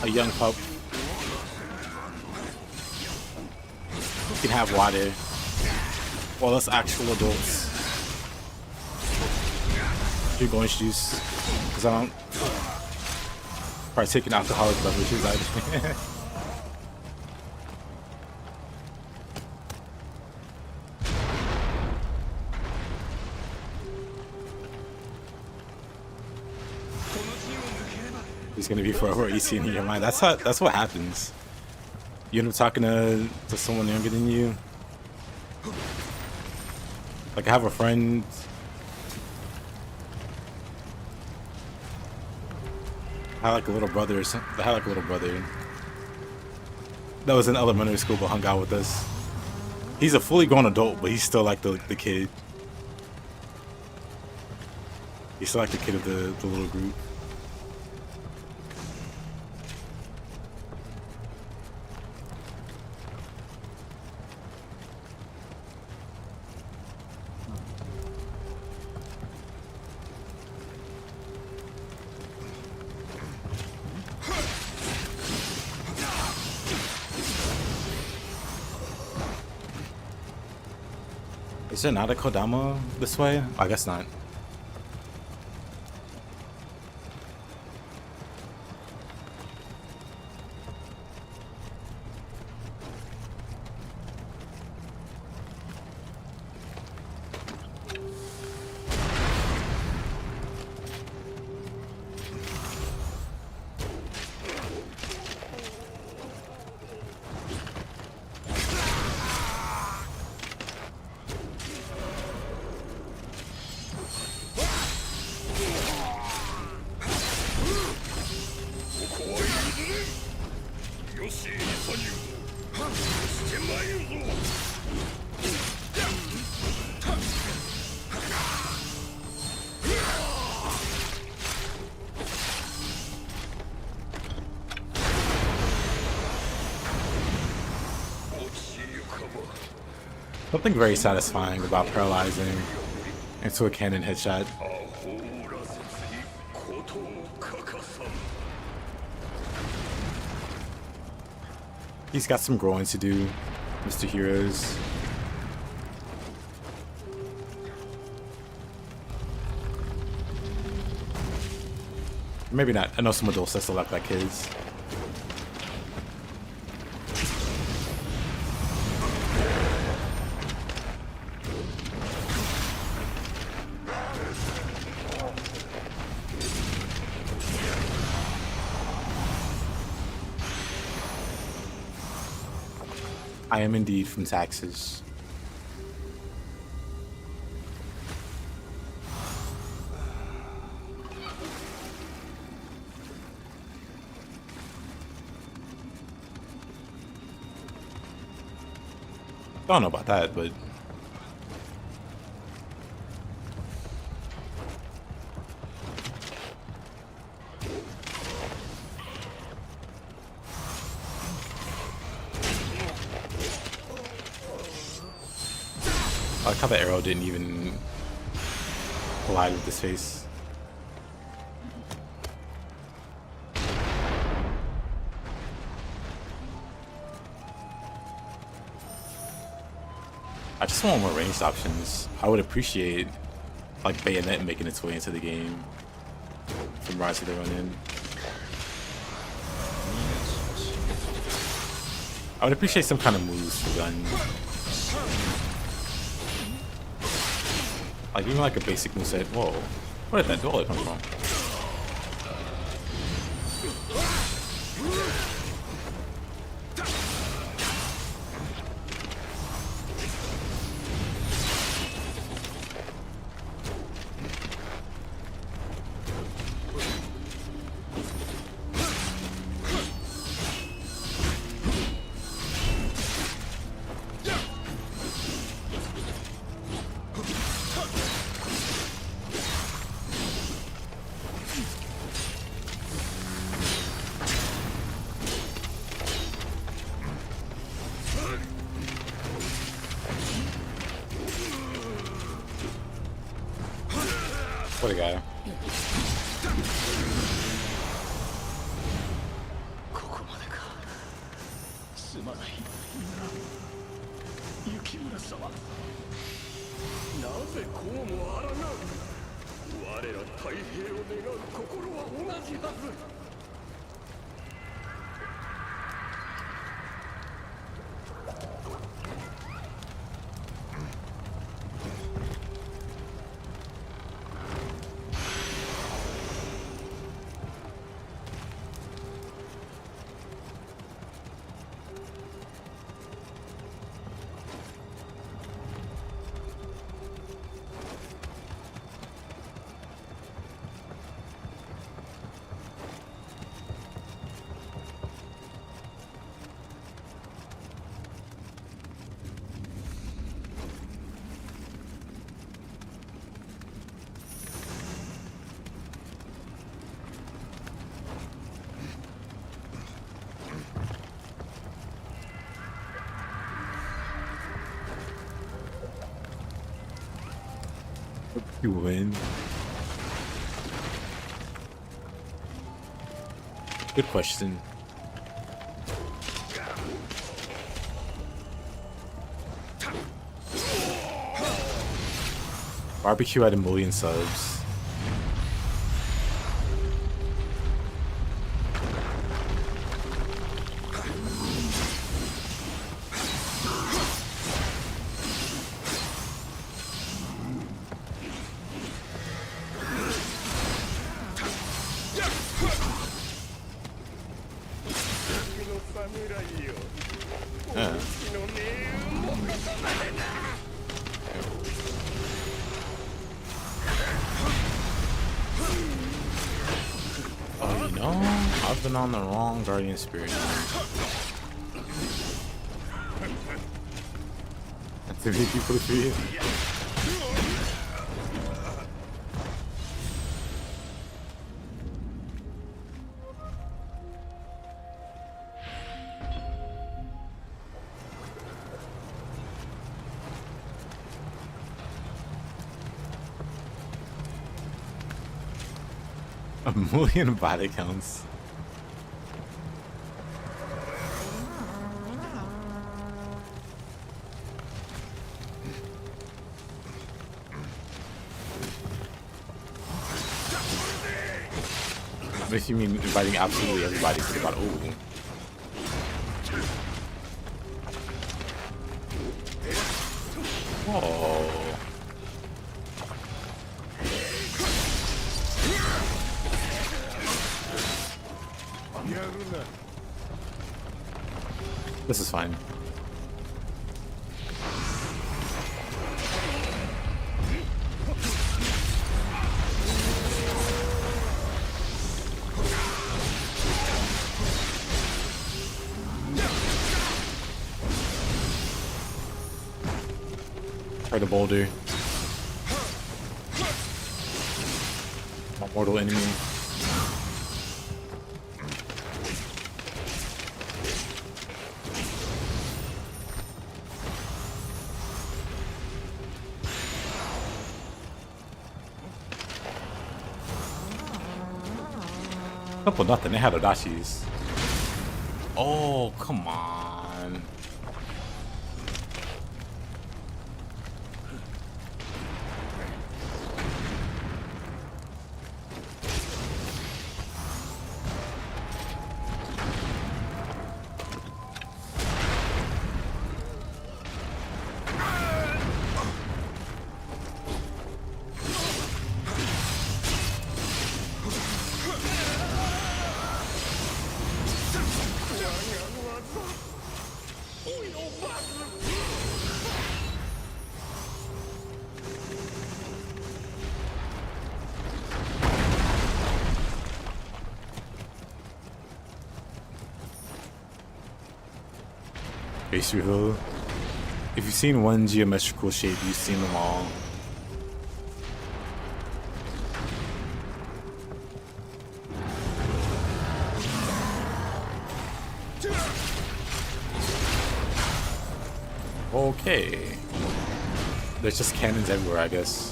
a young pup. He can have water. Well, that's actual adults. Drink orange juice, because I don't partake in alcoholic beverages either. He's gonna be forever 18 in your mind. That's what happens. You end up talking to someone younger than you. Like I have a friend. I had like a little brother or something. I had like a little brother that was in elementary school but hung out with us. He's a fully grown adult, but he's still like the kid. He's still like the kid of the little group. Is there not a Kodama this way? I guess not. Something very satisfying about paralyzing into a cannon headshot. He's got some growing to do, Mr. Heroes. Maybe not. I know some adults that still act like kids. I am indeed from taxes. I don't know about that, but I like how the arrow didn't even collide with his face. I just want more ranged options. I would appreciate like Bayonet making its way into the game from Rise of the Ronin. I would appreciate some kind of moves for guns. Like even like a basic moveset. Whoa, where did that dollar come from? What a guy. ここまでか。すまない。雪村様。なぜこうもあらがう。我ら太平を願う心は同じはず。You win. Good question. Barbecue at 1 million subs. Oh, you know, I've been on the wrong guardian spirit. That's a VP for the feed. A million body counts. If you mean inviting absolutely everybody to the battle. Ooh. Whoa. This is fine. Try the boulder. My mortal enemy. Couple nothing, they had Odashis. Oh, come on. face reveal. If you've seen one geometrical shape, you've seen them all. Okay. There's just cannons everywhere, I guess.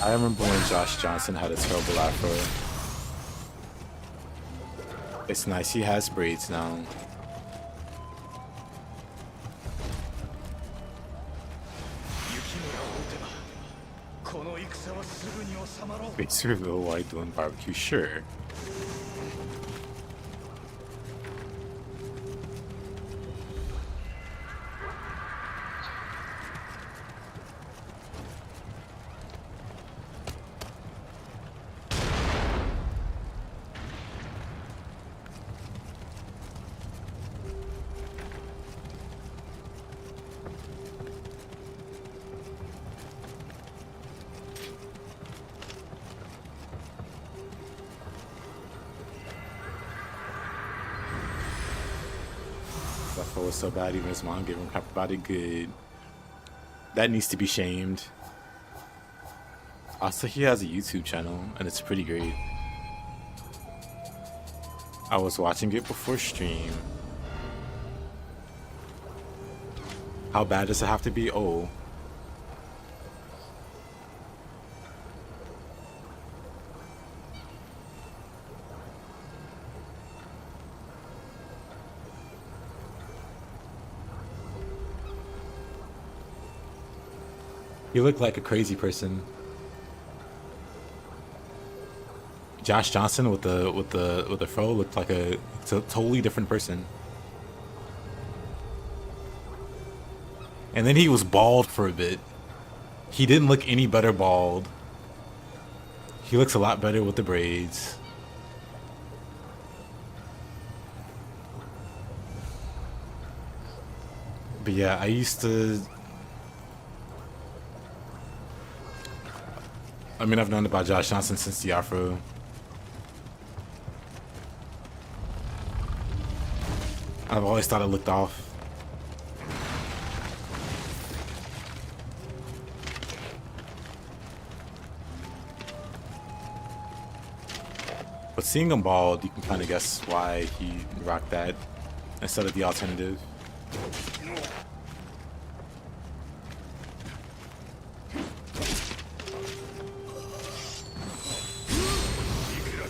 I remember when Josh Johnson had a terrible afro. It's nice he has braids now. Face reveal while doing barbecue, sure. That was so bad, even his mom gave him crap about it. Good. That needs to be shamed. Also, he has a YouTube channel, and it's pretty great. I was watching it before stream. How bad does it have to be? Oh. You look like a crazy person. Josh Johnson with the fro looked like a totally different person. And then he was bald for a bit. He didn't look any better bald. He looks a lot better with the braids. But yeah, I used to... I mean, I've known about Josh Johnson since the Afro. I've always thought it looked off. But seeing him bald, you can kind of guess why he rocked that instead of the alternative.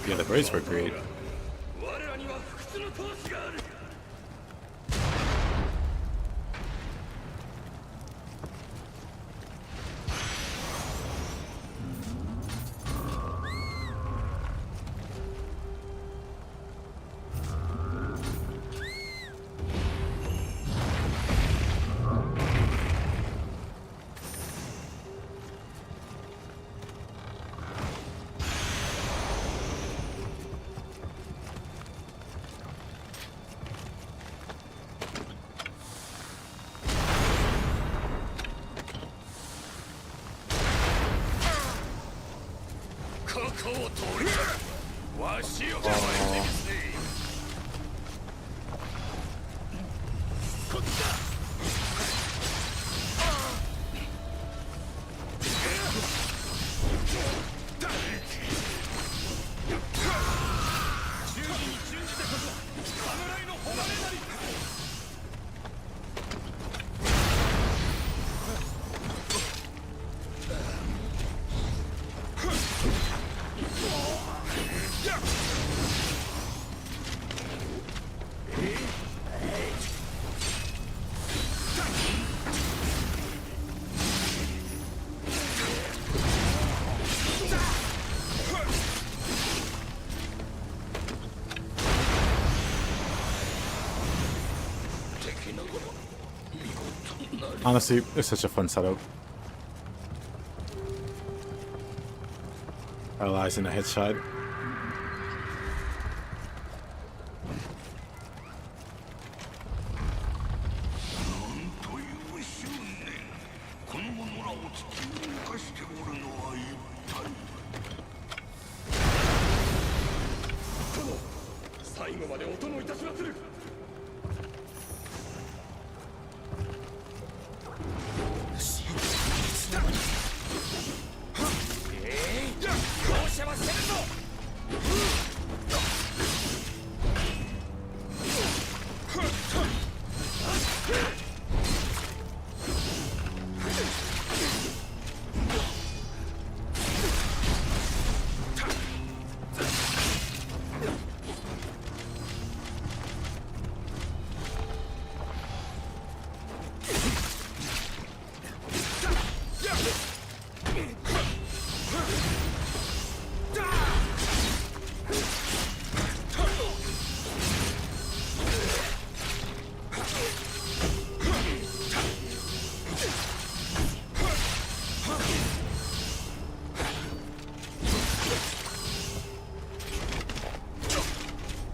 Yeah, the braids were great. Honestly, it's such a fun setup. Paralyzing a headshot. 最後までお供いたしまする。容赦はせぬぞ。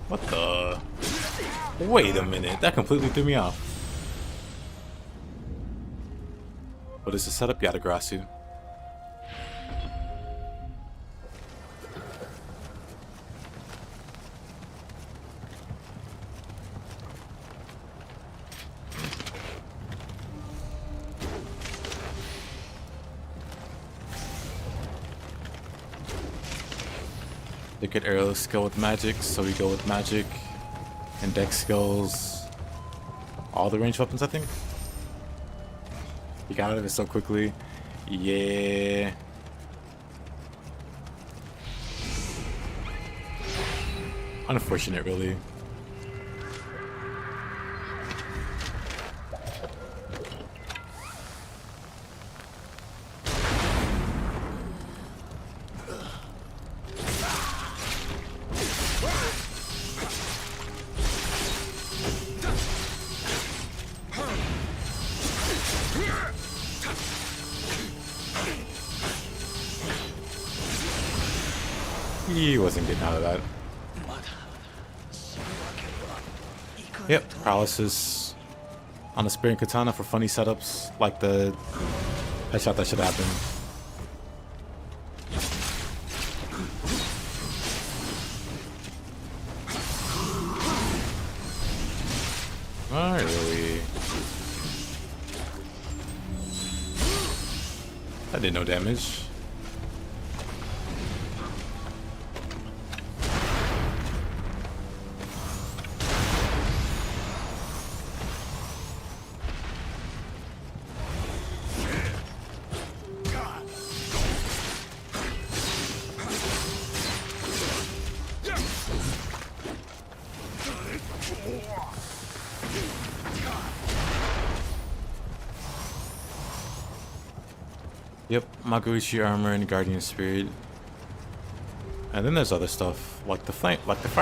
What the? Wait a minute, that completely threw me off. What is the setup, Yatagarasu? They could arrow skill with magic, so we go with magic. And dex skills. All the ranged weapons, I think. He got out of it so quickly. Yeah. Unfortunate, really. He wasn't getting out of that. Yep, paralysis on a spear and katana for funny setups, like the headshot that should happen. Not really. That did no damage. Yep, Maguchi armor and Guardian Spirit. And then there's other stuff, like the fire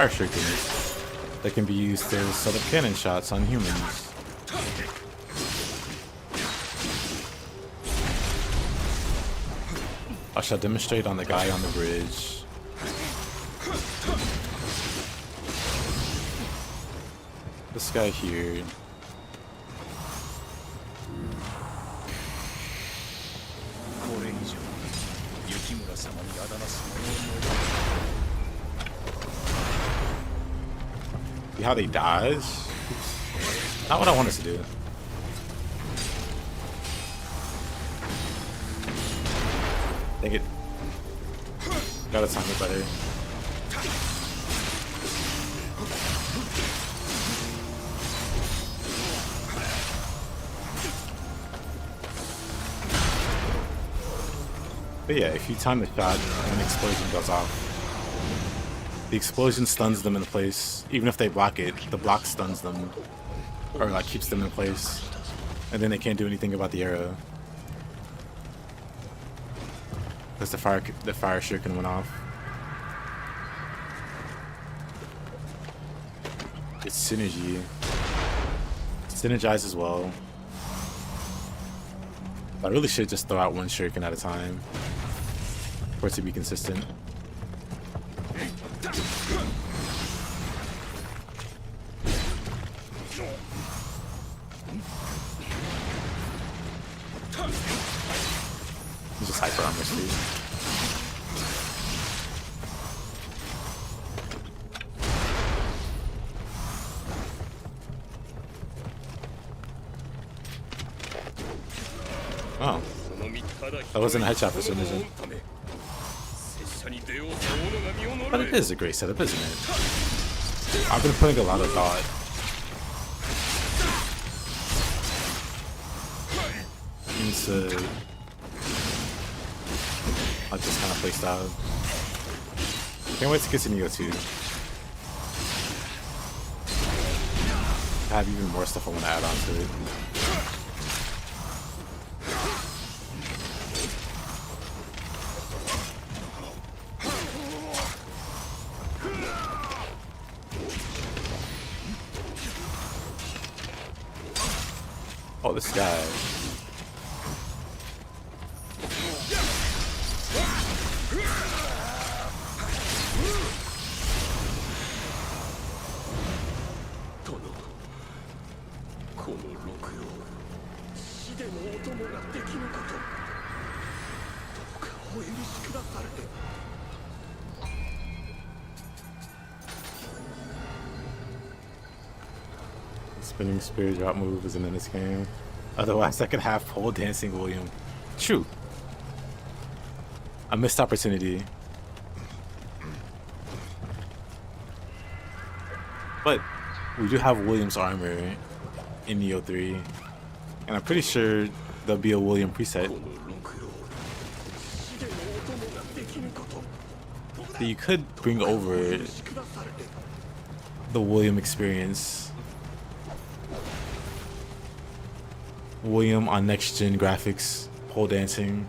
shuriken, that can be used to set up cannon shots on humans. I shall demonstrate on the guy on the bridge. This guy here. See how they dodge? Not what I want us to do. Dang it. Gotta time it better. But yeah, if you time the shot and an explosion goes off, the explosion stuns them in place. Even if they block it, the block stuns them. Or like keeps them in place. And then they can't do anything about the arrow. Because the fire shuriken went off. It's synergy. Synergize as well. I really should just throw out one shuriken at a time for it to be consistent. He's just hyper armor speed. Oh. That wasn't a headshot for some reason. But it is a great setup, isn't it? I've been putting a lot of thought into like this kind of playstyle. Can't wait to get to Nioh 2. I have even more stuff I want to add on to it. Oh, this guy. Spinning spear drop move isn't in this game. Otherwise, I could have pole dancing William. True. A missed opportunity. But we do have William's armor in Nioh 3. And I'm pretty sure there'll be a William preset that you could bring over the William experience. William on next gen graphics, pole dancing.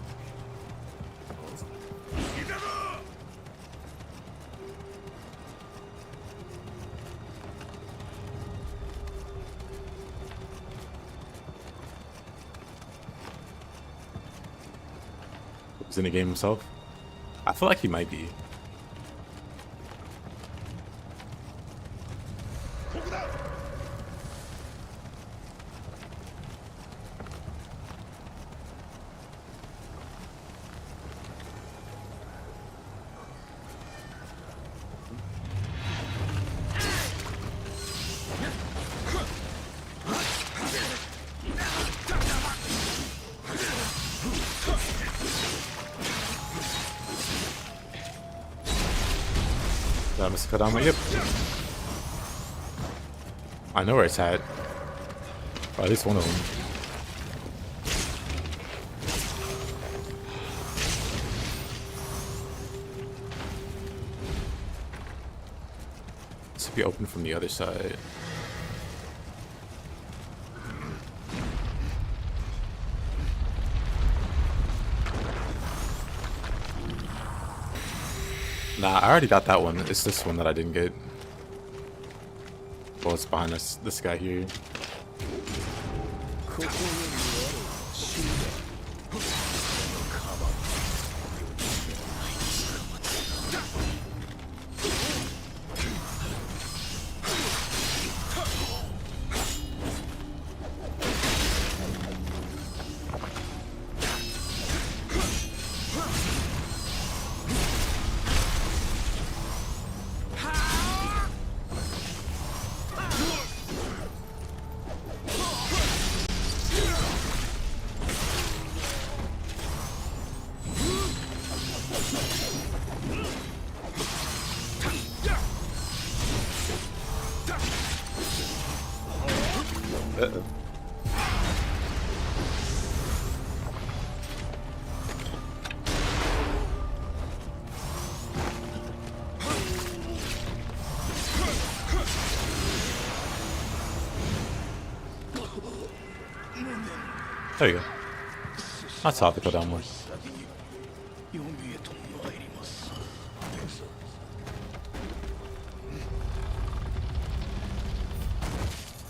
Is in the game himself? I feel like he might be. Yep. I know where it's at. Or at least one of them. This should be open from the other side. Nah, I already got that one. It's this one that I didn't get. Oh, it's behind us. This guy here. There you go. That's how to go down one.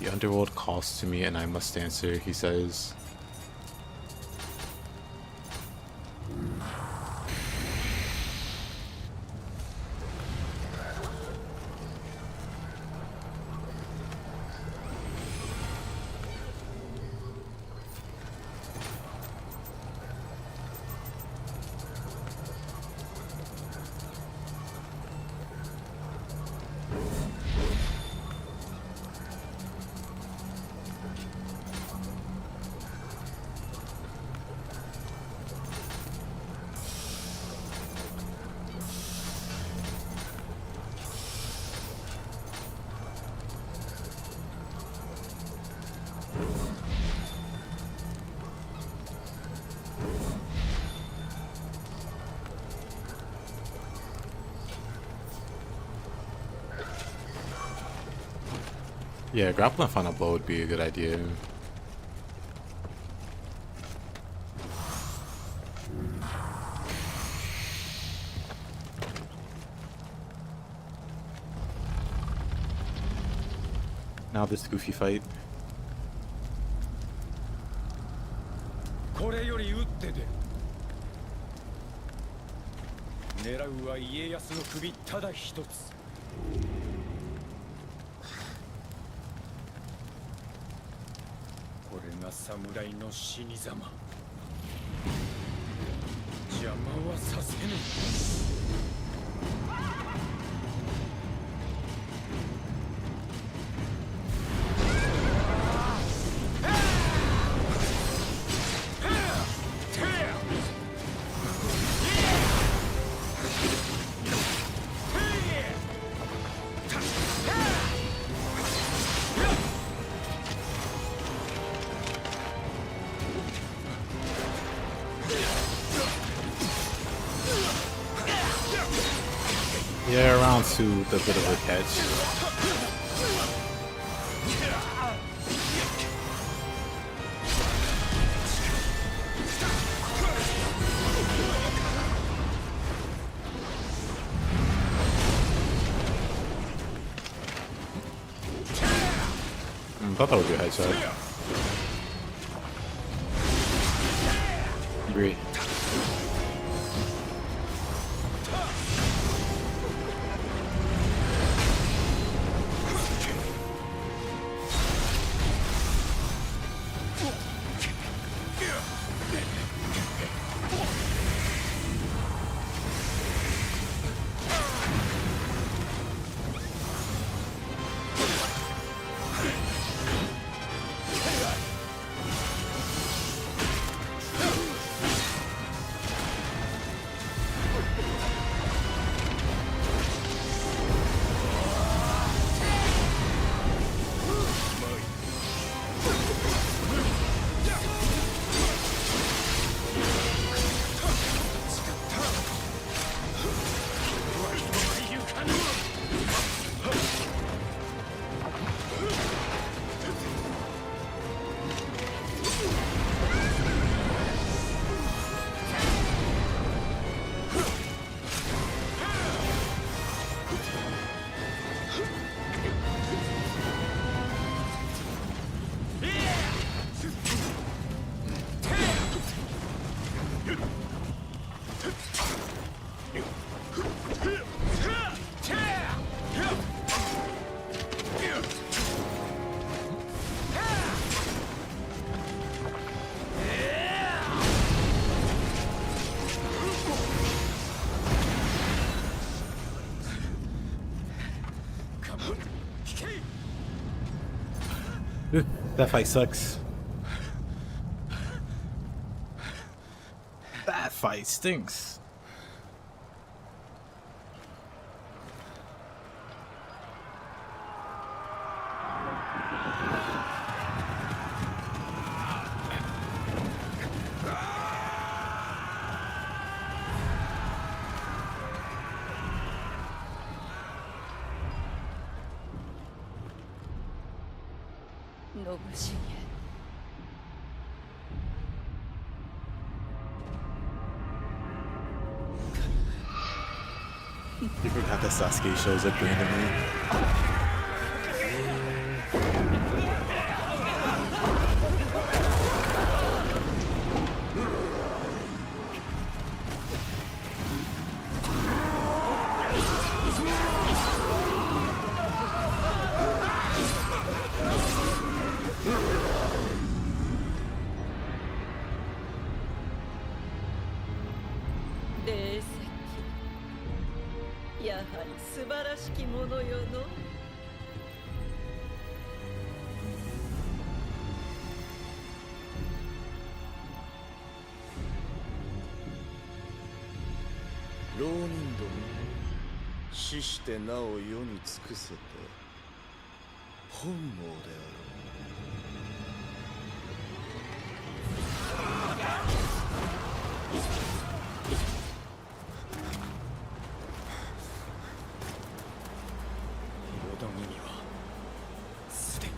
The underworld calls to me and I must answer, he says. Yeah, grappling final blow would be a good idea. Now this goofy fight. これより打って出る。狙うは家康の首ただ一つ。これが侍の死に様。邪魔はさせぬ。Yeah, round two, the bit of a catch. Thought that would be a headshot. Agree. That fight sucks. That fight stinks. You forgot that Sasuke shows up randomly.してなお世に尽くせて本望で淀君はすでに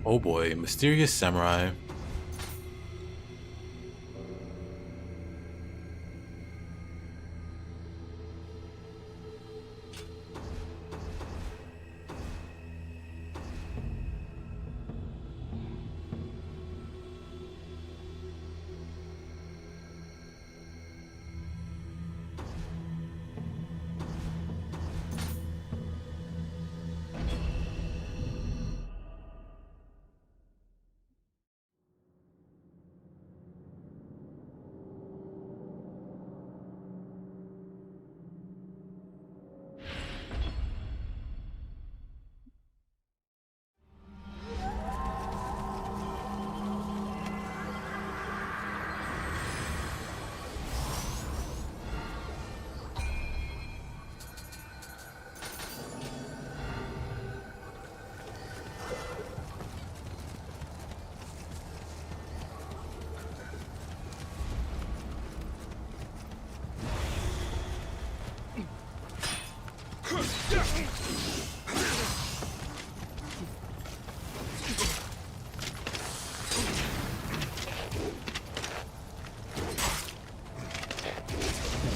Oh boy, Mysterious Samurai.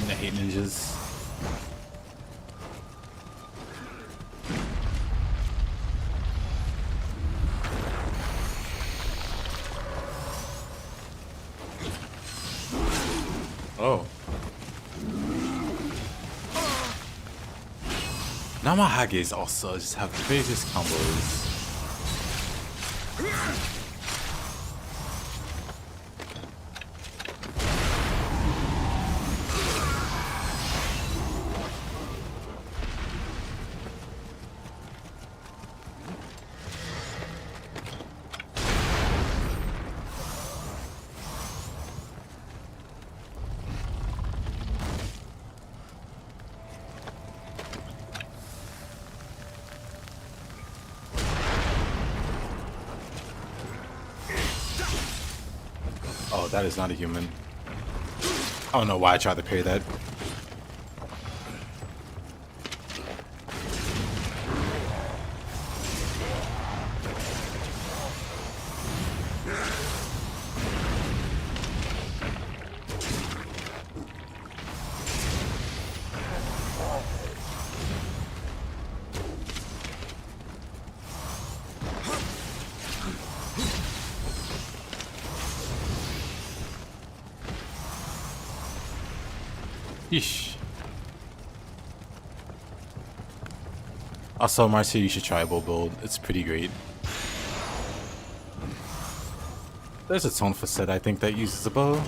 I hate ninjas. Oh. Namahages also just have the craziest combos. Oh, that is not a human. I don't know why I tried to parry that. Yeesh. Also, Marcia, you should try a bow build. It's pretty great. There's a tone for set I think that uses a bow.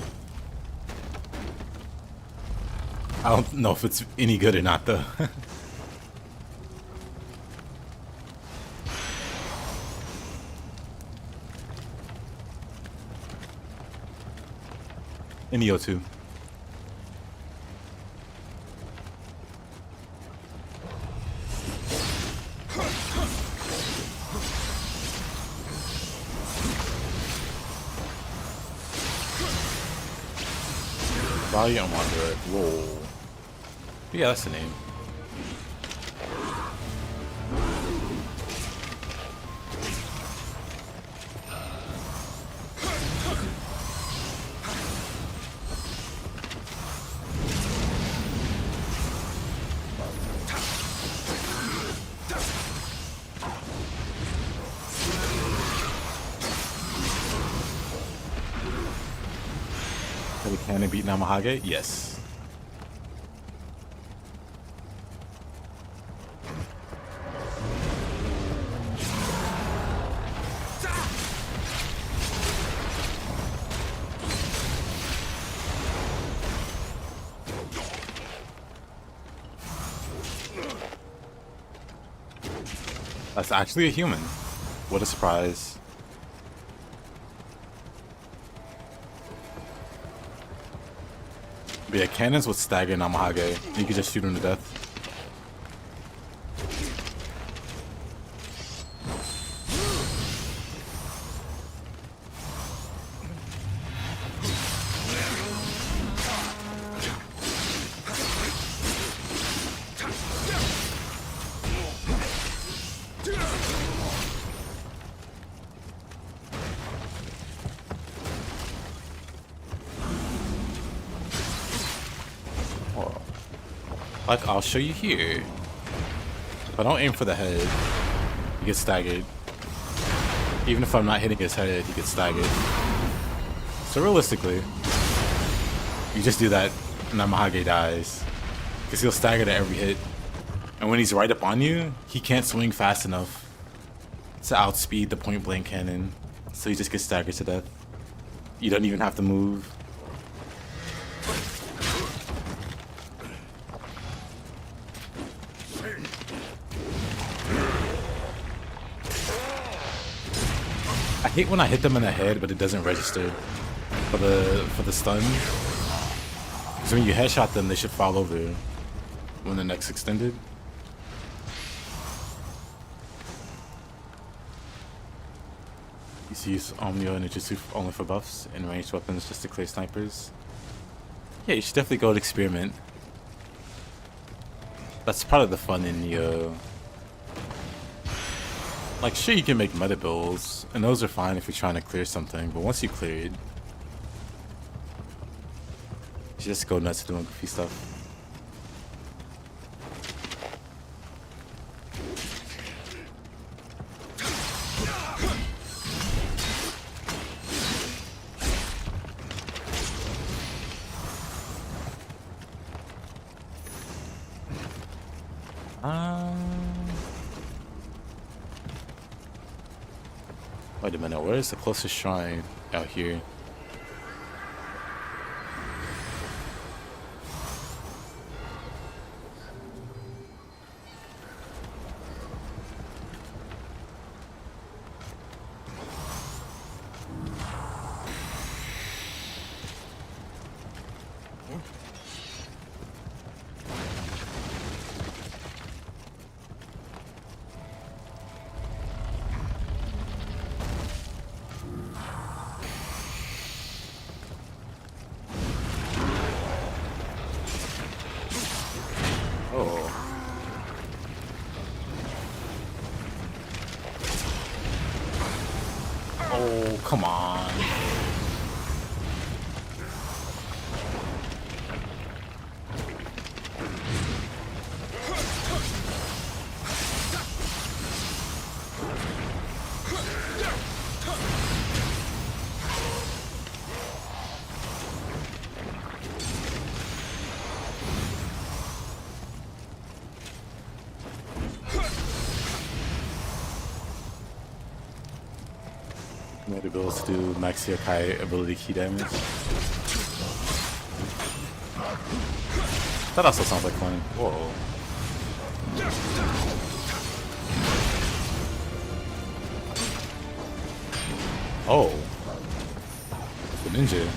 I don't know if it's any good or not though. In Nioh too. Valiant Wanderer, roll. Yeah, that's the name. Can I beat Namahage? Yes. That's actually a human. What a surprise. But yeah, cannons would stagger Namahage. You could just shoot him to death. Like, I'll show you here. If I don't aim for the head, he gets staggered. Even if I'm not hitting his head, he gets staggered. So realistically, you just do that, and Namahage dies. Because he'll stagger to every hit. And when he's right up on you, he can't swing fast enough to outspeed the point blank cannon. So he just gets staggered to death. You don't even have to move. I hate when I hit them in the head, but it doesn't register for the stun. So when you headshot them, they should fall over when the neck's extended. You see use Omnio and Ninjutsu only for buffs and ranged weapons just to clear snipers. Yeah, you should definitely go and experiment. That's part of the fun in Nioh. Like, sure, you can make meta builds, and those are fine if you're trying to clear something, but once you clear it, you just go nuts doing goofy stuff. Wait a minute, where is the closest shrine out here? Oh, come on. Made ability to do max Yokai ability key damage. That also sounds like fun. Whoa. Oh. The ninja.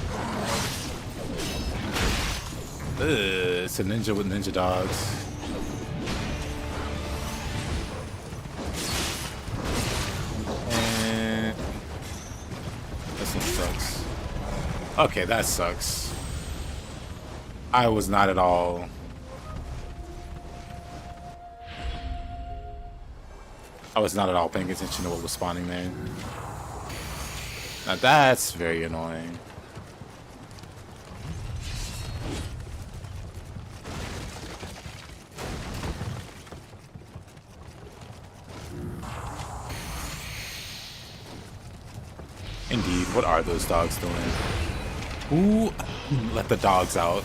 Ugh, it's a ninja with ninja dogs. Sucks. Okay, that sucks. I was not at all. Paying attention to what was spawning there. Now that's very annoying. Indeed, what are those dogs doing? Ooh, let the dogs out.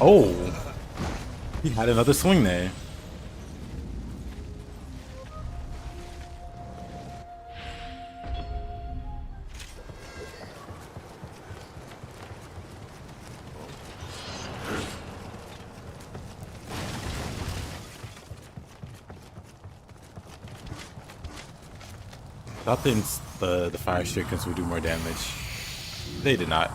Oh, he had another swing there. I thought the fire strickers would do more damage. They did not.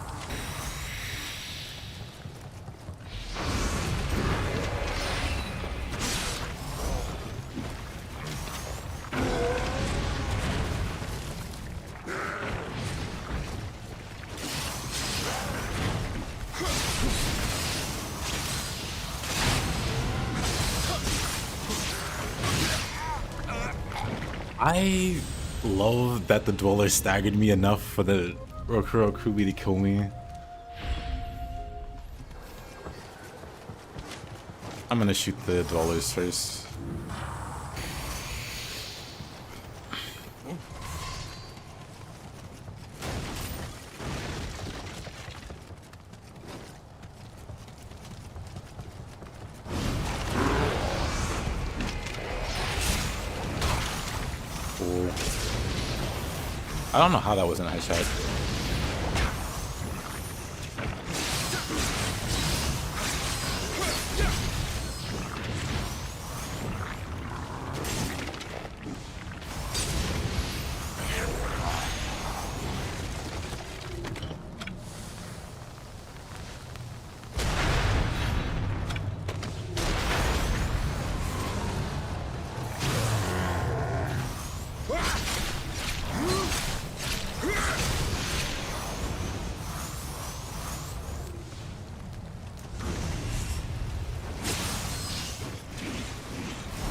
I love that the dweller staggered me enough for the Rokuro Kubi to kill me. I'm gonna shoot the dwellers first. I don't know how that wasn't a headshot.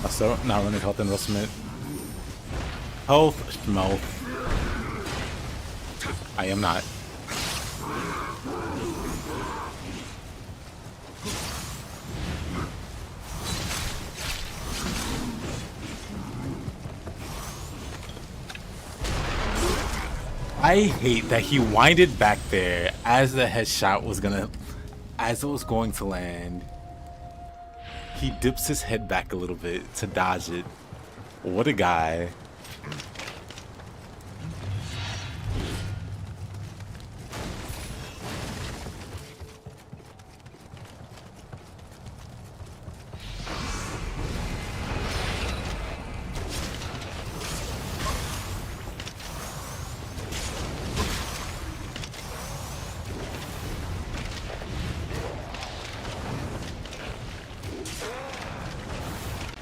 So, not running health investment. Health, mouth. I am not. I hate that he winded back there as the headshot was as it was going to land. He dips his head back a little bit to dodge it. What a guy.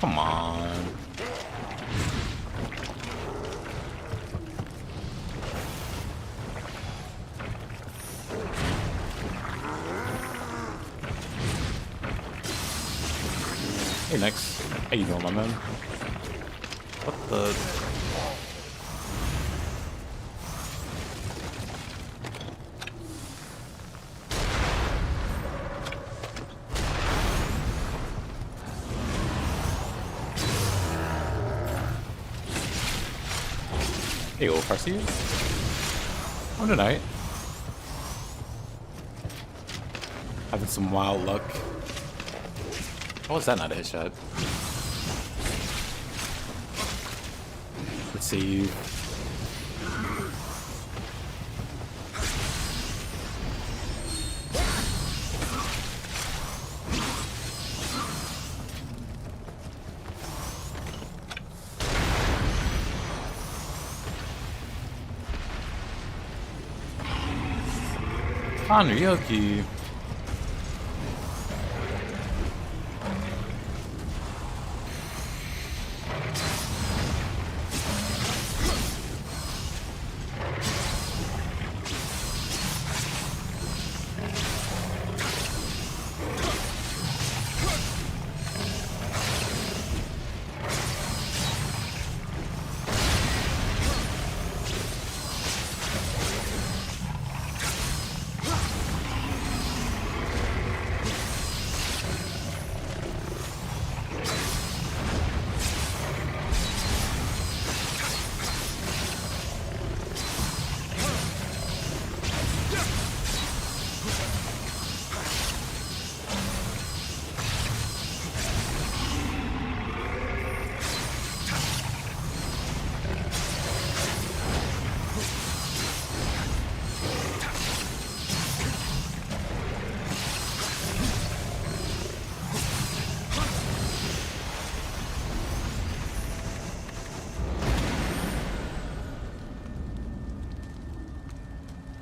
Come on. Hey, next. How you doing, my man? What the? Hey, old Farsi. On tonight. Having some wild luck. How was that not a headshot? Let's see. Ryoki.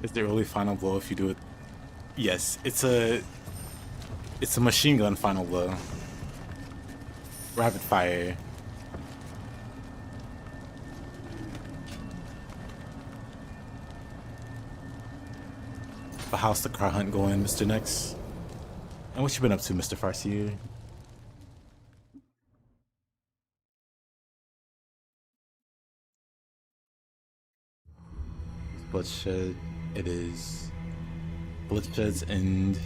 Is there really final blow if you do it? Yes, it's a machine gun final blow. Rapid fire. But how's the car hunt going, Mr. Next? And what you been up to, Mr. Farsi? Bloodshed. It is. Bloodshed's End.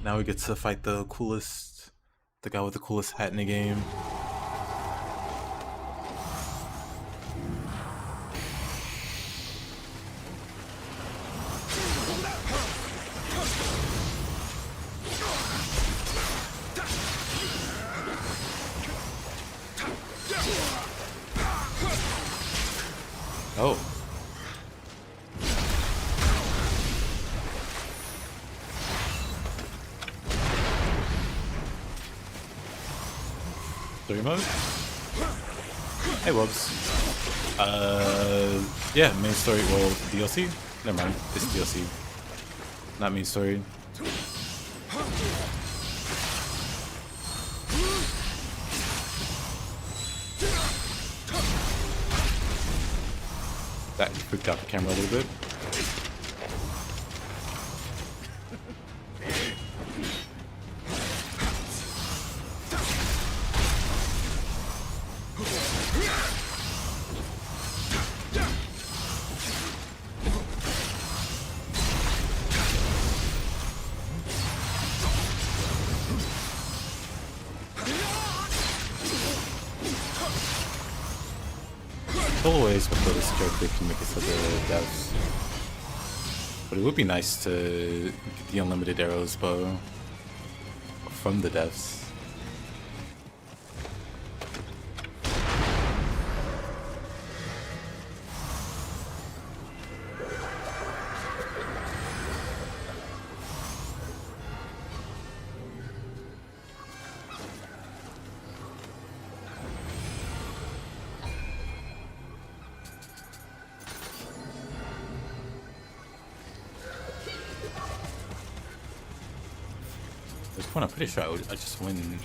Now we get to fight the guy with the coolest hat in the game. Oh. Story mode? Hey, Wubs. Yeah, main story. Well, DLC? Never mind. It's DLC. Not main story. That freaked out the camera a little bit. Always before this character can make it to the depths. But it would be nice to get the unlimited arrows bow from the depths. I'm pretty sure I just win.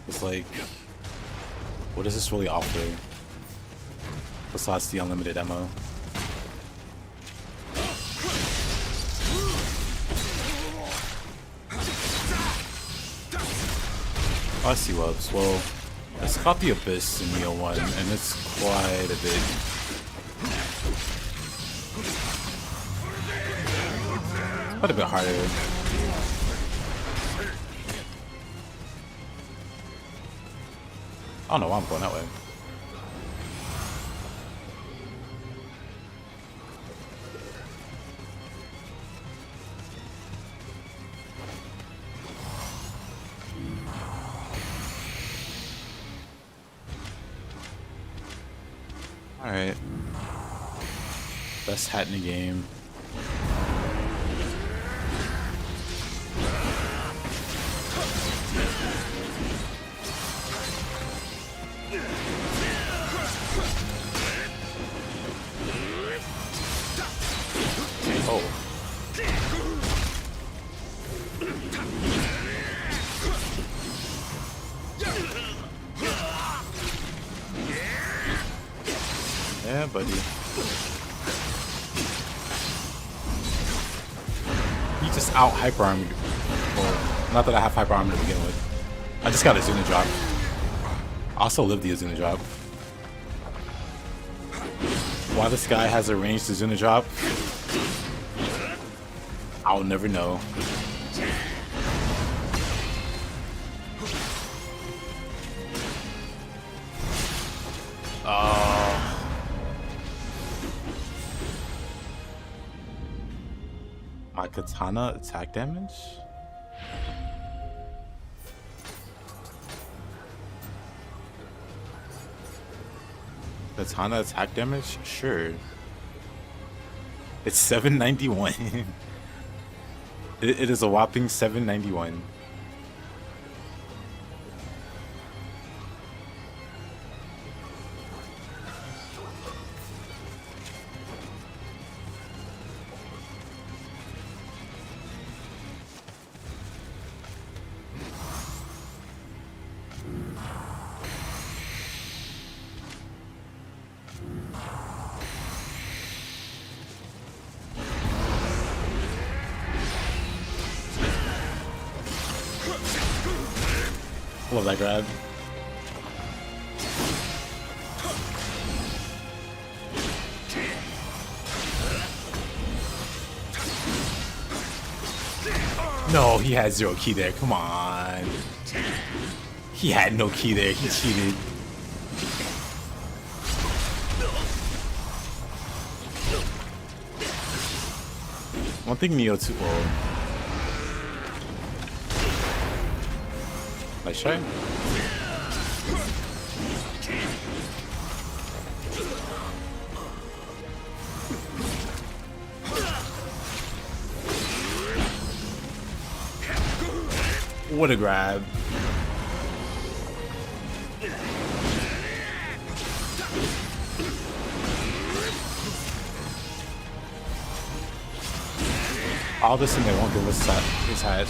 It's like, what does this really offer besides the unlimited ammo? Oh, I see Wubs. Well, let's copy Abyss in Nioh 1, and it's quite a bit. It's quite a bit harder. I don't know why I'm going that way. Alright. Best hat in the game. Yeah, buddy. He just out hyper armed. Well, not that I have hyper armor to begin with. I just got a Azuna drop. I also live the Azuna drop. Why this guy has a ranged Azuna drop, I'll never know. My katana attack damage? Katana attack damage? Sure. It's 791. It is a whopping 791. Love that grab. No, he had 0 key there. Come on. He had no key there. He cheated. One thing Nioh too well. Nice try. What a grab. All this and they won't give us his head.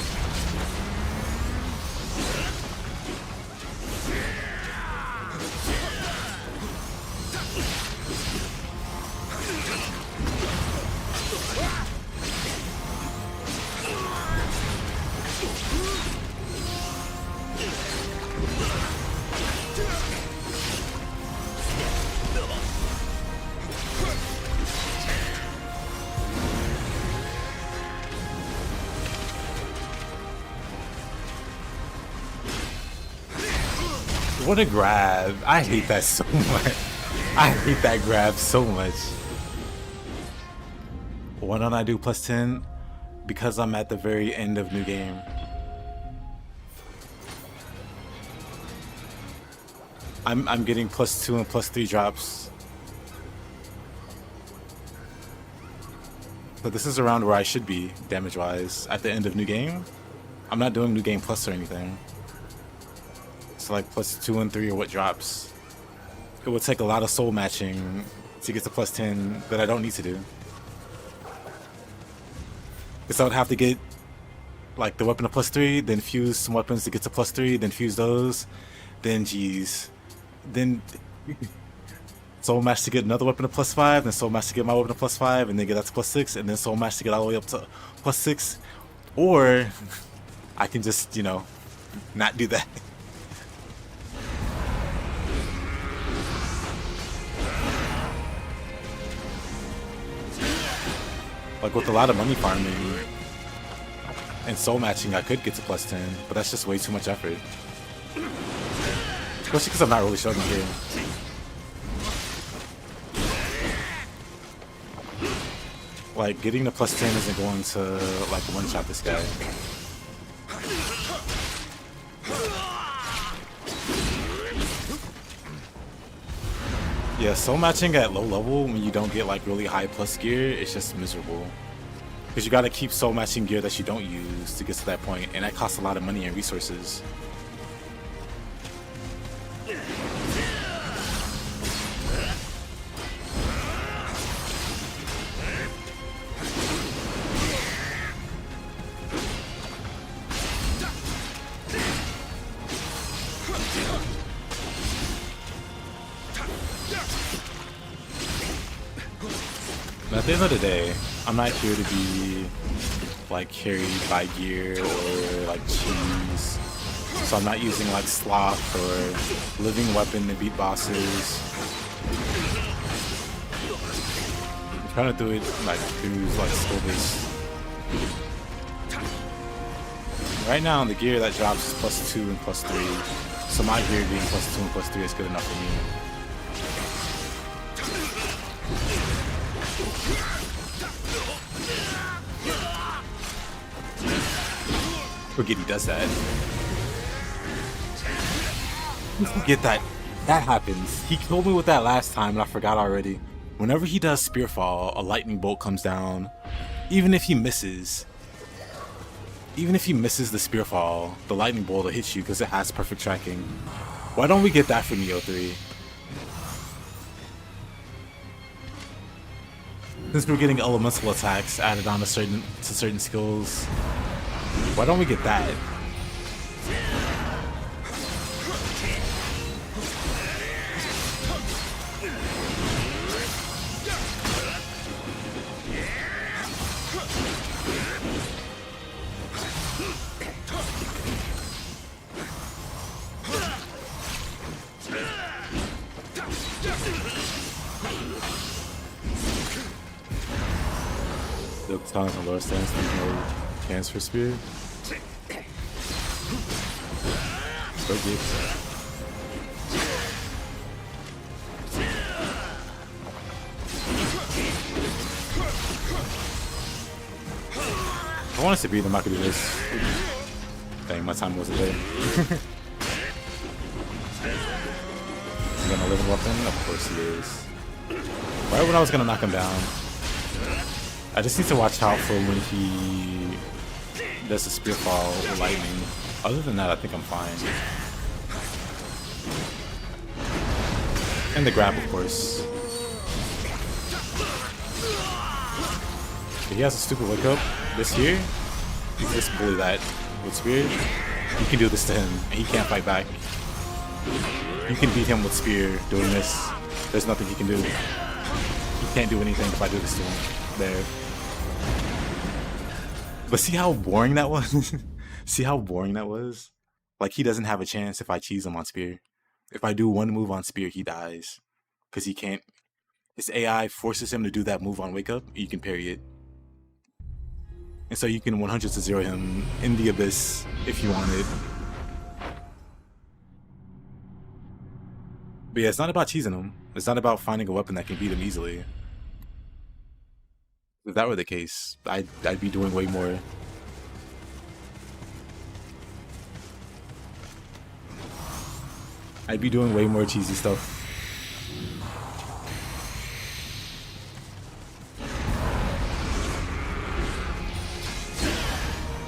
What a grab. I hate that so much. I hate that grab so much. Why don't I do +10? Because I'm at the very end of new game. I'm getting +2 and +3 drops. But this is around where I should be, damage-wise, at the end of new game. I'm not doing new game plus or anything. So like +2 and 3 are what drops. It would take a lot of soul matching to get to +10 that I don't need to do. Because I would have to get like the weapon to +3, then fuse some weapons to get to +3, then fuse those, then geez, then soul match to get another weapon to +5, then soul match to get my weapon to +5, and then get that to +6, and then soul match to get all the way up to +6. Or I can just, you know, not do that. Like with a lot of money farming and soul matching, I could get to +10, but that's just way too much effort. Especially because I'm not really struggling here. Like getting to +10 isn't going to like one-shot this guy. Yeah, soul matching at low level when you don't get like really high plus gear, it's just miserable. Because you gotta keep soul matching gear that you don't use to get to that point, and that costs a lot of money and resources. At the end of the day, I'm not here to be like carried by gear or like cheese. So I'm not using like sloth or living weapon to beat bosses. I'm trying to do it like through like skill base. Right now the gear that drops is +2 and +3. So my gear being +2 and +3 is good enough for me. Forget he does that. Forget that. That happens. He killed me with that last time and I forgot already. Whenever he does Spearfall, a lightning bolt comes down. Even if he misses the Spearfall, the lightning bolt will hit you because it has perfect tracking. Why don't we get that for Nioh 3? Since we're getting elemental attacks added on to certain skills, why don't we get that? Talent on lower stance, there's no chance for spear. So good. If I want us to beat them, I could do this. Dang, my time wasn't there. He's gonna live a weapon? Of course he is. Right when I was gonna knock him down. I just need to watch out for when he does the spear fall or lightning. Other than that, I think I'm fine. And the grab, of course. If he has a stupid wake up this here, you can just bully that with spear. You can do this to him, and he can't fight back. You can beat him with spear doing this. There's nothing he can do. He can't do anything if I do this to him. There. But see how boring that was? See how boring that was? Like, he doesn't have a chance if I cheese him on spear. If I do one move on spear, he dies. Because he can't. His AI forces him to do that move on wake up, you can parry it. And so you can 100-0 him in the abyss if you wanted. But yeah, it's not about cheesing him. It's not about finding a weapon that can beat him easily. If that were the case, I'd be doing way more. I'd be doing way more cheesy stuff.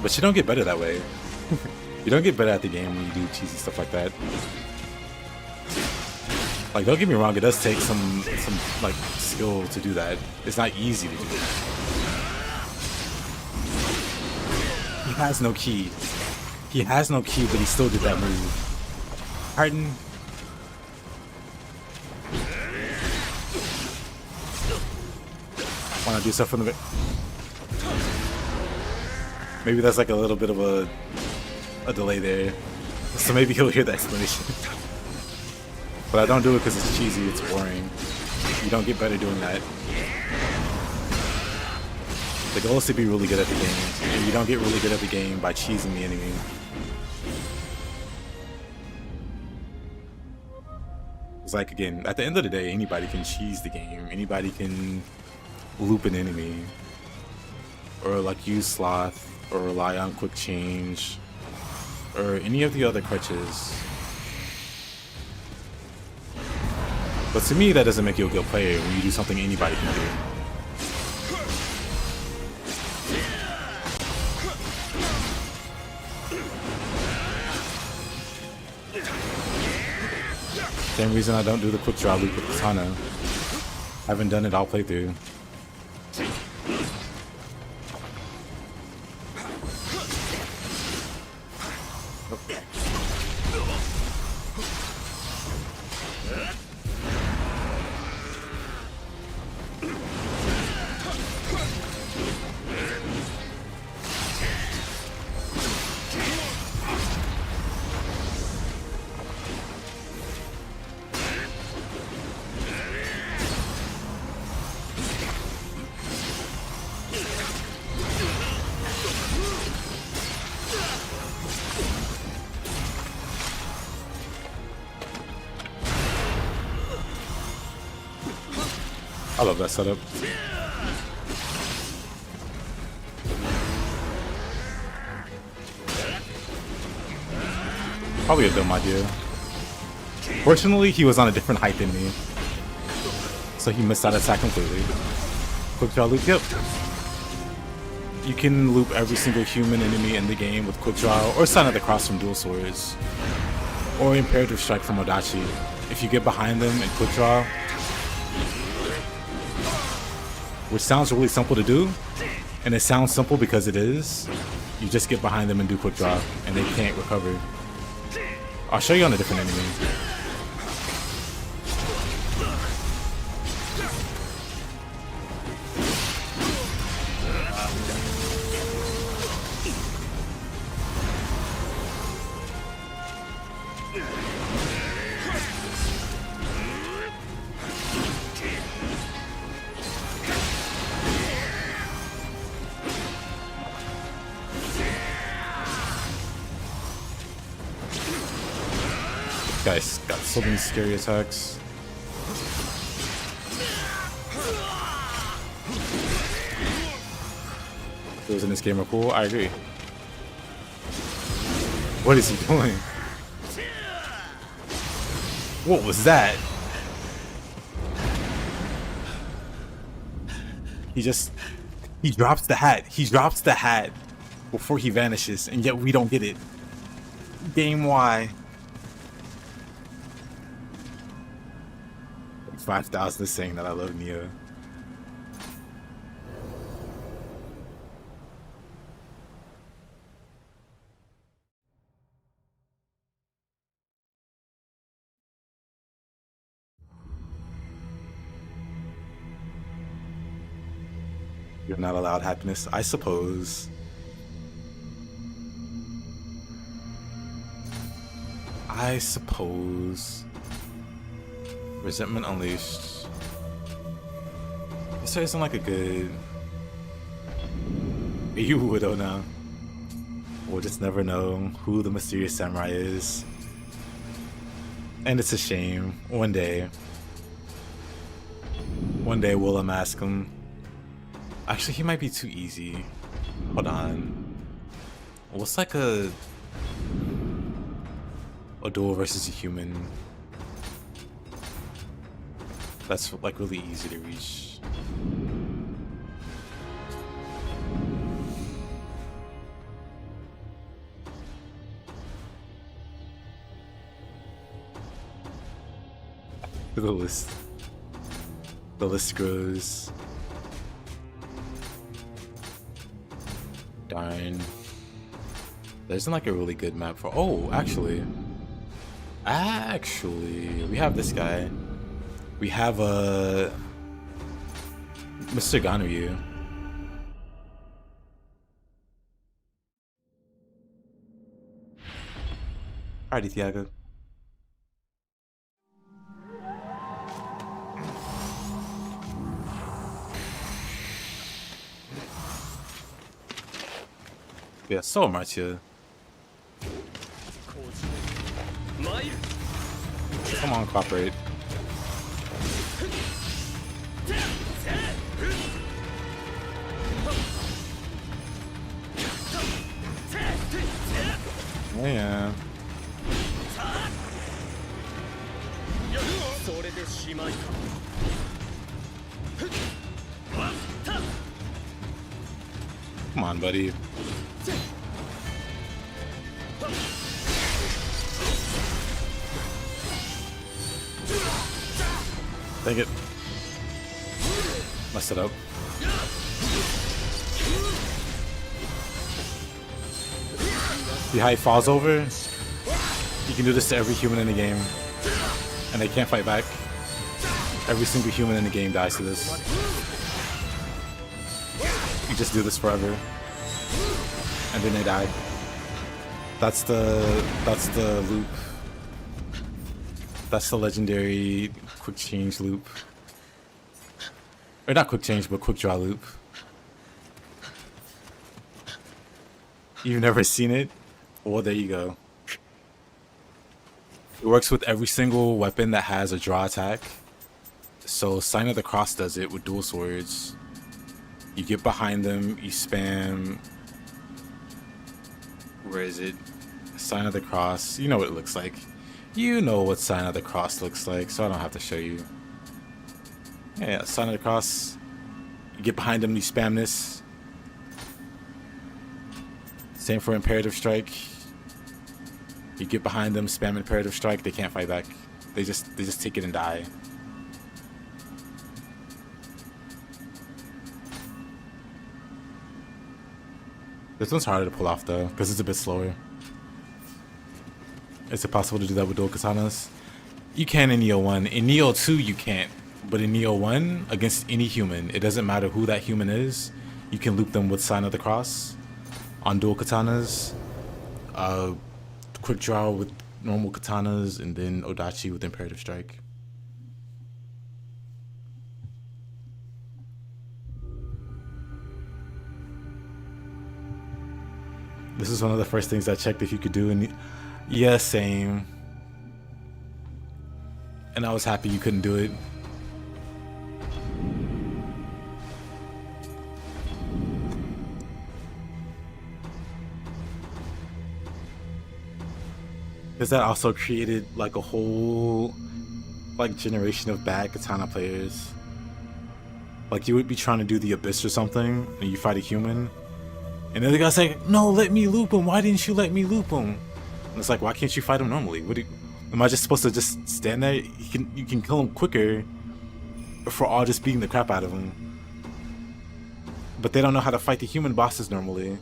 But you don't get better that way. You don't get better at the game when you do cheesy stuff like that. Like, don't get me wrong, it does take some like skill to do that. It's not easy to do. He has no key. He has no key, but he still did that move. Pardon? Wanna do stuff from the bit? Maybe that's like a little bit of a delay there. So maybe he'll hear the explanation. But I don't do it because it's cheesy, it's boring. You don't get better doing that. The goal is to be really good at the game, and you don't get really good at the game by cheesing the enemy. It's like, again, at the end of the day, anybody can cheese the game. Anybody can loop an enemy. Or like use sloth, or rely on quick change, or any of the other crutches. But to me, that doesn't make you a good player when you do something anybody can do. Same reason I don't do the quick draw loop with Katana. I haven't done it all playthrough. I love that setup. Probably a dumb idea. Fortunately, he was on a different height than me, so he missed that attack completely. Quick draw loop, yep. You can loop every single human enemy in the game with quick draw, or Sign of the Cross from Dual Swords, or Imperative Strike from Odachi. If you get behind them and quick draw, which sounds really simple to do, and it sounds simple because it is, you just get behind them and do quick draw, and they can't recover. I'll show you on a different enemy. Guy's got so many scary attacks. Those in this game are cool. I agree. What is he doing? What was that? He drops the hat. He drops the hat before he vanishes, and yet we don't get it. Game Y. 5,000 is saying that I love Nioh. You're not allowed happiness, I suppose. I suppose. Resentment Unleashed. This isn't like a good... You widow now. We'll just never know who the mysterious samurai is. And it's a shame. One day we'll unmask him. Actually, he might be too easy. Hold on. What's like a duel versus a human that's like really easy to reach? The list grows. Darn. There isn't like a really good map for... Oh, actually, we have this guy. We have Mr. Ganryu. Alrighty, Thiago. Yeah, so much here. Come on, cooperate. Yeah. Come on, buddy. Dang it. Messed it up. See how he falls over? You can do this to every human in the game, and they can't fight back. Every single human in the game dies to this. You just do this forever, and then they die. That's the loop. That's the legendary quick change loop. Or not quick change, but quick draw loop. You've never seen it? Well, there you go. It works with every single weapon that has a draw attack. So Sign of the Cross does it with dual swords. You get behind them, you spam... Where is it? Sign of the Cross. You know what it looks like. You know what Sign of the Cross looks like, so I don't have to show you. Yeah, Sign of the Cross. You get behind them, you spam this. Same for Imperative Strike. You get behind them, spam Imperative Strike, they can't fight back. They just take it and die. This one's harder to pull off though, because it's a bit slower. Is it possible to do that with dual katanas? You can in Nioh 1. In Nioh 2 you can't. But in Nioh 1, against any human, it doesn't matter who that human is, you can loop them with Sign of the Cross on dual katanas. Quick draw with normal katanas, and then Odachi with Imperative Strike. This is one of the first things I checked if you could do. And yeah, same. And I was happy you couldn't do it. Because that also created like a whole like generation of bad katana players. Like you would be trying to do the abyss or something and you fight a human and the other guy's like, no, let me loop him, why didn't you let me loop him? And it's like, why can't you fight him normally? Am I just supposed to just stand there? You can kill him quicker for all just beating the crap out of him. But they don't know how to fight the human bosses normally.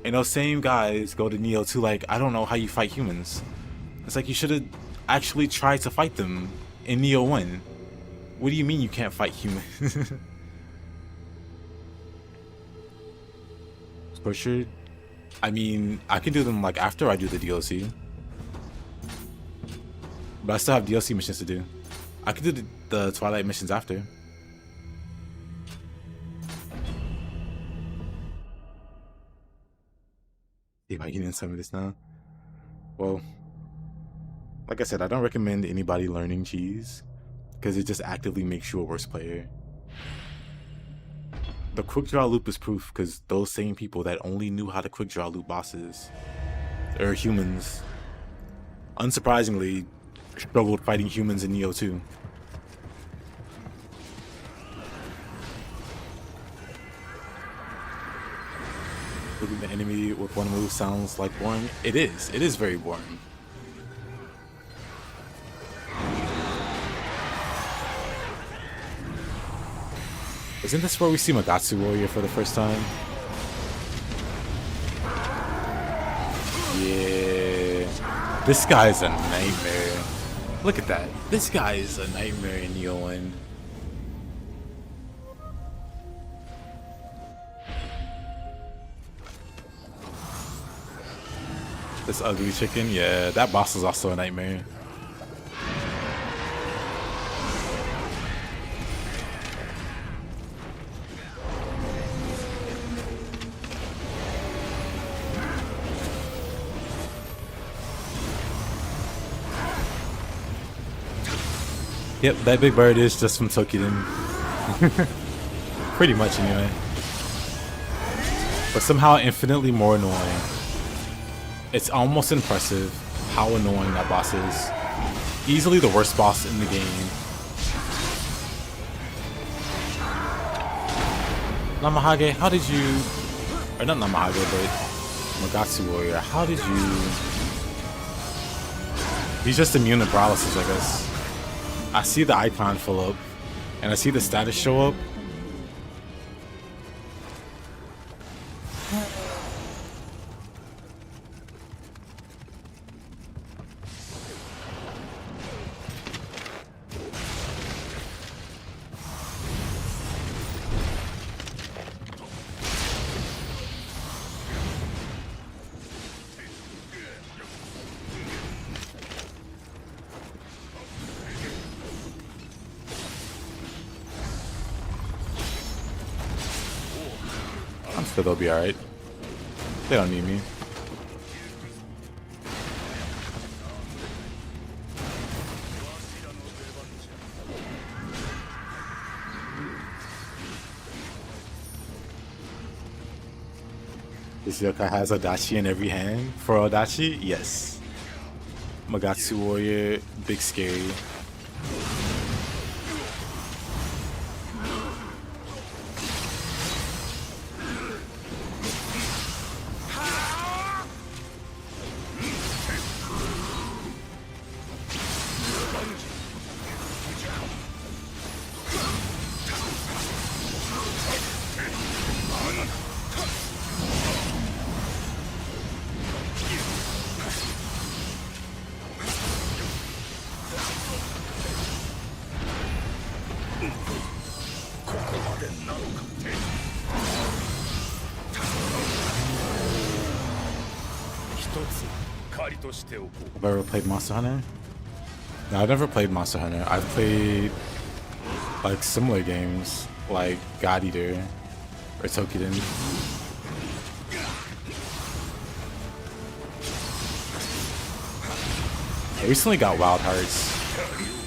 And those same guys go to Nioh 2 like, I don't know how you fight humans. It's like, you should have actually tried to fight them in Nioh 1. What do you mean you can't fight humans? Tortured? I mean, I can do them like after I do the DLC. But I still have DLC missions to do. I can do the Twilight missions after. See if I can get some of this now. Well, like I said, I don't recommend anybody learning cheese because it just actively makes you a worse player. The quick draw loop is proof because those same people that only knew how to quick draw loop bosses are humans. Unsurprisingly, struggled fighting humans in Nioh 2. Looking at the enemy with one move sounds like boring. It is very boring. Isn't this where we see Magatsu Warrior for the first time? Yeah. This guy's a nightmare. Look at that. This guy is a nightmare in Nioh 1. This ugly chicken, yeah, that boss is also a nightmare. Yep, that big bird is just from Tokiden. Pretty much anyway. But somehow infinitely more annoying. It's almost impressive how annoying that boss is. Easily the worst boss in the game. Namahage, how did you... Or not Namahage, but Magatsu Warrior, how did you... He's just immune to paralysis, I guess. I see the icon fill up, and I see the status show up. I'm sure they'll be alright. They don't need me. This yokai has Odachi in every hand. For Odachi, yes. Magatsu Warrior, big scary. Have I ever played Monster Hunter? No, I've never played Monster Hunter. I've played like similar games like God Eater or Tokiden. I recently got Wild Hearts.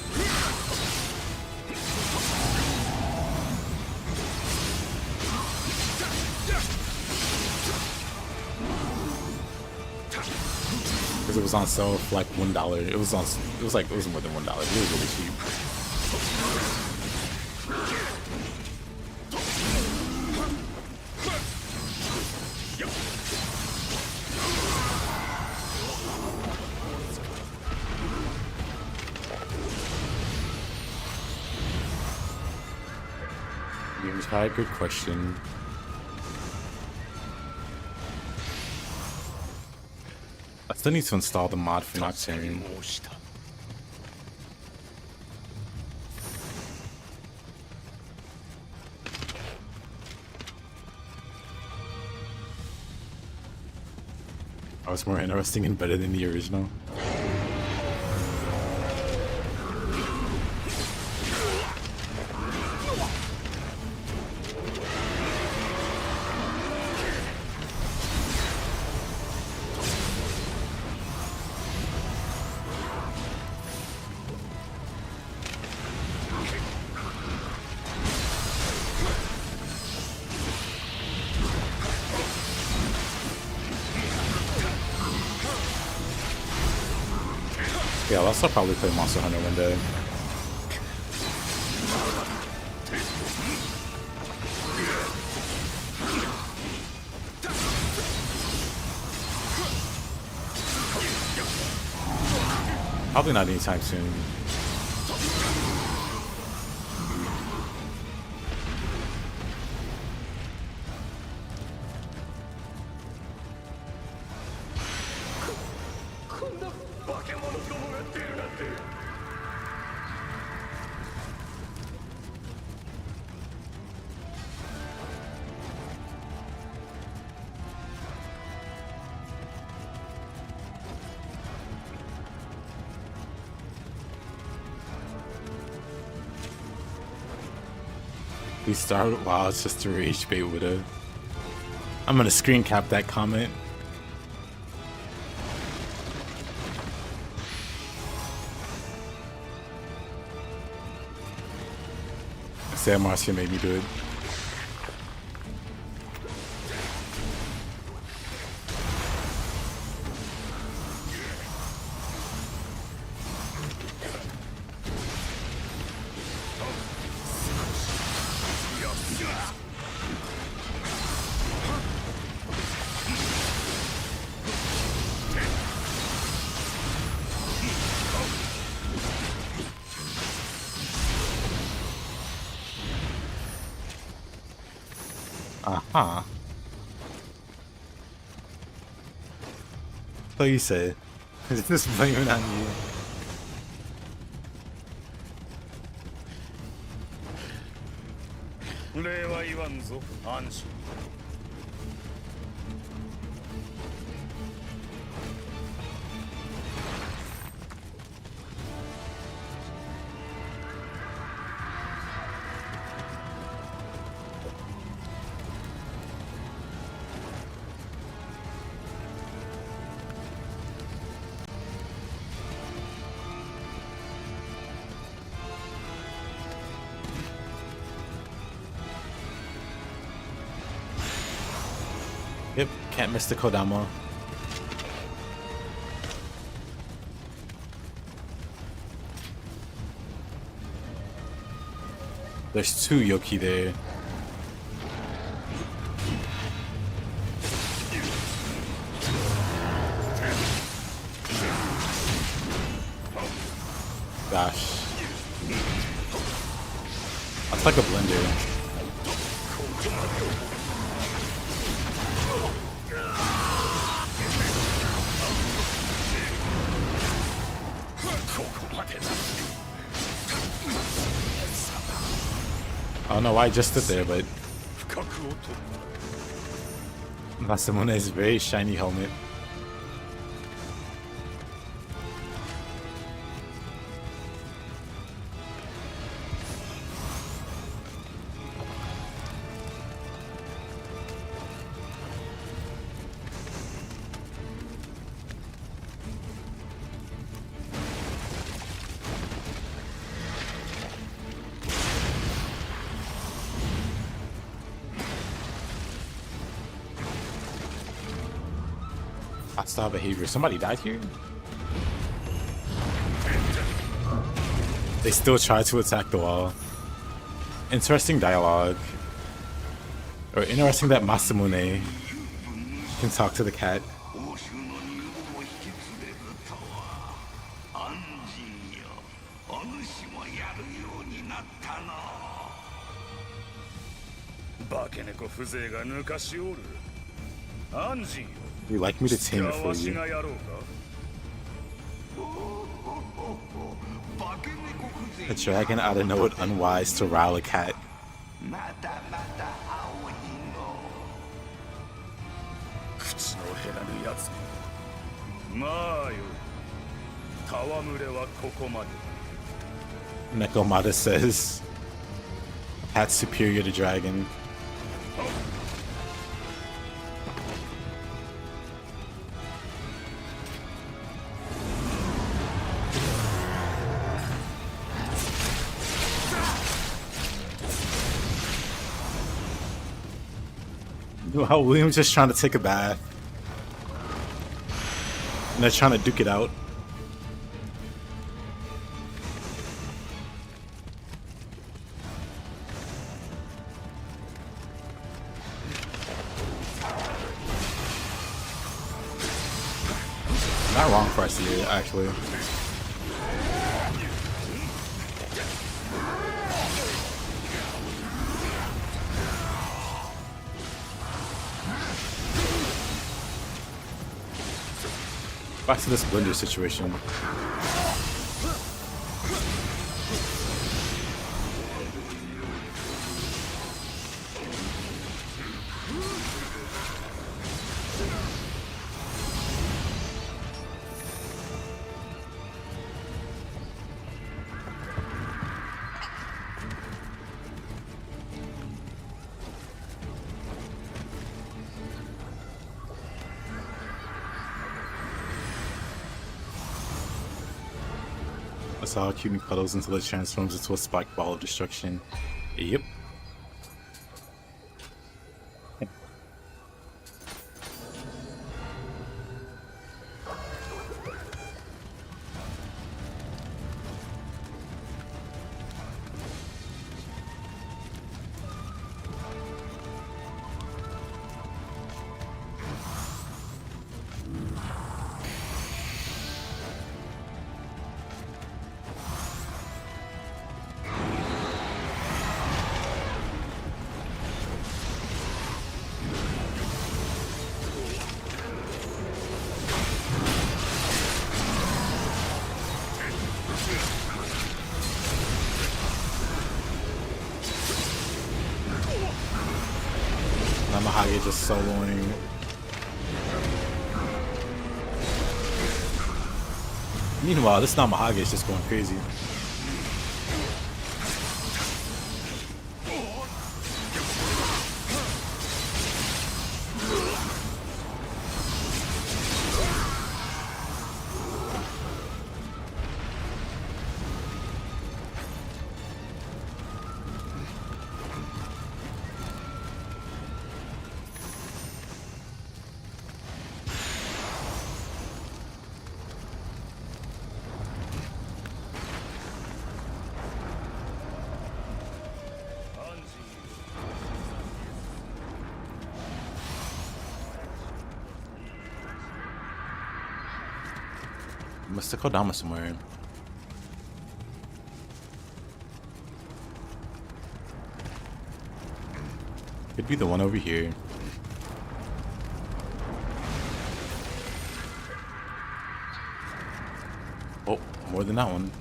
Because it was on sale for like $1. It was more than $1. It was really cheap. Game's had a good question. I still need to install the mod for Nocturne. Oh, it's more interesting and better than the original. Yeah, I'll still probably play Monster Hunter one day. Probably not anytime soon. We started. Wow, it's just a rage bait with a. I'm gonna screen cap that comment. Sam Marcia made me do it. Uh-huh. So you say, is this blaming on you? Yep, can't miss the Kodama. There's two Yoki there. Gosh. That's like a blender. I don't know why I just stood there, but Masamune's very shiny helmet. Hostile behavior. Somebody died here? They still try to attack the wall. Interesting dialogue. Or interesting that Masamune can talk to the cat. You like me to tame it for you? A dragon out of nowhere unwise to rile a cat. Nekomata says, cat's superior to dragon. Well, William's just trying to take a bath. And they're trying to duke it out. Not wrong for us here, actually. Back to this blender situation. That's how Cuban cuddles until it transforms into a spiked ball of destruction. Yep. Namahage just soloing. Meanwhile, this Namahage is just going crazy. Must have Kodama somewhere. Could be the one over here. Oh, more than that one.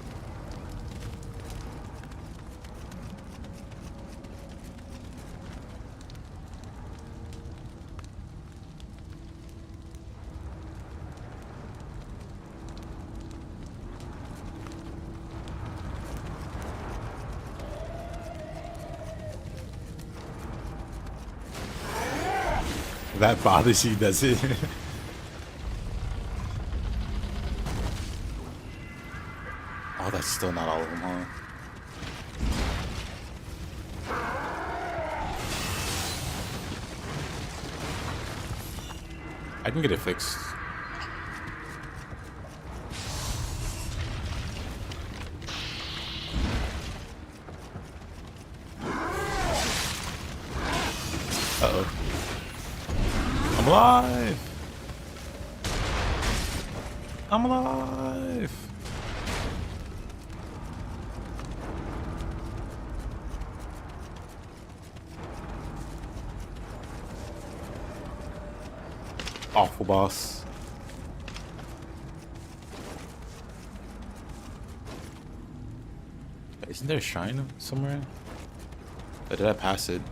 That bothers you, does it? Oh, that's still not all of them, huh? I can get it fixed. I'm alive! I'm alive! Awful boss. Isn't there a shrine somewhere? Or did I pass it?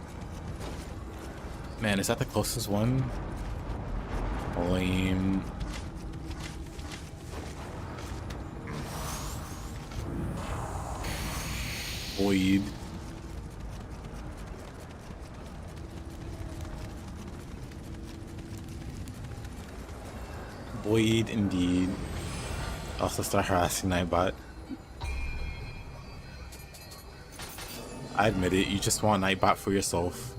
Man, is that the closest one? Lame. Void. Void indeed. Also start harassing Nightbot. I admit it, you just want Nightbot for yourself.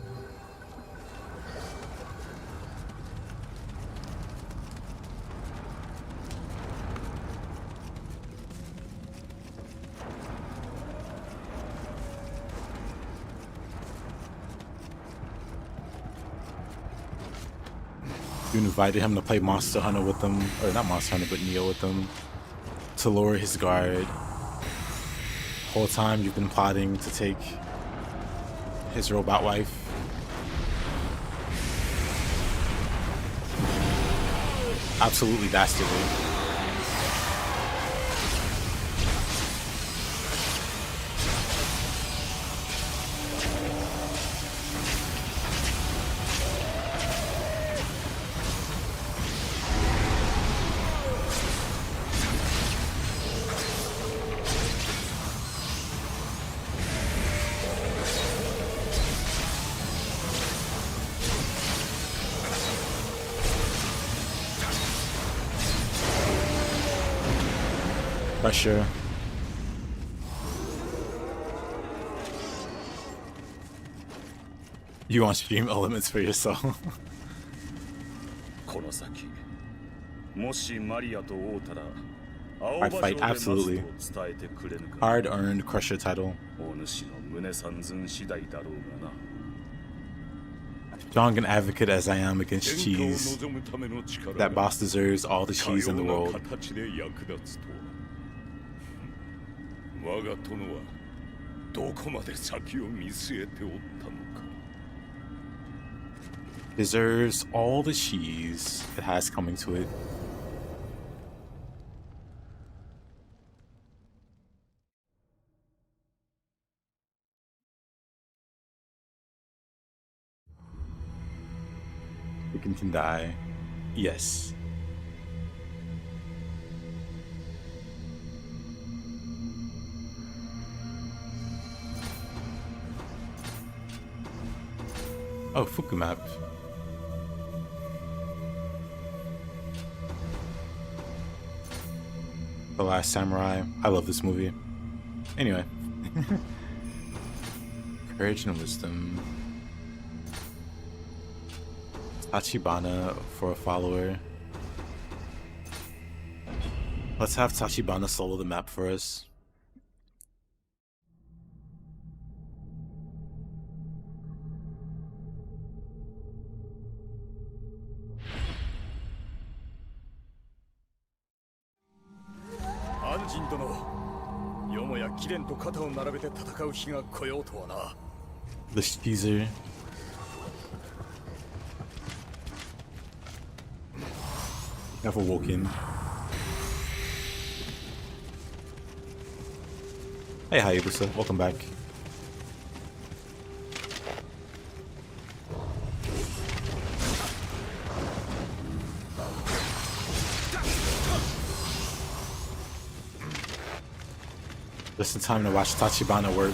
You invited him to play Monster Hunter with them, or not Monster Hunter, but Nioh with them, to lower his guard. Whole time you've been plotting to take his robot wife. Absolutely dastardly. Pressure. You want stream elements for yourself. Hard fight, absolutely. Hard-earned Crusher title. Strong an advocate as I am against cheese, that boss deserves all the cheese in the world. Deserves all the cheese it has coming to it. We can die. Yes. Oh, Fuku map. The Last Samurai. I love this movie. Anyway. Courage and wisdom. Tachibana for a follower. Let's have Tachibana solo the map for us. This teaser. Never walk in. Hey Hayabusa, welcome back. Just in time to watch Tachibana work.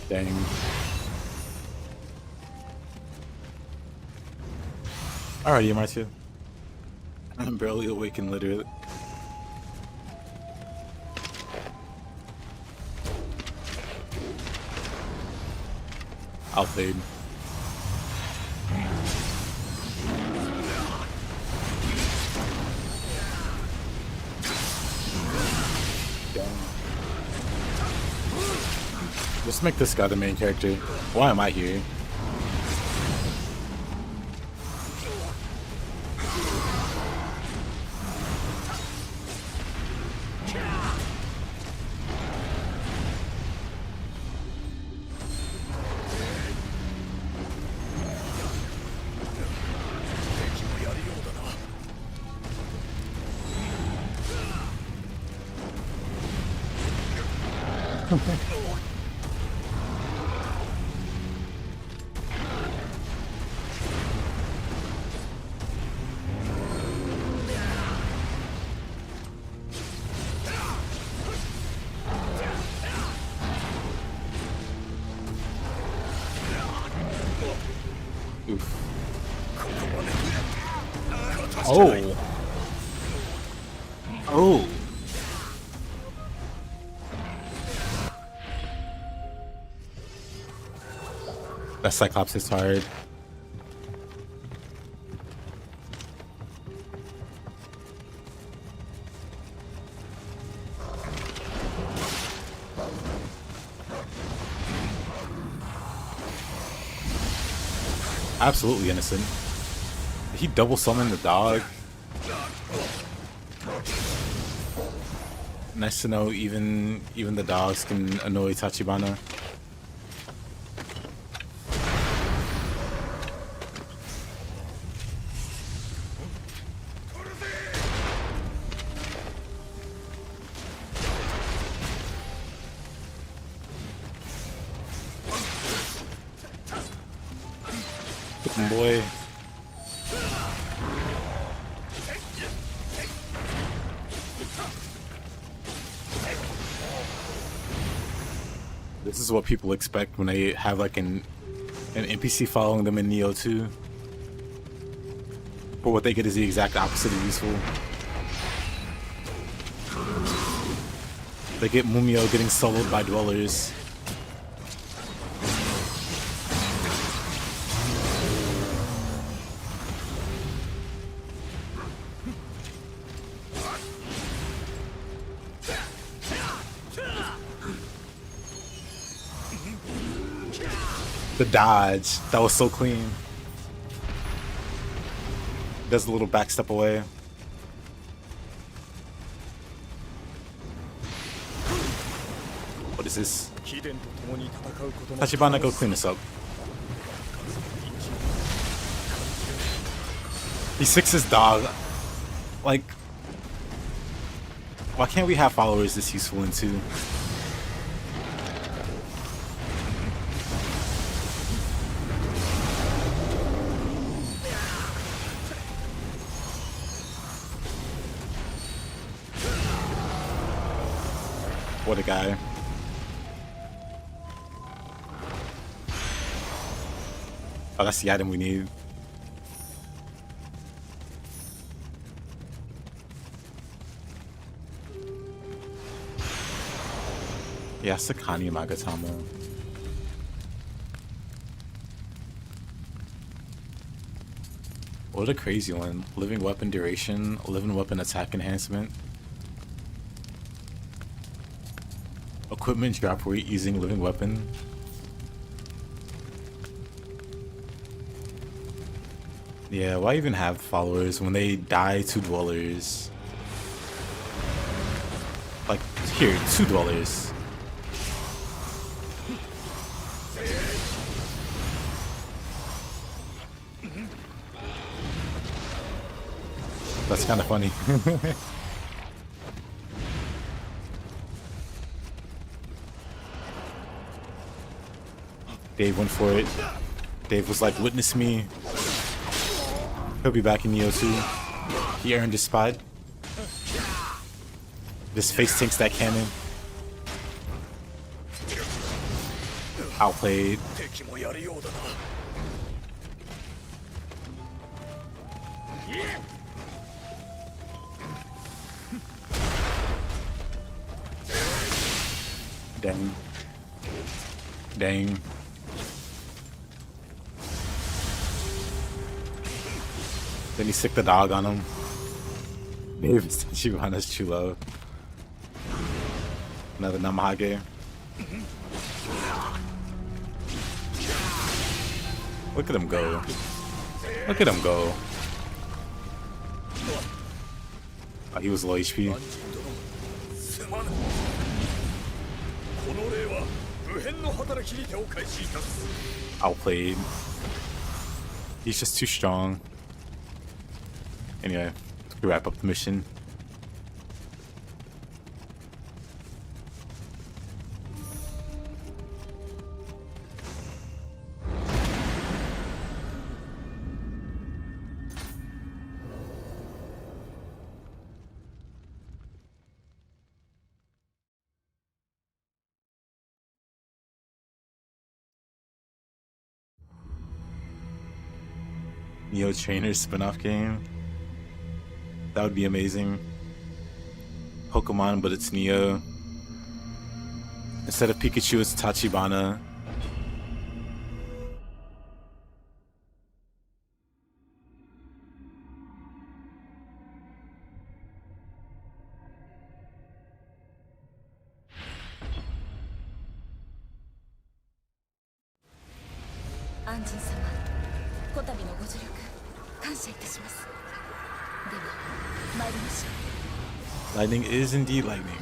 Dang. Alright, MR2. I'm barely awake and literally. Outplayed. Let's make this guy the main character. Why am I here? Oof. Oh. Oh. That Cyclops is hard. Absolutely innocent. Did he double summon the dog? Nice to know even the dogs can annoy Tachibana. Boy. This is what people expect when they have like an NPC following them in Nioh 2. But what they get is the exact opposite of useful. They get Mumio getting soloed by dwellers. The dodge, that was so clean. Does a little back step away. What is this? Tachibana, go clean this up. He sicks his dog. Like, why can't we have followers this useful in 2? What a guy. Oh, that's the item we need. Yeah, Sakani Magatama. What a crazy one. Living weapon duration, living weapon attack enhancement. Equipment drop rate using living weapon. Yeah, why even have followers when they die to dwellers? Like, here, 2 dwellers. That's kind of funny. Dave went for it. Dave was like, witness me. He'll be back in Nioh 2. He earned his spot. This face tanks that cannon. Outplayed. Dang. Dang. Then he sicked the dog on him. Maybe Tachibana's too low. Another Namahage. Look at him go. Look at him go. Oh, he was low HP. Outplayed. He's just too strong. Anyway, let's wrap up the mission. Nioh Trainer spin-off game. That would be amazing. Pokemon, but it's Nioh. Instead of Pikachu, it's Tachibana. Lightning is indeed lightning.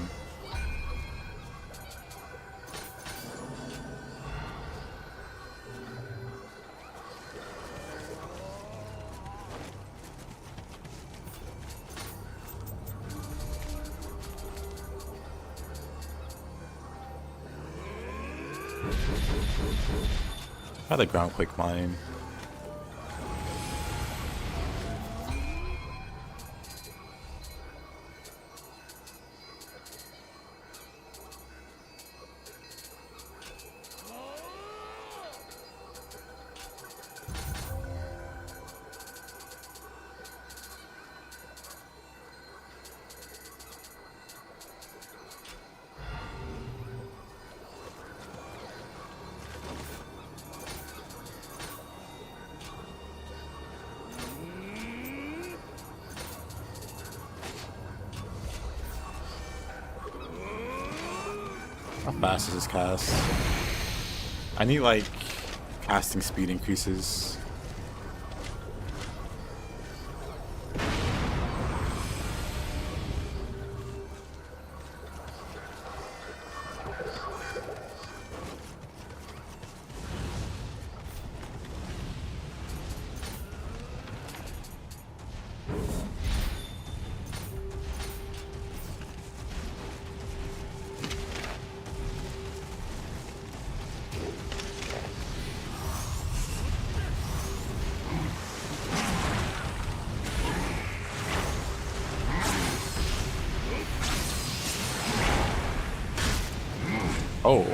How the ground quick mine. How fast is this cast? I need like casting speed increases. Oh.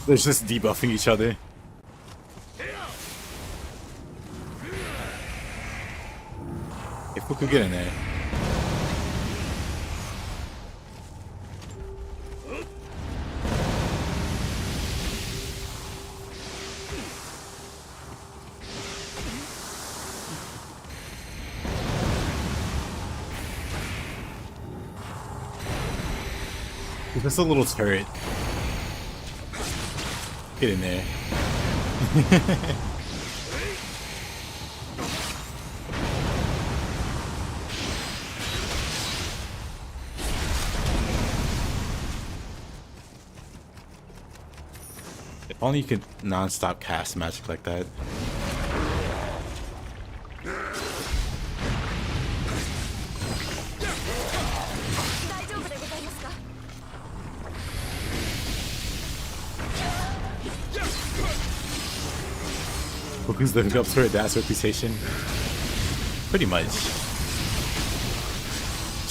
They're just debuffing each other. If we could get in there. Just a little turret. Get in there. If only you could non-stop cast magic like that. Who's living up to her dad's reputation? Pretty much.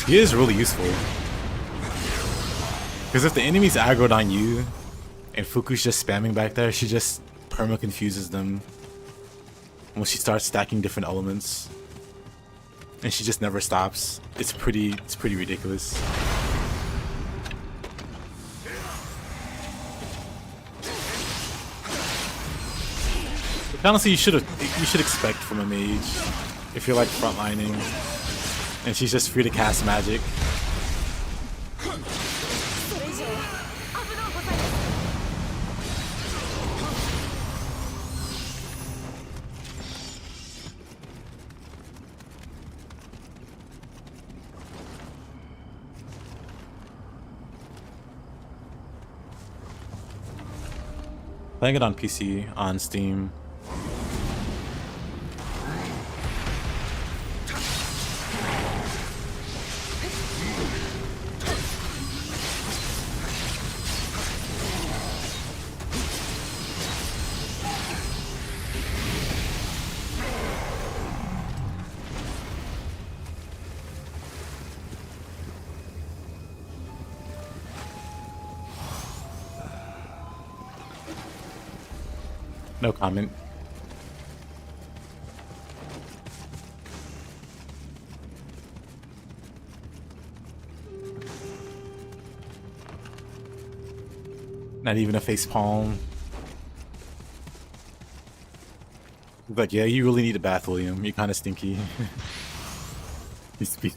She is really useful. Because if the enemy's aggroed on you, and Fuku's just spamming back there, she just perma-confuses them. when she starts stacking different elements, and she just never stops. It's pretty ridiculous. Honestly, you should expect from a mage if you're like frontlining, and she's just free to cast magic. Playing it on PC on Steam. No comment. Not even a face palm. Like, yeah, you really need a bath, William. You're kind of stinky. You speak.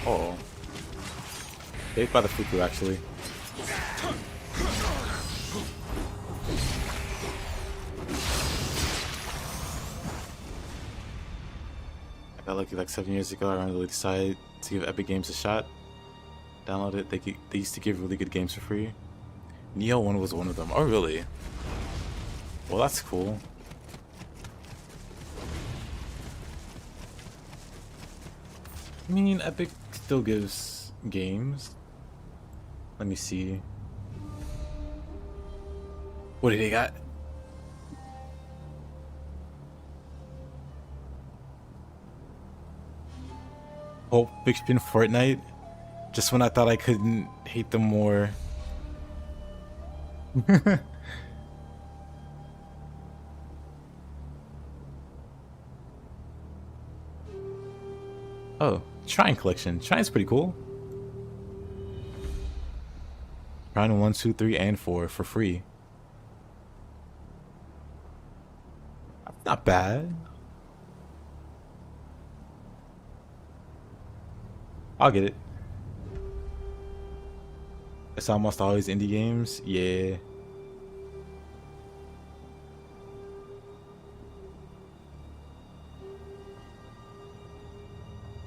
Oh. Saved by the Fuku, actually. I got lucky like 7 years ago. I randomly decided to give Epic Games a shot. Download it. They used to give really good games for free. Nioh 1 was one of them. Oh, really? Well, that's cool. I mean, Epic still gives games. Let me see. What do they got? Oh, Fiction Fortnite. Just when I thought I couldn't hate them more. Oh, Shrine Collection. Shrine's pretty cool. Shrine 1, 2, 3, and 4 for free. Not bad. I'll get it. It's almost always indie games. Yeah.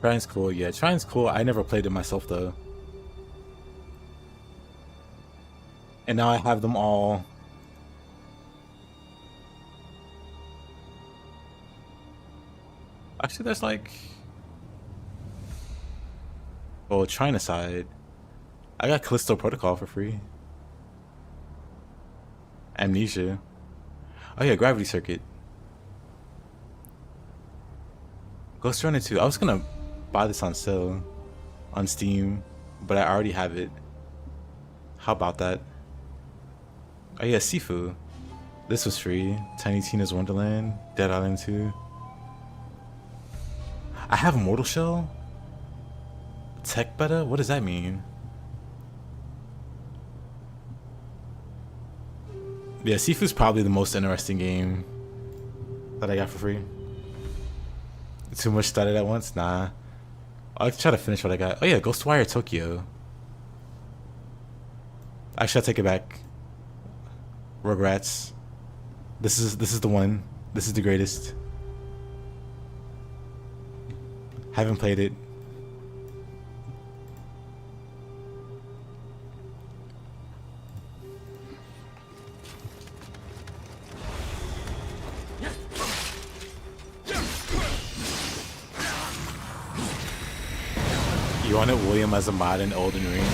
Shrine's cool. Yeah, Shrine's cool. I never played it myself though. And now I have them all. Actually, there's like... Oh, China side. I got Callisto Protocol for free. Amnesia. Oh yeah, Gravity Circuit. Ghost Runner 2. I was gonna buy this on sale on Steam, but I already have it. How about that? Oh yeah, Sifu. This was free. Tiny Tina's Wonderland. Dead Island 2. I have Mortal Shell? Tech beta? What does that mean? Yeah, Sifu's probably the most interesting game that I got for free. Too much started at once? Nah. I'll try to finish what I got. Oh yeah, Ghostwire Tokyo. Actually, I'll take it back. Rugrats. This is the one. This is the greatest. Haven't played it. You wanted William as a mod in Elden Ring?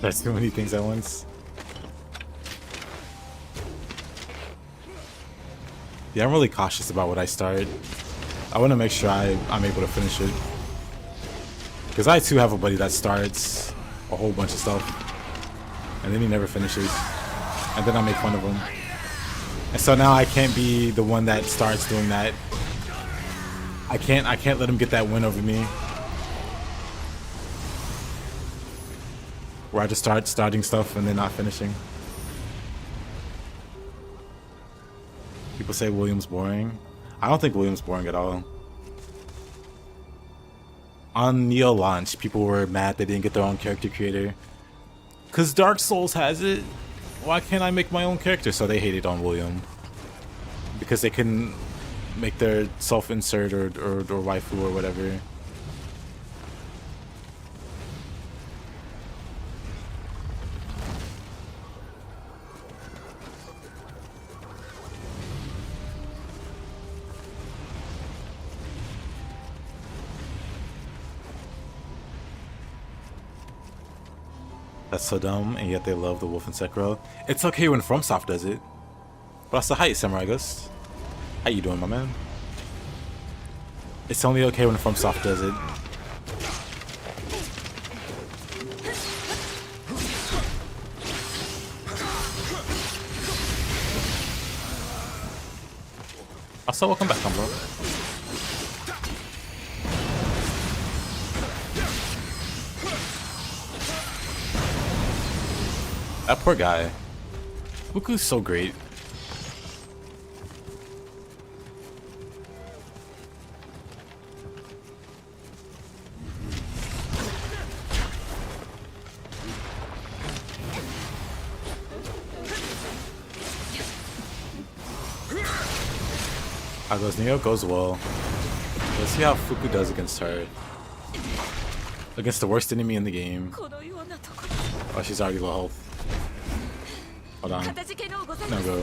There's too many things at once. Yeah, I'm really cautious about what I start. I want to make sure I'm able to finish it. Because I too have a buddy that starts a whole bunch of stuff, and then he never finishes. And then I make fun of him. And so now I can't be the one that starts doing that. I can't let him get that win over me. Where I just start starting stuff and then not finishing. People say William's boring. I don't think William's boring at all. On Nioh launch, people were mad they didn't get their own character creator. Cause Dark Souls has it. Why can't I make my own character? So they hated on William. Because they couldn't make their self-insert or waifu or whatever. That's so dumb, and yet they love the Wolf and Sekiro. It's okay when FromSoft does it. But also, hi, Samurai Ghost. How you doing, my man? It's only okay when FromSoft does it. Also, welcome back, bro. That poor guy. Fuku's so great. How goes Nioh? Goes well. Let's see how Fuku does against her. Against the worst enemy in the game. Oh, she's already low health. Hold on. No go.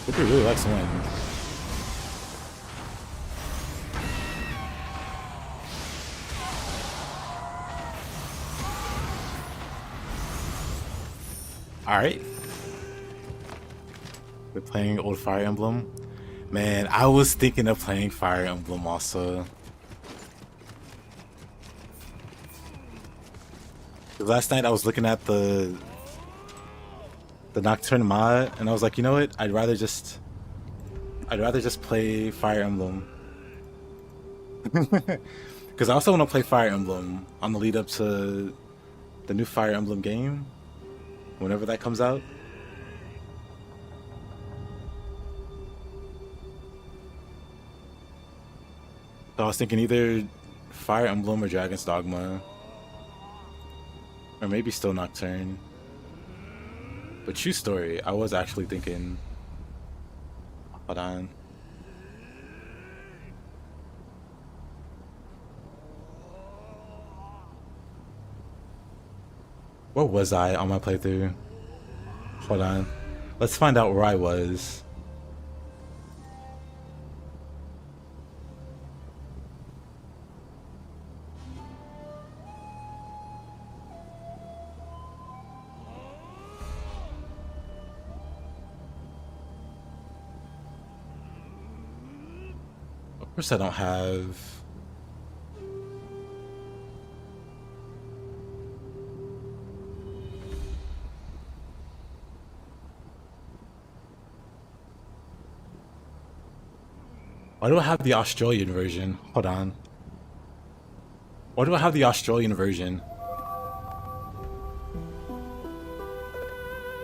Fuku really likes to win. Alright. We're playing old Fire Emblem. Man, I was thinking of playing Fire Emblem also. Last night I was looking at the Nocturne mod and I was like, you know what? I'd rather just play Fire Emblem. Because I also want to play Fire Emblem on the lead up to the new Fire Emblem game. Whenever that comes out. So I was thinking either Fire Emblem or Dragon's Dogma. Or maybe still Nocturne. But true story, I was actually thinking... Hold on. Where was I on my playthrough? Hold on. Let's find out where I was. Of course I don't have... Why do I have the Australian version? Hold on. Why do I have the Australian version?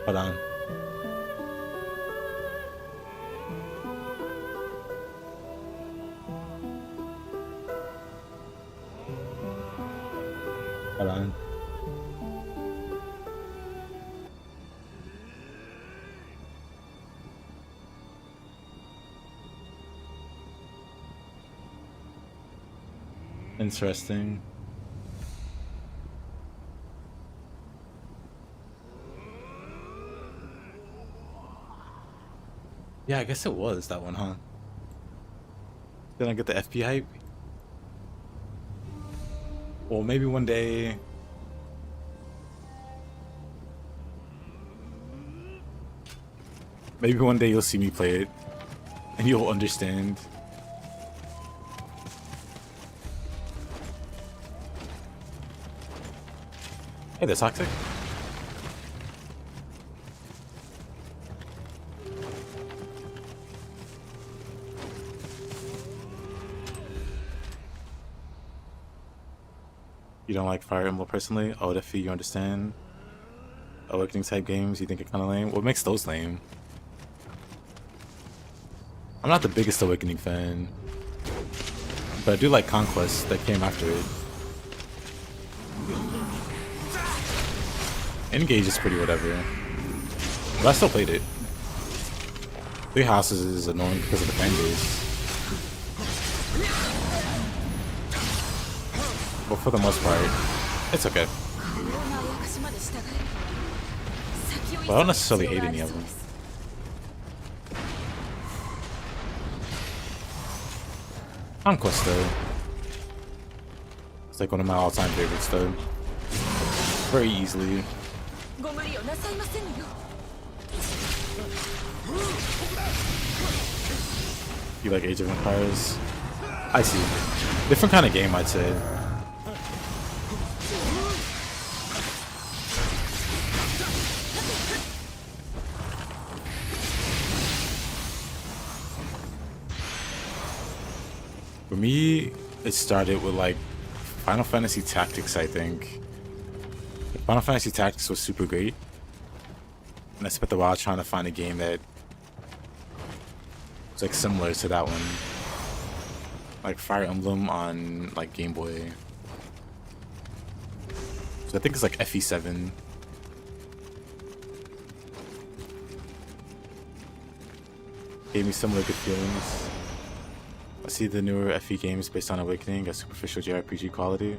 Hold on. Hold on. Interesting. Yeah, I guess it was that one, huh? Did I get the FP hype? Well, maybe one day. Maybe one day you'll see me play it, and you'll understand. Hey, there's Toxic. You don't like Fire Emblem personally? Oh, Defi, you understand? Awakening type games, you think it kind of lame? What makes those lame? I'm not the biggest Awakening fan, but I do like Conquest that came after it. Engage is pretty whatever, but I still played it. Three Houses is annoying because of the fan base, but for the most part, it's okay. But I don't necessarily hate any of them. Conquest though, it's like one of my all-time favorites though, very easily. You like Age of Empires? I see. Different kind of game, I'd say. For me, it started with like Final Fantasy Tactics, I think. Final Fantasy Tactics was super great, and I spent a while trying to find a game that was like similar to that one, like Fire Emblem on like Game Boy. So I think it's like FE7. Gave me similar good feelings. I see the newer FE games based on Awakening got superficial JRPG quality.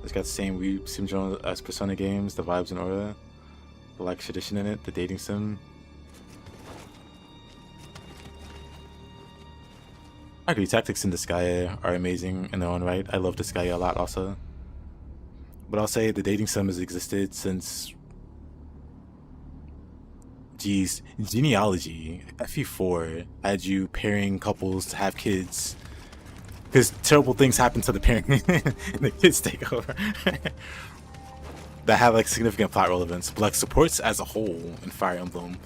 It's got the same weeb syndrome as Persona games, the vibes and aura, the like tradition in it, the dating sim. I agree, Tactics in Disgaea are amazing in their own right. I love Disgaea a lot also. But I'll say the dating sim has existed since... Geez, Genealogy, FE4 had you pairing couples to have kids. Because terrible things happen to the parent and the kids take over. That have like significant plot relevance. But like supports as a whole in Fire Emblem,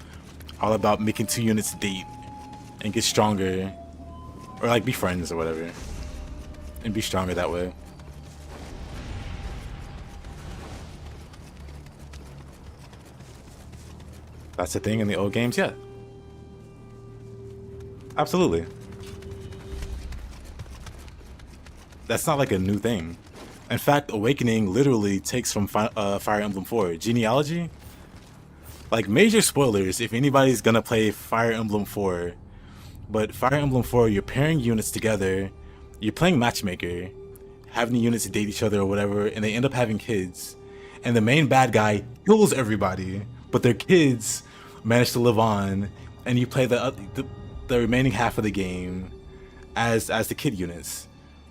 all about making two units date and get stronger, or like be friends or whatever, and be stronger that way. That's the thing in the old games, yeah. Absolutely. That's not like a new thing. In fact, Awakening literally takes from Fire Emblem 4. Genealogy? Like, major spoilers if anybody's gonna play Fire Emblem 4. But Fire Emblem 4, you're pairing units together, you're playing matchmaker, having the units date each other or whatever, and they end up having kids. And the main bad guy kills everybody, but their kids manage to live on, and you play the remaining half of the game as the kid units.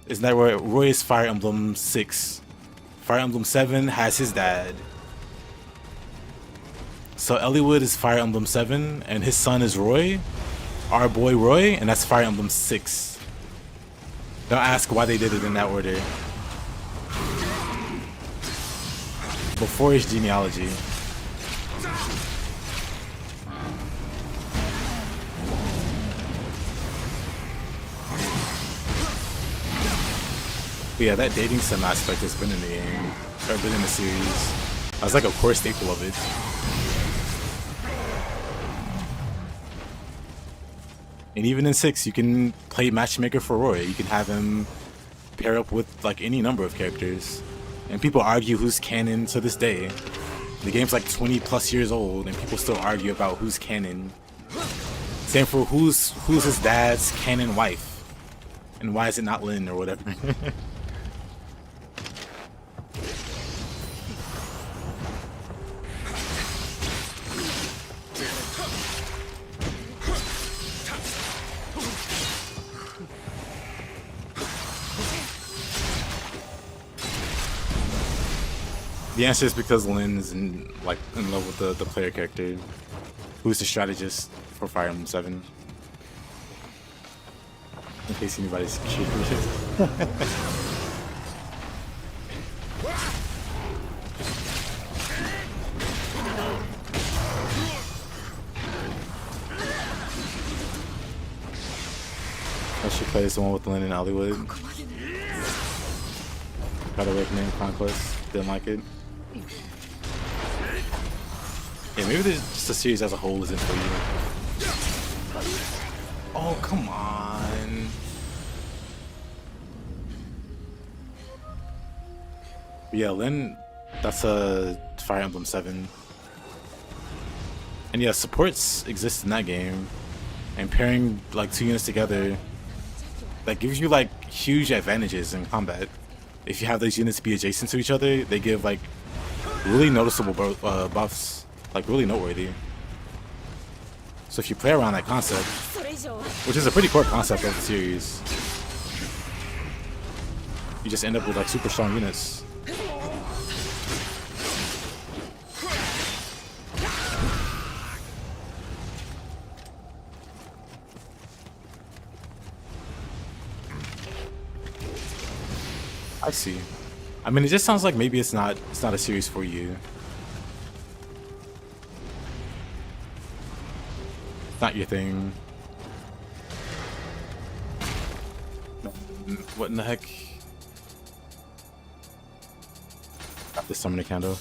Isn't that where Roy is Fire Emblem 6? Fire Emblem 7 has his dad. So Eliwood is Fire Emblem 7, and his son is Roy, our boy Roy, and that's Fire Emblem 6. Don't ask why they did it in that order. Before his Genealogy. But yeah, that dating sim aspect has been in the game, or been in the series. That's like a core staple of it. And even in 6, you can play matchmaker for Roy. You can have him pair up with like any number of characters. And people argue who's canon to this day. The game's like 20 plus years old, and people still argue about who's canon. Same for who's his dad's canon wife, and why is it not Lynn or whatever. The answer is because Lin is in love with the player character, who's the strategist for Fire Emblem 7. In case anybody's curious. I should play the one with Lin in Hollywood. God Awakening, Conquest, didn't like it. Yeah, maybe just the series as a whole isn't for you. Oh, come on. Yeah, Lin, that's a Fire Emblem 7. And yeah, supports exist in that game. And pairing like two units together, that gives you like huge advantages in combat. If you have those units be adjacent to each other, they give like really noticeable buffs, like really noteworthy. So if you play around that concept, which is a pretty core concept of the series, you just end up with like super strong units. I see. I mean, it just sounds like maybe it's not a series for you. It's not your thing. What in the heck? Got the Summoner Candle.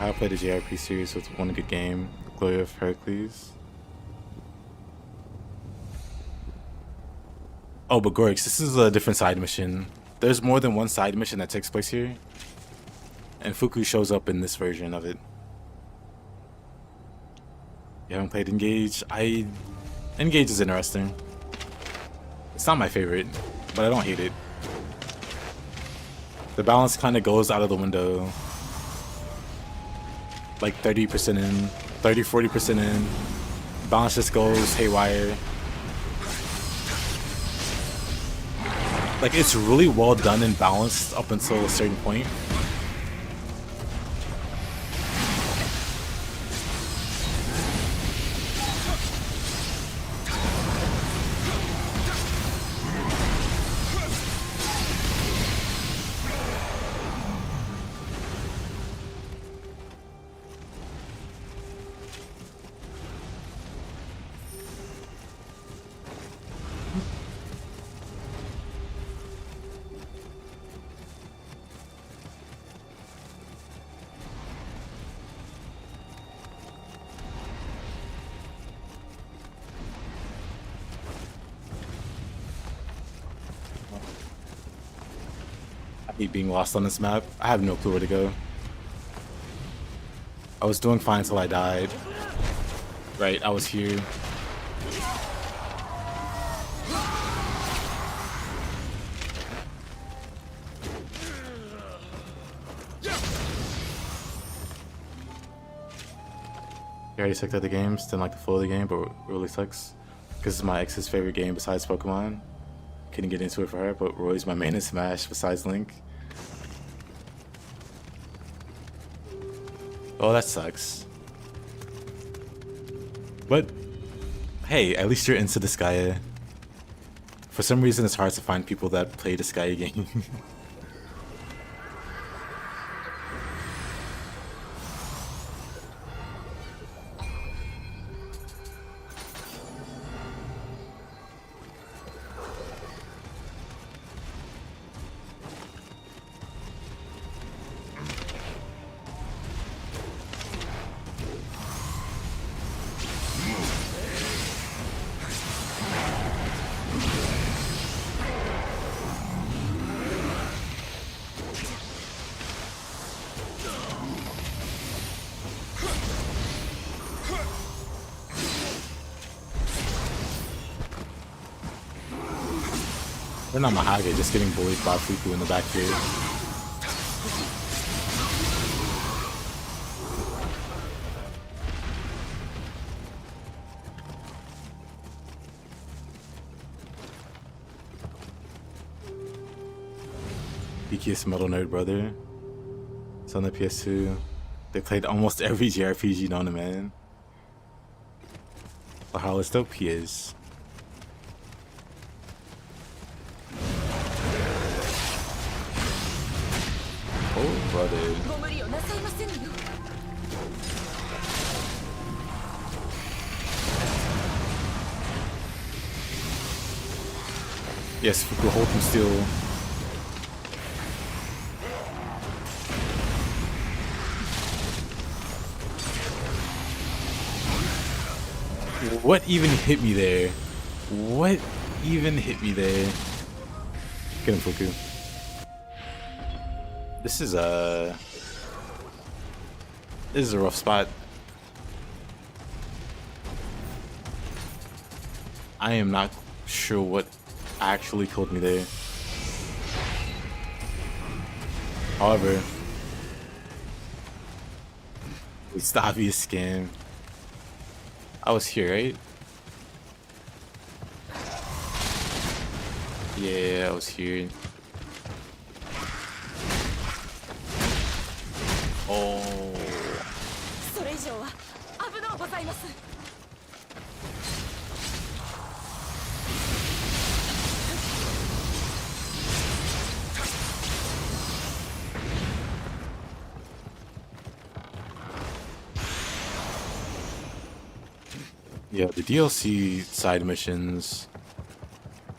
I played the JRP series with one good game, Glory of Heracles. Oh, but Gorix, this is a different side mission. There's more than one side mission that takes place here, and Fuku shows up in this version of it. You haven't played Engage? Engage is interesting. It's not my favorite, but I don't hate it. The balance kind of goes out of the window. Like 30% in, 40% in. Balance just goes haywire. Like, it's really well done and balanced up until a certain point. Being lost on this map. I have no clue where to go. I was doing fine until I died. Right, I was here. I already sucked at the games, didn't like the flow of the game, but it really sucks. Because it's my ex's favorite game besides Pokemon. Couldn't get into it for her, but Roy's my main in Smash besides Link. Oh, that sucks. But, hey, at least you're into Disgaea. For some reason, it's hard to find people that play Disgaea game. We're not Mahage, just getting bullied by Fuku in the back here. BKS Metal Nerd brother. It's on the PS2. They played almost every JRPG known to man. But how dope he is. Oh, brother. Yes, Fuku, hold him still. What even hit me there? What even hit me there? Get him, Fuku. This is a rough spot. I am not sure what actually killed me there. However, it's the obvious scam. I was here, right? Yeah, I was here. Oh. Yeah, the DLC side missions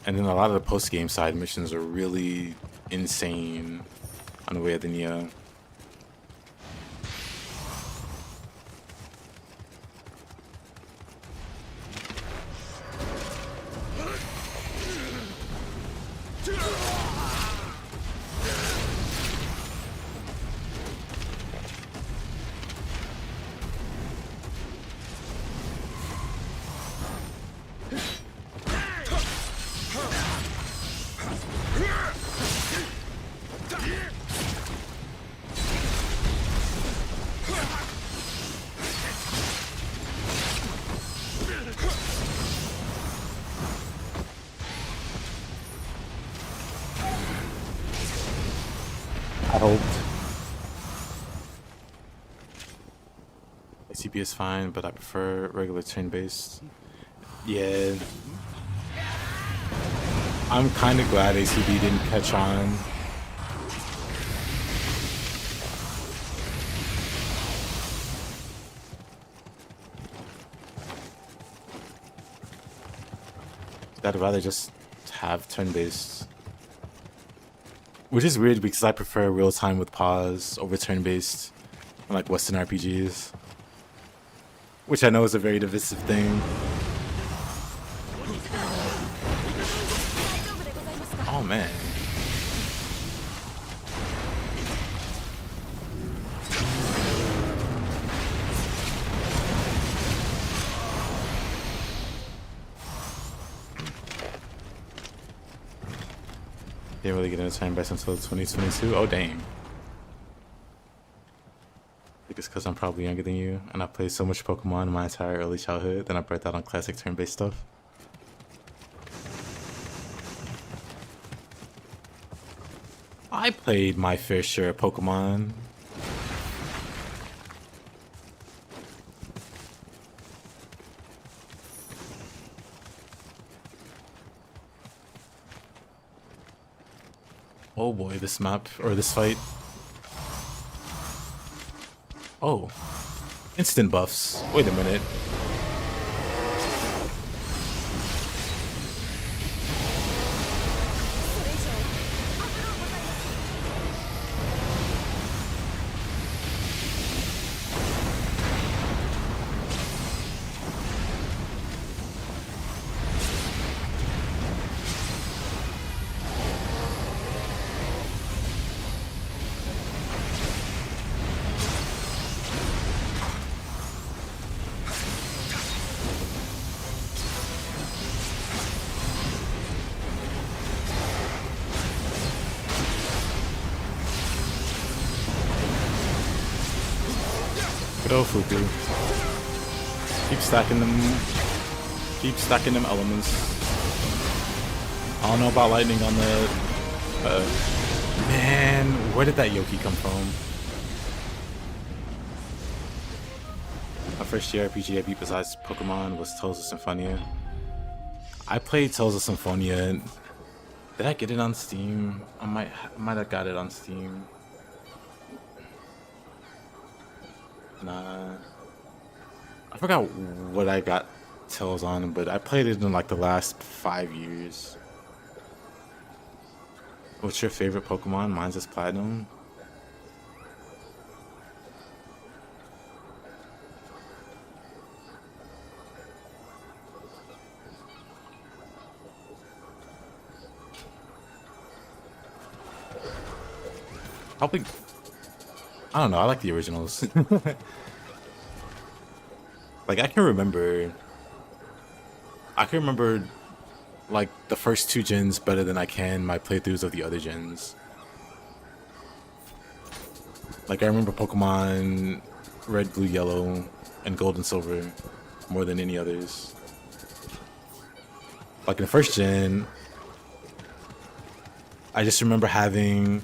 and then a lot of the post-game side missions are really insane on the way of the Nioh. I hoped. ACP is fine, but I prefer regular turn-based. Yeah. I'm kind of glad ACB didn't catch on. I'd rather just have turn-based. Which is weird because I prefer real-time with pause over turn-based on like Western RPGs. Which I know is a very divisive thing. Oh man. Didn't really get into turn-based until 2022. Oh dang. I think it's because I'm probably younger than you and I played so much Pokemon my entire early childhood, then I burnt out on classic turn-based stuff. I played my fair share of Pokemon. Oh boy, this map, or this fight. Oh. Instant buffs. Wait a minute. Go Fuku. Keep stacking them. Keep stacking them elements. I don't know about lightning on the. Man, where did that Yoki come from? first JRPG I beat besides Pokemon was Tales of Symphonia. I played Tales of Symphonia. Did I get it on Steam? I might have got it on Steam. Nah. I forgot what I got Tales on, but I played it in like the last 5 years. What's your favorite Pokemon? Mine's is Platinum. Probably, I don't know, I like the originals. Like I can remember like the first 2 gens better than I can my playthroughs of the other gens. Like I remember Pokemon Red, Blue, Yellow, and Gold and Silver more than any others. Like in the first gen, I just remember having,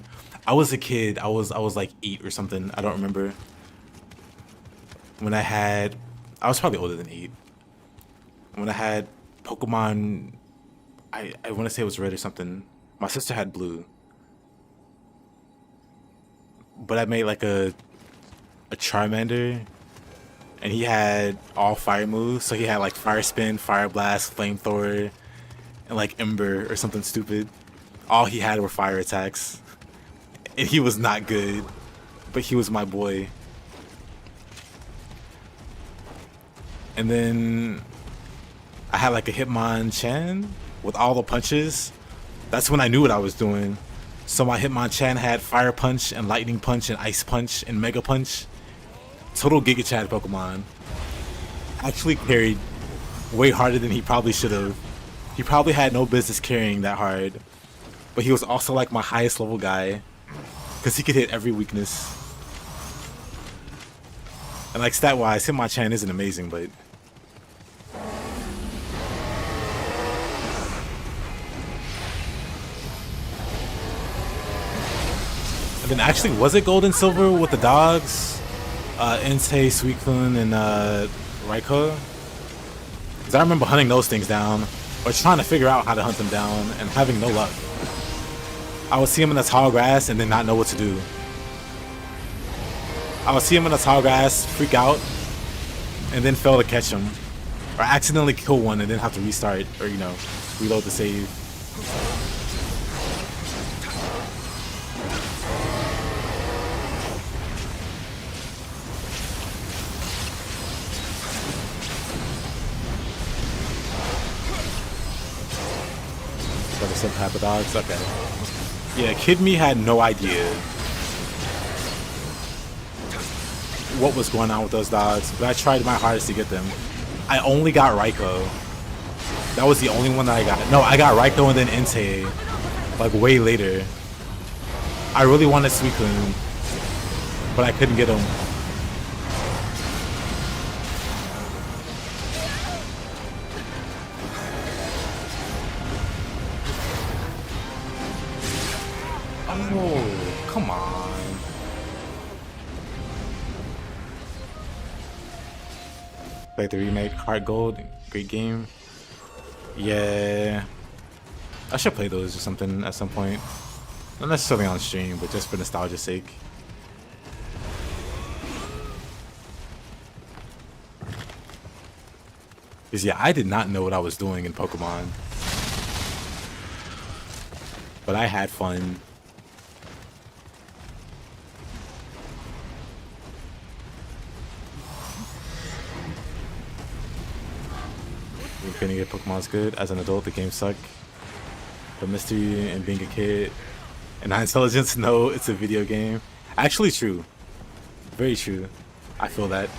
I was a kid, I was like 8 or something, I don't remember. When I was probably older than 8. When I had Pokemon, I want to say it was Red or something. My sister had Blue. But I made like a Charmander, and he had all fire moves. So he had like Fire Spin, Fire Blast, Flamethrower, and like Ember or something stupid. All he had were fire attacks. And he was not good, but he was my boy. And then I had like a Hitmonchan with all the punches. That's when I knew what I was doing. So my Hitmonchan had Fire Punch and Lightning Punch and Ice Punch and Mega Punch. Total Giga Chad Pokemon. Actually carried way harder than he probably should have. He probably had no business carrying that hard. But he was also like my highest level guy, because he could hit every weakness. And like stat wise, Hitmonchan isn't amazing, but and then actually, was it Gold and Silver with the dogs? Entei, Suicune, and Raikou? Because I remember hunting those things down, or trying to figure out how to hunt them down, and having no luck. I would see him in the tall grass and then not know what to do. I would see him in the tall grass, freak out, and then fail to catch him. Or accidentally kill one and then have to restart, or you know, reload the save. Some type of dogs. Okay. Yeah, Kid Me had no idea what was going on with those dogs, but I tried my hardest to get them. I only got Raikou. That was the only one that I got. No, I got Raikou and then Entei, like way later. I really wanted Suicune, but I couldn't get him. Oh, come on. Like the remake, Heart Gold, great game. Yeah. I should play those or something at some point. Not necessarily on stream, but just for nostalgia's sake. Because yeah, I did not know what I was doing in Pokemon. But I had fun. Getting good Pokemon's good. As an adult, the game suck. The mystery and being a kid and high intelligence, no, it's a video game. Actually true. Very true. I feel that.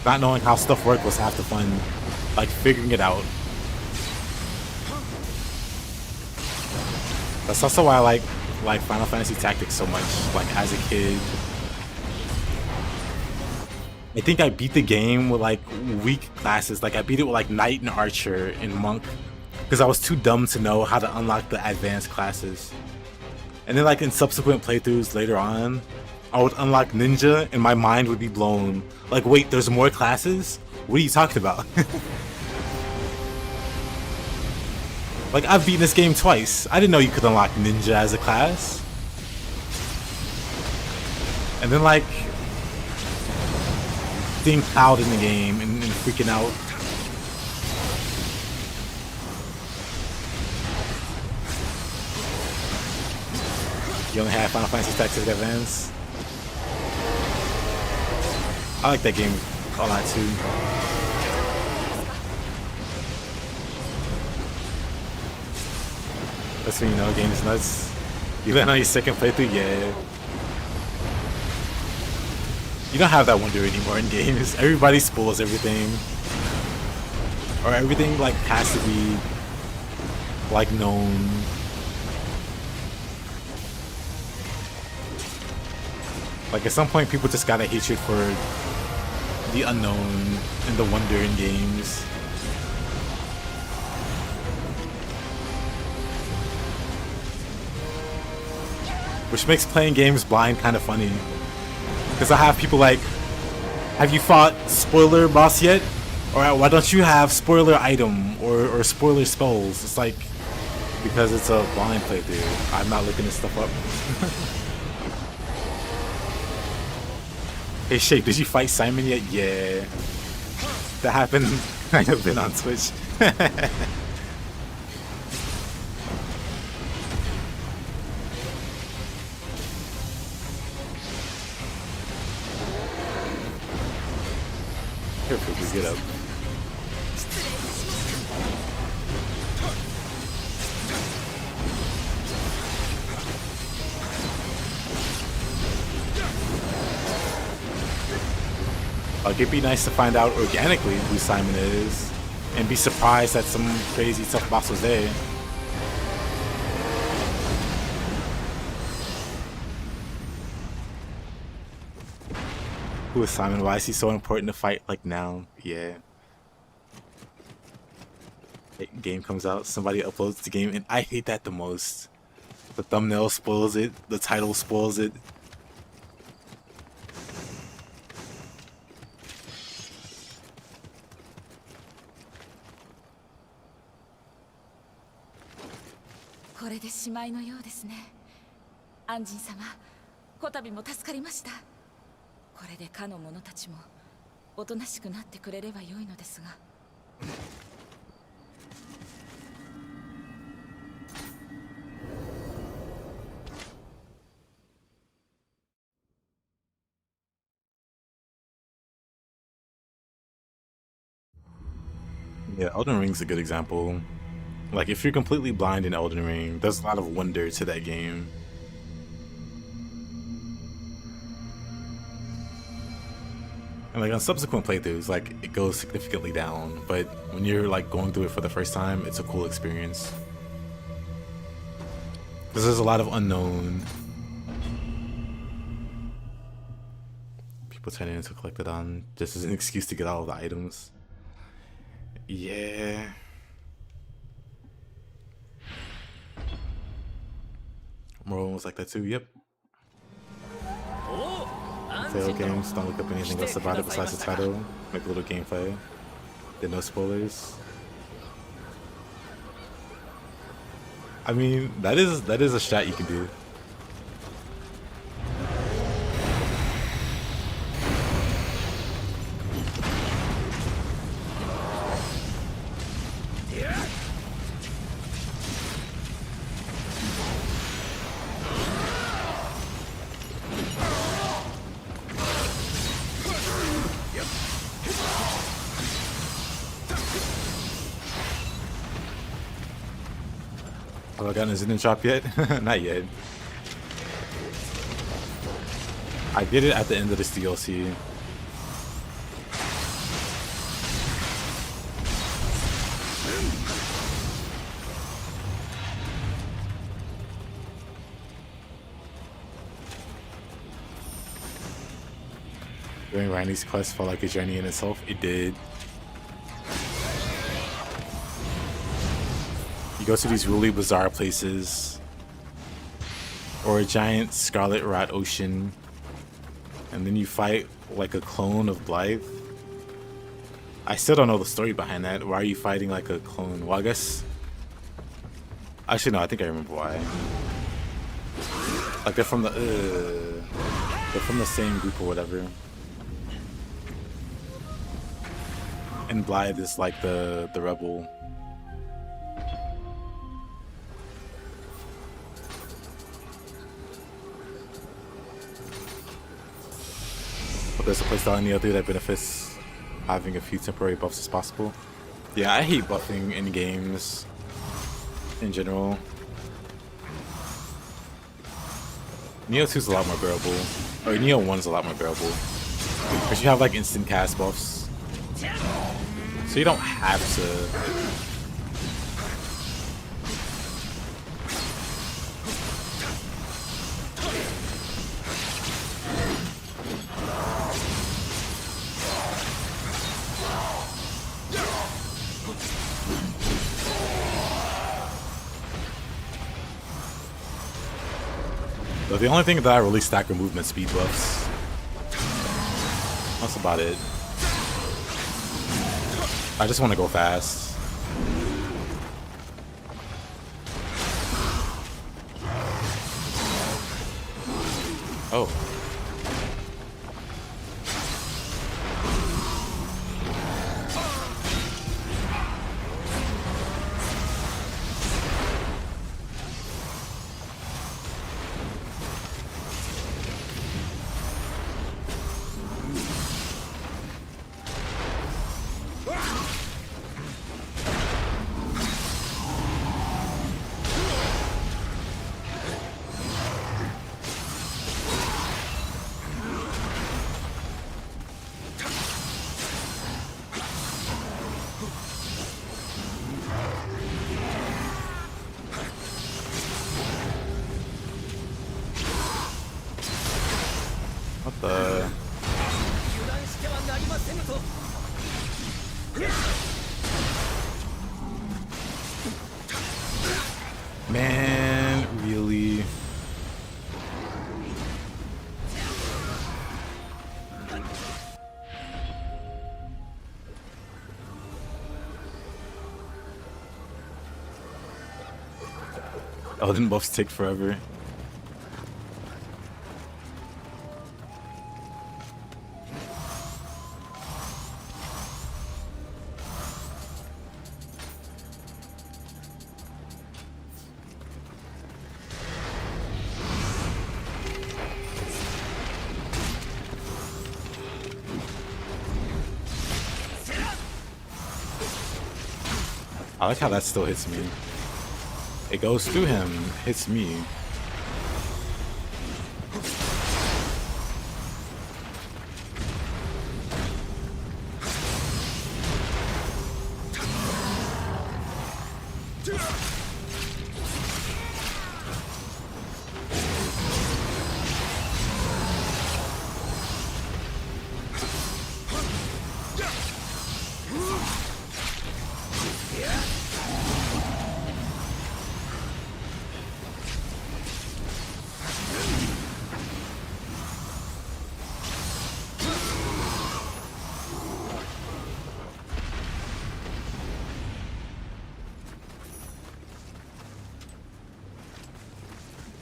Not knowing how stuff worked was half the fun. Like figuring it out. That's also why I like Final Fantasy Tactics so much. Like as a kid, I think I beat the game with like weak classes. Like I beat it with like Knight and Archer and Monk, because I was too dumb to know how to unlock the advanced classes. And then like in subsequent playthroughs later on, I would unlock ninja and my mind would be blown. Like, wait, there's more classes? What are you talking about? Like, I've beaten this game twice. I didn't know you could unlock ninja as a class. And then like seeing Cloud in the game and freaking out. You only have Final Fantasy Tactics Advance. I like that game a lot too. That's when you know the game is nuts. You land on your second playthrough, yeah. You don't have that wonder anymore in games. Everybody spoils everything. Or everything like has to be like known. Like at some point people just got a hatred for the unknown and the wonder in games. Which makes playing games blind kind of funny. Because I have people like, have you fought spoiler boss yet? Or why don't you have spoiler item or spoiler spells? It's like, because it's a blind playthrough. I'm not looking this stuff up. Hey Shake, did you fight Simon yet? Yeah. That happened kind of been on Twitch. Careful, we get up. Like, it'd be nice to find out organically who Simon is, and be surprised that some crazy tough boss was there. Who is Simon? Why is he so important to fight like now? Yeah. Game comes out, somebody uploads the game, and I hate that the most. The thumbnail spoils it, the title spoils it. Yeah, Elden Ring's a good example. Like, if you're completely blind in Elden Ring, there's a lot of wonder to that game. And like on subsequent playthroughs, like it goes significantly down, but when you're like going through it for the first time, it's a cool experience. Because there's a lot of unknown. People turning into Collectodon just as an excuse to get all of the items. Yeah. Morrowind was like that too, yep. Fail games, don't look up anything else about it besides the title. Make a little gameplay. Then no spoilers. I mean, that is a strat you can do. Have I gotten a Zen drop yet? Not yet. I did it at the end of this DLC. Doing Randy's quest felt like a journey in itself. It did. You go to these really bizarre places. or a giant scarlet rat ocean, and then you fight like a clone of Blythe. I still don't know the story behind that. Why are you fighting like a clone? Well, I guess... Actually, no, I think I remember why. Like they're from the same group or whatever. And Blythe is like the rebel. But there's a playstyle in Nioh 3 that benefits having a few temporary buffs as possible. Yeah, I hate buffing in games in general. Nioh 2 is a lot more bearable. Or Nioh 1 is a lot more bearable. Because you have like instant cast buffs. So you don't have to... But the only thing that I really stack are movement speed buffs. That's about it. I just want to go fast. Oh. What the? Man, really? Oh, didn't buffs take forever? I like how that still hits me. It goes through him, hits me.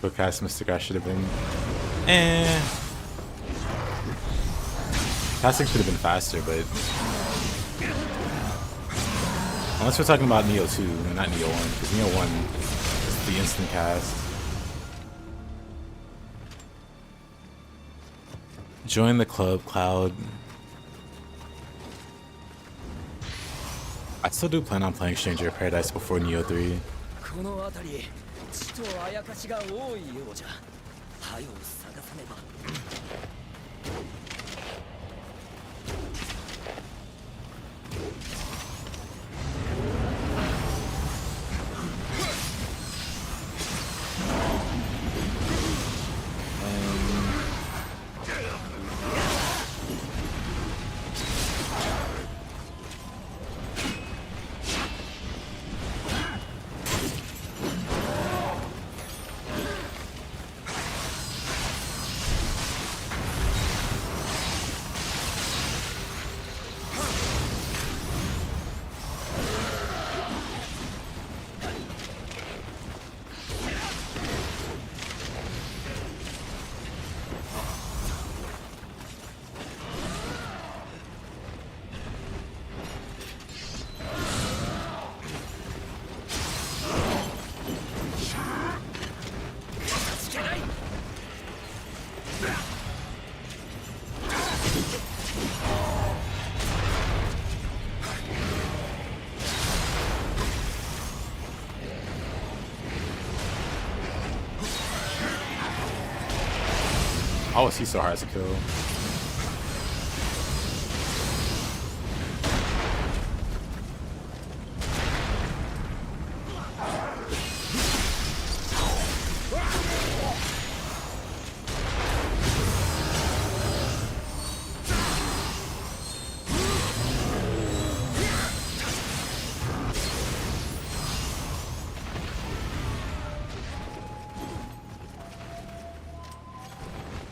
Quick cast Mystic I should have been. Casting should have been faster, but unless we're talking about Nioh 2 and not Nioh 1, because Nioh 1 is the instant cast. Join the club, Cloud. I still do plan on playing Stranger of Paradise before Nioh 3. 血とあやかしが多いようじゃ。はよ探さねば。How is he so hard to kill?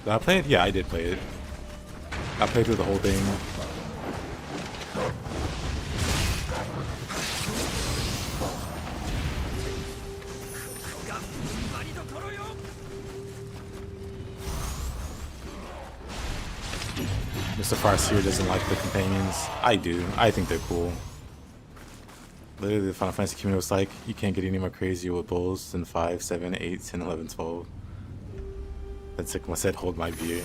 Did I play it? Yeah, I did play it. I played through the whole thing. Mr. Farseer doesn't like the companions. I do. I think they're cool. Literally, the Final Fantasy community was like, you can't get any more crazy with bulls than 5, 7, 8, 10, 11, 12. That's like I said, hold my beer.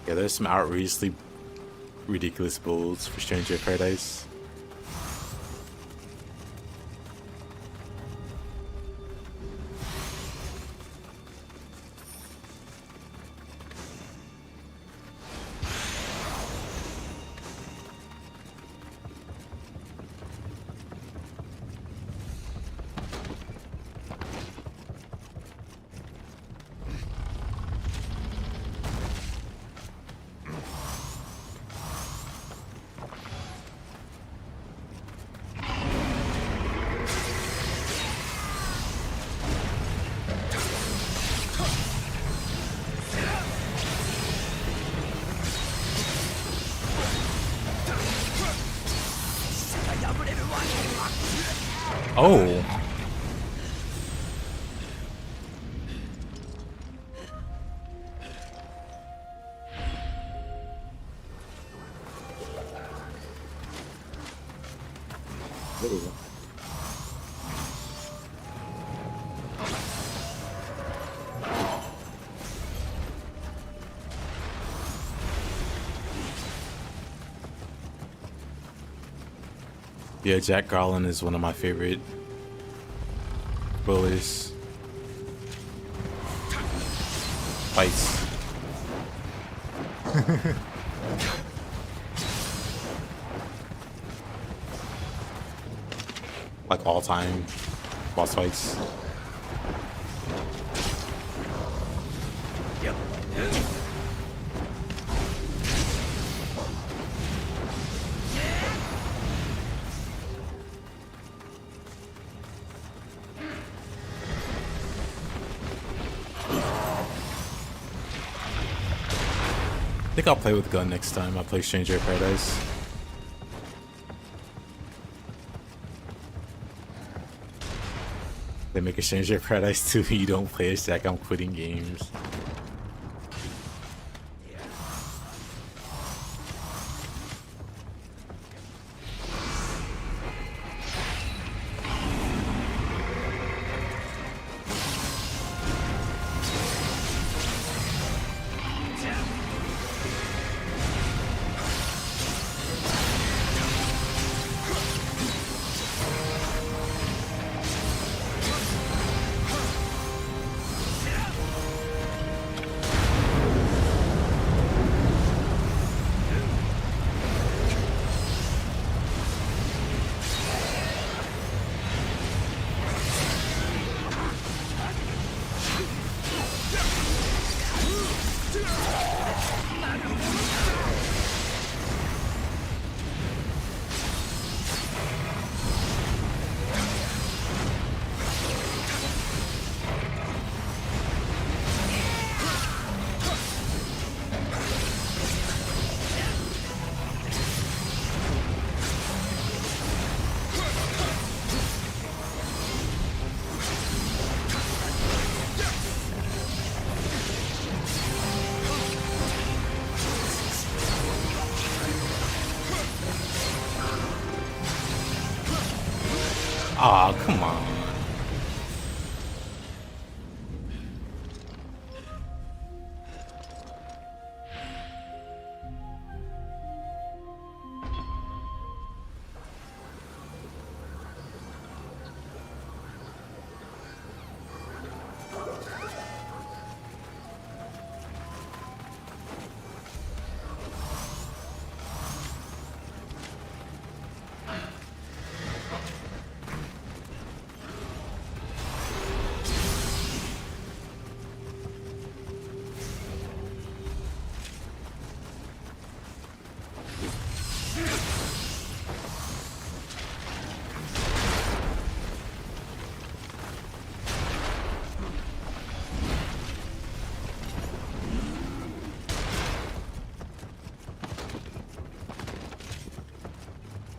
Yeah, there's some outrageously ridiculous builds for Stranger of Paradise. Oh. Yeah, Jack Garland is one of my favorite bullies. Fights. Like all time boss fights. Yep. I think I'll play with gun next time I play Stranger of Paradise. They make a Stranger of Paradise 2 you don't play as Jack, I'm quitting games.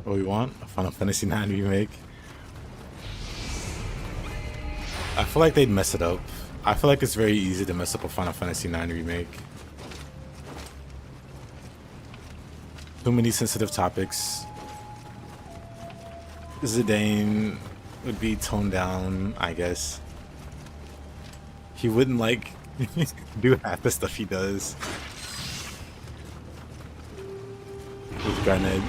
What we want? A Final Fantasy IX remake. I feel like they'd mess it up. I feel like it's very easy to mess up a Final Fantasy IX remake. Too many sensitive topics. Zidane would be toned down, I guess. He wouldn't like do half the stuff he does with Garnet.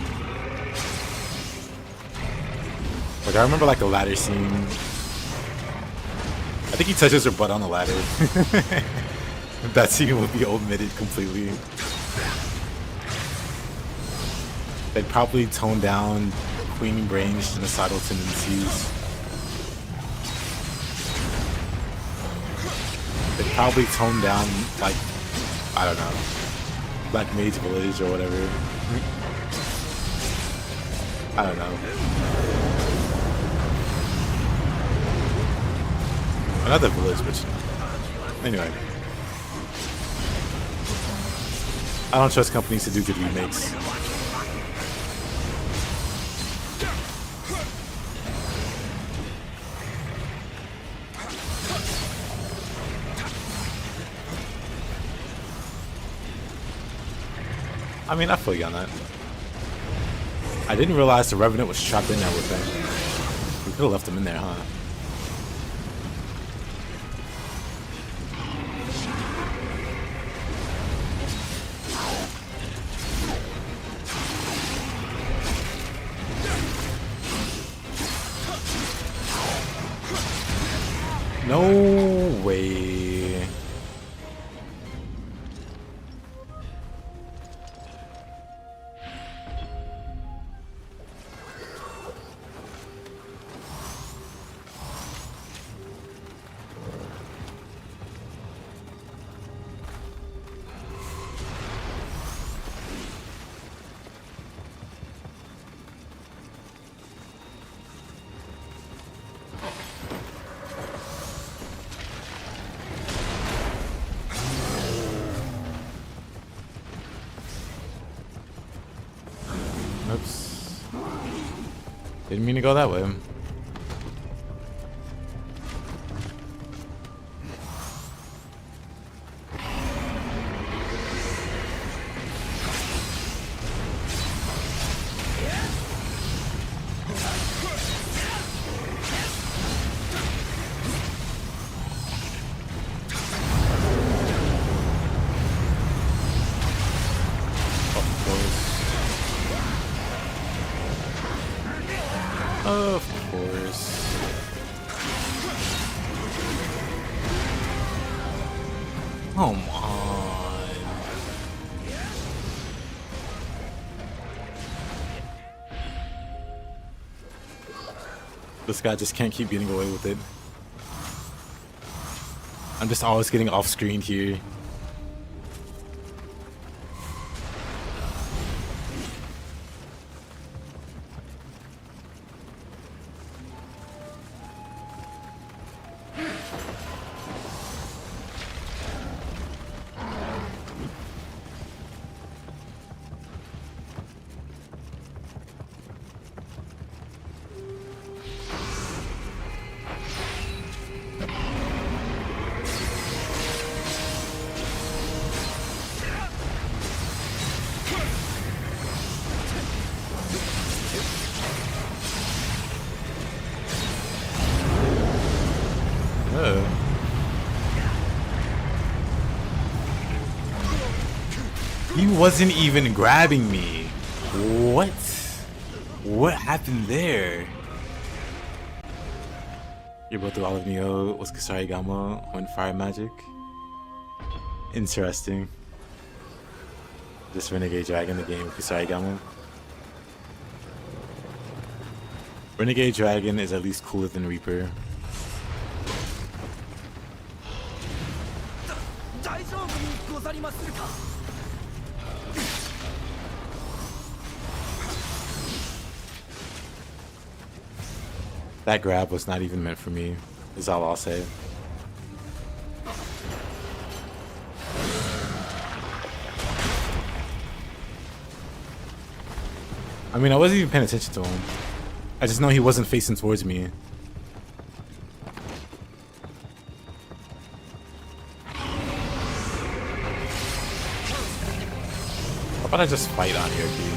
Like I remember like a ladder scene. I think he touches her butt on the ladder. That scene would be omitted completely. They'd probably tone down queen brain's genocidal tendencies. They'd probably tone down, like, I don't know, Black Mage Village or whatever. I don't know. Another village, but anyway. I don't trust companies to do good remakes. I mean, I feel you on that. I didn't realize the Revenant was trapped in there with him. We could have left him in there, huh? No way. Oops. Didn't mean to go that way. Of course. Come on. This guy just can't keep getting away with it. I'm just always getting off screen here. He wasn't even grabbing me. What? What happened there? You brought through all of Nioh was Kusarigama on fire magic. Interesting. This Renegade Dragon, the game of Kusarigama. Renegade Dragon is at least cooler than Reaper. That grab was not even meant for me, is all I'll say. I mean, I wasn't even paying attention to him. I just know he wasn't facing towards me. How about I just fight on here, dude?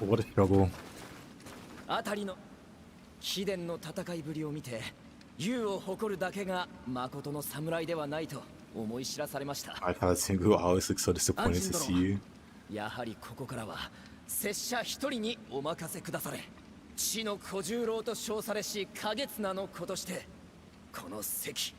What a struggle. あたりの秘伝の戦いぶりを見て、勇を誇るだけが誠の侍ではないと思い知らされました。I thought Tengu always looks so disappointed to see you. やはりここからは拙者一人にお任せくだされ。地の小十郎と称されし影綱の子としてこの席。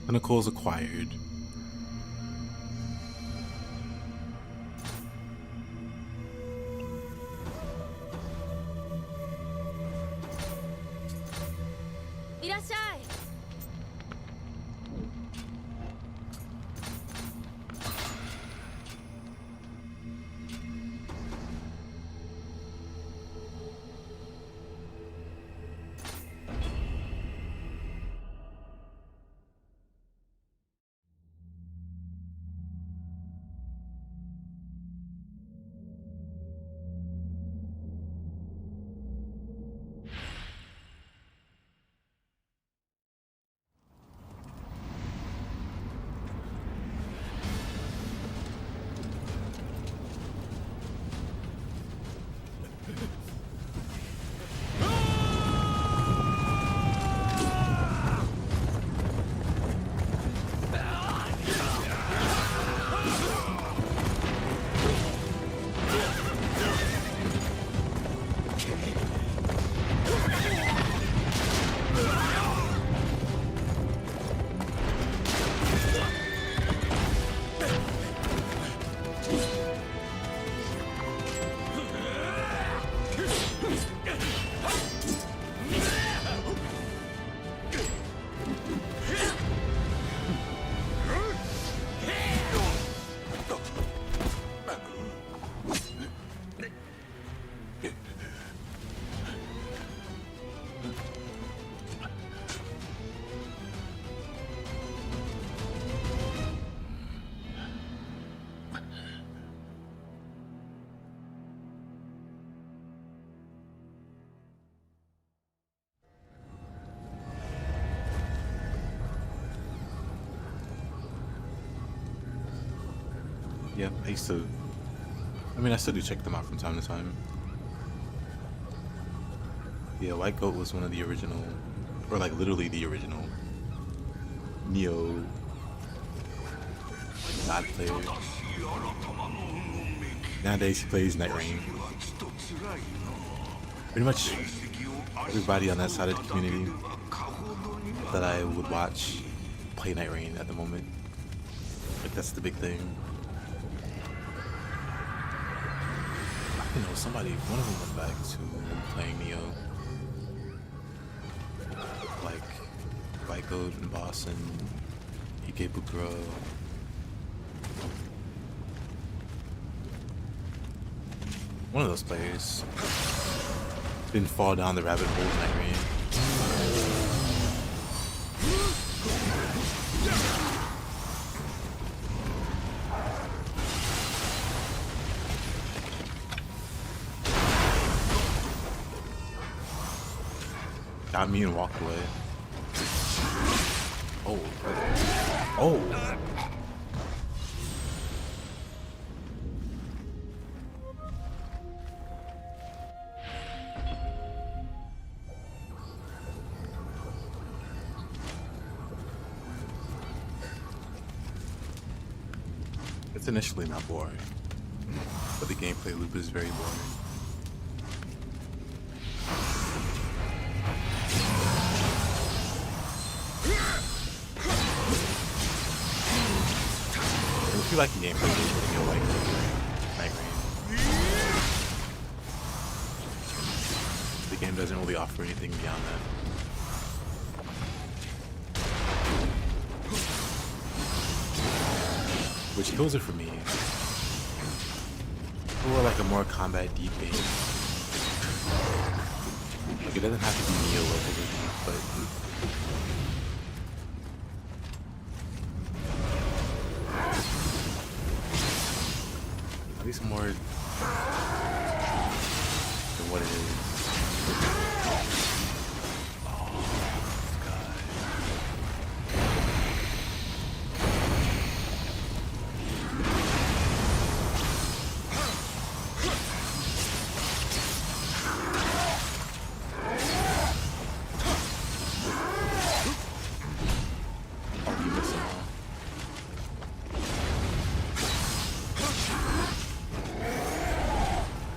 Pinnacles acquired. Yeah, I used to. I mean, I still do check them out from time to time. Yeah, White Goat was one of the original, or like literally the original Nioh God player. Nowadays he plays Night Rain. Pretty much everybody on that side of the community that I would watch play Night Rain at the moment. Like that's the big thing. You know, one of them went back to playing Nioh. Like White Goat and Boss and Ikebukuro. One of those players didn't fall down the rabbit hole of Night Rain. got me and walked away. Oh. Oh. It's initially not boring, but the gameplay loop is very boring. If you like the gameplay, you'll like Night Rain. The game doesn't really offer anything beyond that. Which kills it for me. Or like a more combat deep game. Like it doesn't have to be Nioh level deep, but at least more than what it is.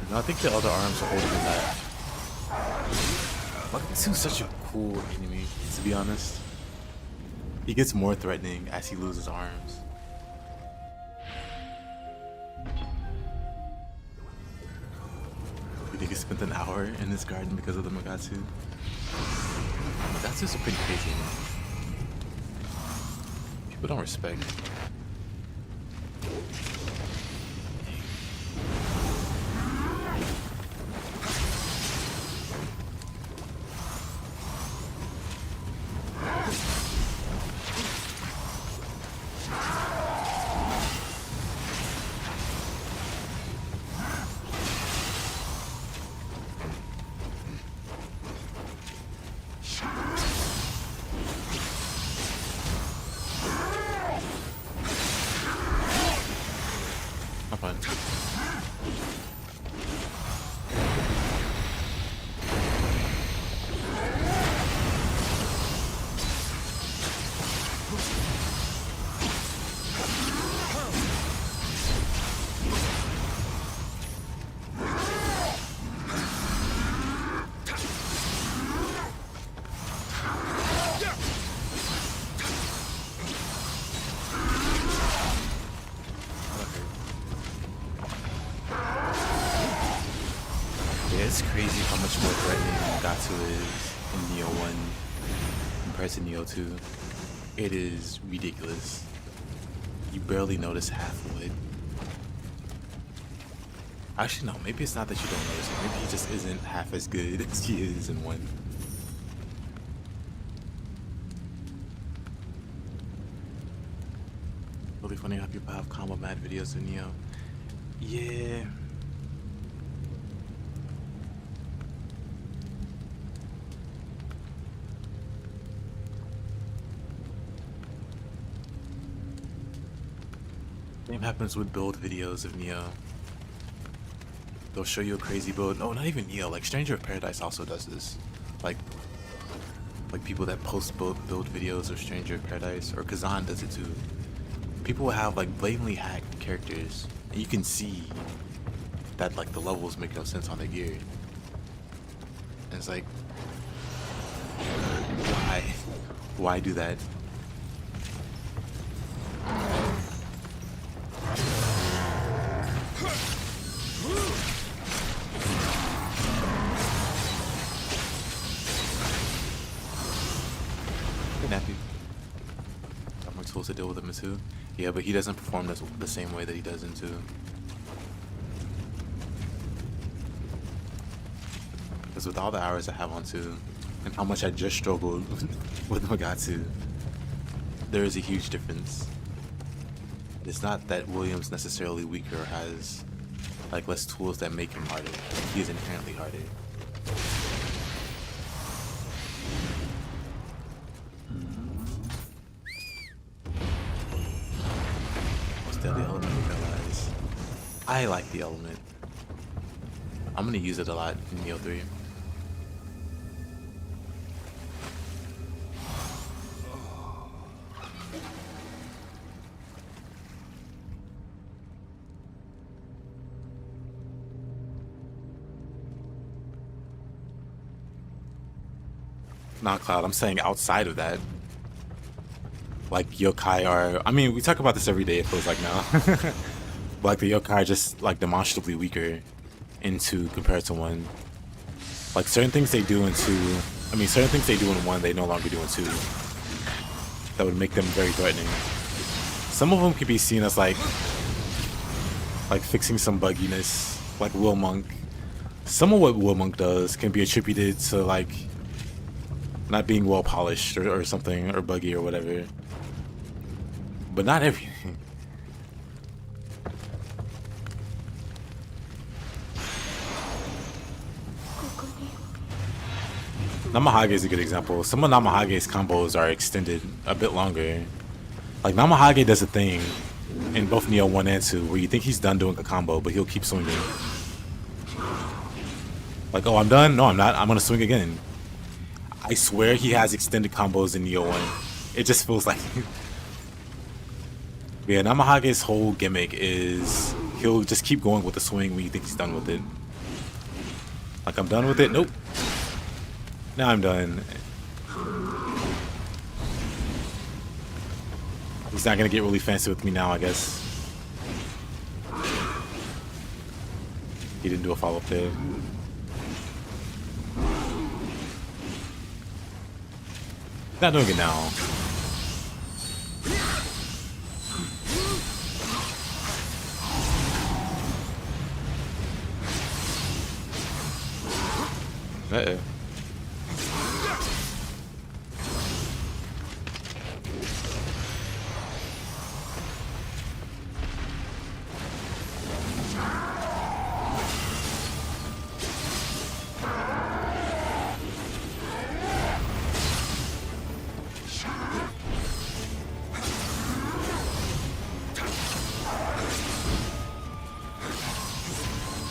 I think the other arms are older than that. Magatsu's such a cool enemy, to be honest. He gets more threatening as he loses arms. You think he spent an hour in this garden because of the Magatsu? Magatsu's a pretty crazy enemy. People don't respect. It's crazy how much more threatening Gatsu is in Nioh 1 compared to Nioh 2. It is ridiculous. You barely notice half of it. Actually, no, maybe it's not that you don't notice it. Maybe he just isn't half as good as he is in 1. Really funny how people have combo mad videos of Nioh. Yeah. Same happens with build videos of Nioh. They'll show you a crazy build. No, not even Nioh. Like Stranger of Paradise also does this. Like people that post build videos of Stranger of Paradise, or Kazan does it too. People will have like blatantly hacked characters, and you can see that like the levels make no sense on their gear. And it's like, why do that? Got more tools to deal with him too. Yeah, but he doesn't perform the same way that he does in 2. Because with all the hours I have on 2, and how much I just struggled with Magatsu, there is a huge difference. It's not that William's necessarily weaker or has like less tools that make him harder. He is inherently harder. deadly element with allies. I like the element. I'm gonna use it a lot in Nioh 3. Not Cloud, I'm saying outside of that. Like yokai are, I mean, we talk about this every day, it feels like now. But like the yokai are just like demonstrably weaker in 2 compared to 1. Like certain things they do in 2, I mean certain things they do in 1 they no longer do in 2. That would make them very threatening. Some of them could be seen as like fixing some bugginess, like Will Monk. Some of what Will Monk does can be attributed to like not being well polished or something, or buggy or whatever. But not everything. Namahage is a good example. Some of Namahage's combos are extended a bit longer. Like Namahage does a thing in both Nioh 1 and 2 where you think he's done doing a combo, but he'll keep swinging. Like, oh, I'm done? No, I'm not. I'm gonna swing again. I swear he has extended combos in Nioh 1. It just feels like... Yeah, Namahage's whole gimmick is he'll just keep going with the swing when you think he's done with it. Like, I'm done with it? Nope. Now I'm done. He's not gonna get really fancy with me now, I guess. He didn't do a follow-up there. Not doing it now. Uh-oh.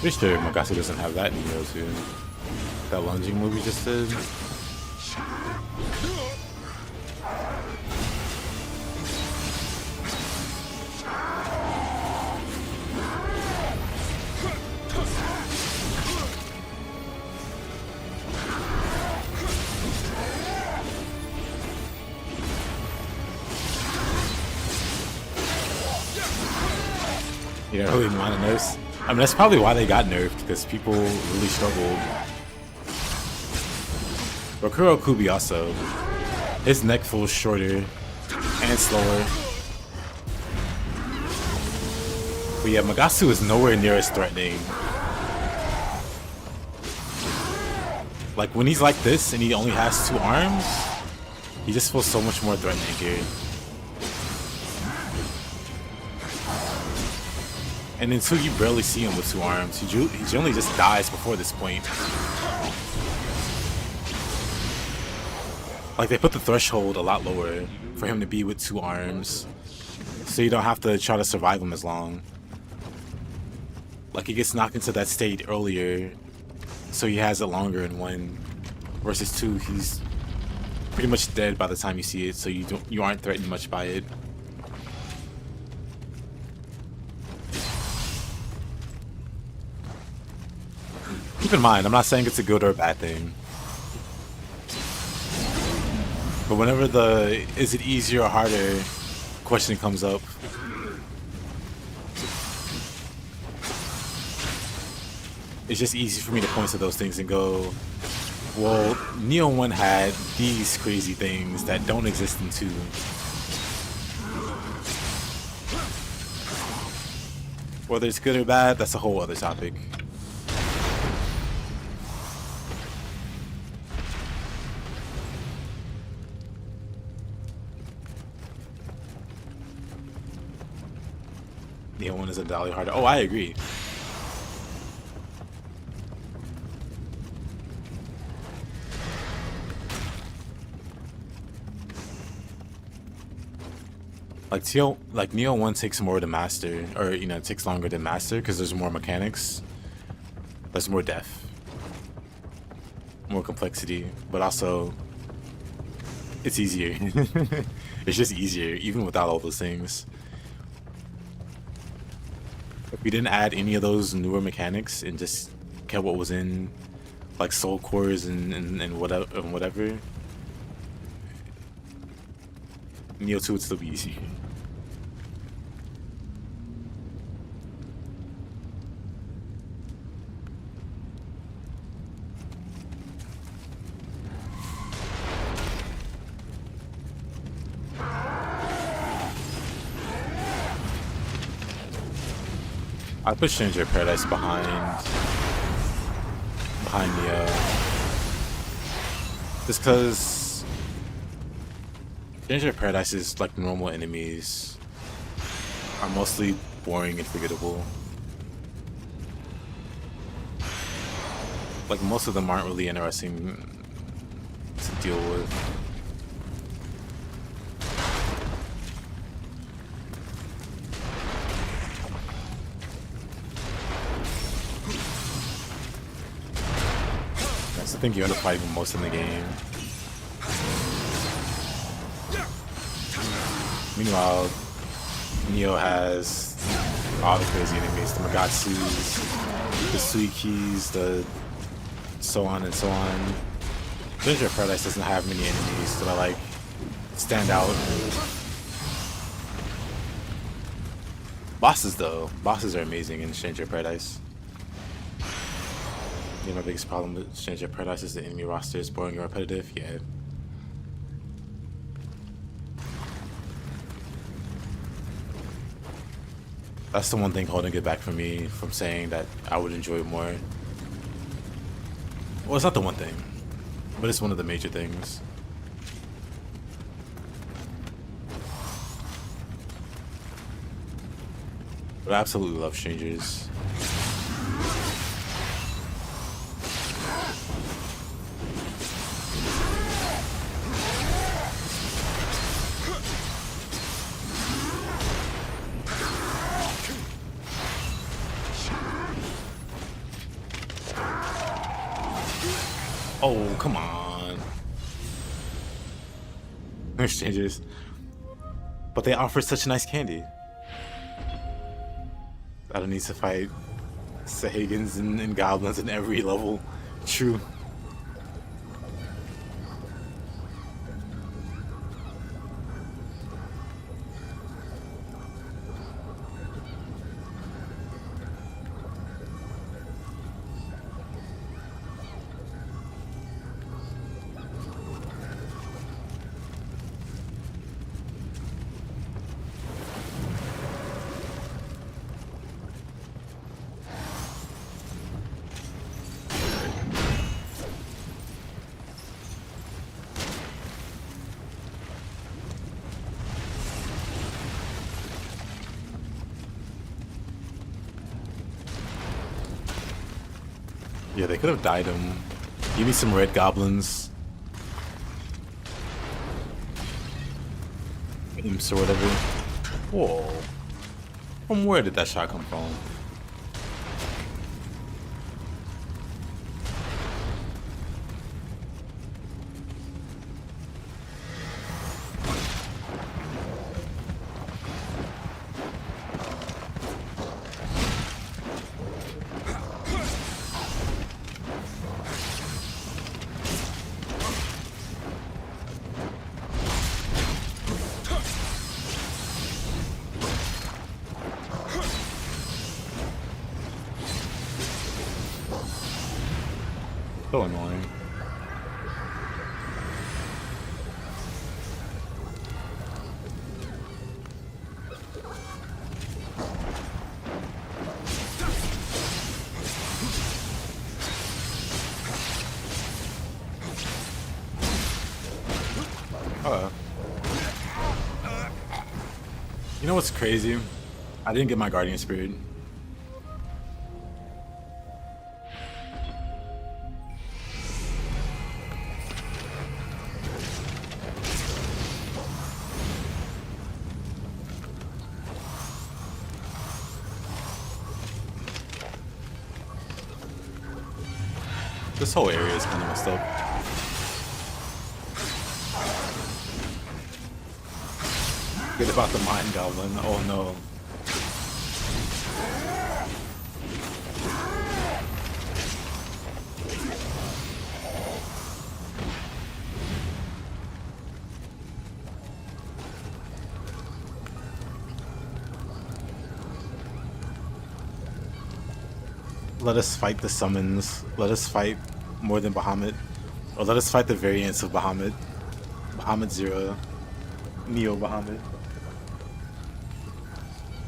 Pretty sure Magasu doesn't have that in Nioh 2. That lunging move we just did. You don't really want to notice. I mean, that's probably why they got nerfed, because people really struggled. Bakuro Kubi also. His neck feels shorter and slower. But yeah, Magasu is nowhere near as threatening. Like, when he's like this and he only has 2 arms, he just feels so much more threatening here. And in 2, you barely see him with 2 arms. He generally just dies before this point. Like, they put the threshold a lot lower for him to be with 2 arms, so you don't have to try to survive him as long. Like, he gets knocked into that state earlier, so he has it longer in 1. Versus 2, he's pretty much dead by the time you see it, so you aren't threatened much by it. Keep in mind, I'm not saying it's a good or a bad thing. But whenever the is it easier or harder question comes up, it's just easy for me to point to those things and go, well, Nioh 1 had these crazy things that don't exist in 2. Whether it's good or bad, that's a whole other topic. Nioh 1 is a dolly harder. Oh, I agree. Like Nioh 1 takes more to master, or you know, it takes longer to master because there's more mechanics. There's more depth, more complexity, but also it's easier. It's just easier, even without all those things. If we didn't add any of those newer mechanics and just kept what was in, like soul cores and whatever, Nioh 2 would still be easier. I put Stranger of Paradise behind Nioh, just because Stranger of Paradise's like normal enemies are mostly boring and forgettable. Like most of them aren't really interesting to deal with. I think you end up fighting most in the game. Meanwhile, Nioh has all the crazy enemies, the Magatsus, the Suikis, the so on and so on. Stranger of Paradise doesn't have many enemies that are like stand out. Bosses though, bosses are amazing in Stranger of Paradise. Yeah, my biggest problem with Stranger of Paradise is the enemy roster is boring and repetitive. Yeah. That's the one thing holding it back from me from saying that I would enjoy it more. Well, it's not the one thing, but it's one of the major things. But I absolutely love Strangers. Oh, come on. Strangers. But they offer such nice candy. I don't need to fight Sahagins and goblins in every level. True. Yeah, they could have died him. Give me some red goblins. Imps or whatever. Whoa. From where did that shot come from? So annoying. You know what's crazy? I didn't get my Guardian Spirit. This whole area is kind of messed up. Forget about the Mind Goblin. Oh no. Let us fight the summons. Let us fight more than Bahamut. Or let us fight the variants of Bahamut. Bahamut Zero. Nioh Bahamut.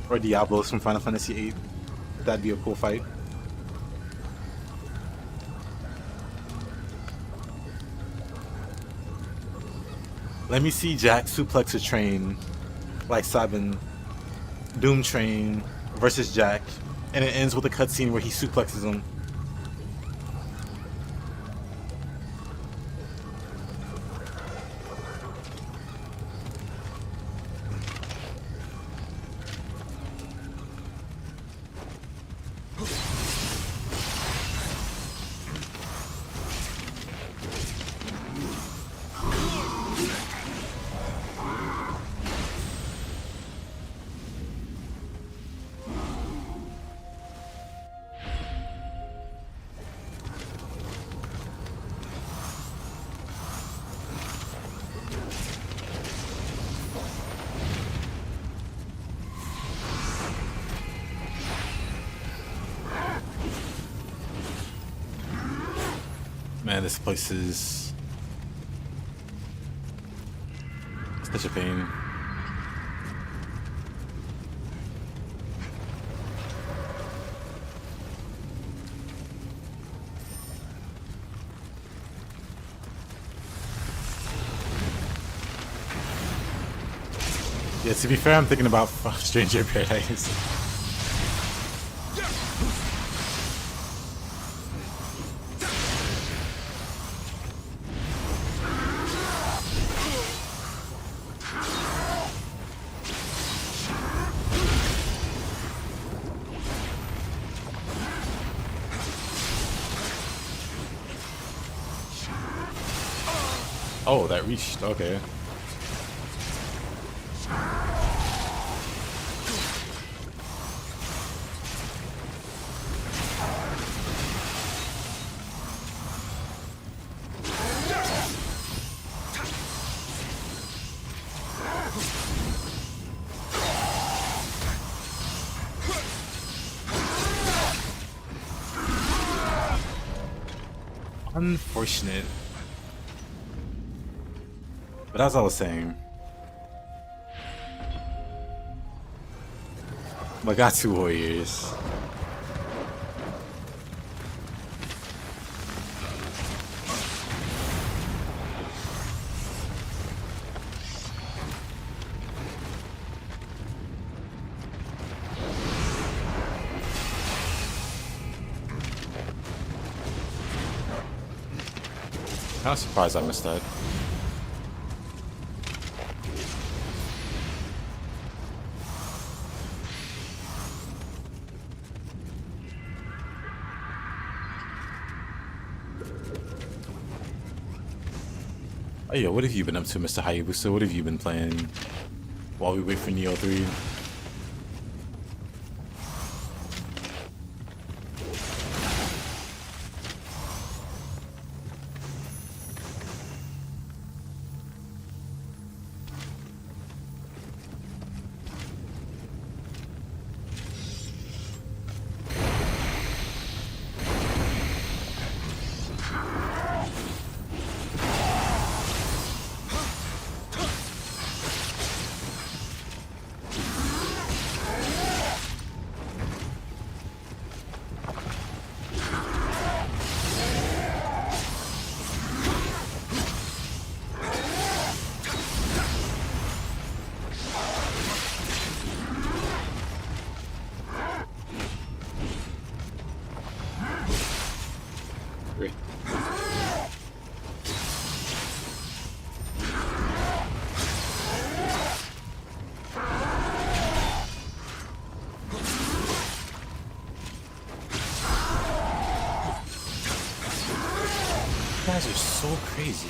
Or Diablos from Final Fantasy VIII. That'd be a cool fight. Let me see Jack suplex a train like Sabin. Doom Train versus Jack. And it ends with a cutscene where he suplexes him. Man, this place is such a pain. Yeah, to be fair, I'm thinking about Stranger Paradise. Oh, that reached, okay. Unfortunate. But as I was saying, I got 2 warriors. I'm surprised I missed that. Oh yeah, what have you been up to, Mr. Hayabusa? What have you been playing while we wait for Nioh 3? are so crazy.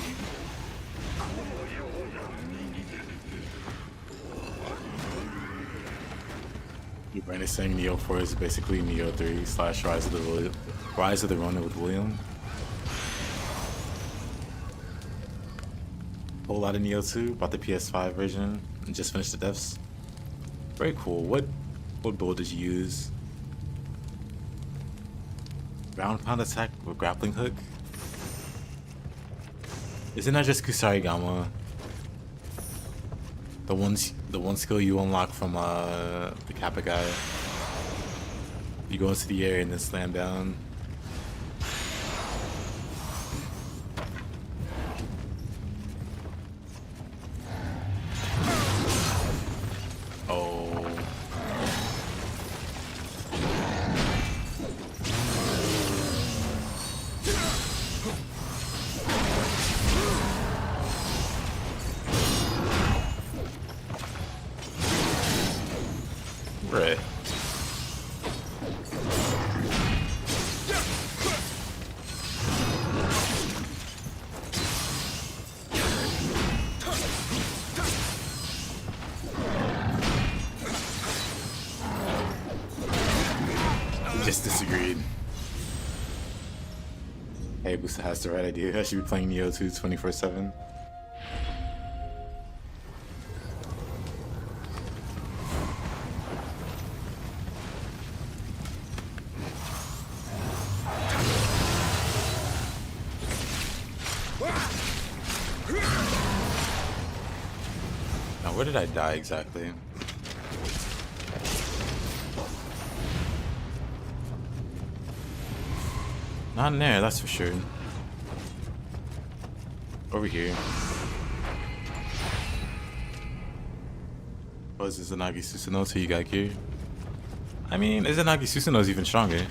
Brand is saying Nioh 4 is basically Nioh 3 / Rise of the Ronin with William. Whole lot of Nioh 2, bought the PS5 version, and just finished the devs. Very cool. What build did you use? Ground pound attack with grappling hook? Isn't that just Kusarigama? The one skill you unlock from the Kappa guy. You go into the air and then slam down. Oh. Right. Just disagreed. Hey, Busta has the right idea. I should be playing Nioh 2 24/7. Now, where did I die exactly? Not in there, that's for sure. Over here. Oh, is this Izanagi Susanoo till you got here? I mean, Izanagi Susanoo is even stronger.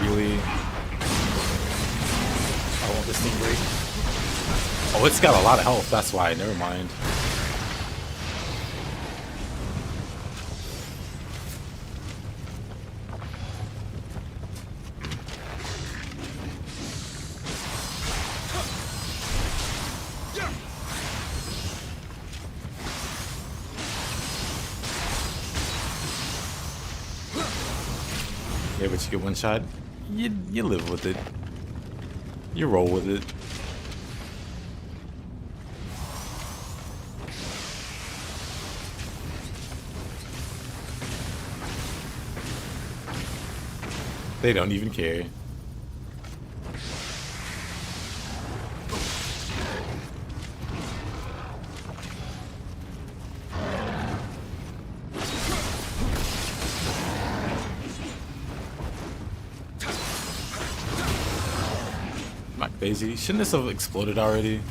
Really? I want this thing break. Oh, it's got a lot of health, that's why, never mind. Yeah, but you get one shot, you live with it. You roll with it. They don't even care. Mac Daisy, shouldn't this have exploded already?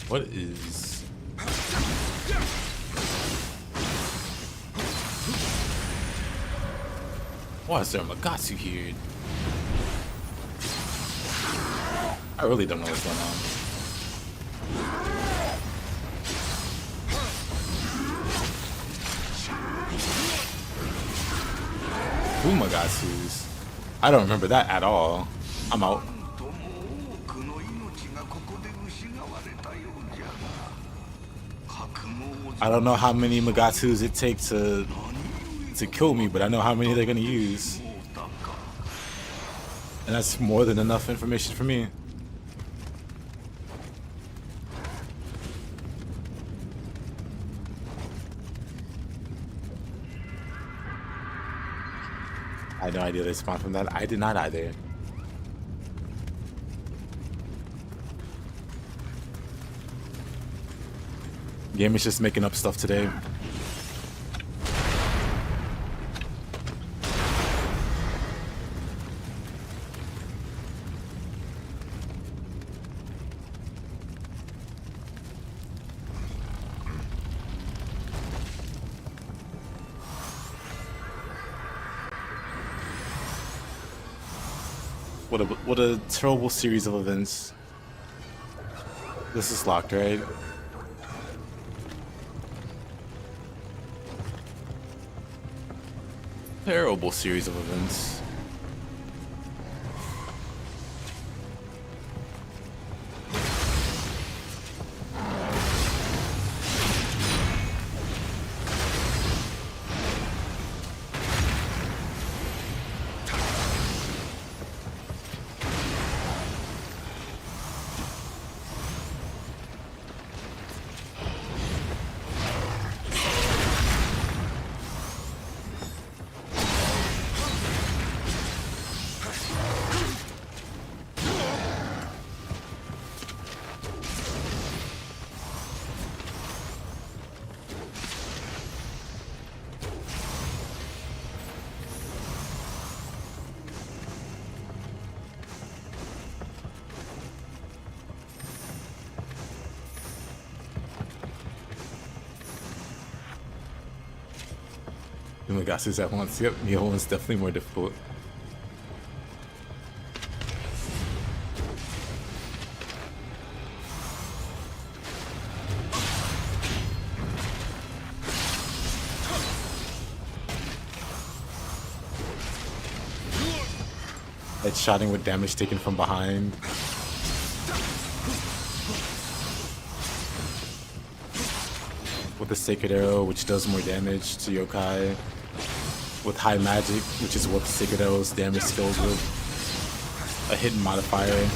What is... Why is there a Magatsu here? I really don't know what's going on. Two Magatsus? I don't remember that at all. I'm out. I don't know how many Magatsus it takes to kill me, but I know how many they're gonna use. And that's more than enough information for me. I had no idea they spawned from that. I did not either. Game is just making up stuff today. What a terrible series of events. This is locked, right? Terrible series of events. Yumagasus at once. Yep, Nioh one's definitely more difficult. Headshotting with damage taken from behind. With the Sacred Arrow, which does more damage to yokai. With High Magic, which is what the Sacred Arrow's damage scales with. A hidden modifier.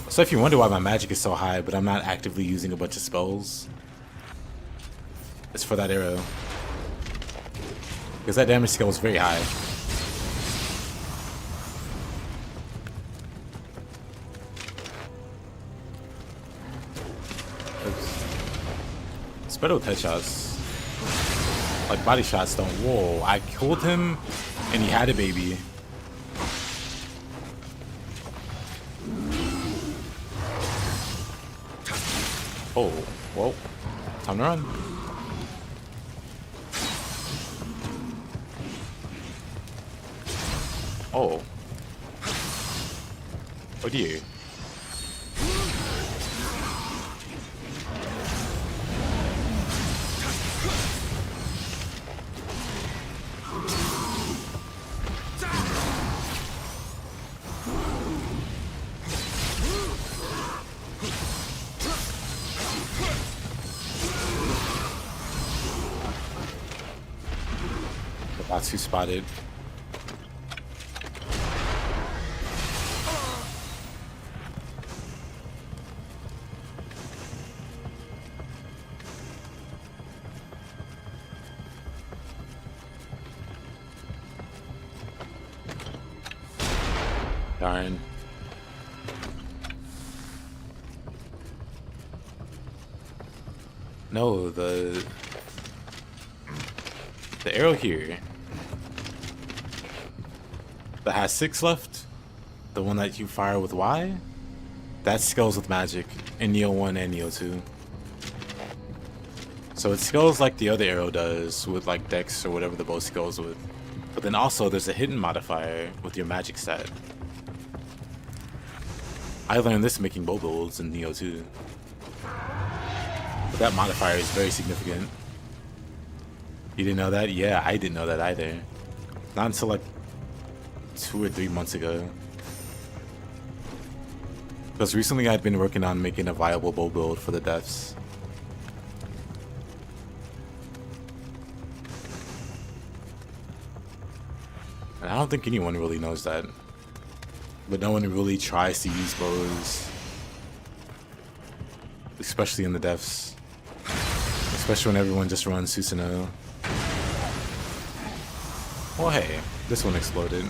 So if you wonder why my magic is so high, but I'm not actively using a bunch of spells, it's for that arrow. Because that damage scale is very high. Spread out headshots. Like body shots don't. Whoa, I killed him and he had a baby. Oh, whoa. Time to run. Oh. Oh dear. Batsu spotted. Darn. No, the arrow here that has 6 left, the one that you fire with Y, that scales with magic in Nioh 1 and Nioh 2. So it scales like the other arrow does with like Dex or whatever the bow scales with. But then also there's a hidden modifier with your magic stat. I learned this making bow builds in Nioh 2. But that modifier is very significant. You didn't know that? Yeah, I didn't know that either. Not until like 2 or 3 months ago. Because recently I'd been working on making a viable bow build for the devs. I don't think anyone really knows that. But no one really tries to use bows. Especially in the devs. Especially when everyone just runs Susanoo. Well, hey, this one exploded.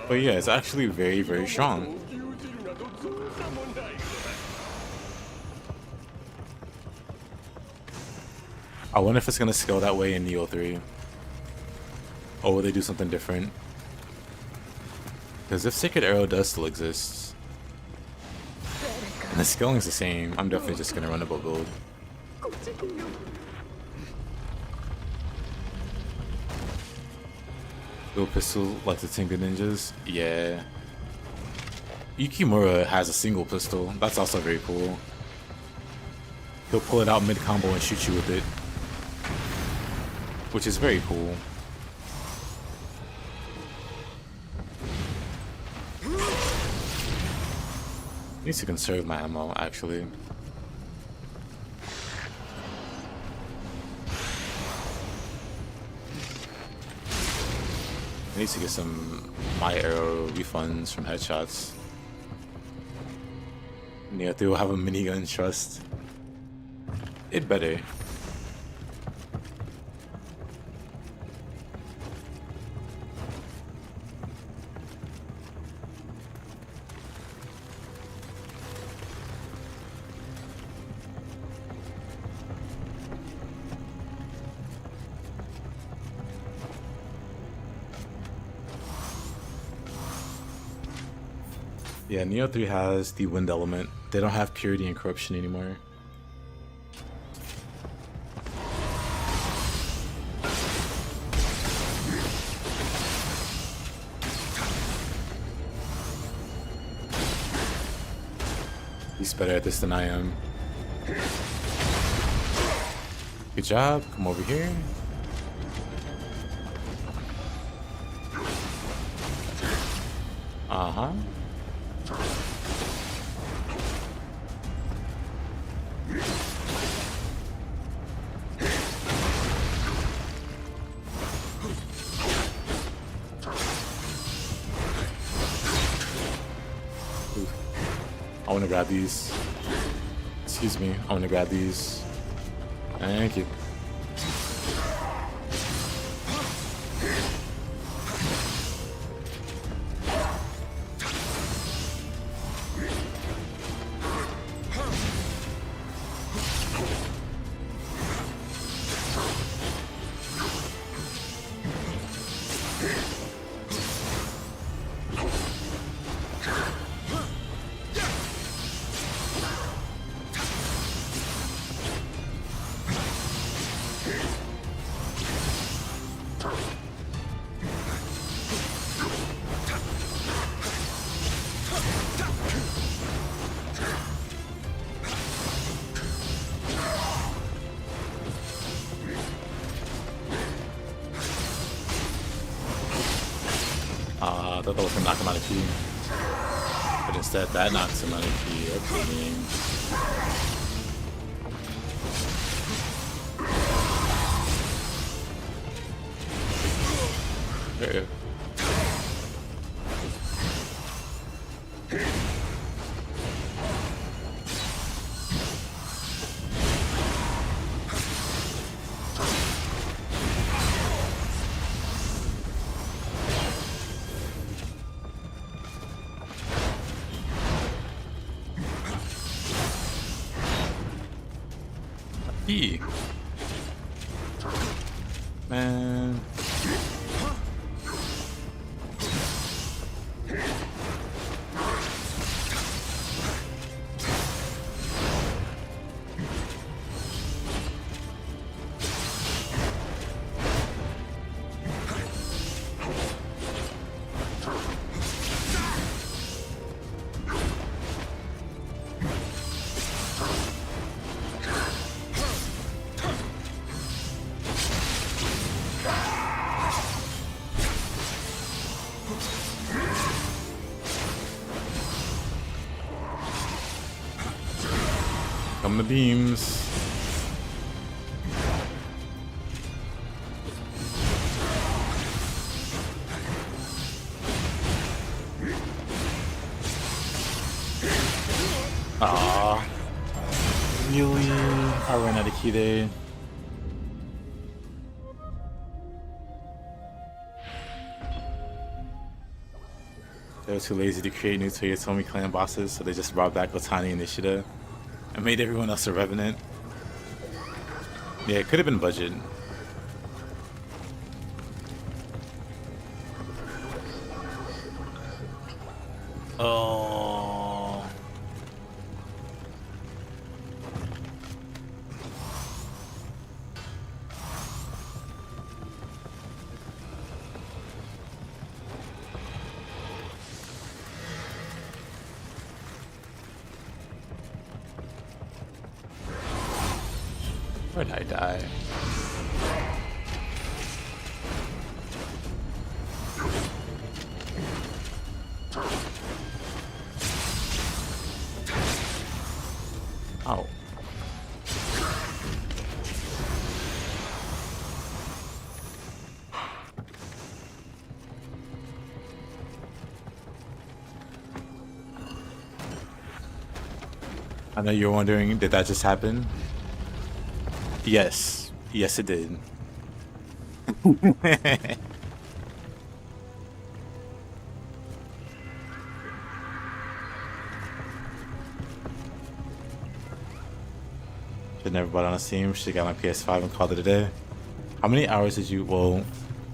But yeah, it's actually very, very strong. I wonder if it's gonna scale that way in Nioh 3. Or will they do something different? Because if Sacred Arrow does still exist, and the scaling's the same, I'm definitely just gonna run a bow build. Dual pistol like the Tengu Ninjas? Yeah. Yukimura has a single pistol. That's also very cool. He'll pull it out mid-combo and shoot you with it. Which is very cool. I need to conserve my ammo, actually. I need to get some My Arrow refunds from headshots. Nioh 3 will have a minigun trust. It better. Yeah, Nioh 3 has the wind element. They don't have purity and corruption anymore. He's better at this than I am. Good job. Come over here. Uh-huh. I want to grab these. Excuse me. I want to grab these. Thank you. I thought that was gonna knock him out of key. But instead, that knocks him out of key. Okay. E. Man. Come the beams. Really? I ran out of key there. They were too lazy to create new Toyotomi clan bosses, so they just brought back Otani and Ishida and made everyone else a revenant. Yeah, it could have been budget. Oh. Where'd I die? Oh. I know you're wondering, did that just happen? Yes. Yes, it did. Should never bought on Steam. Should got my PS5 and called it a day. How many hours did you? Well,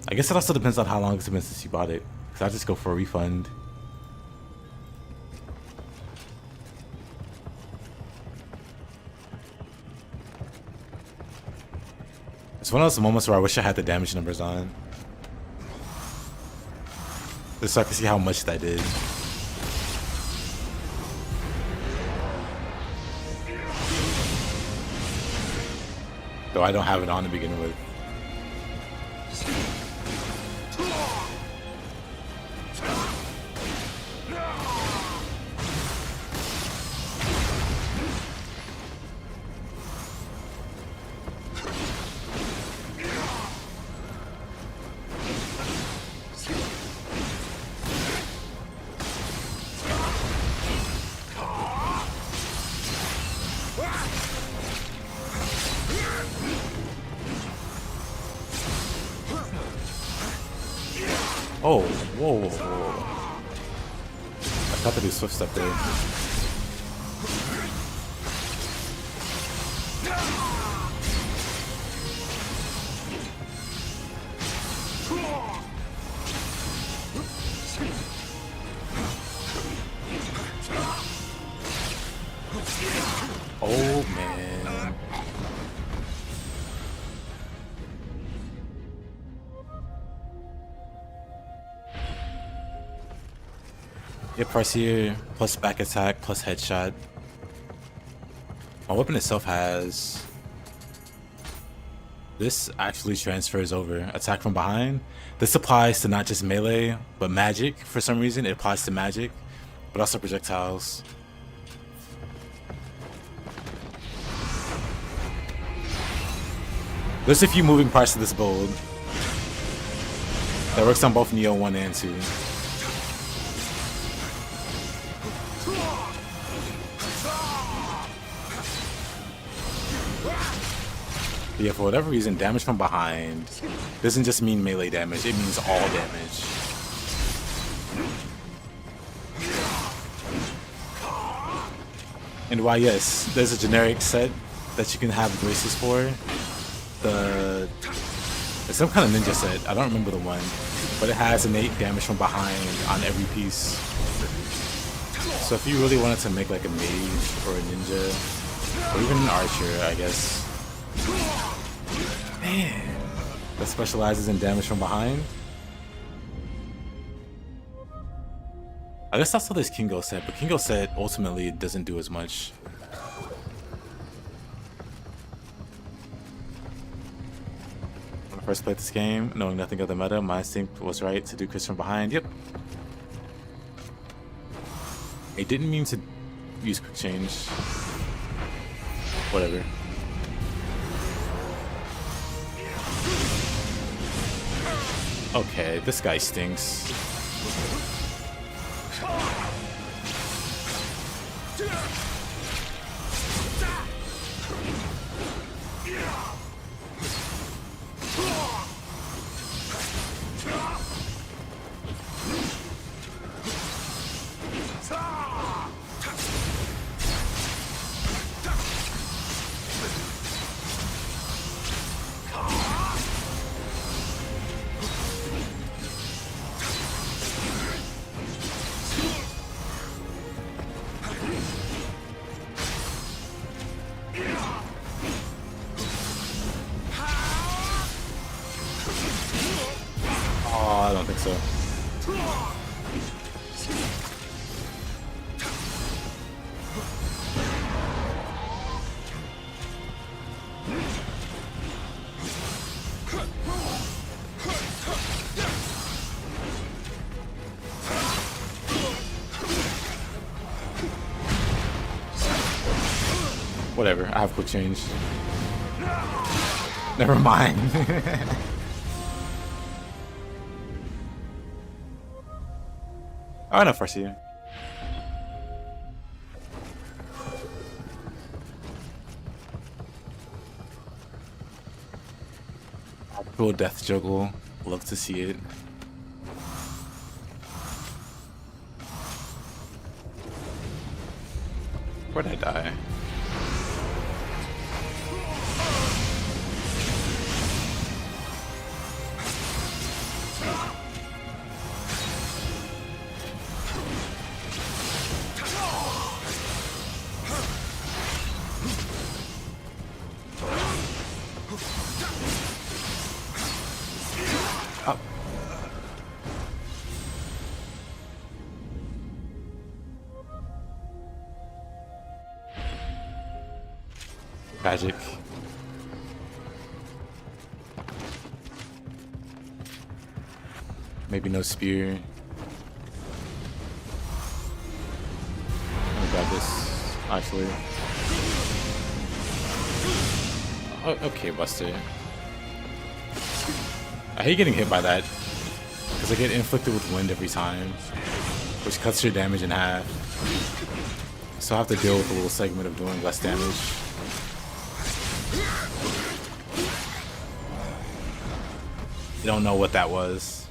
I guess it also depends on how long it's been since you bought it. Cause I just go for a refund. It's one of those moments where I wish I had the damage numbers on, just so I can see how much that did. Though I don't have it on to begin with. Oh, whoa, whoa, whoa. I thought to do swift step there. Oh, man. Yep, press here, plus back attack, plus headshot. My weapon itself has... This actually transfers over. Attack from behind. This applies to not just melee, but magic. For some reason, it applies to magic, but also projectiles. There's a few moving parts to this build that works on both Nioh 1 and 2. Yeah, for whatever reason, damage from behind doesn't just mean melee damage, it means all damage. And while yes, there's a generic set that you can have graces for, it's some kind of ninja set, I don't remember the one, but it has innate damage from behind on every piece. So if you really wanted to make like a mage or a ninja, or even an archer, I guess, man, that specializes in damage from behind. I guess that's how this Kingo set, but Kingo set ultimately doesn't do as much. When I first played this game, knowing nothing of the meta, my instinct was right to do Chris from behind. Yep. I didn't mean to use quick change. Whatever. Okay, this guy stinks. don't think so. Whatever, I have quick change. Never mind. Oh, enough for you. Cool death juggle. Love to see it. Where'd I die? Up. Tragic. Maybe no spear. Let me grab this, actually. Oh, okay, Buster. I hate getting hit by that, because I get inflicted with wind every time, which cuts your damage in half. So I have to deal with a little segment of doing less damage. You don't know what that was.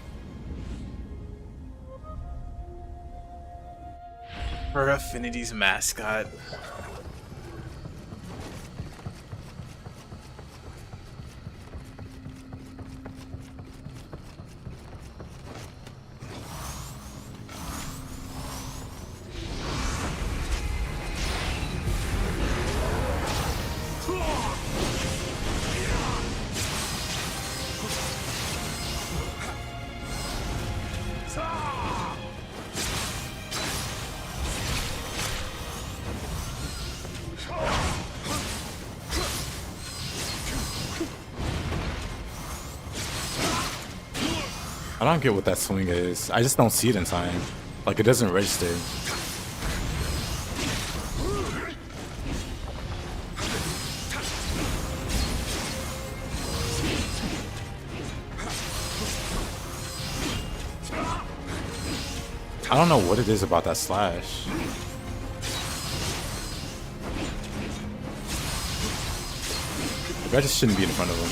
For Affinity's mascot. I don't get what that swing is. I just don't see it in time. Like, it doesn't register. I don't know what it is about that slash. Like, I just shouldn't be in front of him.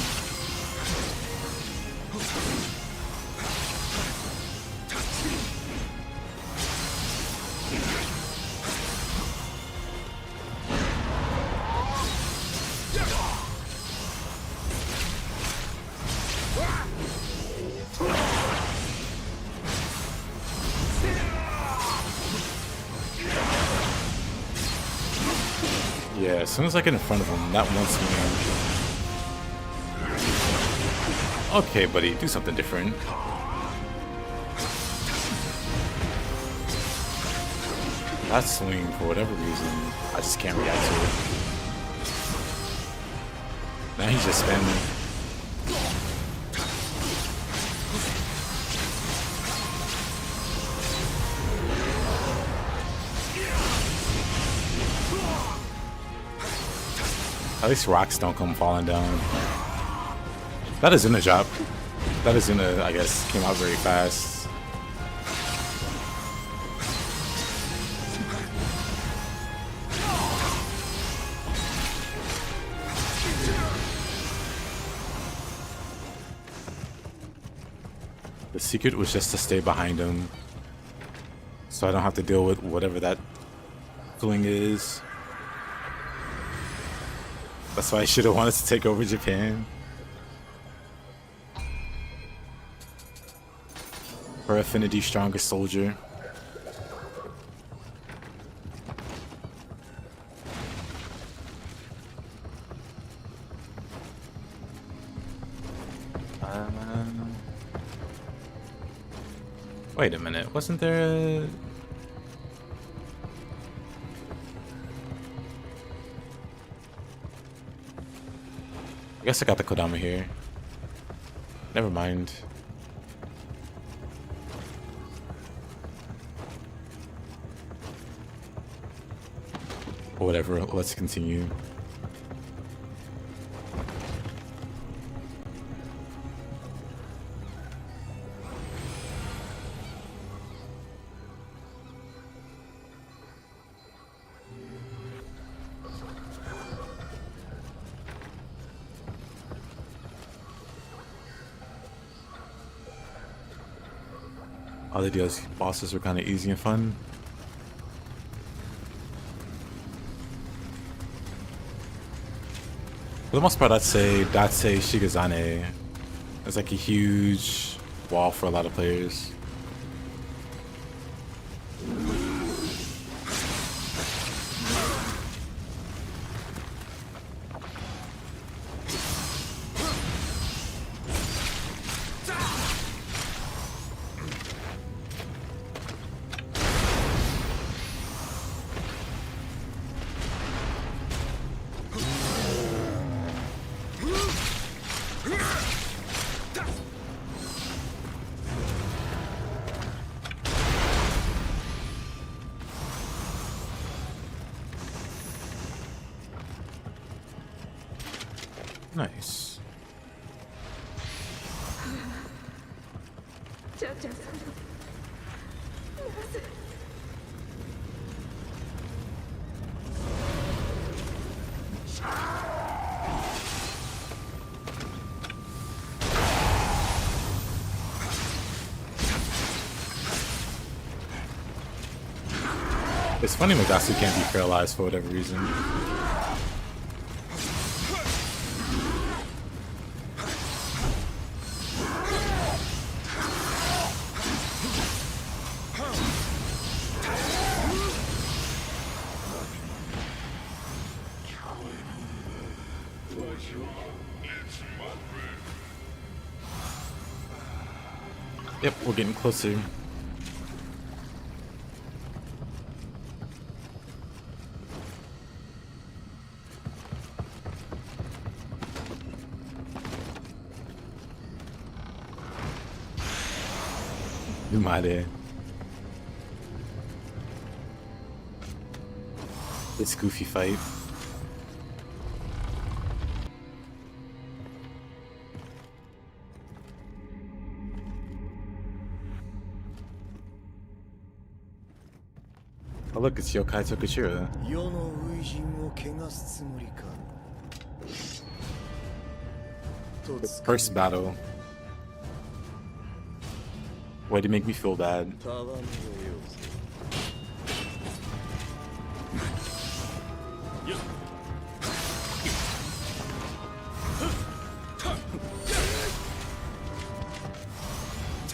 Yeah, as soon as I get in front of him, that one swing. Okay, buddy, do something different. That swing, for whatever reason, I just can't react to it. Now he's just spamming. At least rocks don't come falling down. That is in a drop. That is in a, I guess, came out very fast. The secret was just to stay behind him, so I don't have to deal with whatever that feeling is. That's why I should have wanted to take over Japan. For Affinity's strongest soldier. Wait a minute, wasn't there a... I guess I got the Kodama here. Never mind. Whatever, let's continue. All the DLC bosses were kind of easy and fun. For the most part, I'd say Datsei Shigazane is like a huge wall for a lot of players. Nice. It's funny Magasu can't be paralyzed for whatever reason. Yep, we're getting closer. Umade. This goofy fight. Oh look, it's Yokai Tokashira. The first battle. Way to make me feel bad.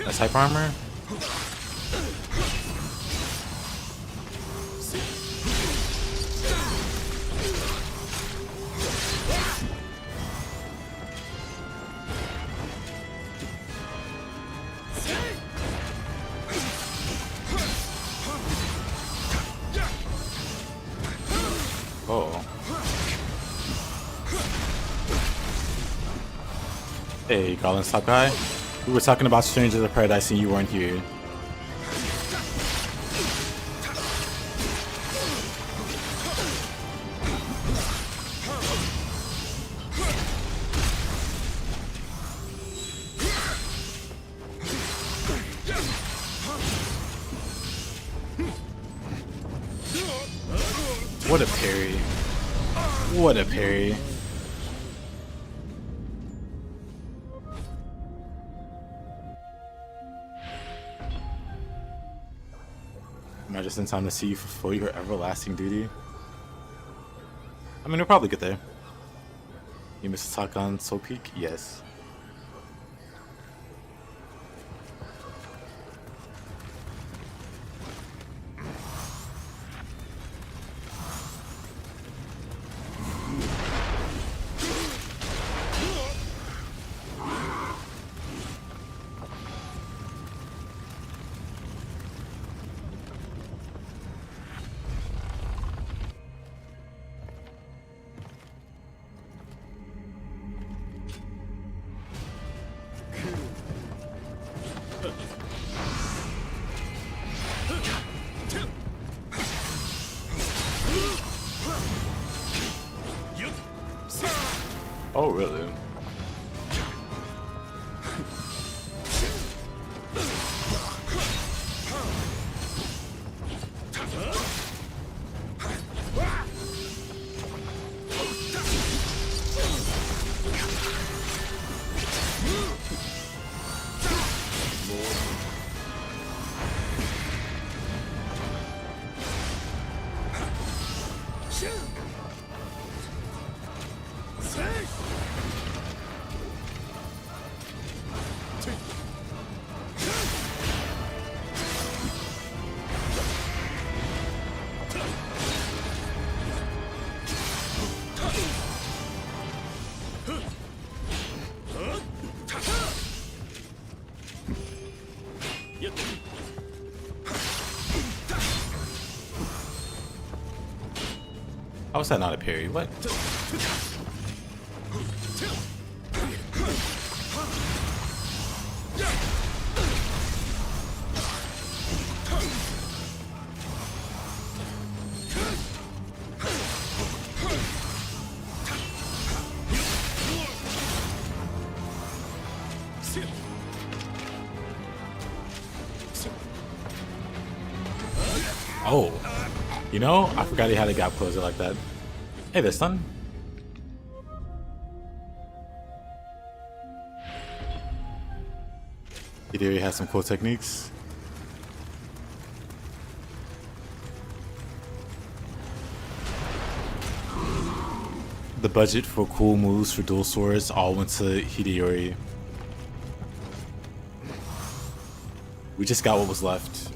That's hype armor? Oh. Hey, Garland Sakai. We were talking about Strangers of Paradise and you weren't here. What a parry. What a parry. Am I just in time to see you fulfill your everlasting duty? I mean, we'll probably get there. You missed attack on Soul Peak? Yes. Oh, really? How is that not a parry? What? Oh, you know, I forgot he had a gap closer like that. Hey, this done. Hideo has some cool techniques. The budget for cool moves for dual swords all went to Hideyori. We just got what was left.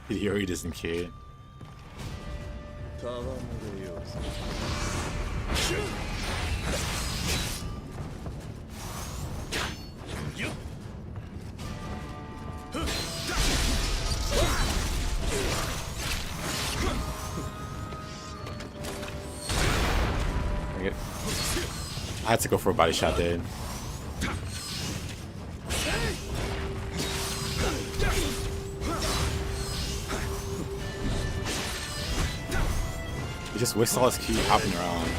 Hideyori doesn't care. I had to go for a body shot there. He just wastes all his ki hopping around.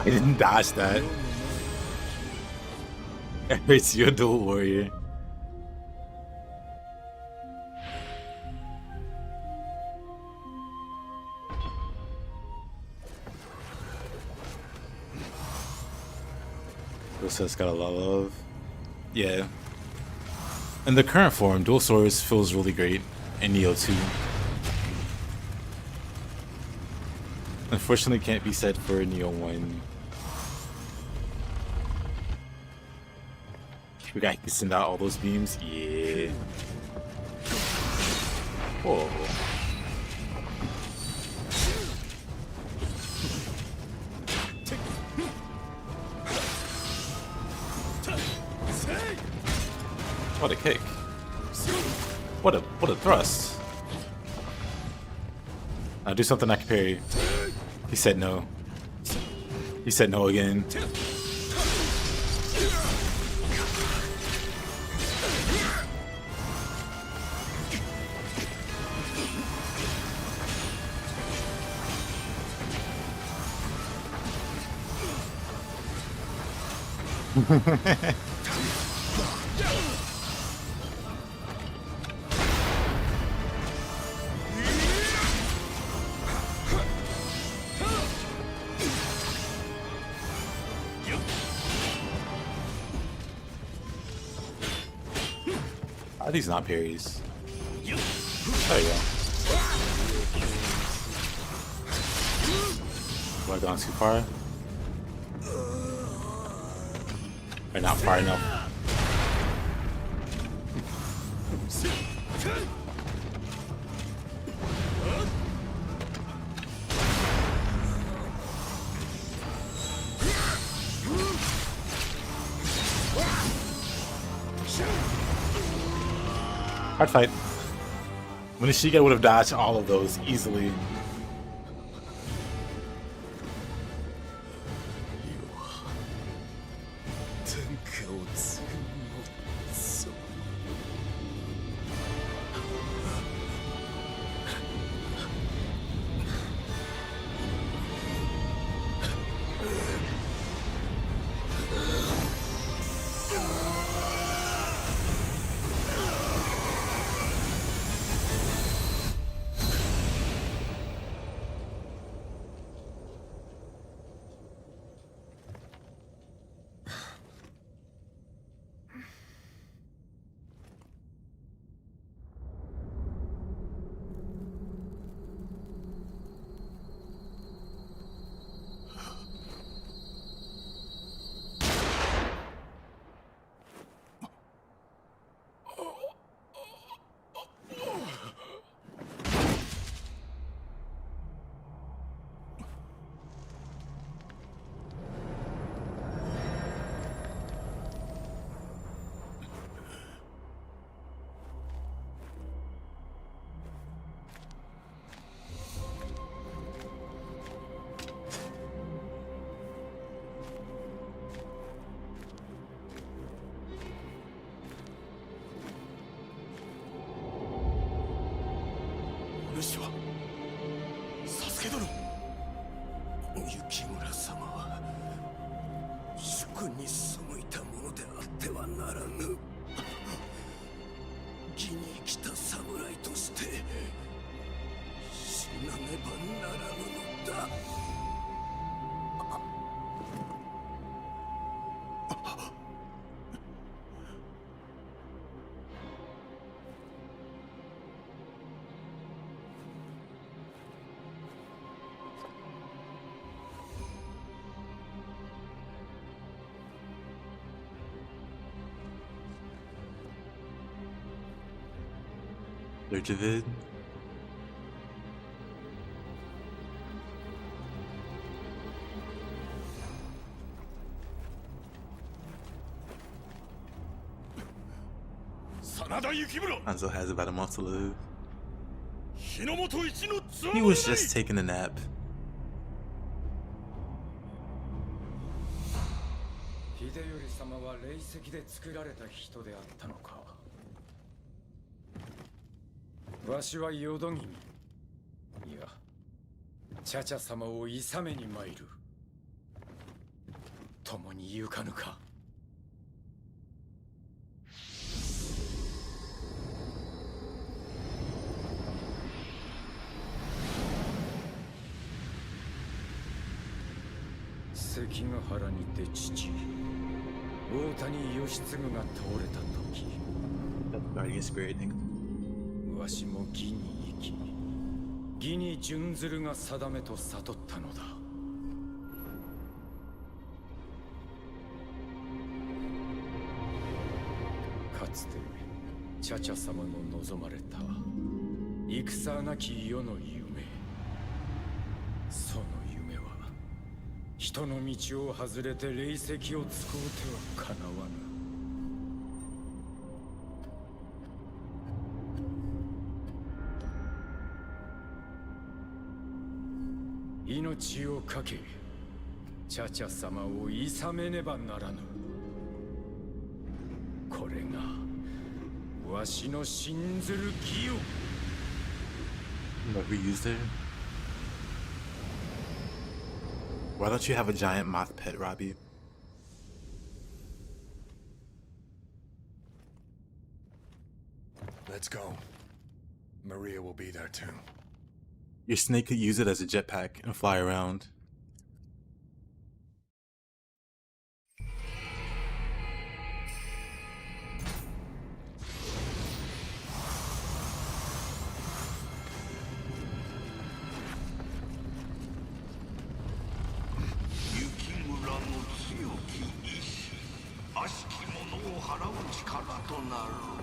I didn't dodge that. It's your dual warrior. It's got a lot of, yeah. In the current form, dual swords feels really great in Nioh 2. Unfortunately, can't be said for Nioh 1. We got to send out all those beams, yeah. Whoa. What a kick. What a thrust. Now do something I can parry. He said no. He said no again. Are these not parries? There you go. Have I gone too far? Or not far enough? Hard fight. Munishige would have dodged all of those easily. David. Sanada Yukimura. Hanzo has about a month to live. He was just taking a nap. Hideyori-sama wa reiseki de tsukurareta hito de atta no ka? わしは淀君。いや、チャチャ様を諌めに参る。共に行かぬか。関ヶ原にて父、大谷義継が倒れた時。わしも義に生き、義に準ずるが定めと悟ったのだ。かつてチャチャ様の望まれた戦なき世の夢、その夢は人の道を外れて霊石を使うてはかなわぬ。命を懸け、チャチャ様を諌めねばならぬ。これがわしの信ずる義よ。Never used it. Why don't you have a giant moth pet, Robbie? Let's go. Maria will be there too. Your snake could use it as a jetpack and fly around. Yukimura no tsuyoki ishi, ashiki mono o harau chikara to naru.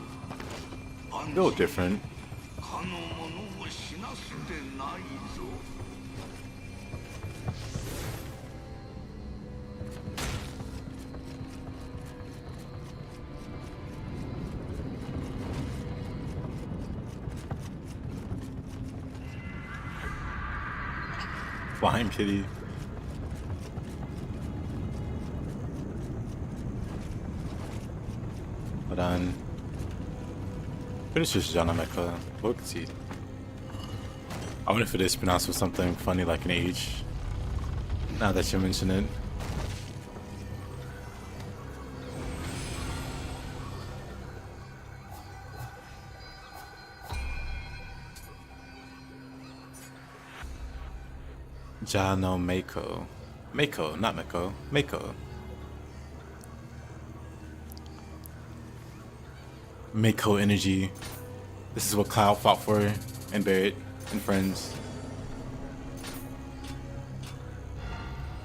A little different. Flying kitty. Hold on. Pretty sure it's Janameka. Look, see. I wonder if it is pronounced with something funny like an H. Now that you mention it. Jano Mako. Mako, not Mako. Mako. Mako energy. This is what Cloud fought for and Barrett and friends.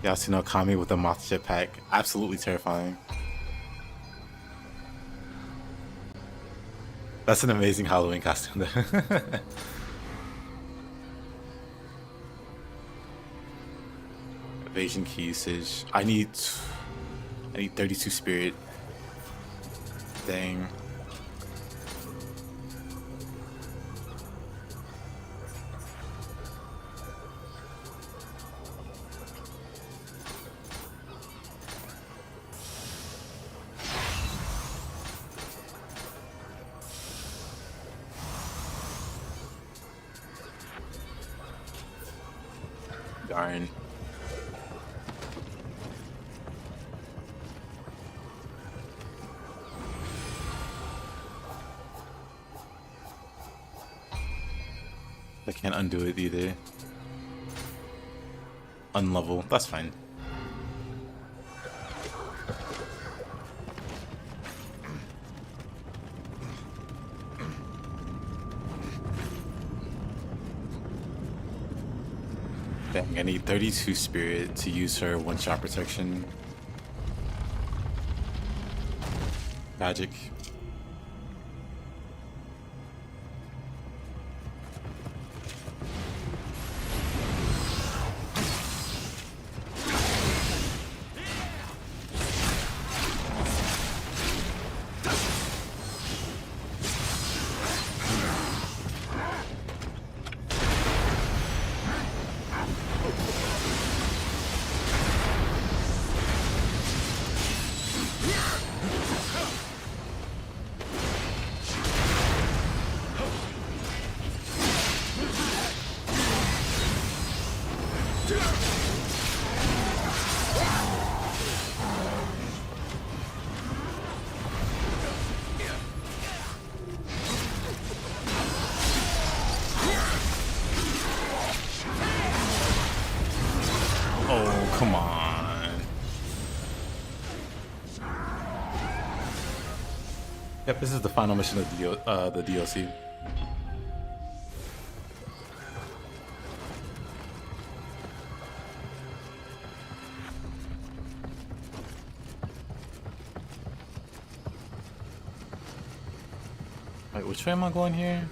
Yasuno Kami with a moth jetpack. Absolutely terrifying. That's an amazing Halloween costume there. Evasion key usage. I need 32 spirit. Dang. Darn. I can't undo it either. Unlevel. That's fine. Dang, I need 32 spirit to use her one-shot protection. Magic. Oh, come on. Yep, this is the final mission of the DLC. Wait, which way am I going here?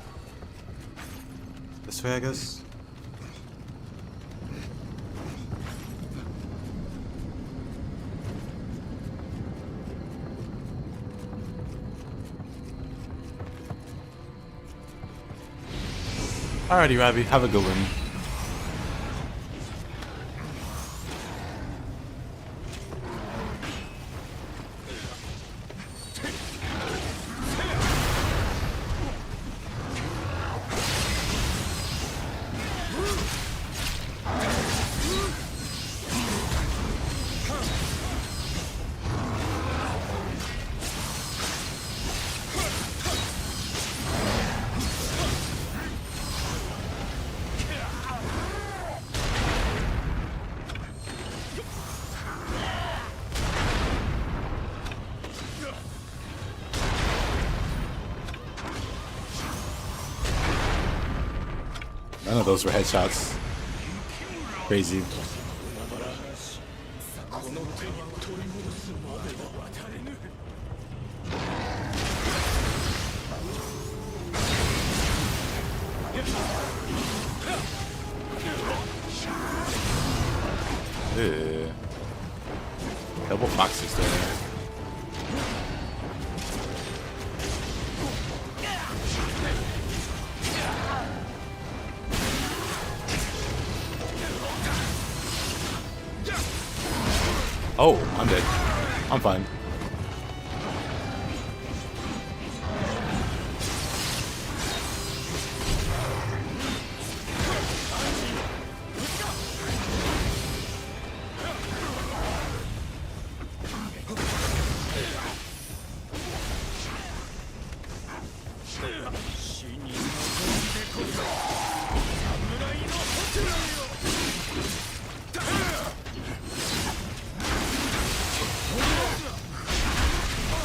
This way, I guess? Alrighty, Robbie, have a good one. None of those were headshots. Crazy. Ew. Double foxes there. Oh, I'm dead. I'm fine.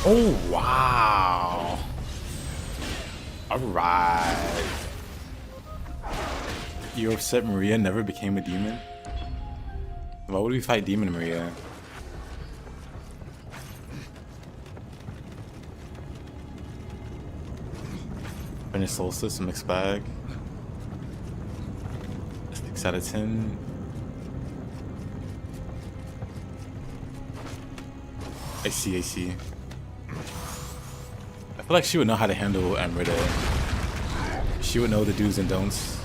Oh, wow. All right. You upset Maria never became a demon? Why would we fight Demon Maria? Finish Solstice, mixed bag. 6 out of 10. I see. I feel like she would know how to handle Amrita. She would know the do's and don'ts.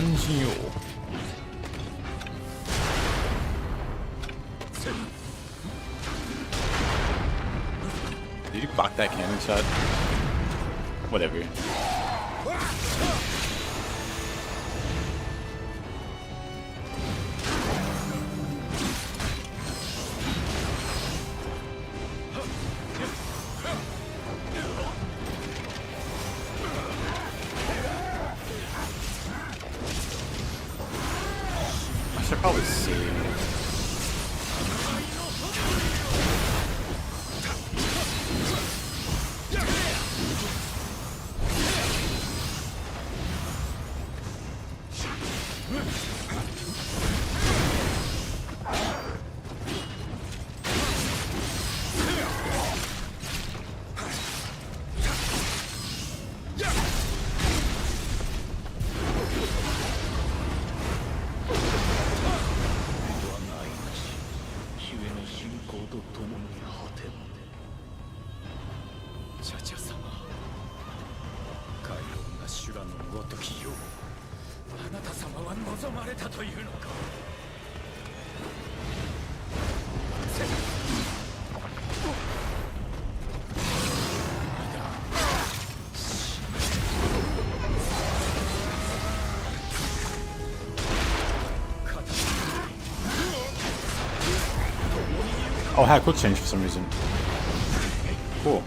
Nioh. Did you block that cannon shot? Whatever. I should probably save. Oh, I had quick change for some reason. Cool.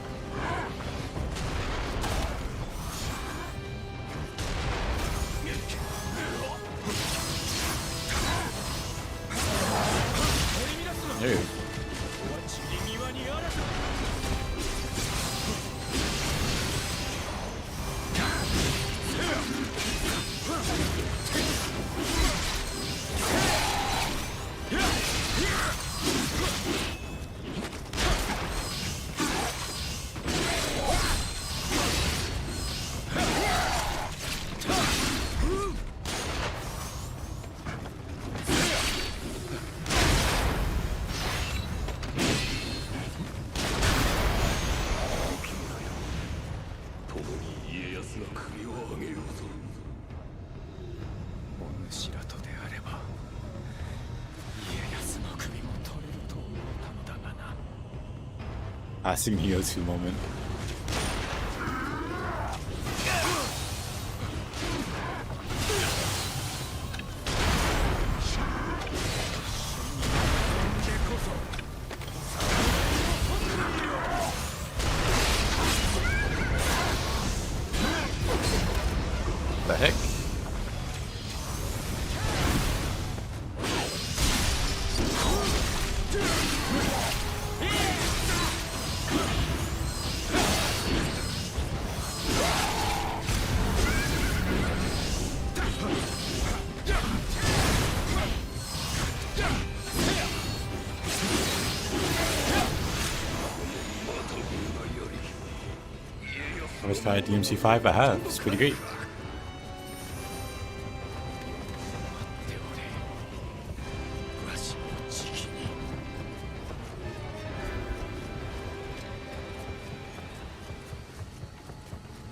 There you go. Passing Nioh 2 moment. The heck? Ever tried DMC 5? I have. It's pretty great.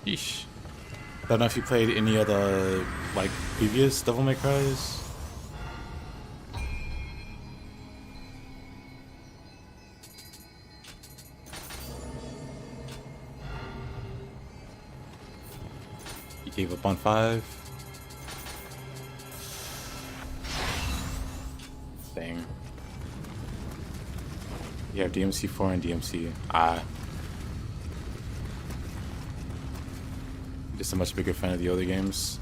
Yeesh. Don't know if you played any other like previous Devil May Cries. You gave up on 5. Dang. You have DMC 4 and DMC. Just a much bigger fan of the other games.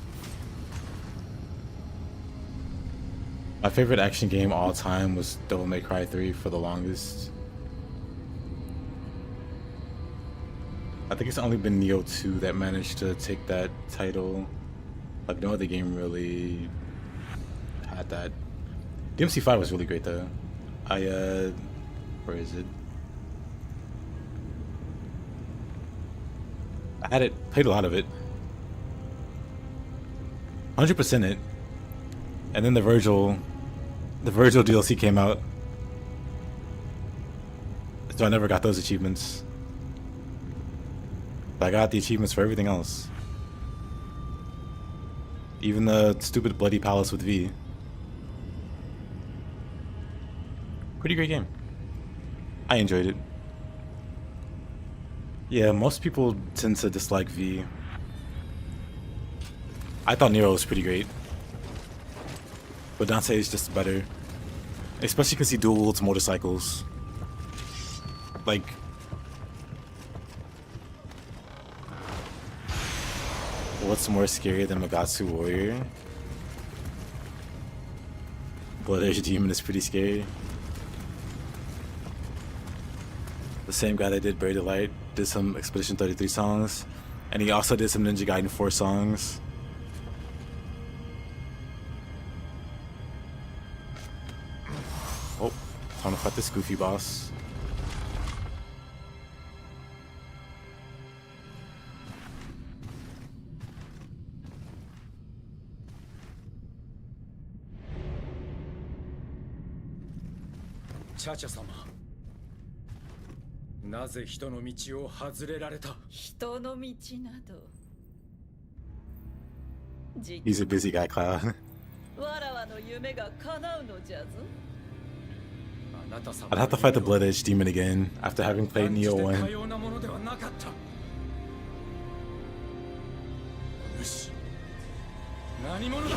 My favorite action game all time was Devil May Cry 3 for the longest. I think it's only been Nioh 2 that managed to take that title. Like no other game really had that. DMC 5 was really great though. Where is it? I had it, played a lot of it. 100% it. And then the Virgil DLC came out. So I never got those achievements. But I got the achievements for everything else. Even the stupid Bloody Palace with V. Pretty great game. I enjoyed it. Yeah, most people tend to dislike V. I thought Nero was pretty great. But Dante is just better. Especially because he dual wields motorcycles. Like... what's more scary than Magatsu Warrior? Blood Edge Demon is pretty scary. The same guy that did Buried the Light did some Expedition 33 songs. And he also did some Ninja Gaiden 4 songs. Oh, time to fight this goofy boss. Chacha-sama. なぜ人の道を外れられた？人の道など。He's a busy guy, Cloud. わらわの夢が叶うのじゃぞ。I'd have to fight the Blood Edge Demon again after having played Nioh 1. よし。何者だ？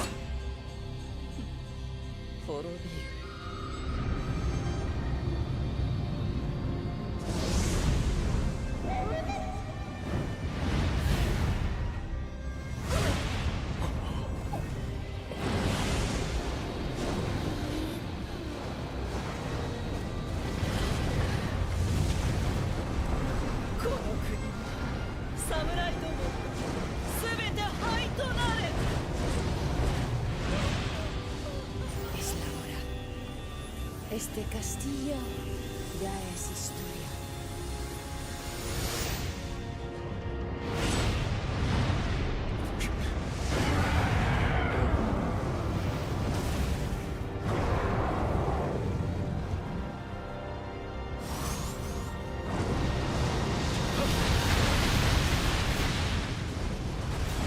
滅びよ。Este castillo ya es historia.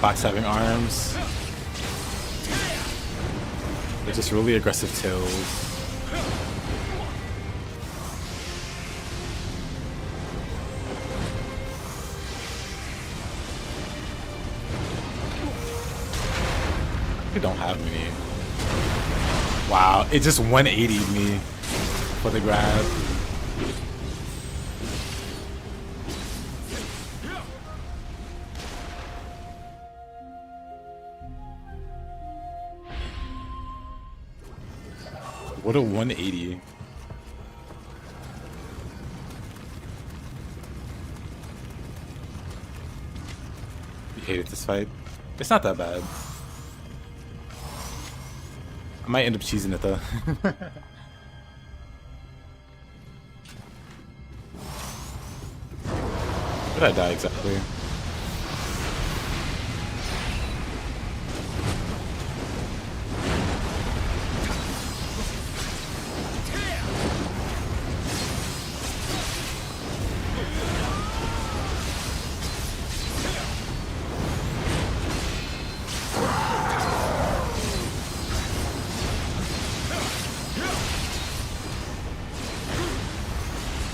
Fox having arms. They're just really aggressive tails. They don't have many. Wow, it just 180'd me for the grab. What a 180. You hated this fight? It's not that bad. I might end up cheesing it though. Where did I die exactly?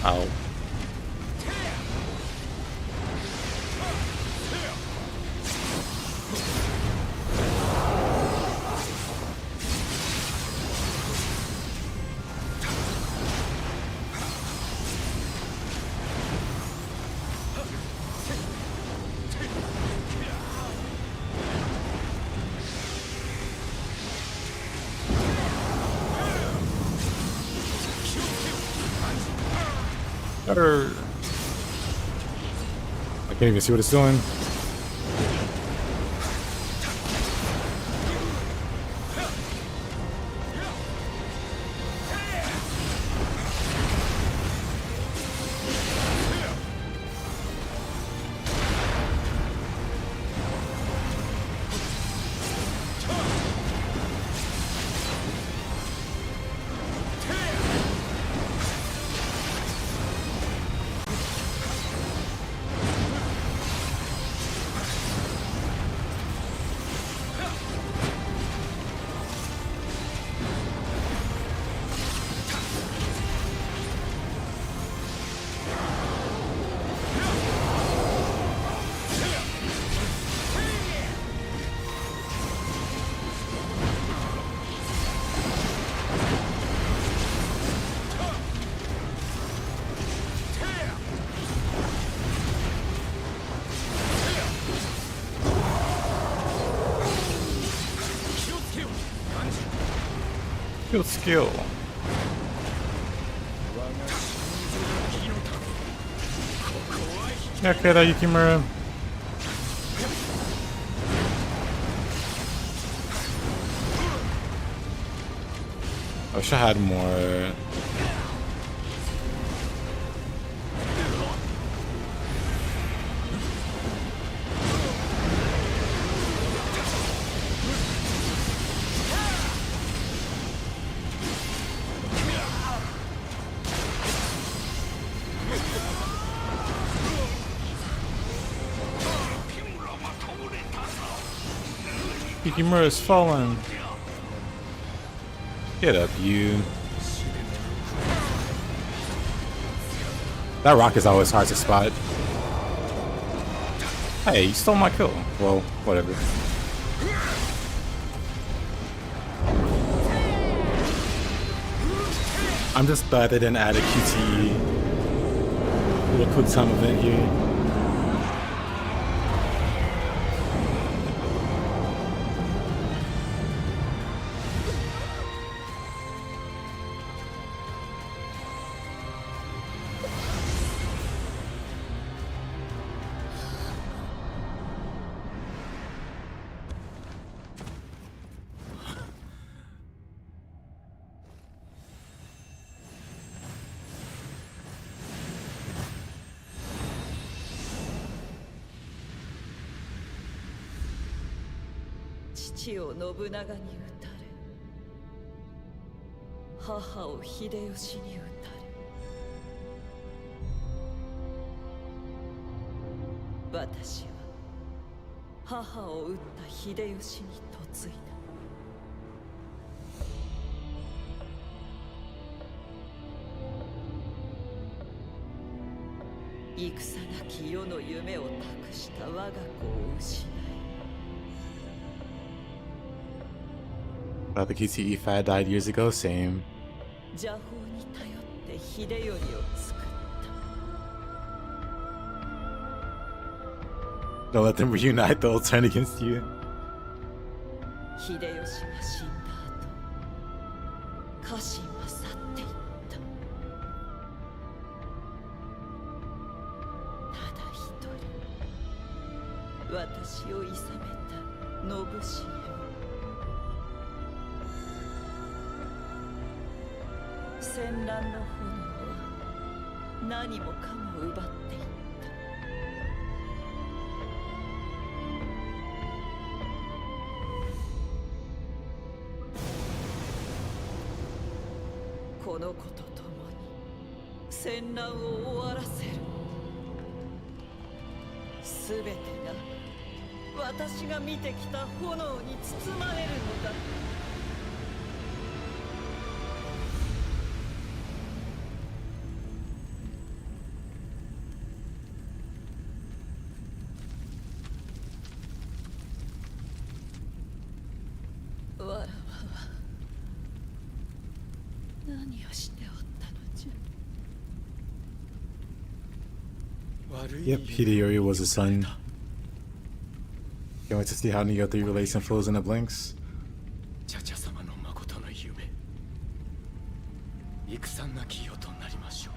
Ow. Better. I can't even see what it's doing. Good skill. Okay, that Yukimura. I wish I had more. Yukimura is fallen. Get up, you. That rock is always hard to spot. Hey, you stole my kill. Well, whatever. I'm just glad they didn't add a QTE. Little quick time event here.父を信長に討たれ、母を秀吉に討たれ、私は母を討った秀吉に嫁いだ。戦なき世の夢を託した我が子を失い、The QTE fad died years ago, same. 邪法に頼って秀頼を作った。 Don't let them reunite, they'll turn against you. 秀吉が死んだ後、家臣は去っていった。ただ一人、私をいさめた信繁。戦乱の炎は何もかも奪っていった。この子と共に戦乱を終わらせる。すべてが私が見てきた炎に包まれるのだ。何をしておったのじゃ。 Yep, Hideyori was his son. Can't wait to see how Nioh 3 relates and flows in the blinks. チャチャ様の誠の夢、戦なき世となりましょう。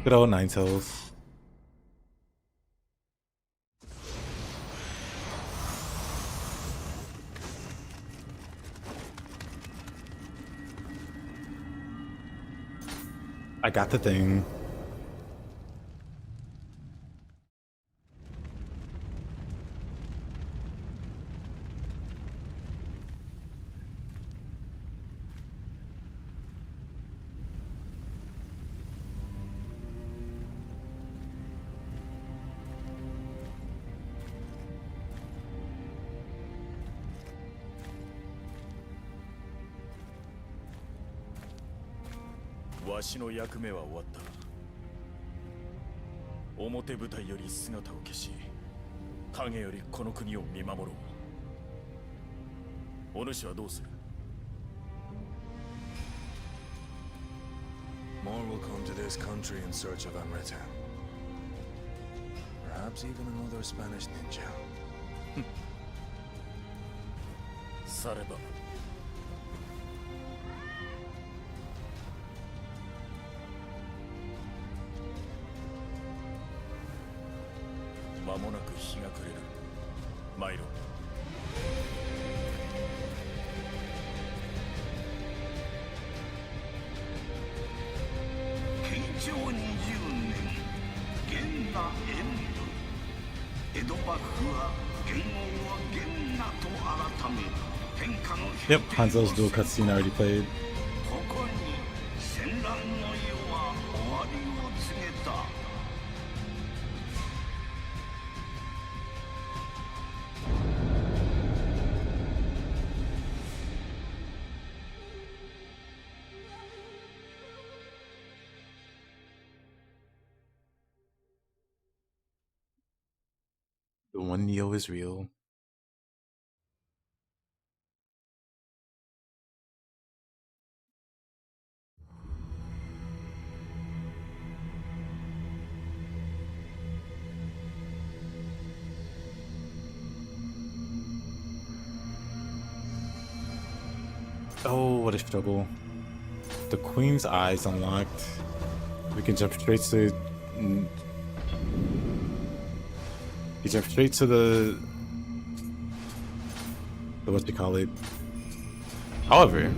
Good old Nine Tails. I got the thing.「わしの役目は終わった」「表舞台より姿を消し、影よりこの国を見守ろう」「お主はどうする？」 More will come to this country in search of Amrita. Perhaps even another Spanish ninja. されば間もなく日が暮れる。参ろう。慶長20年、元和偃武。江戸幕府は元王は元和と改め、天下の Yep, Hanzo's dual cutscene already played. ここに戦乱の世は終わりを告げた。The one Nioh is real. Oh, what a struggle. The Queen's eyes unlocked. We can jump straight to... You jump straight to the what you call it. However,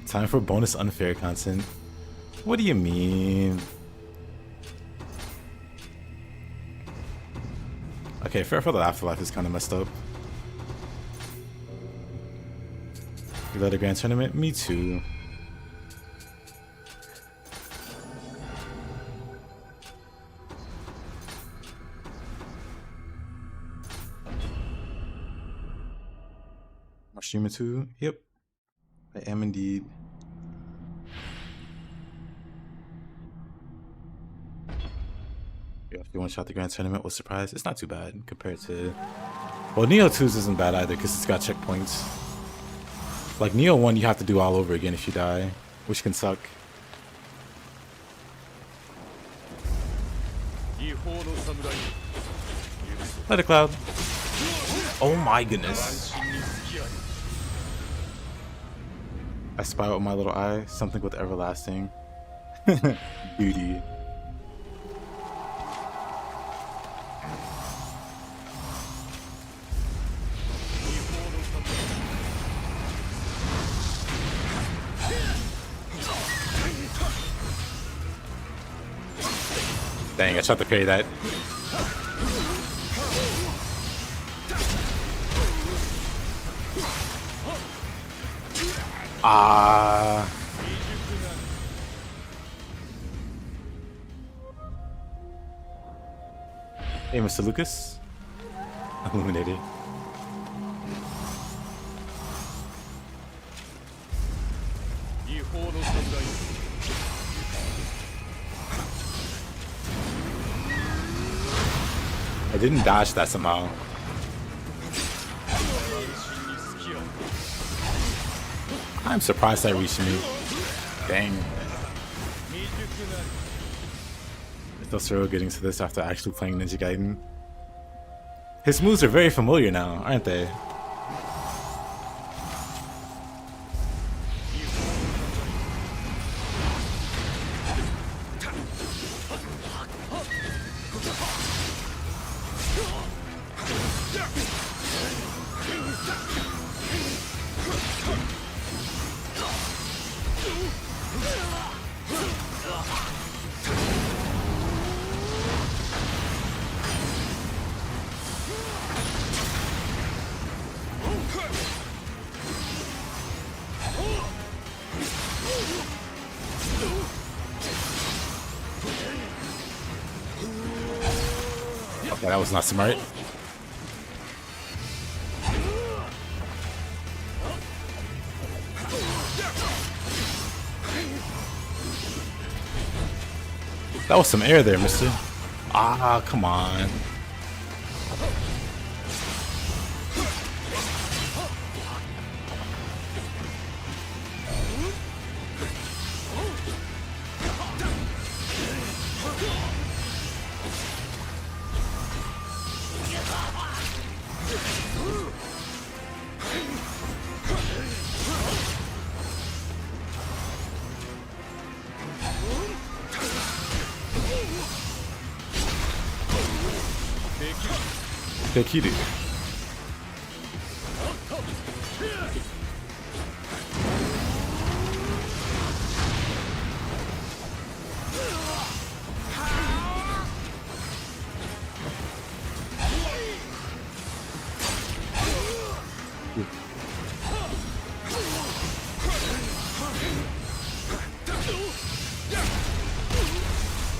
time for bonus unfair content. What do you mean? Okay, Fair for the Afterlife is kind of messed up. You led a grand tournament? Me too. Mashima 2? Yep. I am indeed. If you one shot the grand tournament, was surprised. It's not too bad compared to. Well, Nioh 2's isn't bad either because it's got checkpoints. Like Nioh 1, you have to do all over again if you die, which can suck. Let it cloud. Oh my goodness. I spy with my little eye, something with everlasting beauty. Dang, I tried to parry that. Ah. Hey, Mr. Lucas. Illuminated. I didn't dodge that somehow. I'm surprised that reached me. Dang. I feel so getting to this after actually playing Ninja Gaiden. His moves are very familiar now, aren't they? Okay, that was not smart. That was some air there, mister. Ah, come on. Dekiru.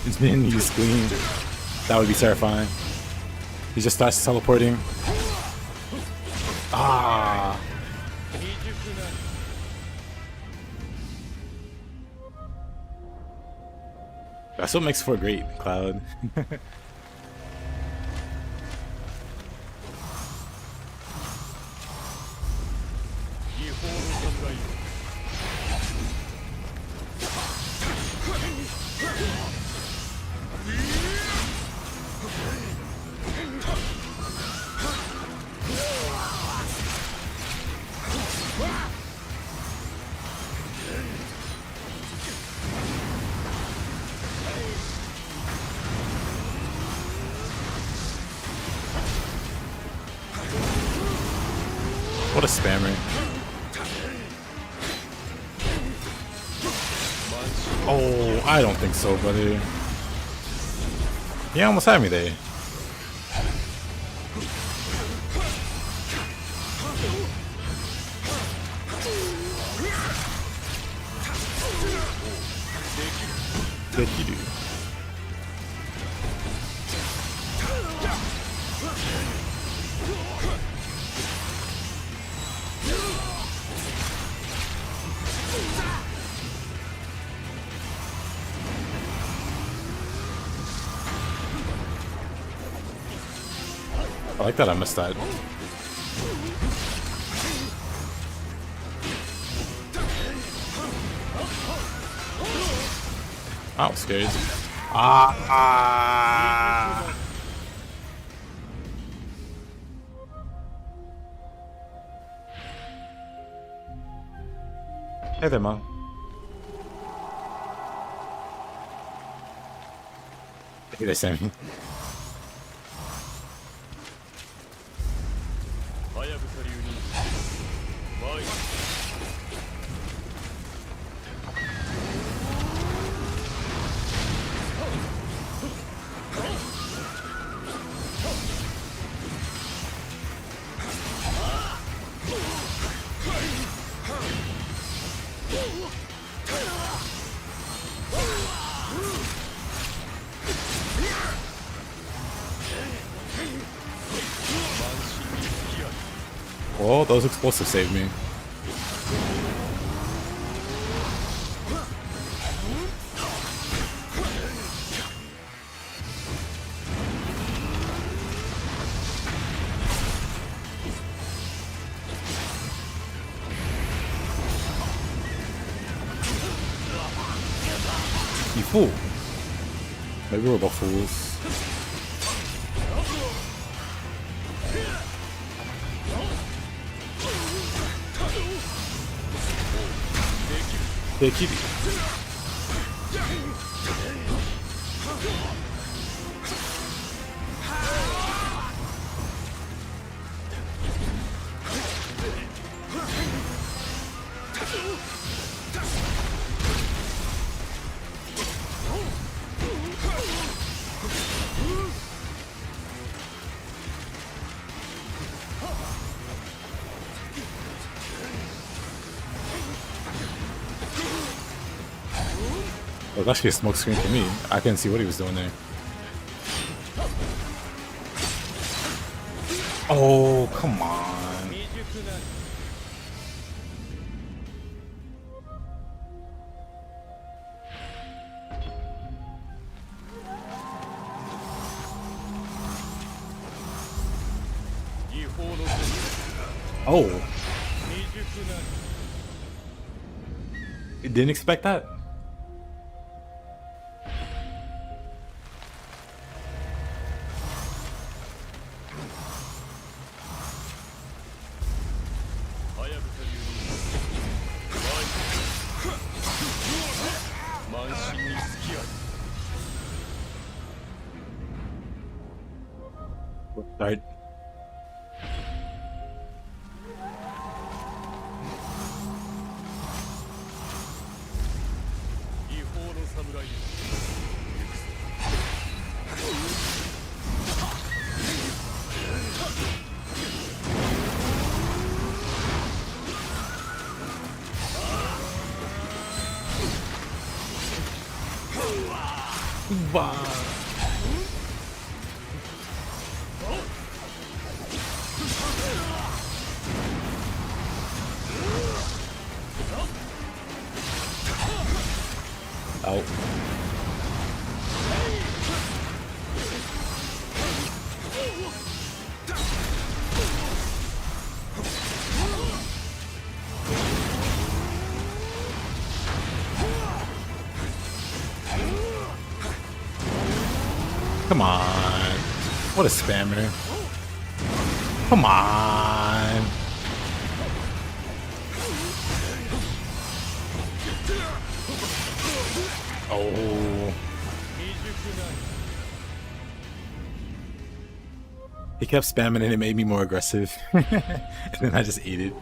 It's been used clean. That would be terrifying. He just starts teleporting. Ah. That's what makes for a great Cloud. What a spammer. Oh, I don't think so, buddy. He almost had me there. Dekiru. like that I missed that. I was scared. Hey there, Mom. Hey there, Sammy. Oh, those explosives saved me. You fool. Maybe we're both fools. Yeah, keep it. It was actually a smoke screen for me. I couldn't see what he was doing there. Oh, come on. Oh. You didn't expect that? Right. Wow. Out. Come on. What a spammer. Come on. Oh. He kept spamming and it made me more aggressive. And then I just ate it.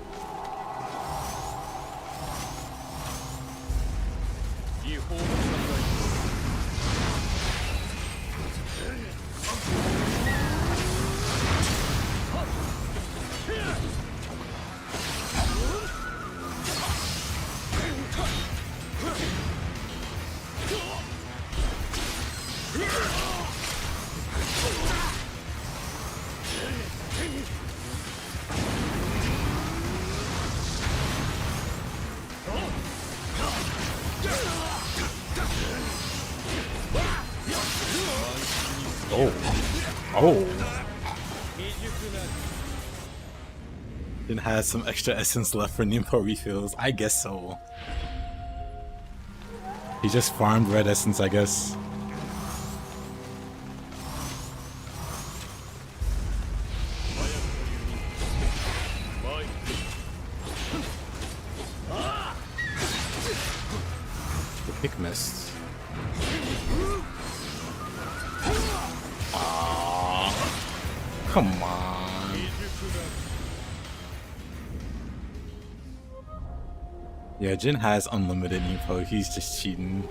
Oh. Oh. Jin has some extra essence left for Nimpo refills. I guess so. He just farmed red essence, I guess. The pick missed. Aww. Come on. Yeah, Jin has unlimited Nipo. He's just cheating.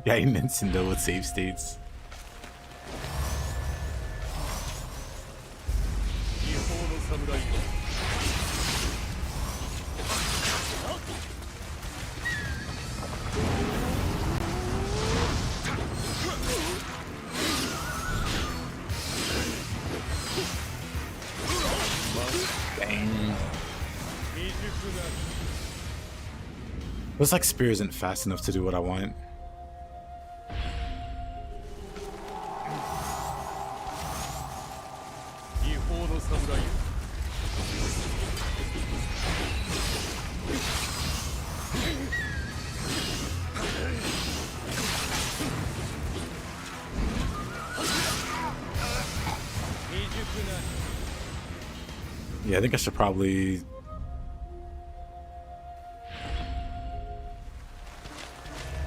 Yeah, Nintendo with save states. Dang. Looks like Spear isn't fast enough to do what I want. Yeah, I think I should probably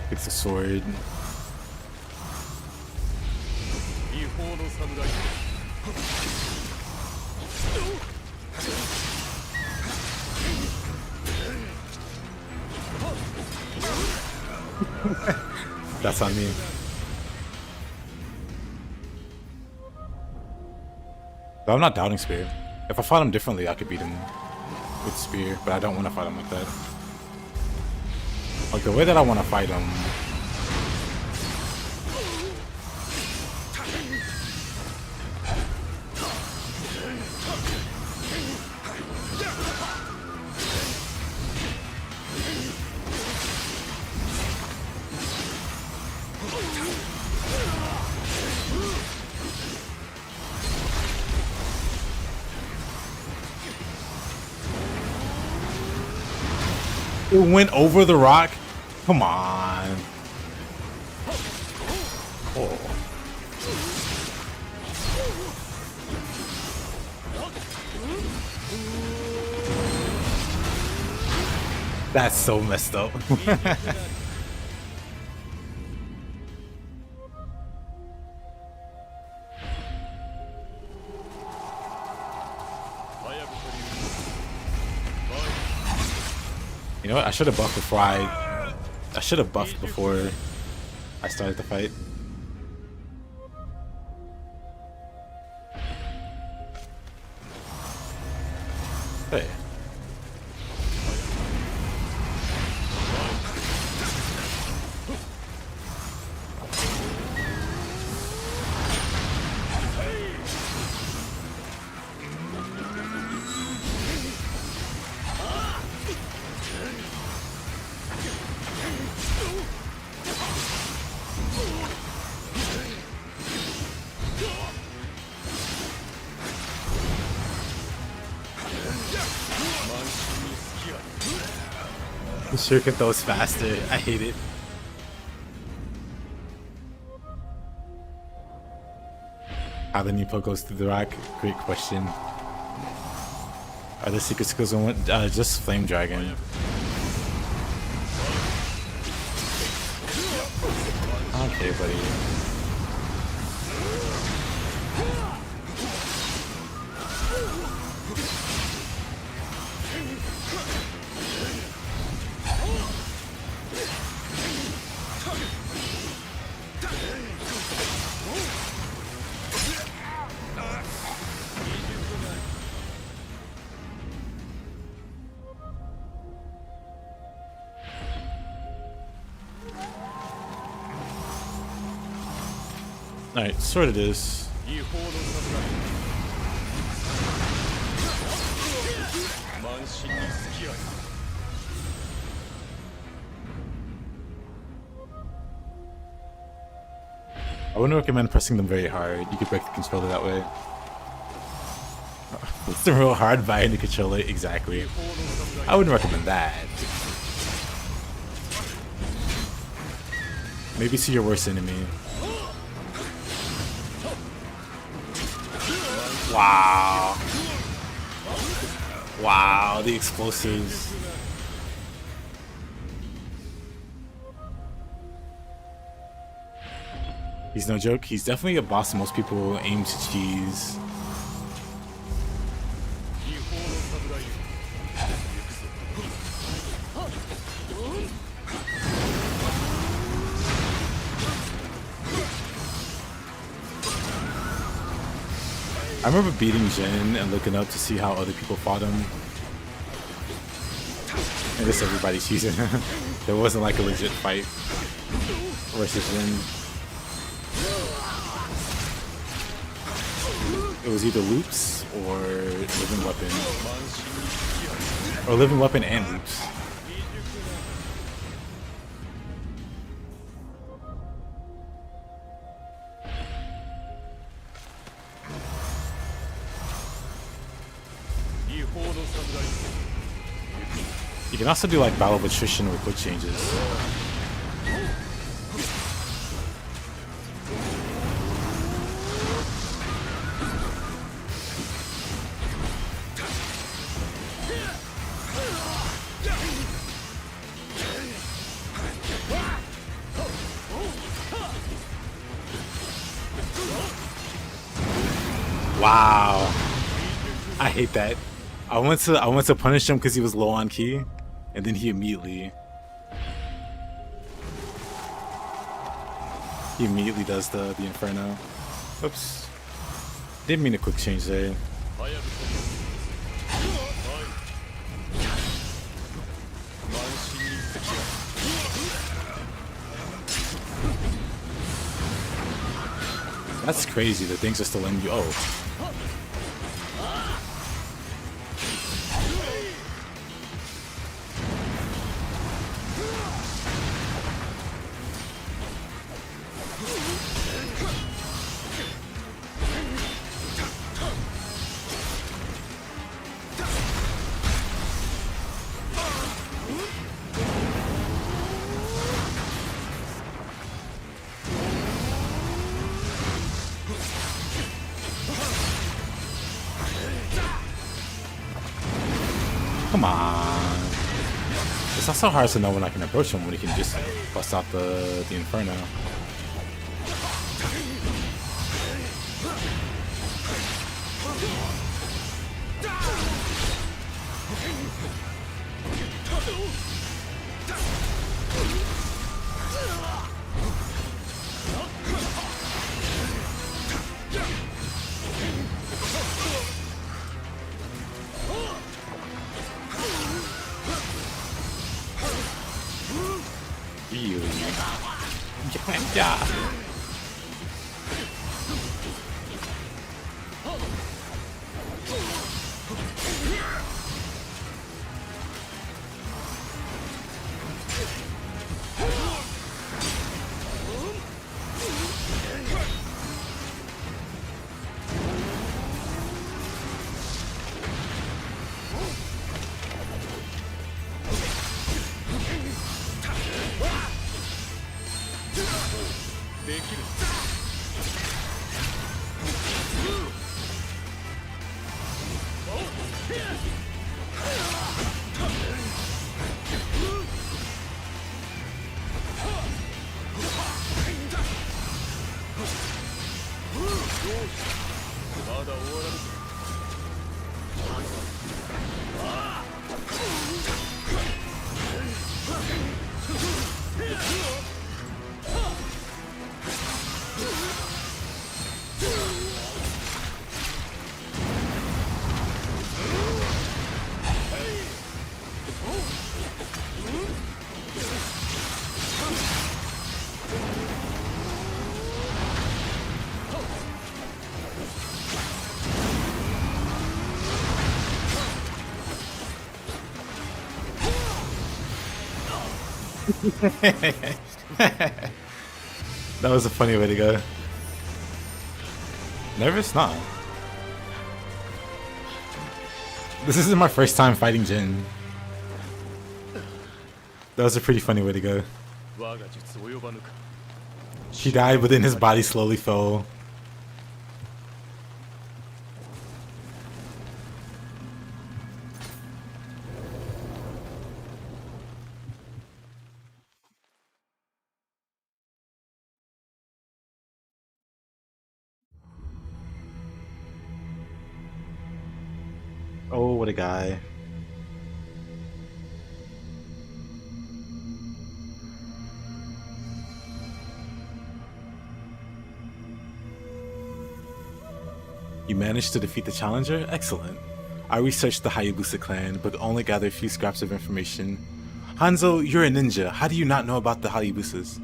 pick the sword. That's on me. But I'm not doubting Spear. If I fought him differently, I could beat him with Spear, but I don't want to fight him like that. Like, the way that I want to fight him... It went over the rock? Come on. Oh. That's so messed up. You know what? I should have buffed before I should have buffed before I started the fight. Hey. Shuriken throws faster. I hate it. How the Nipo goes through the rock? Great question. Are the secret skills on what? Just Flame Dragon. Okay, buddy. Alright, sword it is. I wouldn't recommend pressing them very hard. You could break the controller that way. It's the real hard buying the controller, exactly. I wouldn't recommend that. Maybe see your worst enemy. Wow. Wow, the explosives. He's no joke. He's definitely a boss most people aim to cheese. I remember beating Jin and looking up to see how other people fought him. I guess everybody's cheesing. There wasn't like a legit fight versus Jin. It was either loops or living weapon. Or living weapon and loops. You can also do like battle of attrition with quick changes. Wow, I hate that. I went to punish him because he was low on ki, and then he immediately does the inferno. Oops, didn't mean a quick change there. That's crazy. The things are still in you. Oh. Come on. It's not so hard to know when I can approach him when he can just bust out the inferno. Yeah. That was a funny way to go. Nervous? Nah. This isn't my first time fighting Jin. That was a pretty funny way to go. She died, but then his body slowly fell. Oh, what a guy. You managed to defeat the challenger? Excellent. I researched the Hayabusa clan, but only gathered a few scraps of information. Hanzo, you're a ninja. How do you not know about the Hayabusas?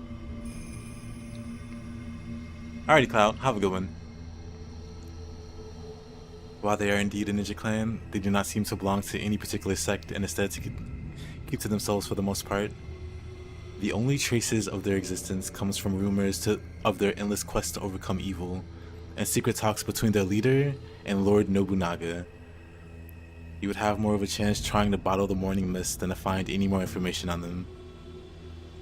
Alrighty, Cloud. Have a good one. While they are indeed a ninja clan, they do not seem to belong to any particular sect and instead to keep to themselves for the most part. The only traces of their existence comes from rumors of their endless quest to overcome evil, and secret talks between their leader and Lord Nobunaga. You would have more of a chance trying to bottle the morning mist than to find any more information on them.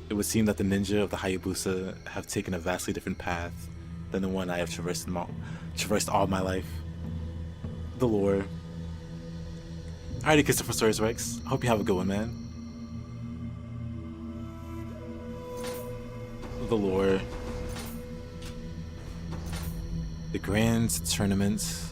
It would seem that the ninja of the Hayabusa have taken a vastly different path than the one I have traversed all my life. The lore. Alrighty, Christopher Stories Rex. Hope you have a good one, man. The lore. The grand tournament.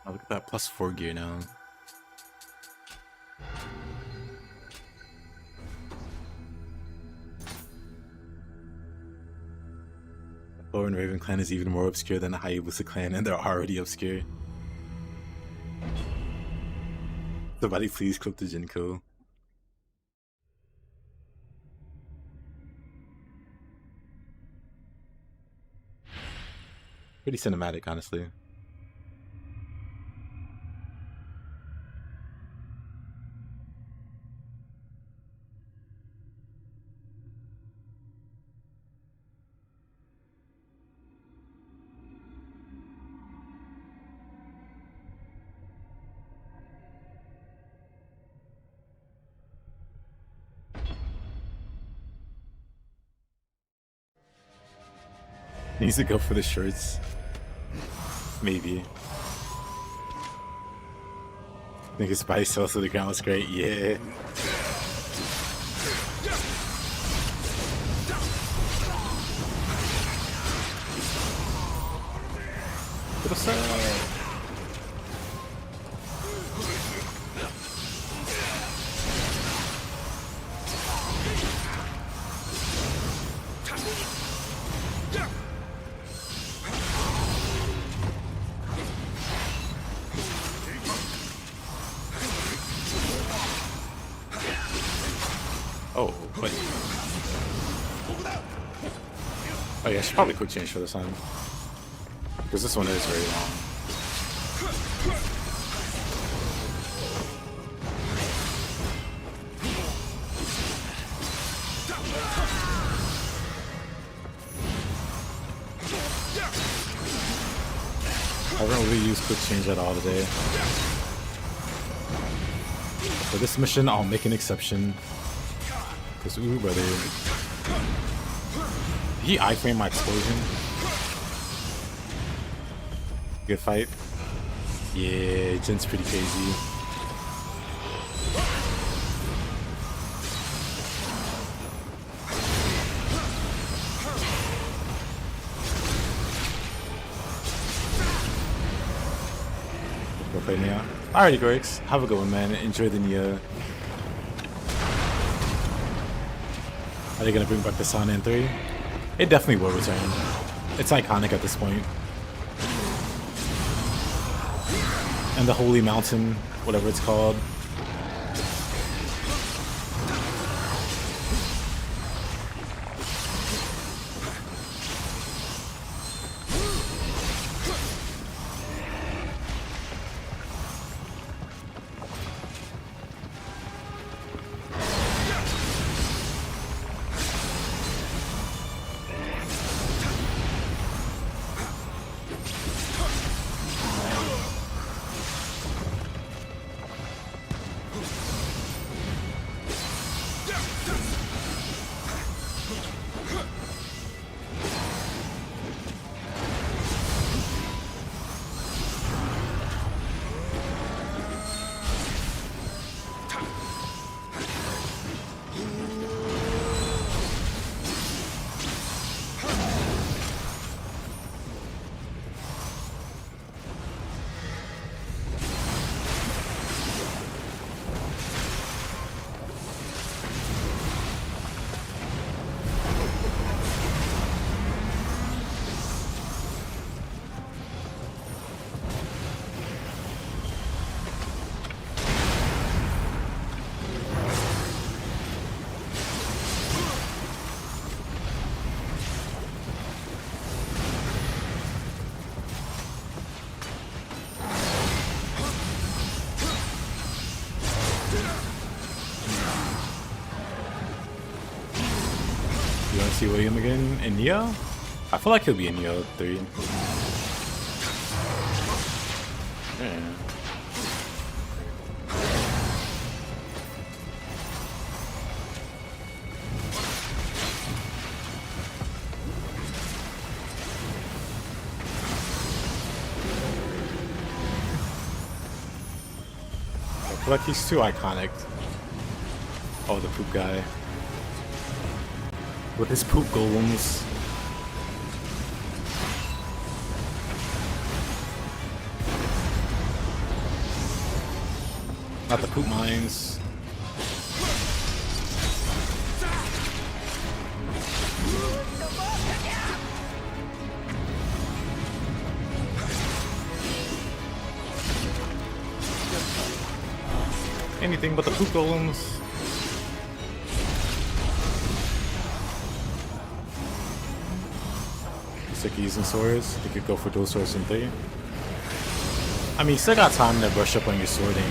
Oh, look at that, +4 gear now. Bow and Raven clan is even more obscure than the Hayabusa clan, and they're already obscure. Somebody please clip the Jinko. Pretty cinematic, honestly. Needs to go for the shirts. Maybe. I think his body sells to the ground was great. Yeah. What's up? Oh, wait. Oh yeah, I should probably quick change for this one. Because this one is very long. I haven't really used quick change at all today. For this mission, I'll make an exception. Because, ooh, brother. He iframed my explosion. Good fight. Yeah, Jin's pretty crazy. Go play Nioh. Alrighty, Grex. Have a good one, man. Enjoy the Nioh. Are they gonna bring back the Sun in 3? It definitely will return. It's iconic at this point. And the Holy Mountain, whatever it's called. see William again in Nioh? I feel like he'll be in Nioh 3. Yeah. I feel like he's too iconic. Oh, the poop guy. With his poop golems. Not the poop mines. Anything but the poop golems. Sick of using swords. They could go for dual swords in 3. I mean, you still got time to brush up on your swording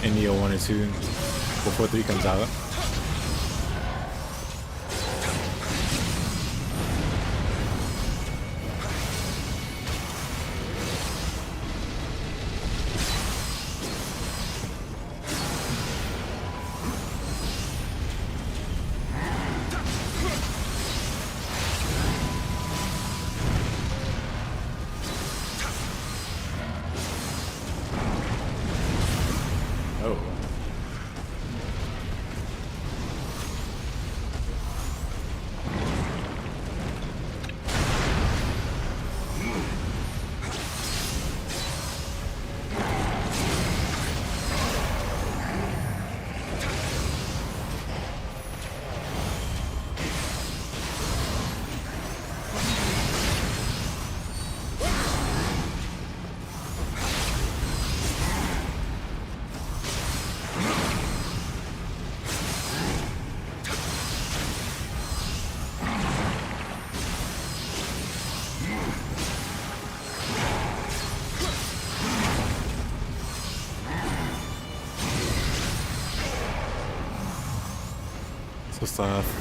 in Nioh 1 or 2 before 3 comes out. Oh.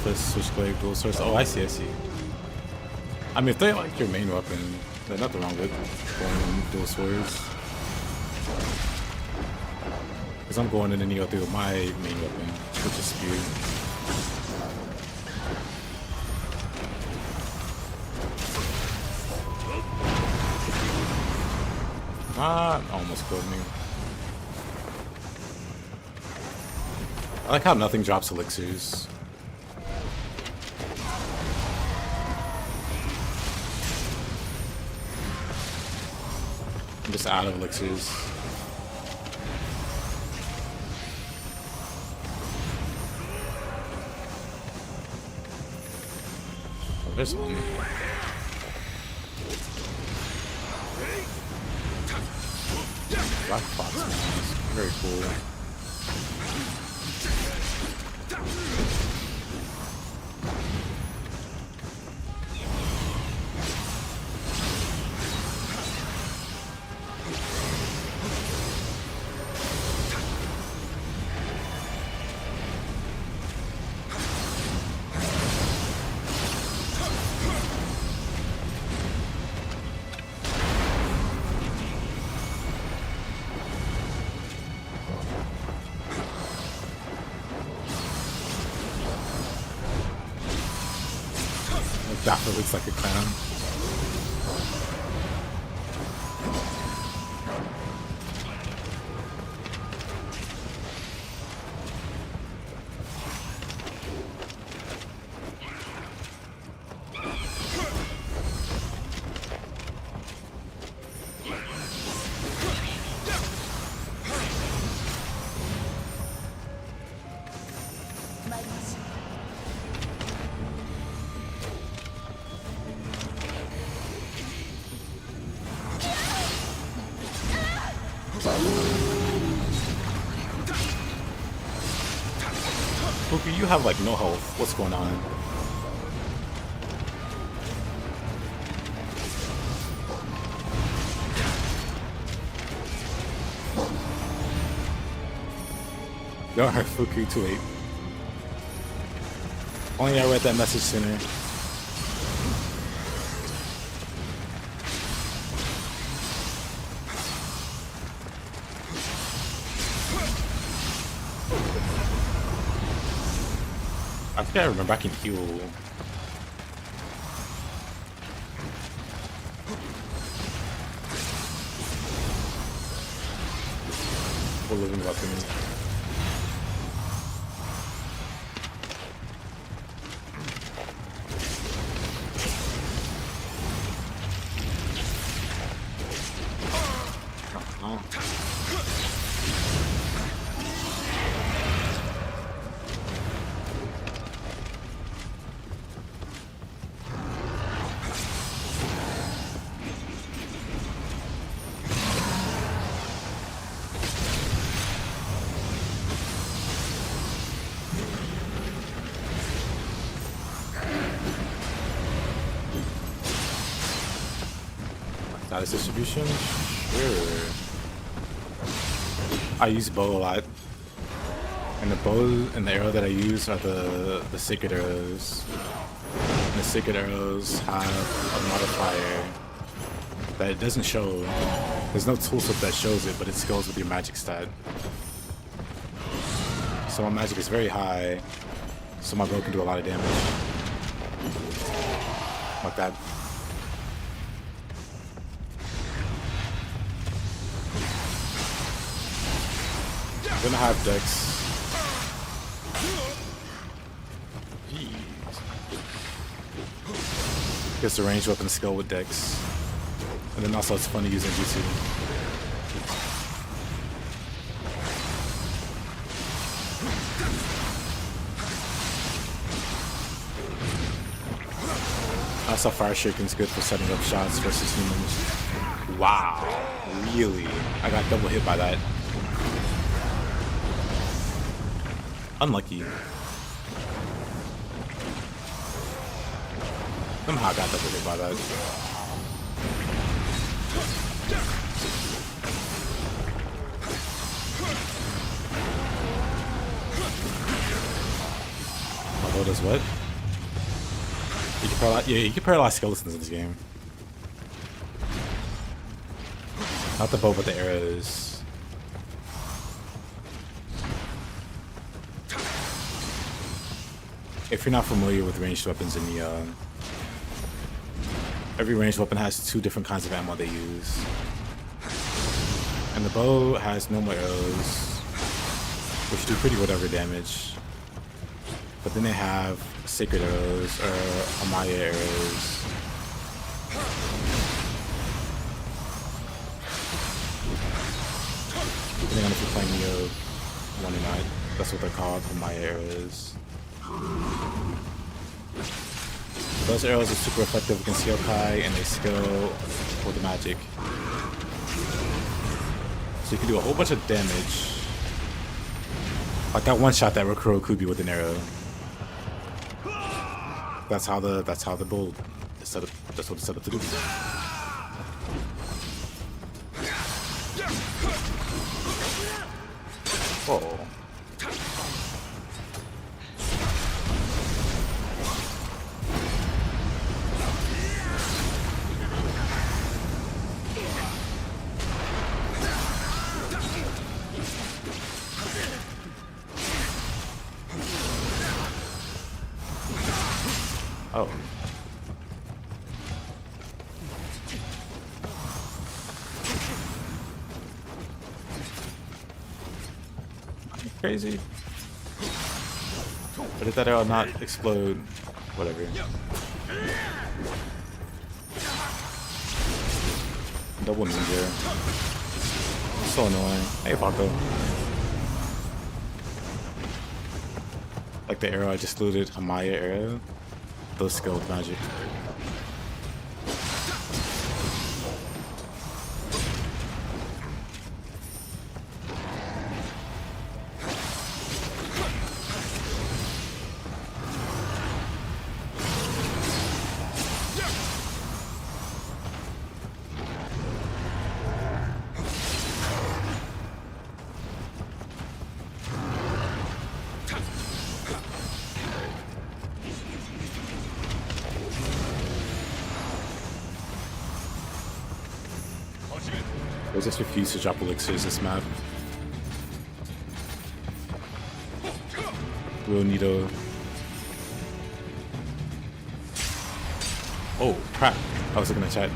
Let's switchblade dual swords. Oh, I see, I see. I mean, if they like your main weapon, there's nothing wrong with going dual swords. Because I'm going into Nioh 3 with my main weapon, which is spear. Ah, almost killed me. I like how nothing drops elixirs. I'm just out of elixirs. Oh, there's one. Black Fox mask. Very cool. Definitely looks like a clown. Pookie, you have like no health. What's going on? Y'all hurt Fuki 2-8. Only I read that message sooner. I think I remember I can heal. Full living weapon. Status distribution? Sure. I use bow a lot. And the bow and the arrow that I use are the sacred arrows. And the sacred arrows have a modifier that it doesn't show. There's no tooltip that shows it, but it scales with your magic stat. So my magic is very high, so my bow can do a lot of damage. Like that. I'm gonna have Dex. Gets the ranged weapon skill with Dex. And then also it's fun to use in Jutsu. Also Fire Shaken's good for setting up shots versus humans. Wow. Really? I got double hit by that. Unlucky. Somehow I got double hit by that. My bow does what? You can paralyze, yeah, you can paralyze skeletons in this game. Not the bow, but the arrows. If you're not familiar with ranged weapons in Nioh, every ranged weapon has two different kinds of ammo they use. And the bow has normal arrows, which do pretty whatever damage. But then they have sacred arrows or Amaya arrows. Depending on if you're playing Nioh 1 or not, that's what they're called, Amaya arrows. Those arrows are super effective against yokai and they skill with the magic. So you can do a whole bunch of damage. Like that one shot that Rakuro Kubi with an arrow. That's how the build is set up. That's what it's set up to do. Oh. Oh. Crazy. But if that arrow not explode, whatever. Double ninja. So annoying. Hey, Paco. Like the arrow I just looted, Amaya arrow. Those skill with magic. I just refuse to drop elixirs this map. We'll need a... Oh, crap. I was looking at chat.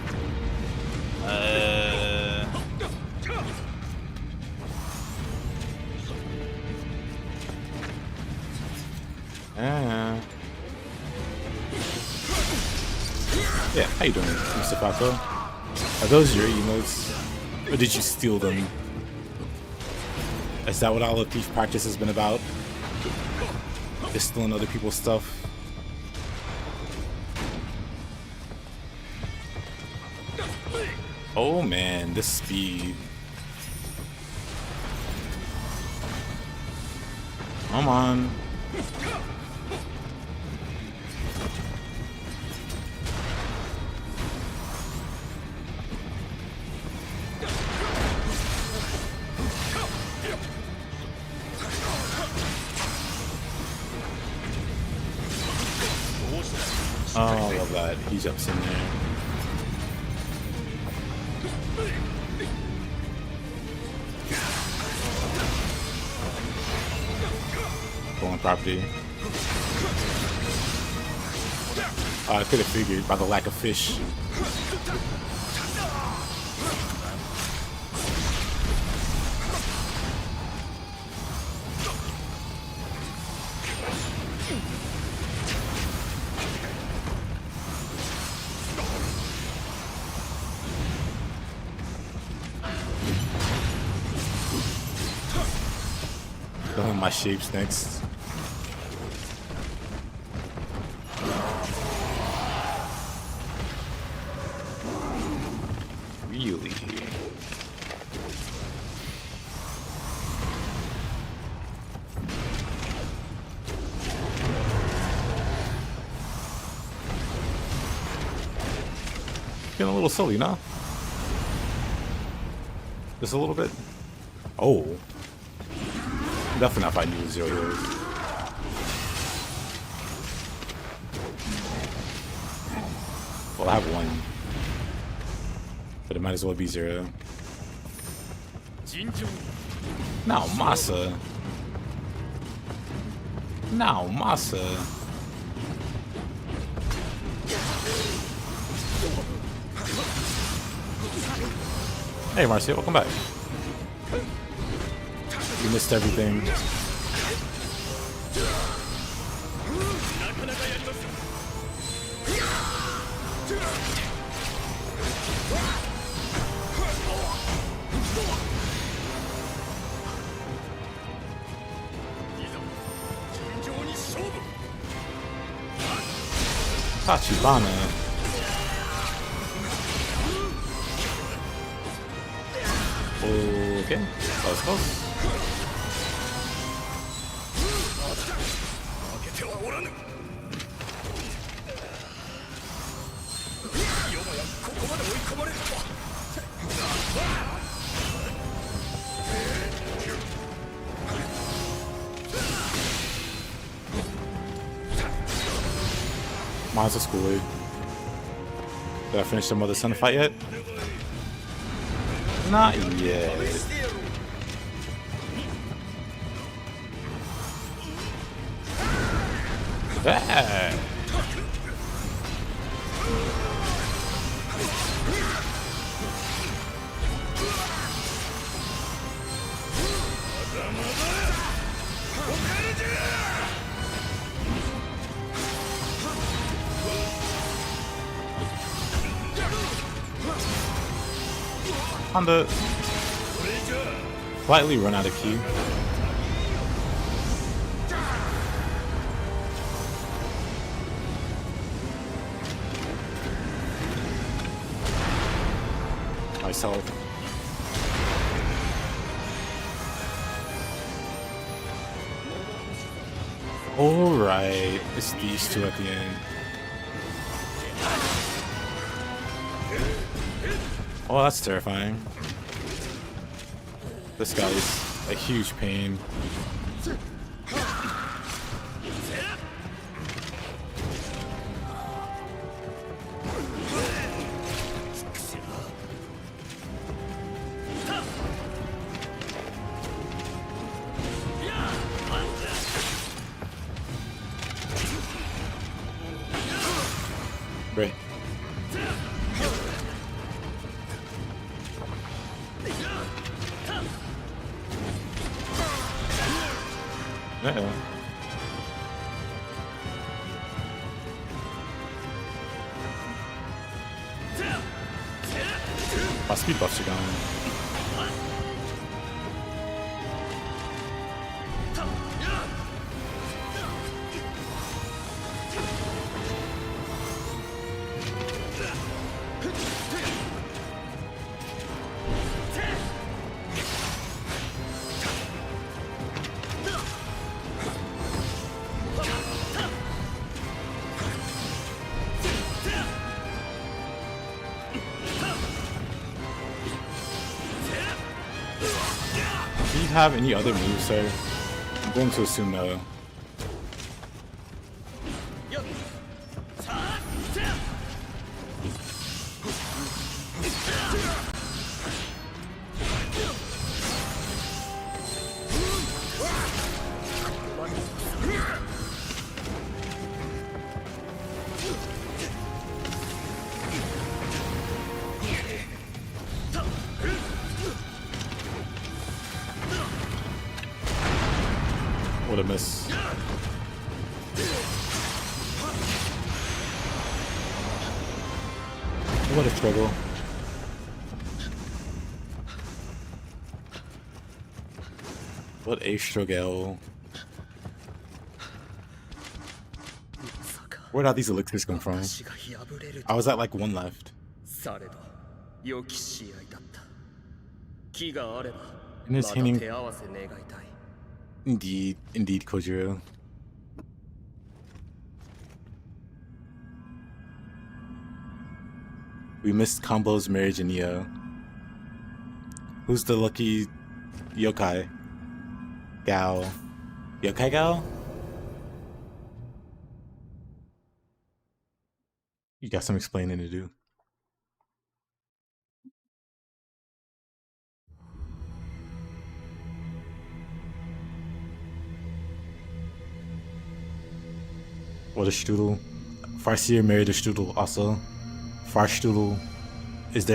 Yeah, how you doing, Mr. Paco? Are those your emotes? Or did you steal them? Is that what all of thief practice has been about? Just stealing other people's stuff? Oh man, this speed. Come on. Oh, I love that. He jumps in there. Going property. I could have figured by the lack of fish. My shapes next. Really? Getting a little silly, no? Just a little bit. Oh. Definitely not fighting you with 0 heals. Well, I have 1. But it might as well be 0. Now, Masa. Now, Masa. Hey, Marcia, welcome back. You missed everything. Tachibana. Okay, that was close. Mine's a schoolie. Did I finish the mother son fight yet? Not yet. That. Honda slightly run out of key. Myself. Alright, it's these two at the end. Oh, that's terrifying. This guy's a huge pain. Uh-oh. My speed buffs are gone. Do you have any other moves, sir? I'm going to assume no. What a miss. What a struggle. What a struggle. Where did these elixirs come from? I was at like one left. Entertaining. Indeed, Kojiro. We missed Combo's marriage in Nioh. Who's the lucky yokai? Gal. Yokai gal? You got some explaining to do. What a strudel. Farseer married a strudel also. Farstrudel is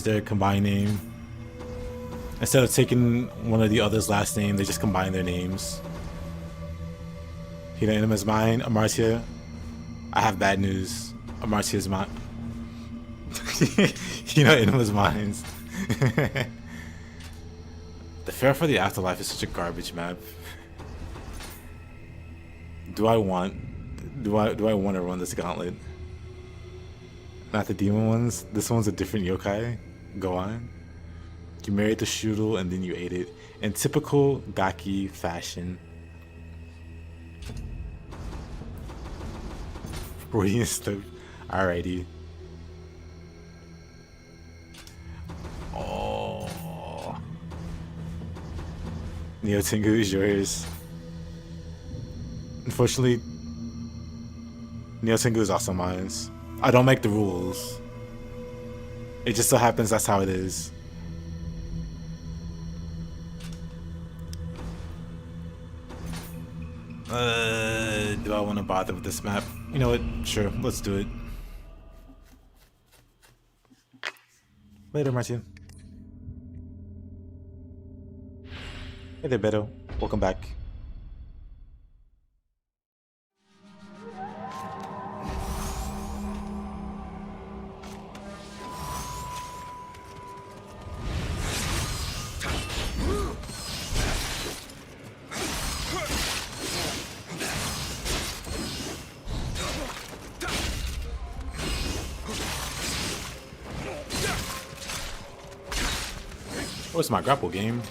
their combined name. Instead of taking one of the other's last name, they just combine their names. Hina Inuma's mine. Amartya, I have bad news. Amartya's mine. Hina Inuma's mine. The Fair for the Afterlife is such a garbage map. Do I want to run this gauntlet? Not the demon ones. This one's a different yokai. Go on. You married the strudel and then you ate it in typical Gaki fashion. Freudian slip. Alrighty. Oh. Neo Tengu is yours. Unfortunately, Neo Tengu is also mine. I don't make the rules. It just so happens that's how it is. Do I want to bother with this map? You know what? Sure, let's do it. Later, Martin. Hey there, Beto. Welcome back. What's my grapple game?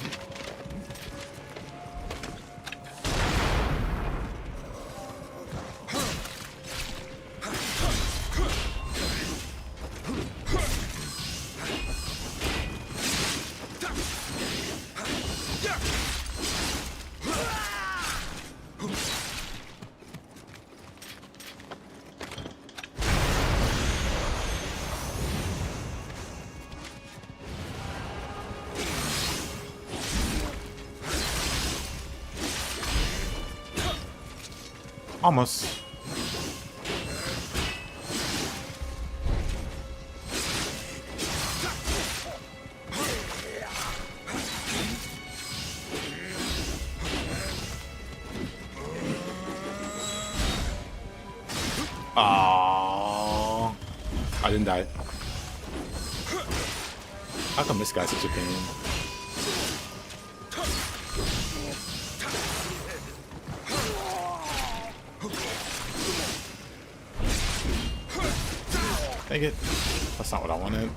Almost. Oh, I didn't die. How come this guy's such a pain? Dang it. That's not what I wanted.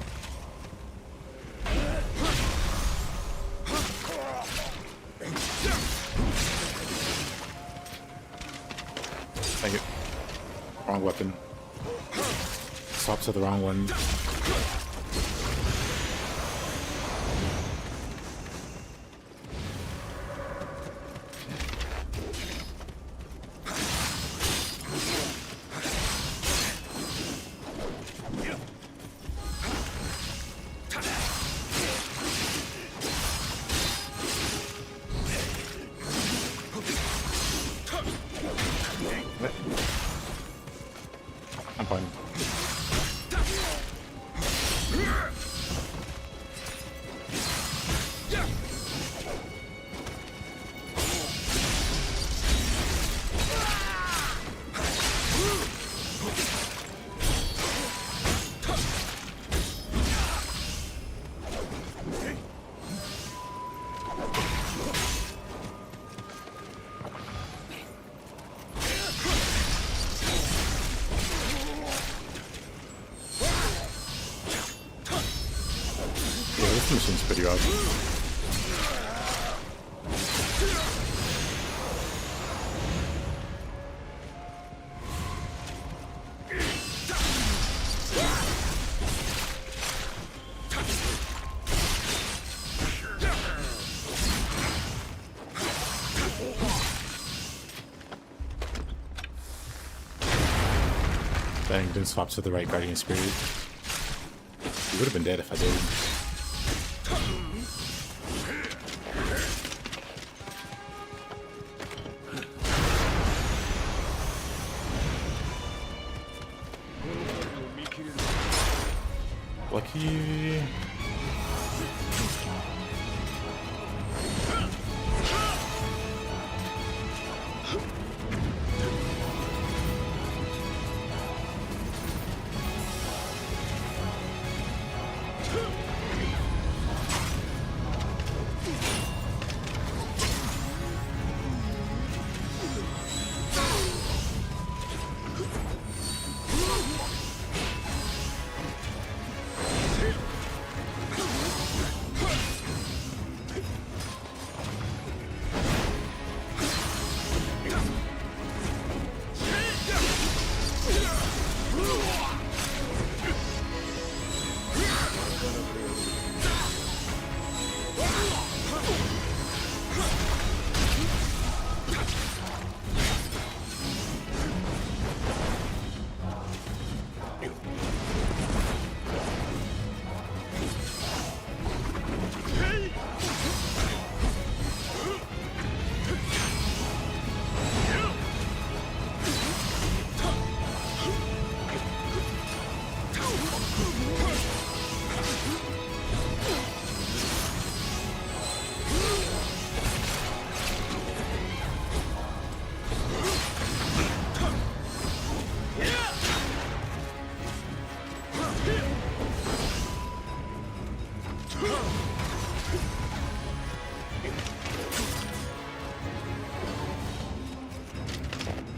Dang it. Wrong weapon. Swap to the wrong one. I'm fine. This mission's pretty awesome. Dang, didn't swap to the right Guardian Spirit. He would have been dead if I did. Lucky.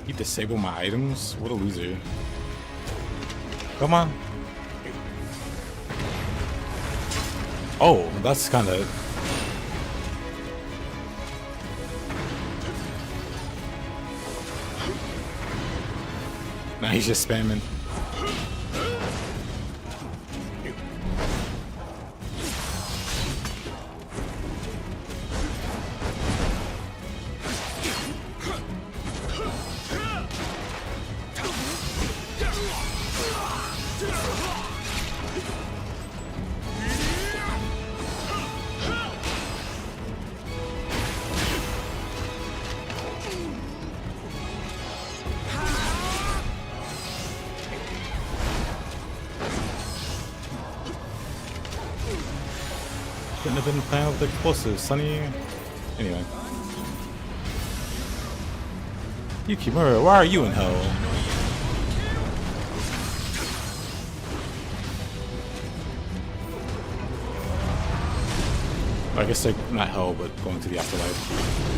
He disabled my items? What a loser. Come on. Oh, that's kind of... Nah, he's just spamming. Couldn't have been playing with the explosives, Sonny. Anyway. Yukimura, why are you in hell? I guess they're not hell, but going to the afterlife.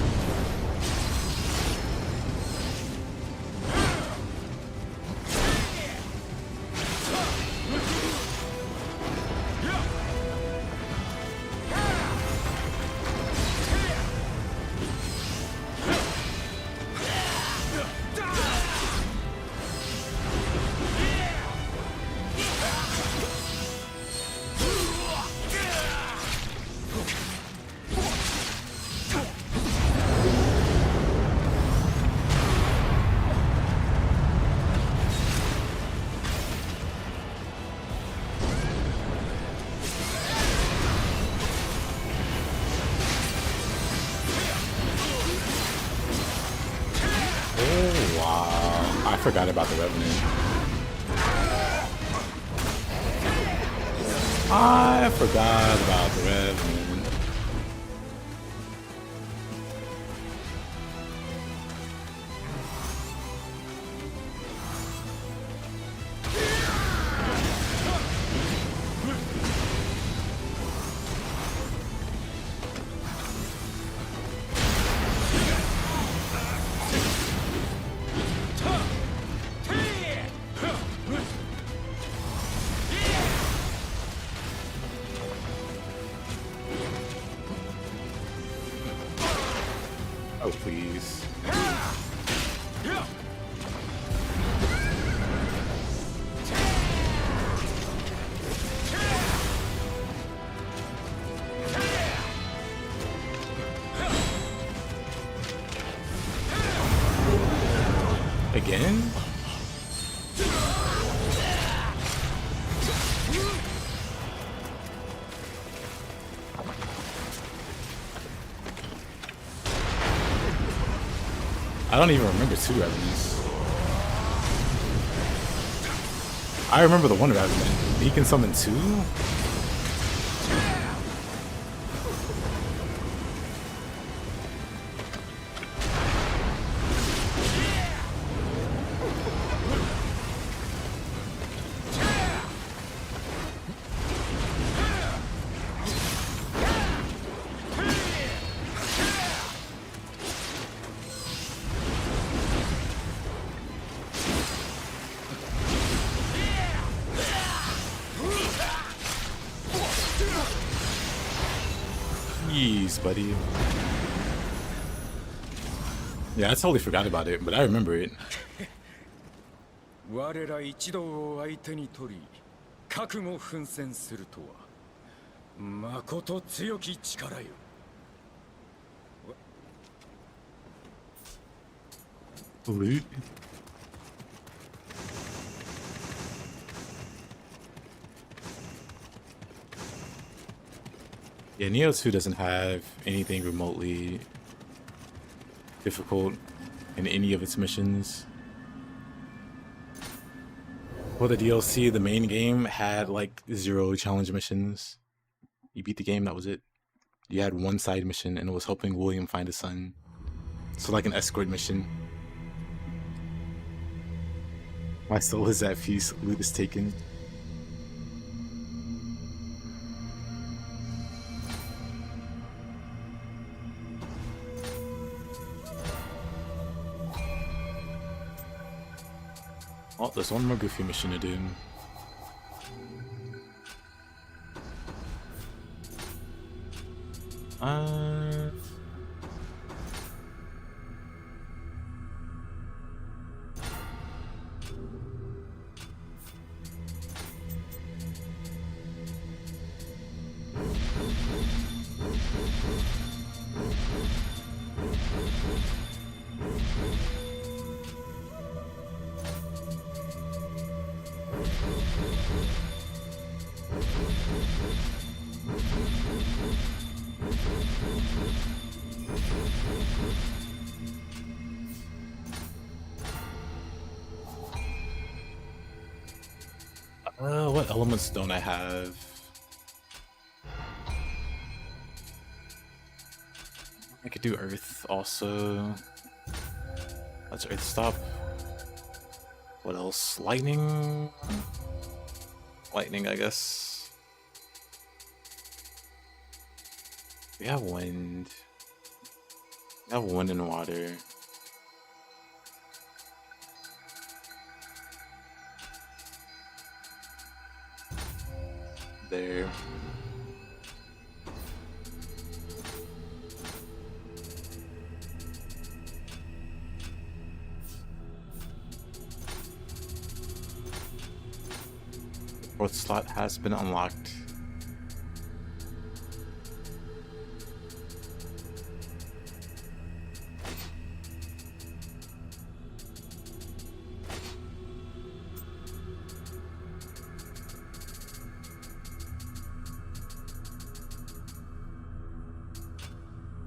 I forgot about the Revenant. I forgot about the Revenant. Oh, please. Again? I don't even remember 2 Revenants. I remember the 1 Revenant. He can summon 2? Jeez, buddy. Yeah, I totally forgot about it, but I remember it. 我ら一同を相手に取り、覚悟奮戦するとは、まこと強き力よ。Loot. Yeah, Nioh 2 doesn't have anything remotely difficult in any of its missions. For the DLC, the main game had like 0 challenge missions. You beat the game, that was it. You had 1 side mission, and it was helping William find his son. So like an escort mission. My soul is at peace, loot is taken. Oh, there's one more goofy mission to do. What elements don't I have? I could do Earth also. Let's Earth stop. What else? Lightning? Lightning, I guess. We have wind. We have wind and water. There. The fourth slot has been unlocked.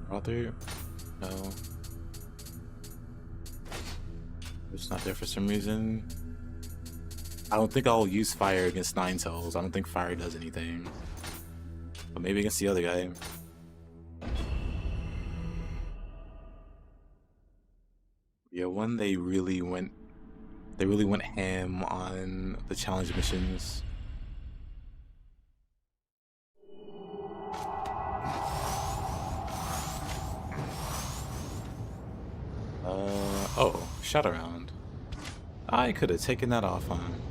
Brother? No. It's not there for some reason. I don't think I'll use fire against Nine Tails. I don't think fire does anything. But maybe against the other guy. Yeah, one they really went ham on the challenge missions. Oh, shot around. I could have taken that off on.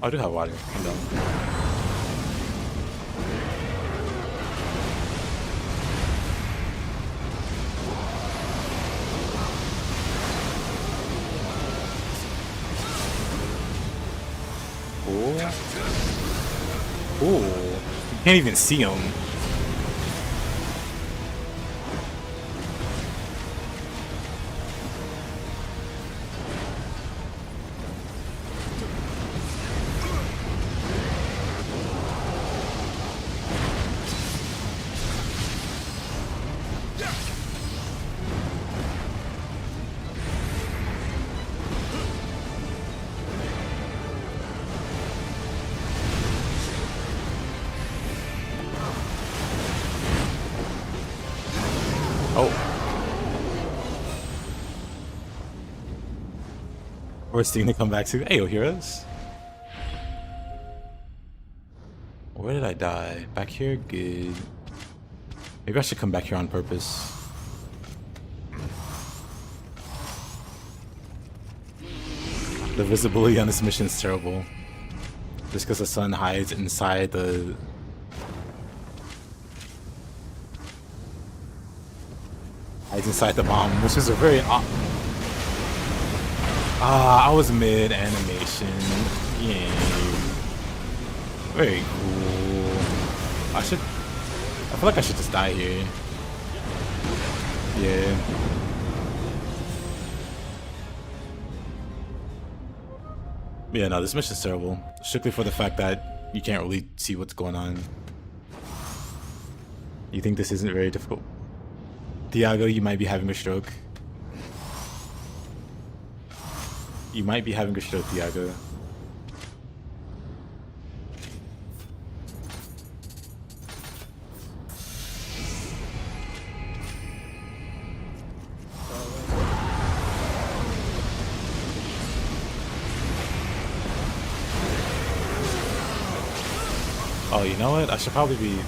I do have water. Come down. Oh. Ooh. You can't even see him. Worst thing to come back to. Hey, heroes. Where did I die? Back here? Good. Maybe I should come back here on purpose. The visibility on this mission is terrible. Just because the sun hides inside the... hides inside the bomb, which is a very... I was mid animation. Yeah. Very cool. I feel like I should just die here. Yeah. Yeah, no, this mission's terrible. Strictly for the fact that you can't really see what's going on. You think this isn't very difficult? Thiago, you might be having a stroke. You might be having a stroke, Thiago. Oh, you know what? I should probably be...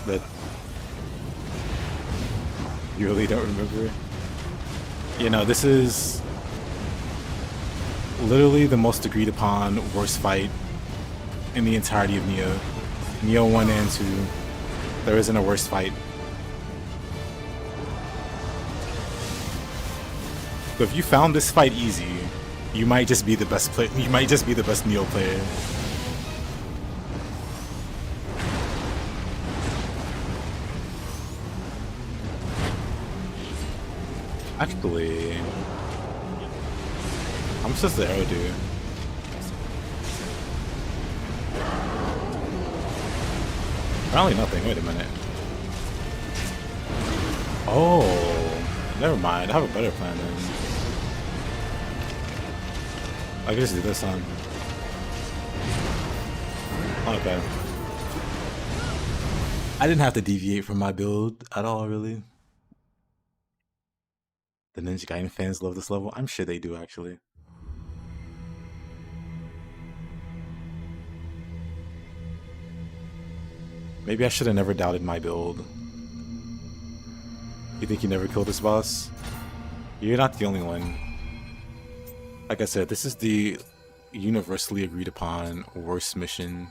But you really don't remember? You know, this is literally the most agreed upon worst fight in the entirety of Nioh. Nioh 1 and 2. There isn't a worse fight. But if you found this fight easy, you might just be the best player. You might just be the best Nioh player. Actually, how much does the arrow do? Apparently nothing. Wait a minute. Oh, never mind. I have a better plan then. I can just do this on. Okay. I didn't have to deviate from my build at all, really. The Ninja Gaiden fans love this level. I'm sure they do, actually. Maybe I should have never doubted my build. You think you never killed this boss? You're not the only one. Like I said, this is the universally agreed upon worst mission,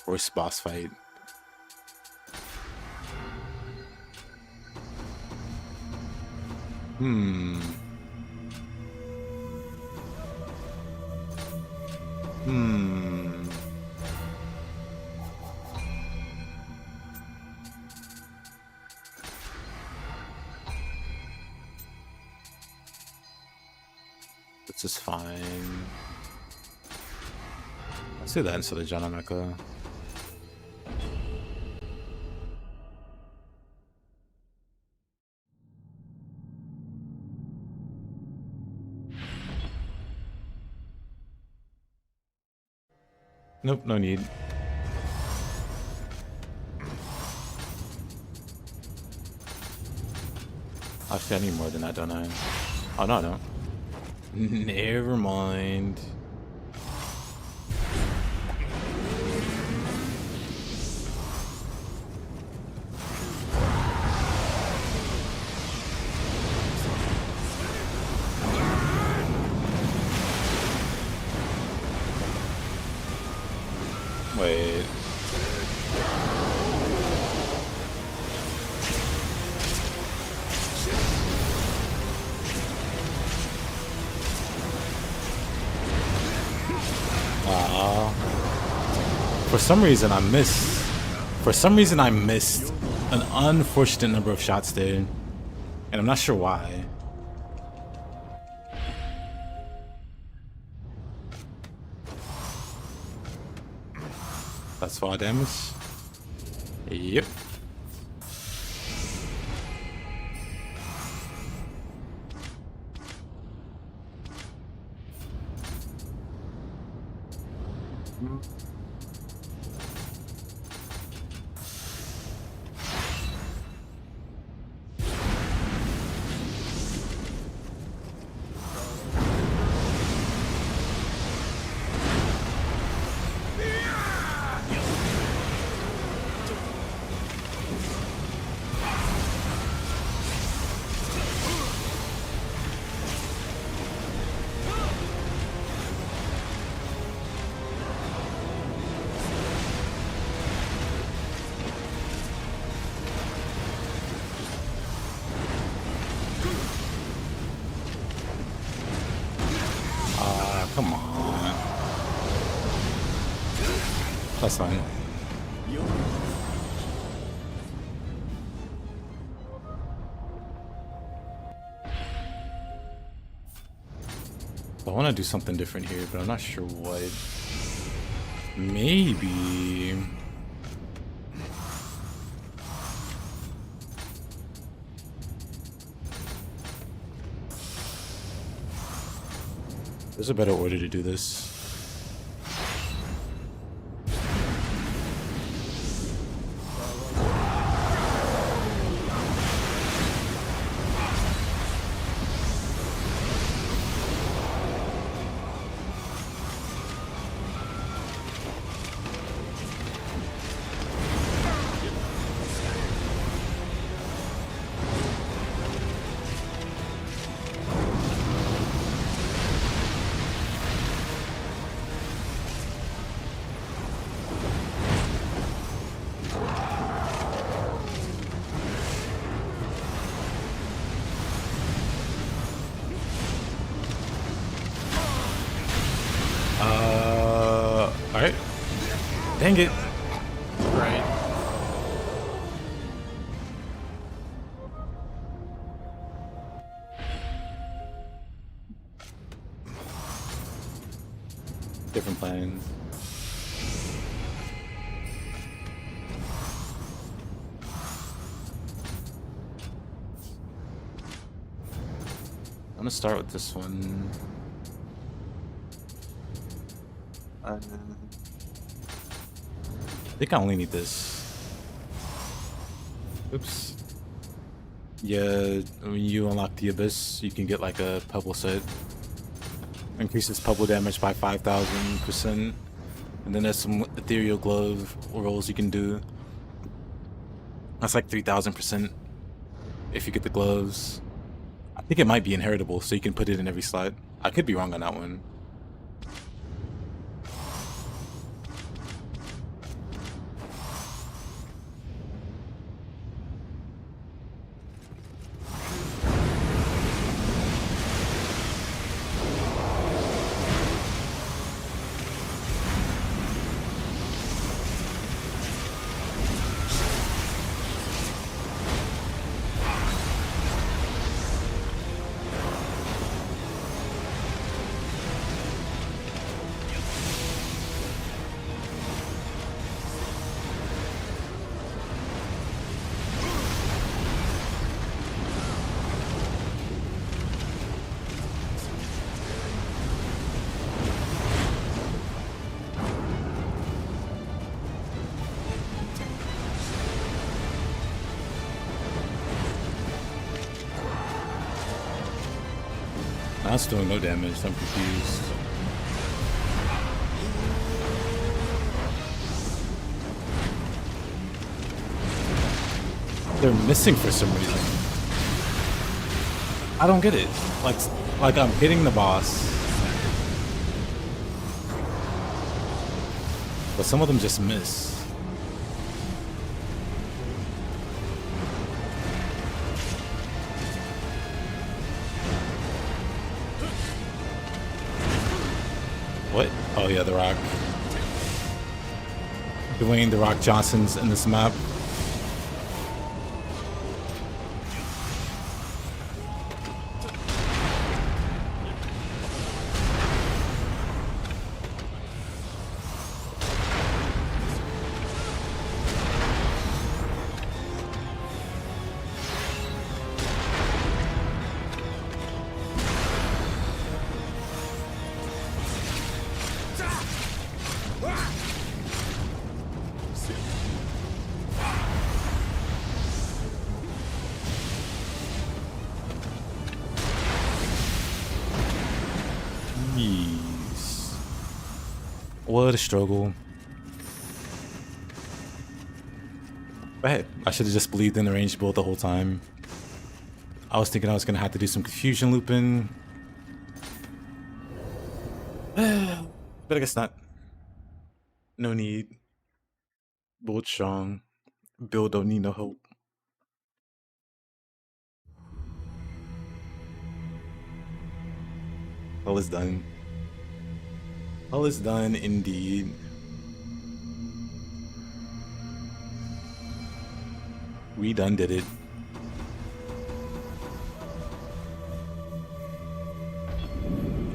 worst boss fight. This is fine. Let's do that instead of Janameka. Nope, no need. Actually, I need more than that, don't I? Oh, no, I don't. Never mind. Wait. For some reason I missed. For some reason I missed an unfortunate number of shots there, and I'm not sure why. That's 4 damage. Yep. Come on. That's fine. I want to do something different here, but I'm not sure what. Maybe. There's a better order to do this. Alright. Dang it. Right. Different plan. I'm gonna start with this one. I think I only need this. Oops. Yeah, when you unlock the Abyss, you can get like a pebble set. Increases pebble damage by 5,000%. And then there's some ethereal glove rolls you can do. That's like 3,000% if you get the gloves. I think it might be inheritable, so you can put it in every slot. I could be wrong on that one. That's doing no damage, I'm confused. They're missing for some reason. I don't get it. Like I'm hitting the boss, but some of them just miss. What? Oh yeah, The Rock. Dwayne The Rock Johnson's in this map. What a struggle. But hey, I should have just believed in the range build the whole time. I was thinking I was gonna have to do some confusion looping. But I guess not. No need. Build strong. Build don't need no hope. All is done. All is done indeed. We done did it.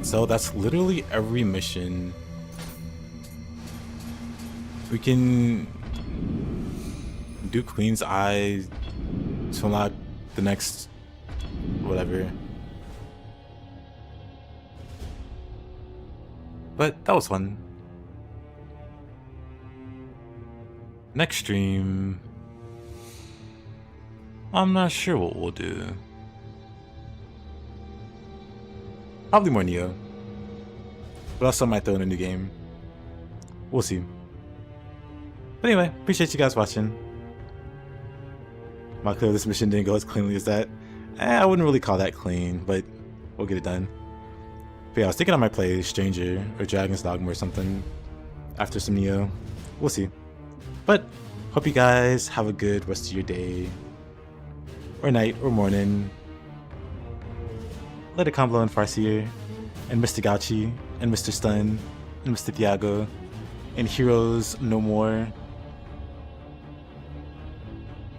So that's literally every mission. We can do Queen's Eye to unlock the next whatever. But that was fun. Next stream, I'm not sure what we'll do. Probably more Nioh. But also might throw in a new game. We'll see. But anyway, appreciate you guys watching. My clear this mission didn't go as cleanly as that. I wouldn't really call that clean, but we'll get it done. But yeah, I was thinking I might play Stranger or Dragon's Dogma or something after some Nioh. We'll see. But hope you guys have a good rest of your day, or night, or morning. Let it combo and Farseer, and Mr. Gauchi, and Mr. Stun, and Mr. Thiago, and Heroes No More.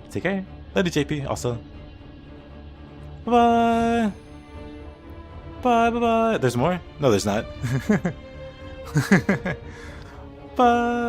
Take care. Later, JP, also. Bye-bye. Bye. There's more? No, there's not. Bye.